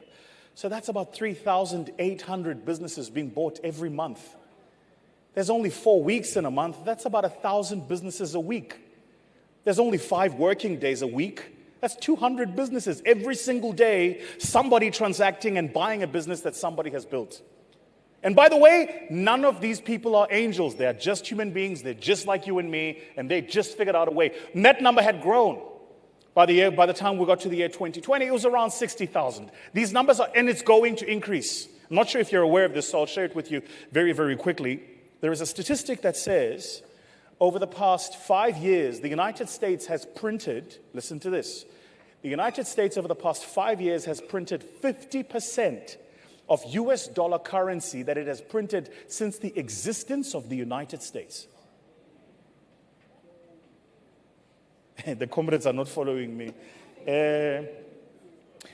So that's about 3,800 businesses being bought every month. There's only 4 weeks in a month. That's about 1,000 businesses a week. There's only 5 working days a week. That's 200 businesses every single day, somebody transacting and buying a business that somebody has built. And by the way, none of these people are angels. They are just human beings. They're just like you and me, and they just figured out a way. And that number had grown. By the time we got to the year 2020, it was around 60,000. These numbers are, and it's going to increase. I'm not sure if you're aware of this, so I'll share it with you very, very quickly. There is a statistic that says over the past 5 years, the United States has printed, listen to this, the United States over the past 5 years has printed 50% of US dollar currency that it has printed since the existence of the United States. The comrades are not following me.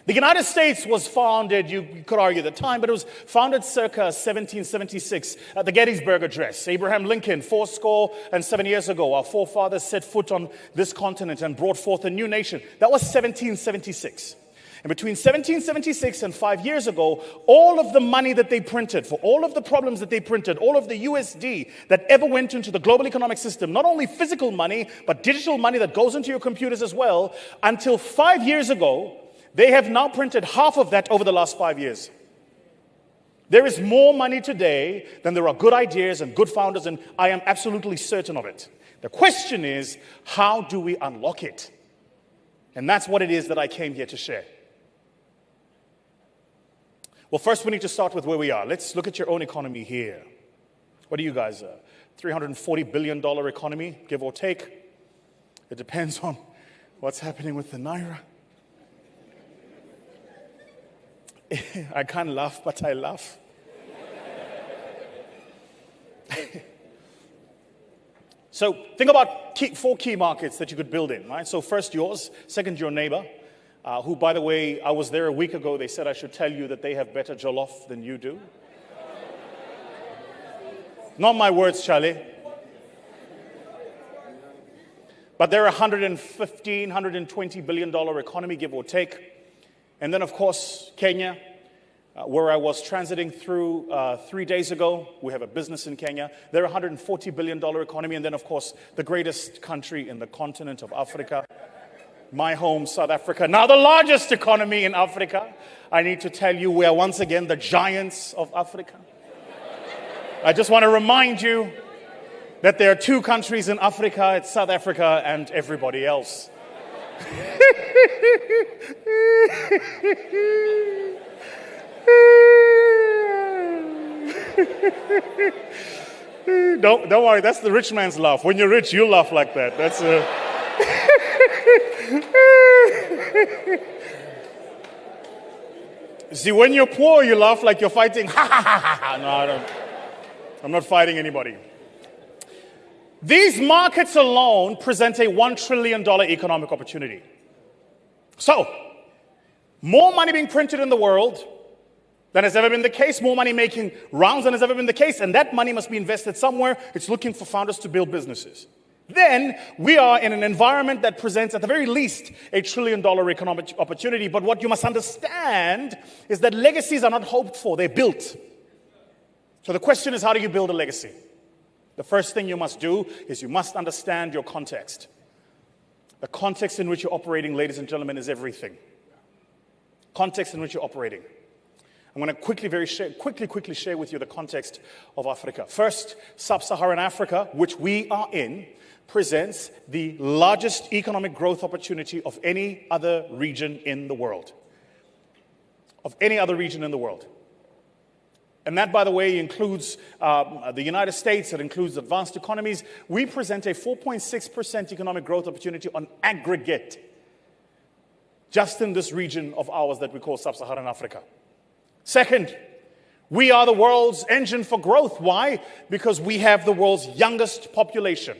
The United States was founded, you could argue the time, but it was founded circa 1776 at the Gettysburg Address. Abraham Lincoln, 7 years ago, our forefathers set foot on this continent and brought forth a new nation. That was 1776. And between 1776 and 5 years ago, all of the money that they printed, for all of the problems that they printed, all of the USD that ever went into the global economic system, not only physical money, but digital money that goes into your computers as well, until 5 years ago, they have now printed half of that over the last 5 years. There is more money today than there are good ideas and good founders, and I am absolutely certain of it. The question is, how do we unlock it? And that's what it is that I came here to share. Well, first we need to start with where we are. Let's look at your own economy here. What are you guys, $340 billion economy, give or take? It depends on what's happening with the Naira. I can't laugh, but I laugh. So think about 4 key markets that you could build in, right? So first yours, second your neighbor, who, by the way, I was there a week ago. They said I should tell you that they have better jollof than you do. Not my words, Charlie. But they're a $115, $120 billion economy, give or take. And then, of course, Kenya, where I was transiting through 3 days ago. We have a business in Kenya. They're a $140 billion economy. And then, of course, the greatest country in the continent of Africa, my home, South Africa. Now, the largest economy in Africa. I need to tell you, we are once again the giants of Africa. I just want to remind you that there are 2 countries in Africa. It's South Africa and everybody else. Don't worry, that's the rich man's laugh. When you're rich, you laugh like that. That's See, when you're poor, you laugh like you're fighting. No, I don't. I'm not fighting anybody. These markets alone present a $1 trillion economic opportunity. So, more money being printed in the world than has ever been the case, more money making rounds than has ever been the case, and that money must be invested somewhere. It's looking for founders to build businesses. Then we are in an environment that presents, at the very least, a $1 trillion economic opportunity. But what you must understand is that legacies are not hoped for, they're built. So the question is, how do you build a legacy? The first thing you must do is you must understand your context. The context in which you're operating, ladies and gentlemen, is everything. Context in which you're operating. I'm going to quickly share with you the context of Africa. First, sub-Saharan Africa, which we are in, presents the largest economic growth opportunity of any other region in the world. Of any other region in the world. And that, by the way, includes the United States. It includes advanced economies. We present a 4.6% economic growth opportunity on aggregate, just in this region of ours that we call sub-Saharan Africa. Second, We are the world's engine for growth. Why? Because we have the world's youngest population.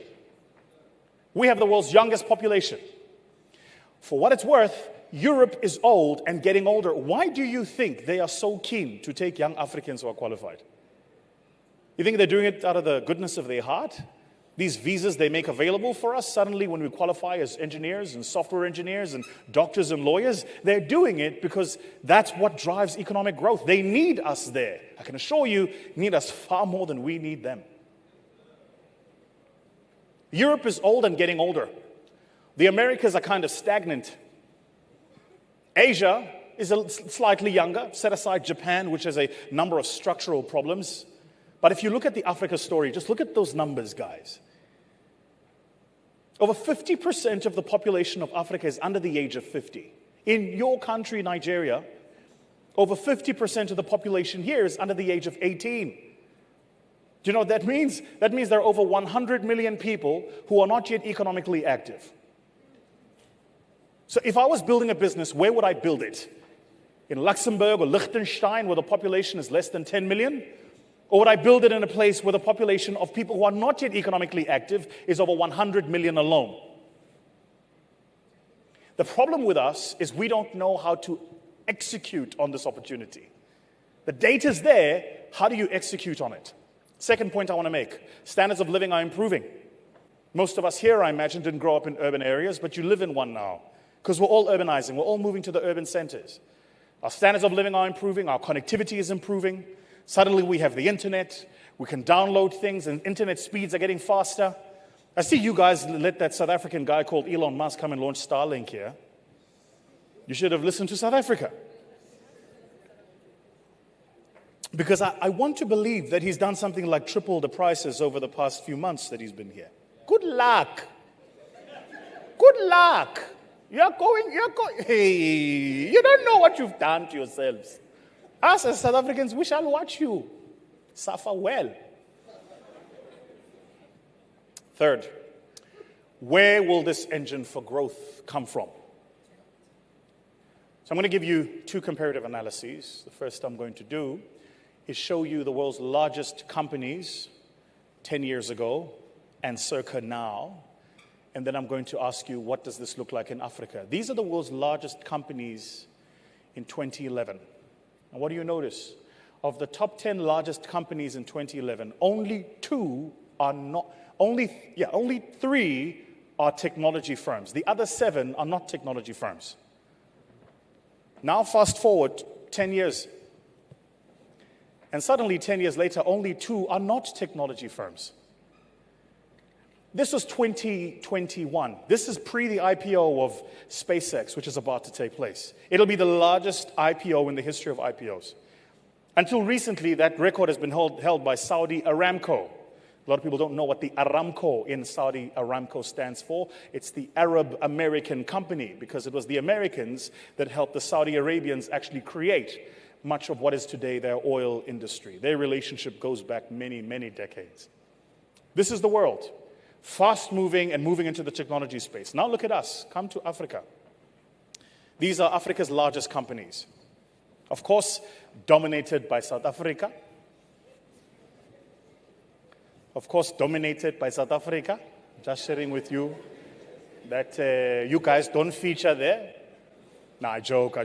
We have the world's youngest population. For what it's worth, Europe is old and getting older. Why do you think they are so keen to take young Africans who are qualified? You think they're doing it out of the goodness of their heart? These visas they make available for us, suddenly when we qualify as engineers and software engineers and doctors and lawyers, they're doing it because that's what drives economic growth. They need us there. I can assure you, need us far more than we need them. Europe is old and getting older. The Americas are kind of stagnant. Asia is slightly younger. Set aside Japan, which has a number of structural problems. But if you look at the Africa story, just look at those numbers, guys. Over 50% of the population of Africa is under the age of 50. In your country, Nigeria, over 50% of the population here is under the age of 18. Do you know what that means? That means there are over 100 million people who are not yet economically active. So if I was building a business, where would I build it? In Luxembourg or Liechtenstein, where the population is less than 10 million? Or would I build it in a place where the population of people who are not yet economically active is over 100 million alone? The problem with us is we don't know how to execute on this opportunity. The data's there. How do you execute on it? Second point I want to make. Standards of living are improving. Most of us here, I imagine, didn't grow up in urban areas, but you live in one now. Because we're all urbanizing. We're all moving to the urban centers. Our standards of living are improving. Our connectivity is improving. Suddenly we have the internet. We can download things, and internet speeds are getting faster. I see you guys let that South African guy called Elon Musk come and launch Starlink here. You should have listened to South Africa. Because I want to believe that he's done something like triple the prices over the past few months that he's been here. Good luck. Good luck. You're going, hey, you don't know what you've done to yourselves. Us as South Africans, we shall watch you suffer well. Third, where will this engine for growth come from? So I'm going to give you two comparative analyses. The first I'm going to do is show you the world's largest companies 10 years ago and circa now. And then I'm going to ask you, what does this look like in Africa? These are the world's largest companies in 2011. And what do you notice? Of the top 10 largest companies in 2011, only 3 are technology firms. The other 7 are not technology firms. Now fast forward 10 years. And suddenly 10 years later, only 2 are not technology firms. This was 2021. This is pre the IPO of SpaceX, which is about to take place. It'll be the largest IPO in the history of IPOs. Until recently, that record has been held by Saudi Aramco. A lot of people don't know what the Aramco in Saudi Aramco stands for. It's the Arab American company, because it was the Americans that helped the Saudi Arabians actually create much of what is today their oil industry. Their relationship goes back many, many decades. This is the world. Fast moving and moving into the technology space. Now look at us. Come to Africa. These are Africa's largest companies. Of course, dominated by South Africa. Of course, dominated by South Africa. Just sharing with you that you guys don't feature there. No, I joke.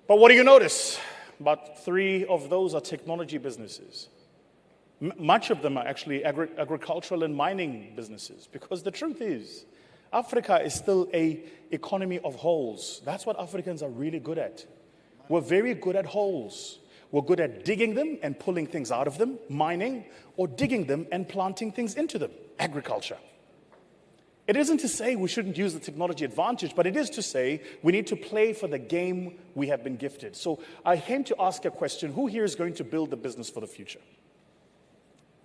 But what do you notice? About 3 of those are technology businesses. Much of them are actually agricultural and mining businesses, because the truth is, Africa is still an economy of holes. That's what Africans are really good at. We're very good at holes. We're good at digging them and pulling things out of them, mining, or digging them and planting things into them, agriculture. It isn't to say we shouldn't use the technology advantage, but it is to say we need to play for the game we have been gifted. So I came to ask a question: who here is going to build the business for the future?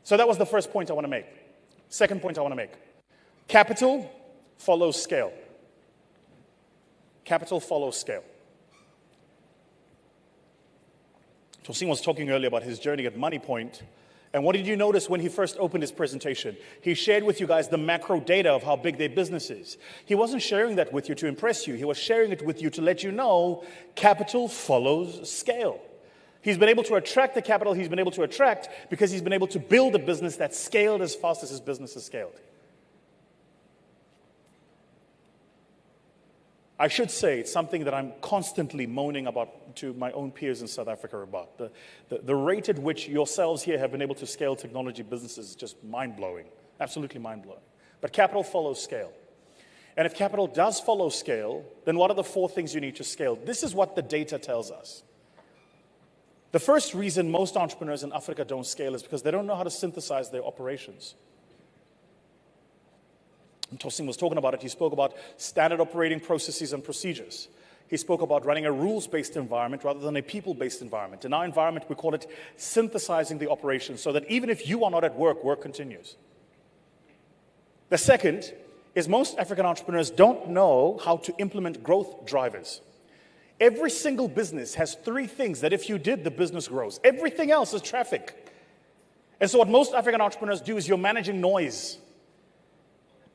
So that was the first point I want to make. Second point I want to make. Capital follows scale. Capital follows scale. Tosin was talking earlier about his journey at Money Point. And what did you notice when he first opened his presentation? He shared with you guys the macro data of how big their business is. He wasn't sharing that with you to impress you. He was sharing it with you to let you know capital follows scale. He's been able to attract the capital he's been able to attract because he's been able to build a business that's scaled as fast as his business has scaled. I should say it's something that I'm constantly moaning about to my own peers in South Africa about. The rate at which yourselves here have been able to scale technology businesses is just mind-blowing, absolutely mind-blowing. But capital follows scale. And if capital does follow scale, then what are the 4 things you need to scale? This is what the data tells us. The first reason most entrepreneurs in Africa don't scale is because they don't know how to synthesize their operations. Tosin was talking about it. He spoke about standard operating processes and procedures. He spoke about running a rules-based environment rather than a people-based environment. In our environment, we call it synthesizing the operations so that even if you are not at work, work continues. The second is most African entrepreneurs don't know how to implement growth drivers. Every single business has 3 things that if you did, the business grows. Everything else is traffic. And so what most African entrepreneurs do is you're managing noise.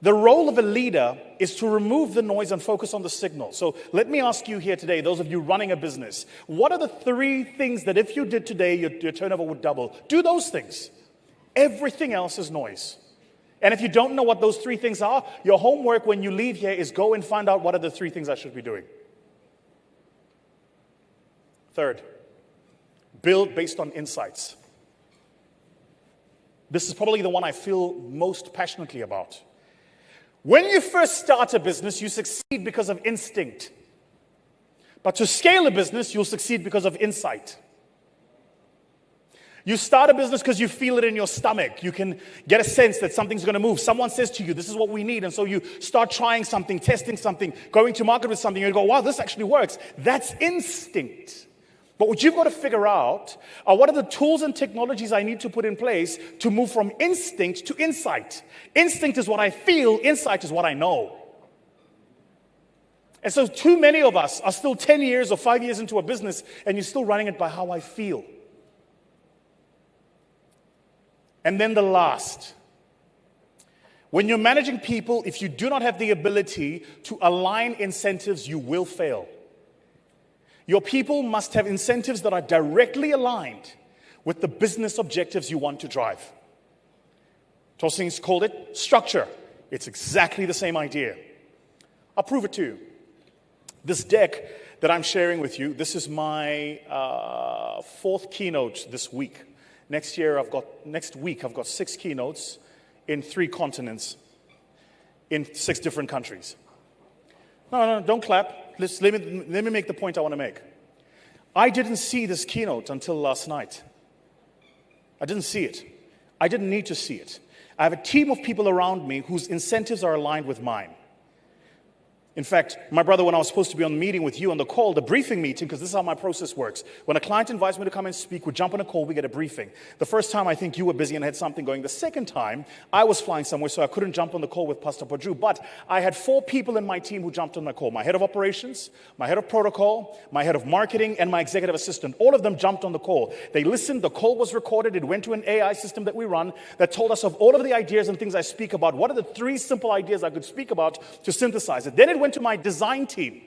The role of a leader is to remove the noise and focus on the signal. So let me ask you here today, those of you running a business, what are the 3 things that if you did today, your turnover would double? Do those things. Everything else is noise. And if you don't know what those 3 things are, your homework when you leave here is go and find out what are the 3 things I should be doing. Third, build based on insights. This is probably the one I feel most passionately about. When you first start a business, you succeed because of instinct. But to scale a business, you'll succeed because of insight. You start a business because you feel it in your stomach. You can get a sense that something's going to move. Someone says to you, this is what we need. And so you start trying something, testing something, going to market with something, and you go, wow, this actually works. That's instinct. But what you've got to figure out are what are the tools and technologies I need to put in place to move from instinct to insight. Instinct is what I feel. Insight is what I know. And so too many of us are still 10 years or 5 years into a business, and you're still running it by how I feel. And then the last. When you're managing people, if you do not have the ability to align incentives, you will fail. Your people must have incentives that are directly aligned with the business objectives you want to drive. Tosin's called it structure. It's exactly the same idea. I'll prove it to you. This deck that I'm sharing with you, this is my 4th keynote this week. Next week, I've got 6 keynotes in 3 continents, in 6 different countries. No, don't clap. Let me make the point I want to make. I didn't see this keynote until last night. I didn't see it. I didn't need to see it. I have a team of people around me whose incentives are aligned with mine. In fact, my brother, when I was supposed to be on the meeting with you on the call, the briefing meeting, because this is how my process works. When a client invites me to come and speak, we jump on a call, we get a briefing. The first time, I think you were busy and had something going. The second time, I was flying somewhere, so I couldn't jump on the call with Pastor Podru. But I had 4 people in my team who jumped on my call. My head of operations, my head of protocol, my head of marketing, and my executive assistant. All of them jumped on the call. They listened, the call was recorded, it went to an AI system that we run that told us of all of the ideas and things I speak about. What are the 3 simple ideas I could speak about to synthesize it? Then it went to my design team,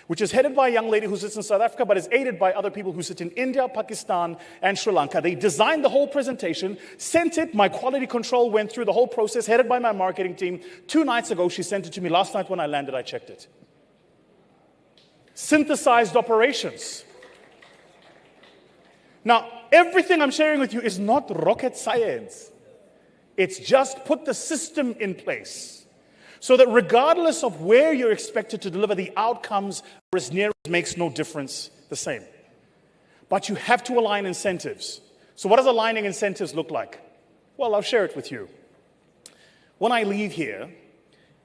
which is headed by a young lady who sits in South Africa, but is aided by other people who sit in India, Pakistan, and Sri Lanka. They designed the whole presentation, sent it, my quality control went through the whole process, headed by my marketing team. 2 nights ago, she sent it to me. Last night when I landed, I checked it. Synthesized operations. Now, everything I'm sharing with you is not rocket science. It's just put the system in place, so that regardless of where you're expected to deliver, the outcomes are as near as makes no difference the same. But you have to align incentives. So what does aligning incentives look like? Well, I'll share it with you. When I leave here,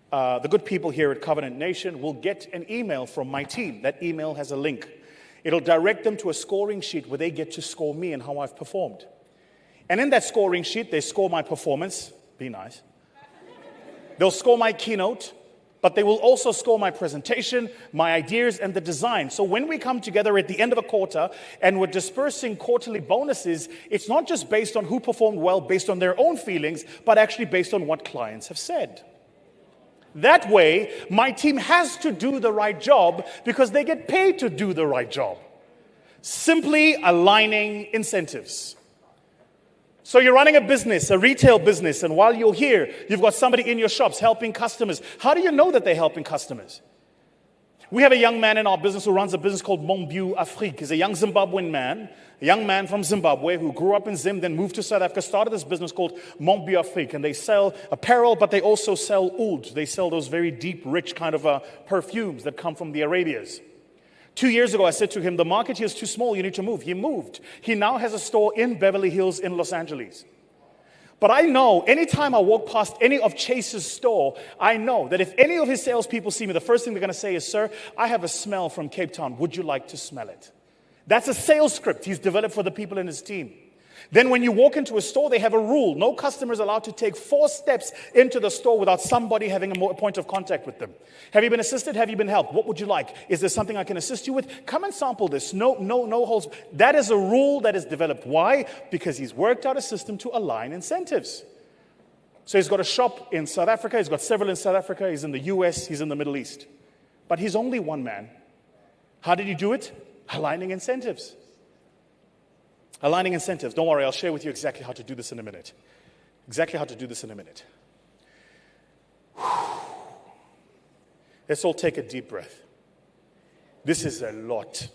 the good people here at Covenant Nation will get an email from my team. That email has a link. It'll direct them to a scoring sheet where they get to score me and how I've performed. And in that scoring sheet, they score my performance. Be nice. They'll score my keynote, but they will also score my presentation, my ideas, and the design. So when we come together at the end of a quarter and we're dispersing quarterly bonuses, it's not just based on who performed well based on their own feelings, but actually based on what clients have said. That way, my team has to do the right job because they get paid to do the right job. Simply aligning incentives. So you're running a business, a retail business, and while you're here, you've got somebody in your shops helping customers. How do you know that they're helping customers? We have a young man in our business who runs a business called Montbieu Afrique. He's a young Zimbabwean man, a young man from Zimbabwe who grew up in Zim, then moved to South Africa, started this business called Montbieu Afrique. And they sell apparel, but they also sell oud. They sell those very deep, rich kind of perfumes that come from the Arabias. 2 years ago, I said to him, the market here is too small, you need to move. He moved. He now has a store in Beverly Hills in Los Angeles. But I know, anytime I walk past any of Chase's store, I know that if any of his salespeople see me, the first thing they're going to say is, sir, I have a smell from Cape Town. Would you like to smell it? That's a sales script he's developed for the people in his team. Then when you walk into a store, they have a rule. No customer is allowed to take 4 steps into the store without somebody having a point of contact with them. Have you been assisted? Have you been helped? What would you like? Is there something I can assist you with? Come and sample this. No holds. That is a rule that is developed. Why? Because he's worked out a system to align incentives. So he's got a shop in South Africa. He's got several in South Africa. He's in the US. He's in the Middle East. But he's only one man. How did he do it? Aligning incentives. Aligning incentives. Don't worry, I'll share with you exactly how to do this in a minute. Exactly how to do this in a minute. Let's all take a deep breath. This is a lot.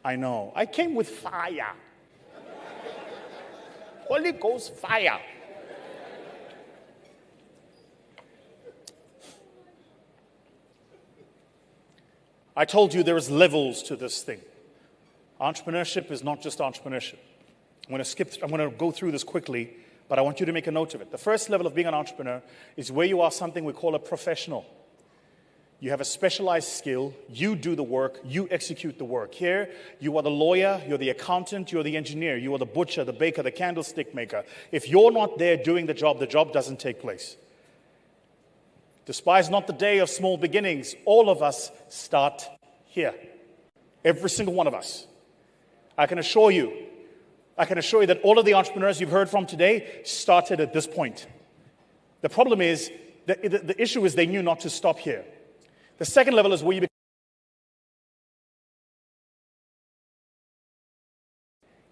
I know. I came with fire. Holy Ghost fire. I told you there's levels to this thing. Entrepreneurship is not just entrepreneurship. I'm going to go through this quickly, but I want you to make a note of it. The first level of being an entrepreneur is where you are something we call a professional. You have a specialized skill, you do the work, you execute the work. Here, you are the lawyer, you're the accountant, you're the engineer, you are the butcher, the baker, the candlestick maker. If you're not there doing the job doesn't take place. Despise not the day of small beginnings. All of us start here. Every single one of us. I can assure you that all of the entrepreneurs you've heard from today started at this point. The problem is, the issue is they knew not to stop here. The second level is where you become.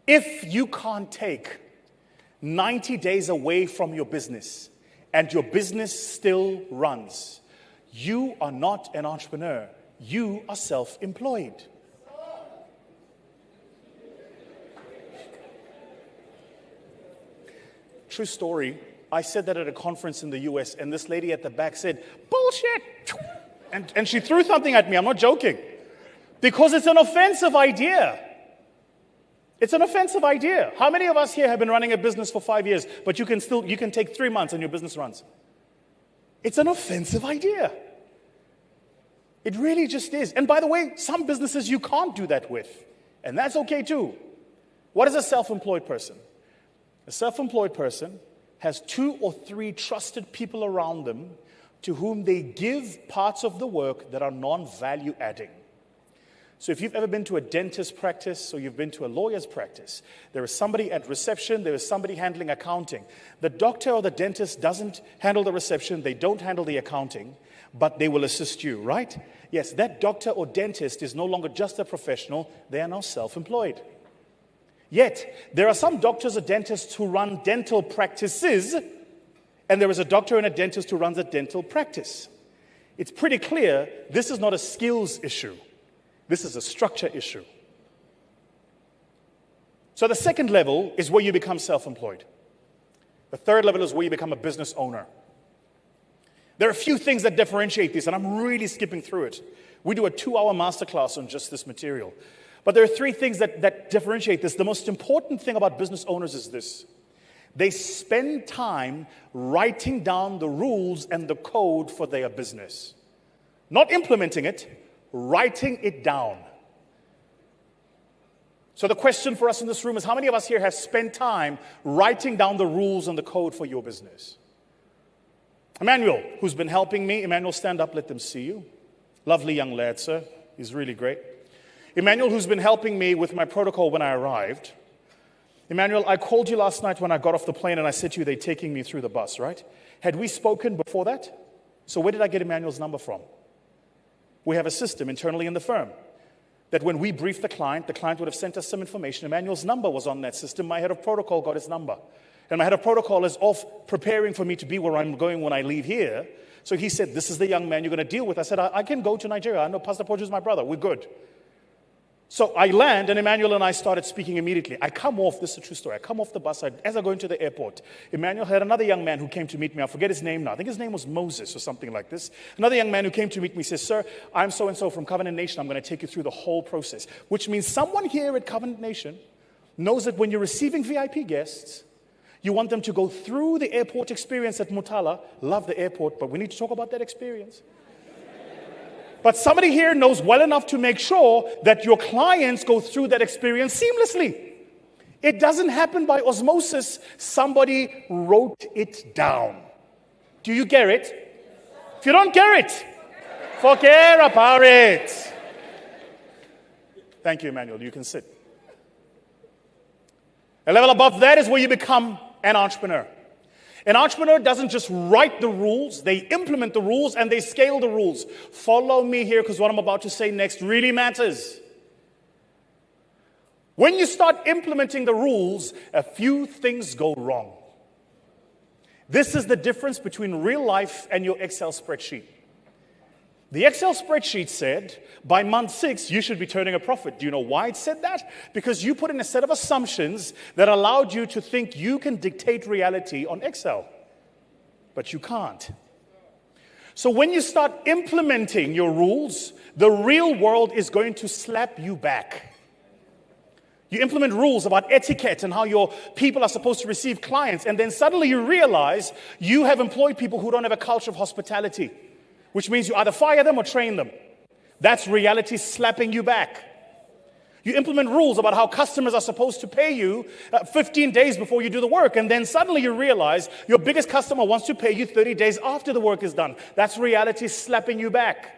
If you can't take 90 days away from your business and your business still runs, you are not an entrepreneur. You are self-employed. True story. I said that at a conference in the US, and this lady at the back said, bullshit! And she threw something at me. I'm not joking. Because it's an offensive idea. It's an offensive idea. How many of us here have been running a business for 5 years, but you can take 3 months and your business runs? It's an offensive idea. It really just is. And by the way, some businesses you can't do that with. And that's okay too. What is a self-employed person? A self-employed person has 2 or 3 trusted people around them to whom they give parts of the work that are non-value adding. So if you've ever been to a dentist practice or you've been to a lawyer's practice, there is somebody at reception, there is somebody handling accounting. The doctor or the dentist doesn't handle the reception, they don't handle the accounting, but they will assist you, right? Yes, that doctor or dentist is no longer just a professional, they are now self-employed. Yet, there are some doctors or dentists who run dental practices, and there is a doctor and a dentist who runs a dental practice. It's pretty clear this is not a skills issue. This is a structure issue. So the second level is where you become self-employed. The third level is where you become a business owner. There are a few things that differentiate these, and I'm really skipping through it. We do a 2-hour masterclass on just this material. But there are 3 things that differentiate this. The most important thing about business owners is this. They spend time writing down the rules and the code for their business. Not implementing it, writing it down. So the question for us in this room is, how many of us here have spent time writing down the rules and the code for your business? Emmanuel, who's been helping me. Emmanuel, stand up, let them see you. Lovely young lad, sir. He's really great. Emmanuel, who's been helping me with my protocol when I arrived. Emmanuel, I called you last night when I got off the plane and I said to you, they're taking me through the bus, right? Had we spoken before that? So where did I get Emmanuel's number from? We have a system internally in the firm. that when we briefed the client would have sent us some information. Emmanuel's number was on that system. My head of protocol got his number. And my head of protocol is off preparing for me to be where I'm going when I leave here. So he said, this is the young man you're going to deal with. I said, I can go to Nigeria. I know Pastor Poju is my brother. We're good. So I land, and Emmanuel and I started speaking immediately. I come off, this is a true story, I come off the bus, as I go into the airport, Emmanuel had another young man who came to meet me. I forget his name now. I think his name was Moses or something like this. Another young man who came to meet me says, sir, I'm so-and-so from Covenant Nation. I'm going to take you through the whole process. Which means someone here at Covenant Nation knows that when you're receiving VIP guests, you want them to go through the airport experience at Mutala. Love the airport, but we need to talk about that experience. But somebody here knows well enough to make sure that your clients go through that experience seamlessly. It doesn't happen by osmosis. Somebody wrote it down. Do you get it? If you don't get it, forget about it. Thank you, Emmanuel. You can sit. A level above that is where you become an entrepreneur. An entrepreneur doesn't just write the rules, they implement the rules and they scale the rules. Follow me here because what I'm about to say next really matters. When you start implementing the rules, a few things go wrong. This is the difference between real life and your Excel spreadsheet. The Excel spreadsheet said, by month 6, you should be turning a profit. Do you know why it said that? Because you put in a set of assumptions that allowed you to think you can dictate reality on Excel. But you can't. So when you start implementing your rules, the real world is going to slap you back. You implement rules about etiquette and how your people are supposed to receive clients, and then suddenly you realize you have employed people who don't have a culture of hospitality. Which means you either fire them or train them. That's reality slapping you back. You implement rules about how customers are supposed to pay you 15 days before you do the work, and then suddenly you realize your biggest customer wants to pay you 30 days after the work is done. That's reality slapping you back.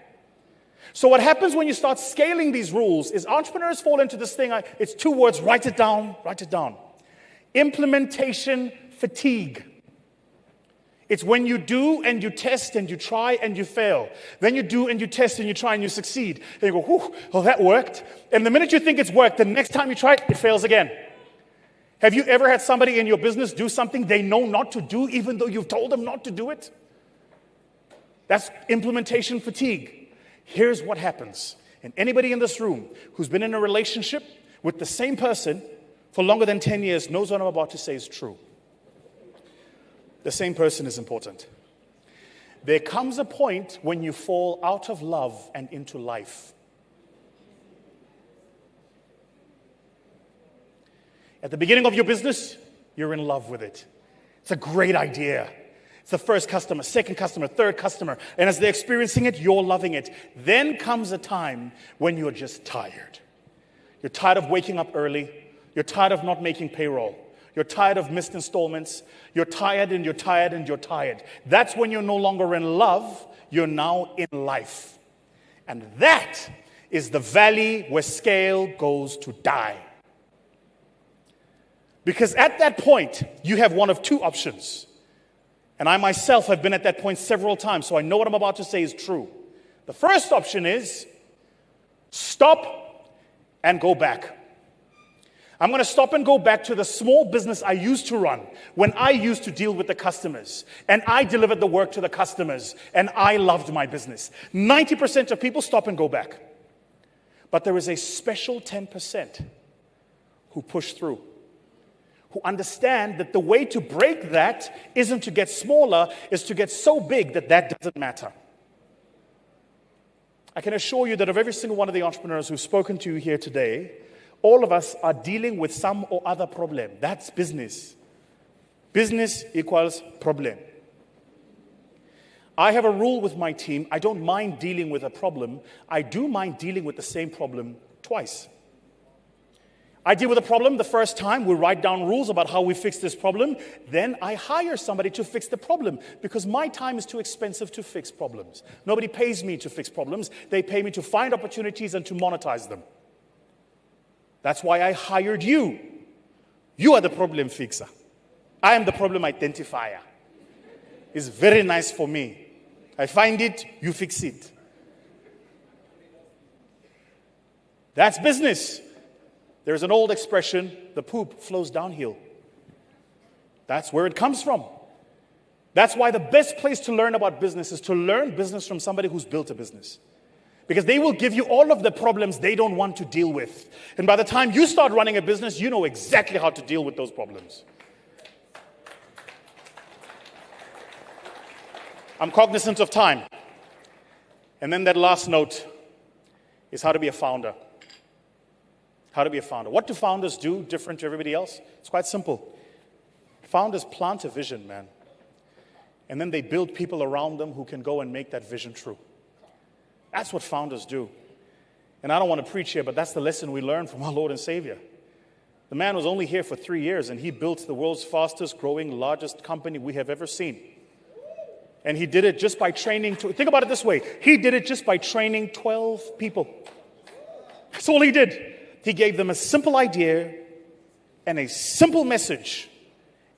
So what happens when you start scaling these rules is entrepreneurs fall into this thing. It's 2 words, write it down, write it down. Implementation fatigue. It's when you do and you test and you try and you fail. Then you do and you test and you try and you succeed. And you go, whew, oh, that worked. And the minute you think it's worked, the next time you try it, it fails again. Have you ever had somebody in your business do something they know not to do even though you've told them not to do it? That's implementation fatigue. Here's what happens. And anybody in this room who's been in a relationship with the same person for longer than 10 years knows what I'm about to say is true. The same person is important. There comes a point when you fall out of love and into life. At the beginning of your business, you're in love with it. It's a great idea. It's the first customer, second customer, third customer. And as they're experiencing it, you're loving it. Then comes a time when you're just tired. You're tired of waking up early. You're tired of not making payroll. You're tired of missed installments. You're tired and you're tired and you're tired. That's when you're no longer in love. You're now in life. And that is the valley where scale goes to die. Because at that point, you have one of 2 options. And I myself have been at that point several times, so I know what I'm about to say is true. The first option is stop and go back. I'm going to stop and go back to the small business I used to run when I used to deal with the customers and I delivered the work to the customers and I loved my business. 90% of people stop and go back. But there is a special 10% who push through, who understand that the way to break that isn't to get smaller, is to get so big that that doesn't matter. I can assure you that of every single one of the entrepreneurs who've spoken to you here today, all of us are dealing with some or other problem. That's business. Business equals problem. I have a rule with my team. I don't mind dealing with a problem. I do mind dealing with the same problem twice. I deal with a problem the first time. We write down rules about how we fix this problem. Then I hire somebody to fix the problem because my time is too expensive to fix problems. Nobody pays me to fix problems. They pay me to find opportunities and to monetize them. That's why I hired you. You are the problem fixer. I am the problem identifier. It's very nice for me. I find it, you fix it. That's business. There's an old expression, the poop flows downhill. That's where it comes from. That's why the best place to learn about business is to learn business from somebody who's built a business. Because they will give you all of the problems they don't want to deal with. And by the time you start running a business, you know exactly how to deal with those problems. I'm cognizant of time. And then that last note is how to be a founder. How to be a founder. What do founders do different to everybody else? It's quite simple. Founders plant a vision, man. And then they build people around them who can go and make that vision true. That's what founders do. And I don't want to preach here, but that's the lesson we learned from our Lord and Savior. The man was only here for 3 years, and he built the world's fastest growing, largest company we have ever seen. And he did it just by training, think about it this way. He did it just by training 12 people. That's all he did. He gave them a simple idea and a simple message.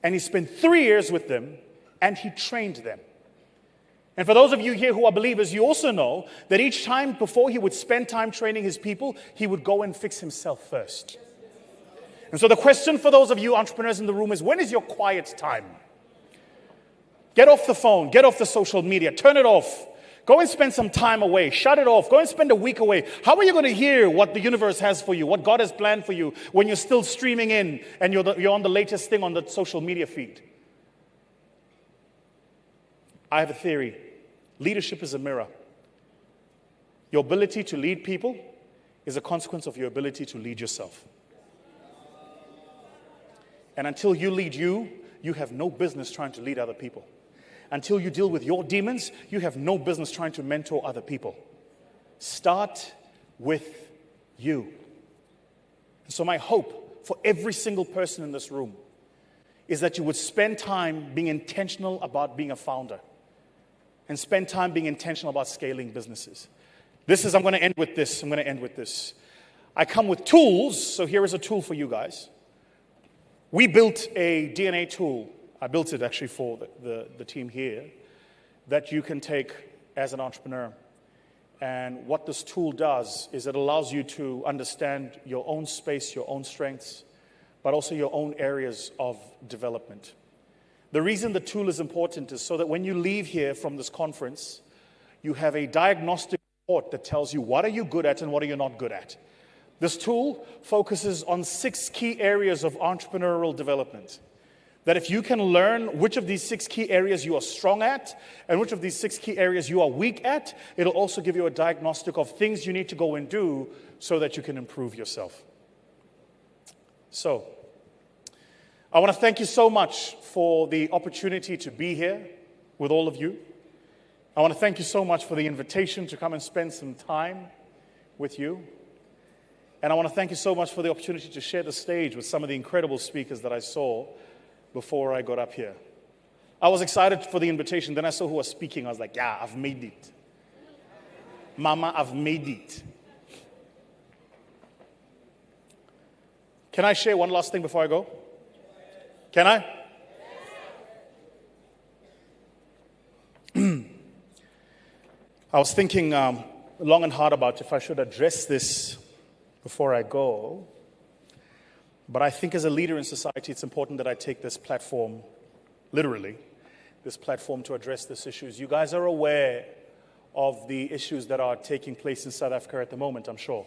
And he spent 3 years with them, and he trained them. And for those of you here who are believers, you also know that each time before he would spend time training his people, he would go and fix himself first. And so the question for those of you entrepreneurs in the room is, when is your quiet time? Get off the phone, get off the social media, turn it off. Go and spend some time away, shut it off, go and spend a week away. How are you going to hear what the universe has for you, what God has planned for you when you're still streaming in and you're on the latest thing on the social media feed? I have a theory. Leadership is a mirror. Your ability to lead people is a consequence of your ability to lead yourself. And until you lead you, you have no business trying to lead other people. Until you deal with your demons, you have no business trying to mentor other people. Start with you. And so my hope for every single person in this room is that you would spend time being intentional about being a founder and spend time being intentional about scaling businesses. I'm going to end with this. I come with tools, so here is a tool for you guys. We built a DNA tool. I built it actually for the team here that you can take as an entrepreneur. And what this tool does is it allows you to understand your own space, your own strengths, but also your own areas of development. The reason the tool is important is so that when you leave here from this conference, you have a diagnostic report that tells you what are you good at and what are you not good at. This tool focuses on 6 key areas of entrepreneurial development. That if you can learn which of these 6 key areas you are strong at and which of these 6 key areas you are weak at, it'll also give you a diagnostic of things you need to go and do so that you can improve yourself. So, I want to thank you so much for the opportunity to be here with all of you. I want to thank you so much for the invitation to come and spend some time with you. And I want to thank you so much for the opportunity to share the stage with some of the incredible speakers that I saw before I got up here. I was excited for the invitation. Then I saw who was speaking. I was like, yeah, I've made it. Mama, I've made it. Can I share one last thing before I go? Can I? I was thinking long and hard about if I should address this before I go. But I think as a leader in society, it's important that I take this platform, literally, this platform to address these issues. You guys are aware of the issues that are taking place in South Africa at the moment, I'm sure.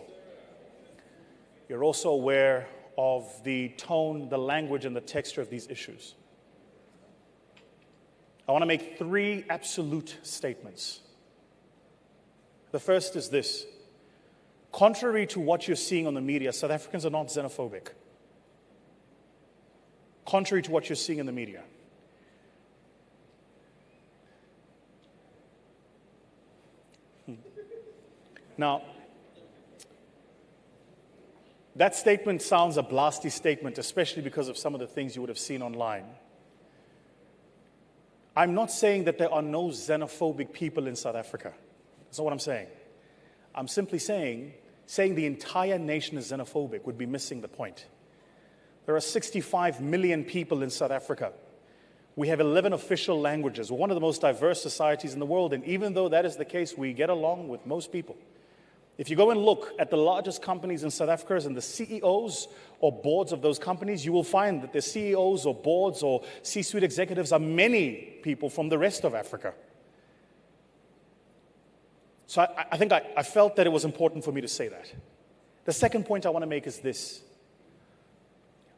You're also aware of the tone, the language, and the texture of these issues. I want to make 3 absolute statements. The first is this. Contrary to what you're seeing on the media, South Africans are not xenophobic. Contrary to what you're seeing in the media. Now, that statement sounds a blasty statement, especially because of some of the things you would have seen online. I'm not saying that there are no xenophobic people in South Africa. That's not what I'm saying. I'm simply saying the entire nation is xenophobic would be missing the point. There are 65 million people in South Africa. We have 11 official languages. We're one of the most diverse societies in the world, and even though that is the case, we get along with most people. If you go and look at the largest companies in South Africa and the CEOs or boards of those companies, you will find that the CEOs or boards or C-suite executives are many people from the rest of Africa. So I think I felt that it was important for me to say that. The second point I want to make is this.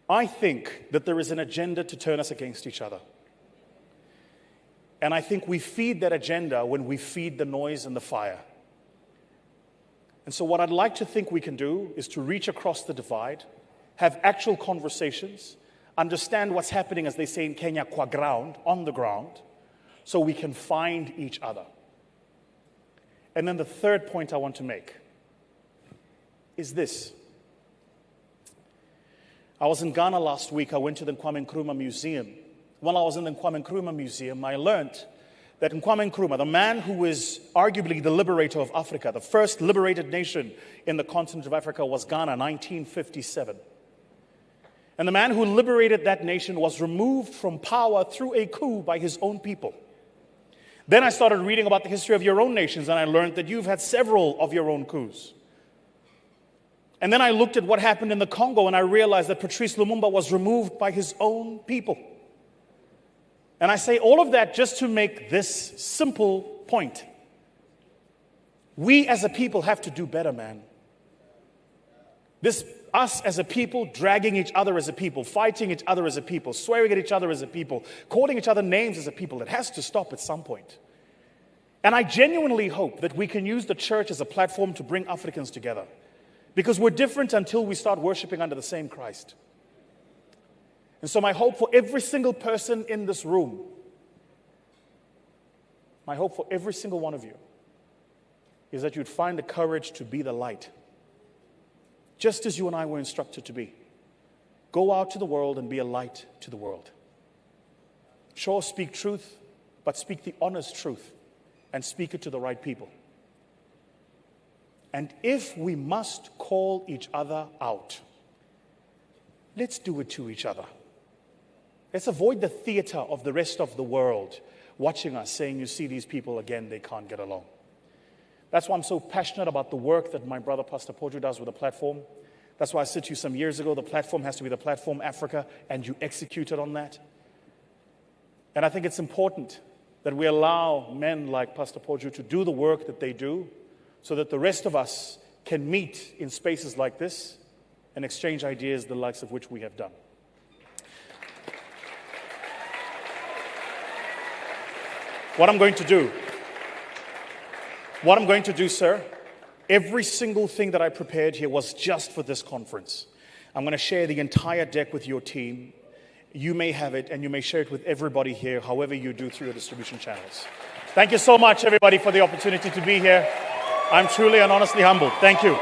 I think that there is an agenda to turn us against each other. And I think we feed that agenda when we feed the noise and the fire. And so what I'd like to think we can do is to reach across the divide, have actual conversations, understand what's happening, as they say in Kenya, kwa ground, on the ground, so we can find each other. And then the third point I want to make is this. I was in Ghana last week. I went to the Kwame Nkrumah Museum. While I was in the Kwame Nkrumah Museum, I learned that Kwame Nkrumah, the man who is arguably the liberator of Africa, the first liberated nation in the continent of Africa was Ghana, 1957. And the man who liberated that nation was removed from power through a coup by his own people. Then I started reading about the history of your own nations, and I learned that you've had several of your own coups. And then I looked at what happened in the Congo, and I realized that Patrice Lumumba was removed by his own people. And I say all of that just to make this simple point. We as a people have to do better, man. Us as a people, dragging each other as a people, fighting each other as a people, swearing at each other as a people, calling each other names as a people, it has to stop at some point. And I genuinely hope that we can use the church as a platform to bring Africans together. Because we're different until we start worshiping under the same Christ. And so my hope for every single person in this room, my hope for every single one of you, is that you'd find the courage to be the light. Just as you and I were instructed to be. Go out to the world and be a light to the world. Sure, speak truth, but speak the honest truth and speak it to the right people. And if we must call each other out, let's do it to each other. Let's avoid the theater of the rest of the world watching us saying, you see these people again, they can't get along. That's why I'm so passionate about the work that my brother Pastor Poju does with the platform. That's why I said to you some years ago, the platform has to be the platform Africa, and you executed on that. And I think it's important that we allow men like Pastor Poju to do the work that they do so that the rest of us can meet in spaces like this and exchange ideas the likes of which we have done. What I'm going to do, sir, every single thing that I prepared here was just for this conference. I'm going to share the entire deck with your team. You may have it, and you may share it with everybody here, however you do through your distribution channels. Thank you so much, everybody, for the opportunity to be here. I'm truly and honestly humbled. Thank you.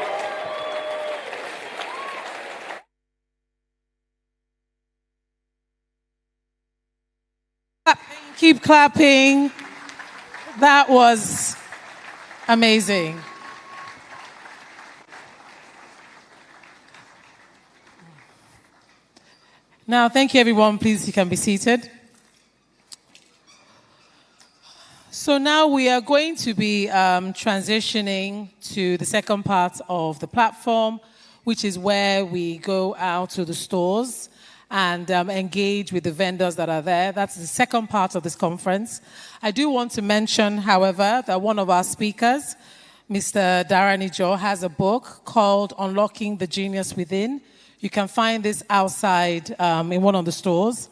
Keep clapping. That was amazing. Now, thank you, everyone. Please, you can be seated. So now we are going to be transitioning to the second part of the platform, which is where we go out to the stores and engage with the vendors that are there. That's the second part of this conference. I do want to mention, however, that one of our speakers, Mr. Darani Joe, has a book called Unlocking the Genius Within. You can find this outside in one of the stores.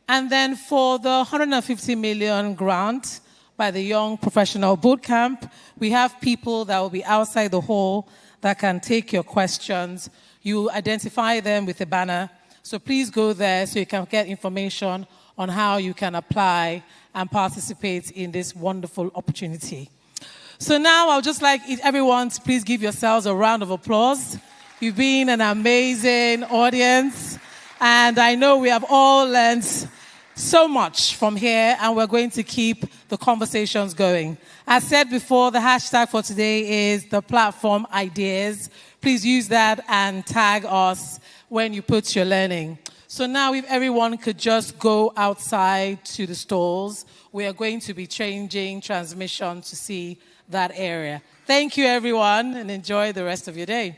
And then for the 150 million grant by the Young Professional Bootcamp, we have people that will be outside the hall that can take your questions. You identify them with a banner. So please go there so you can get information on how you can apply and participate in this wonderful opportunity. So now I would just like everyone to please give yourselves a round of applause. You've been an amazing audience, and I know we have all learned so much from here, and we're going to keep the conversations going. As said before, the hashtag for today is the platform ideas. Please use that and tag us when you put your learning. So now if everyone could just go outside to the stalls, we are going to be changing transmission to see that area. Thank you, everyone, and enjoy the rest of your day.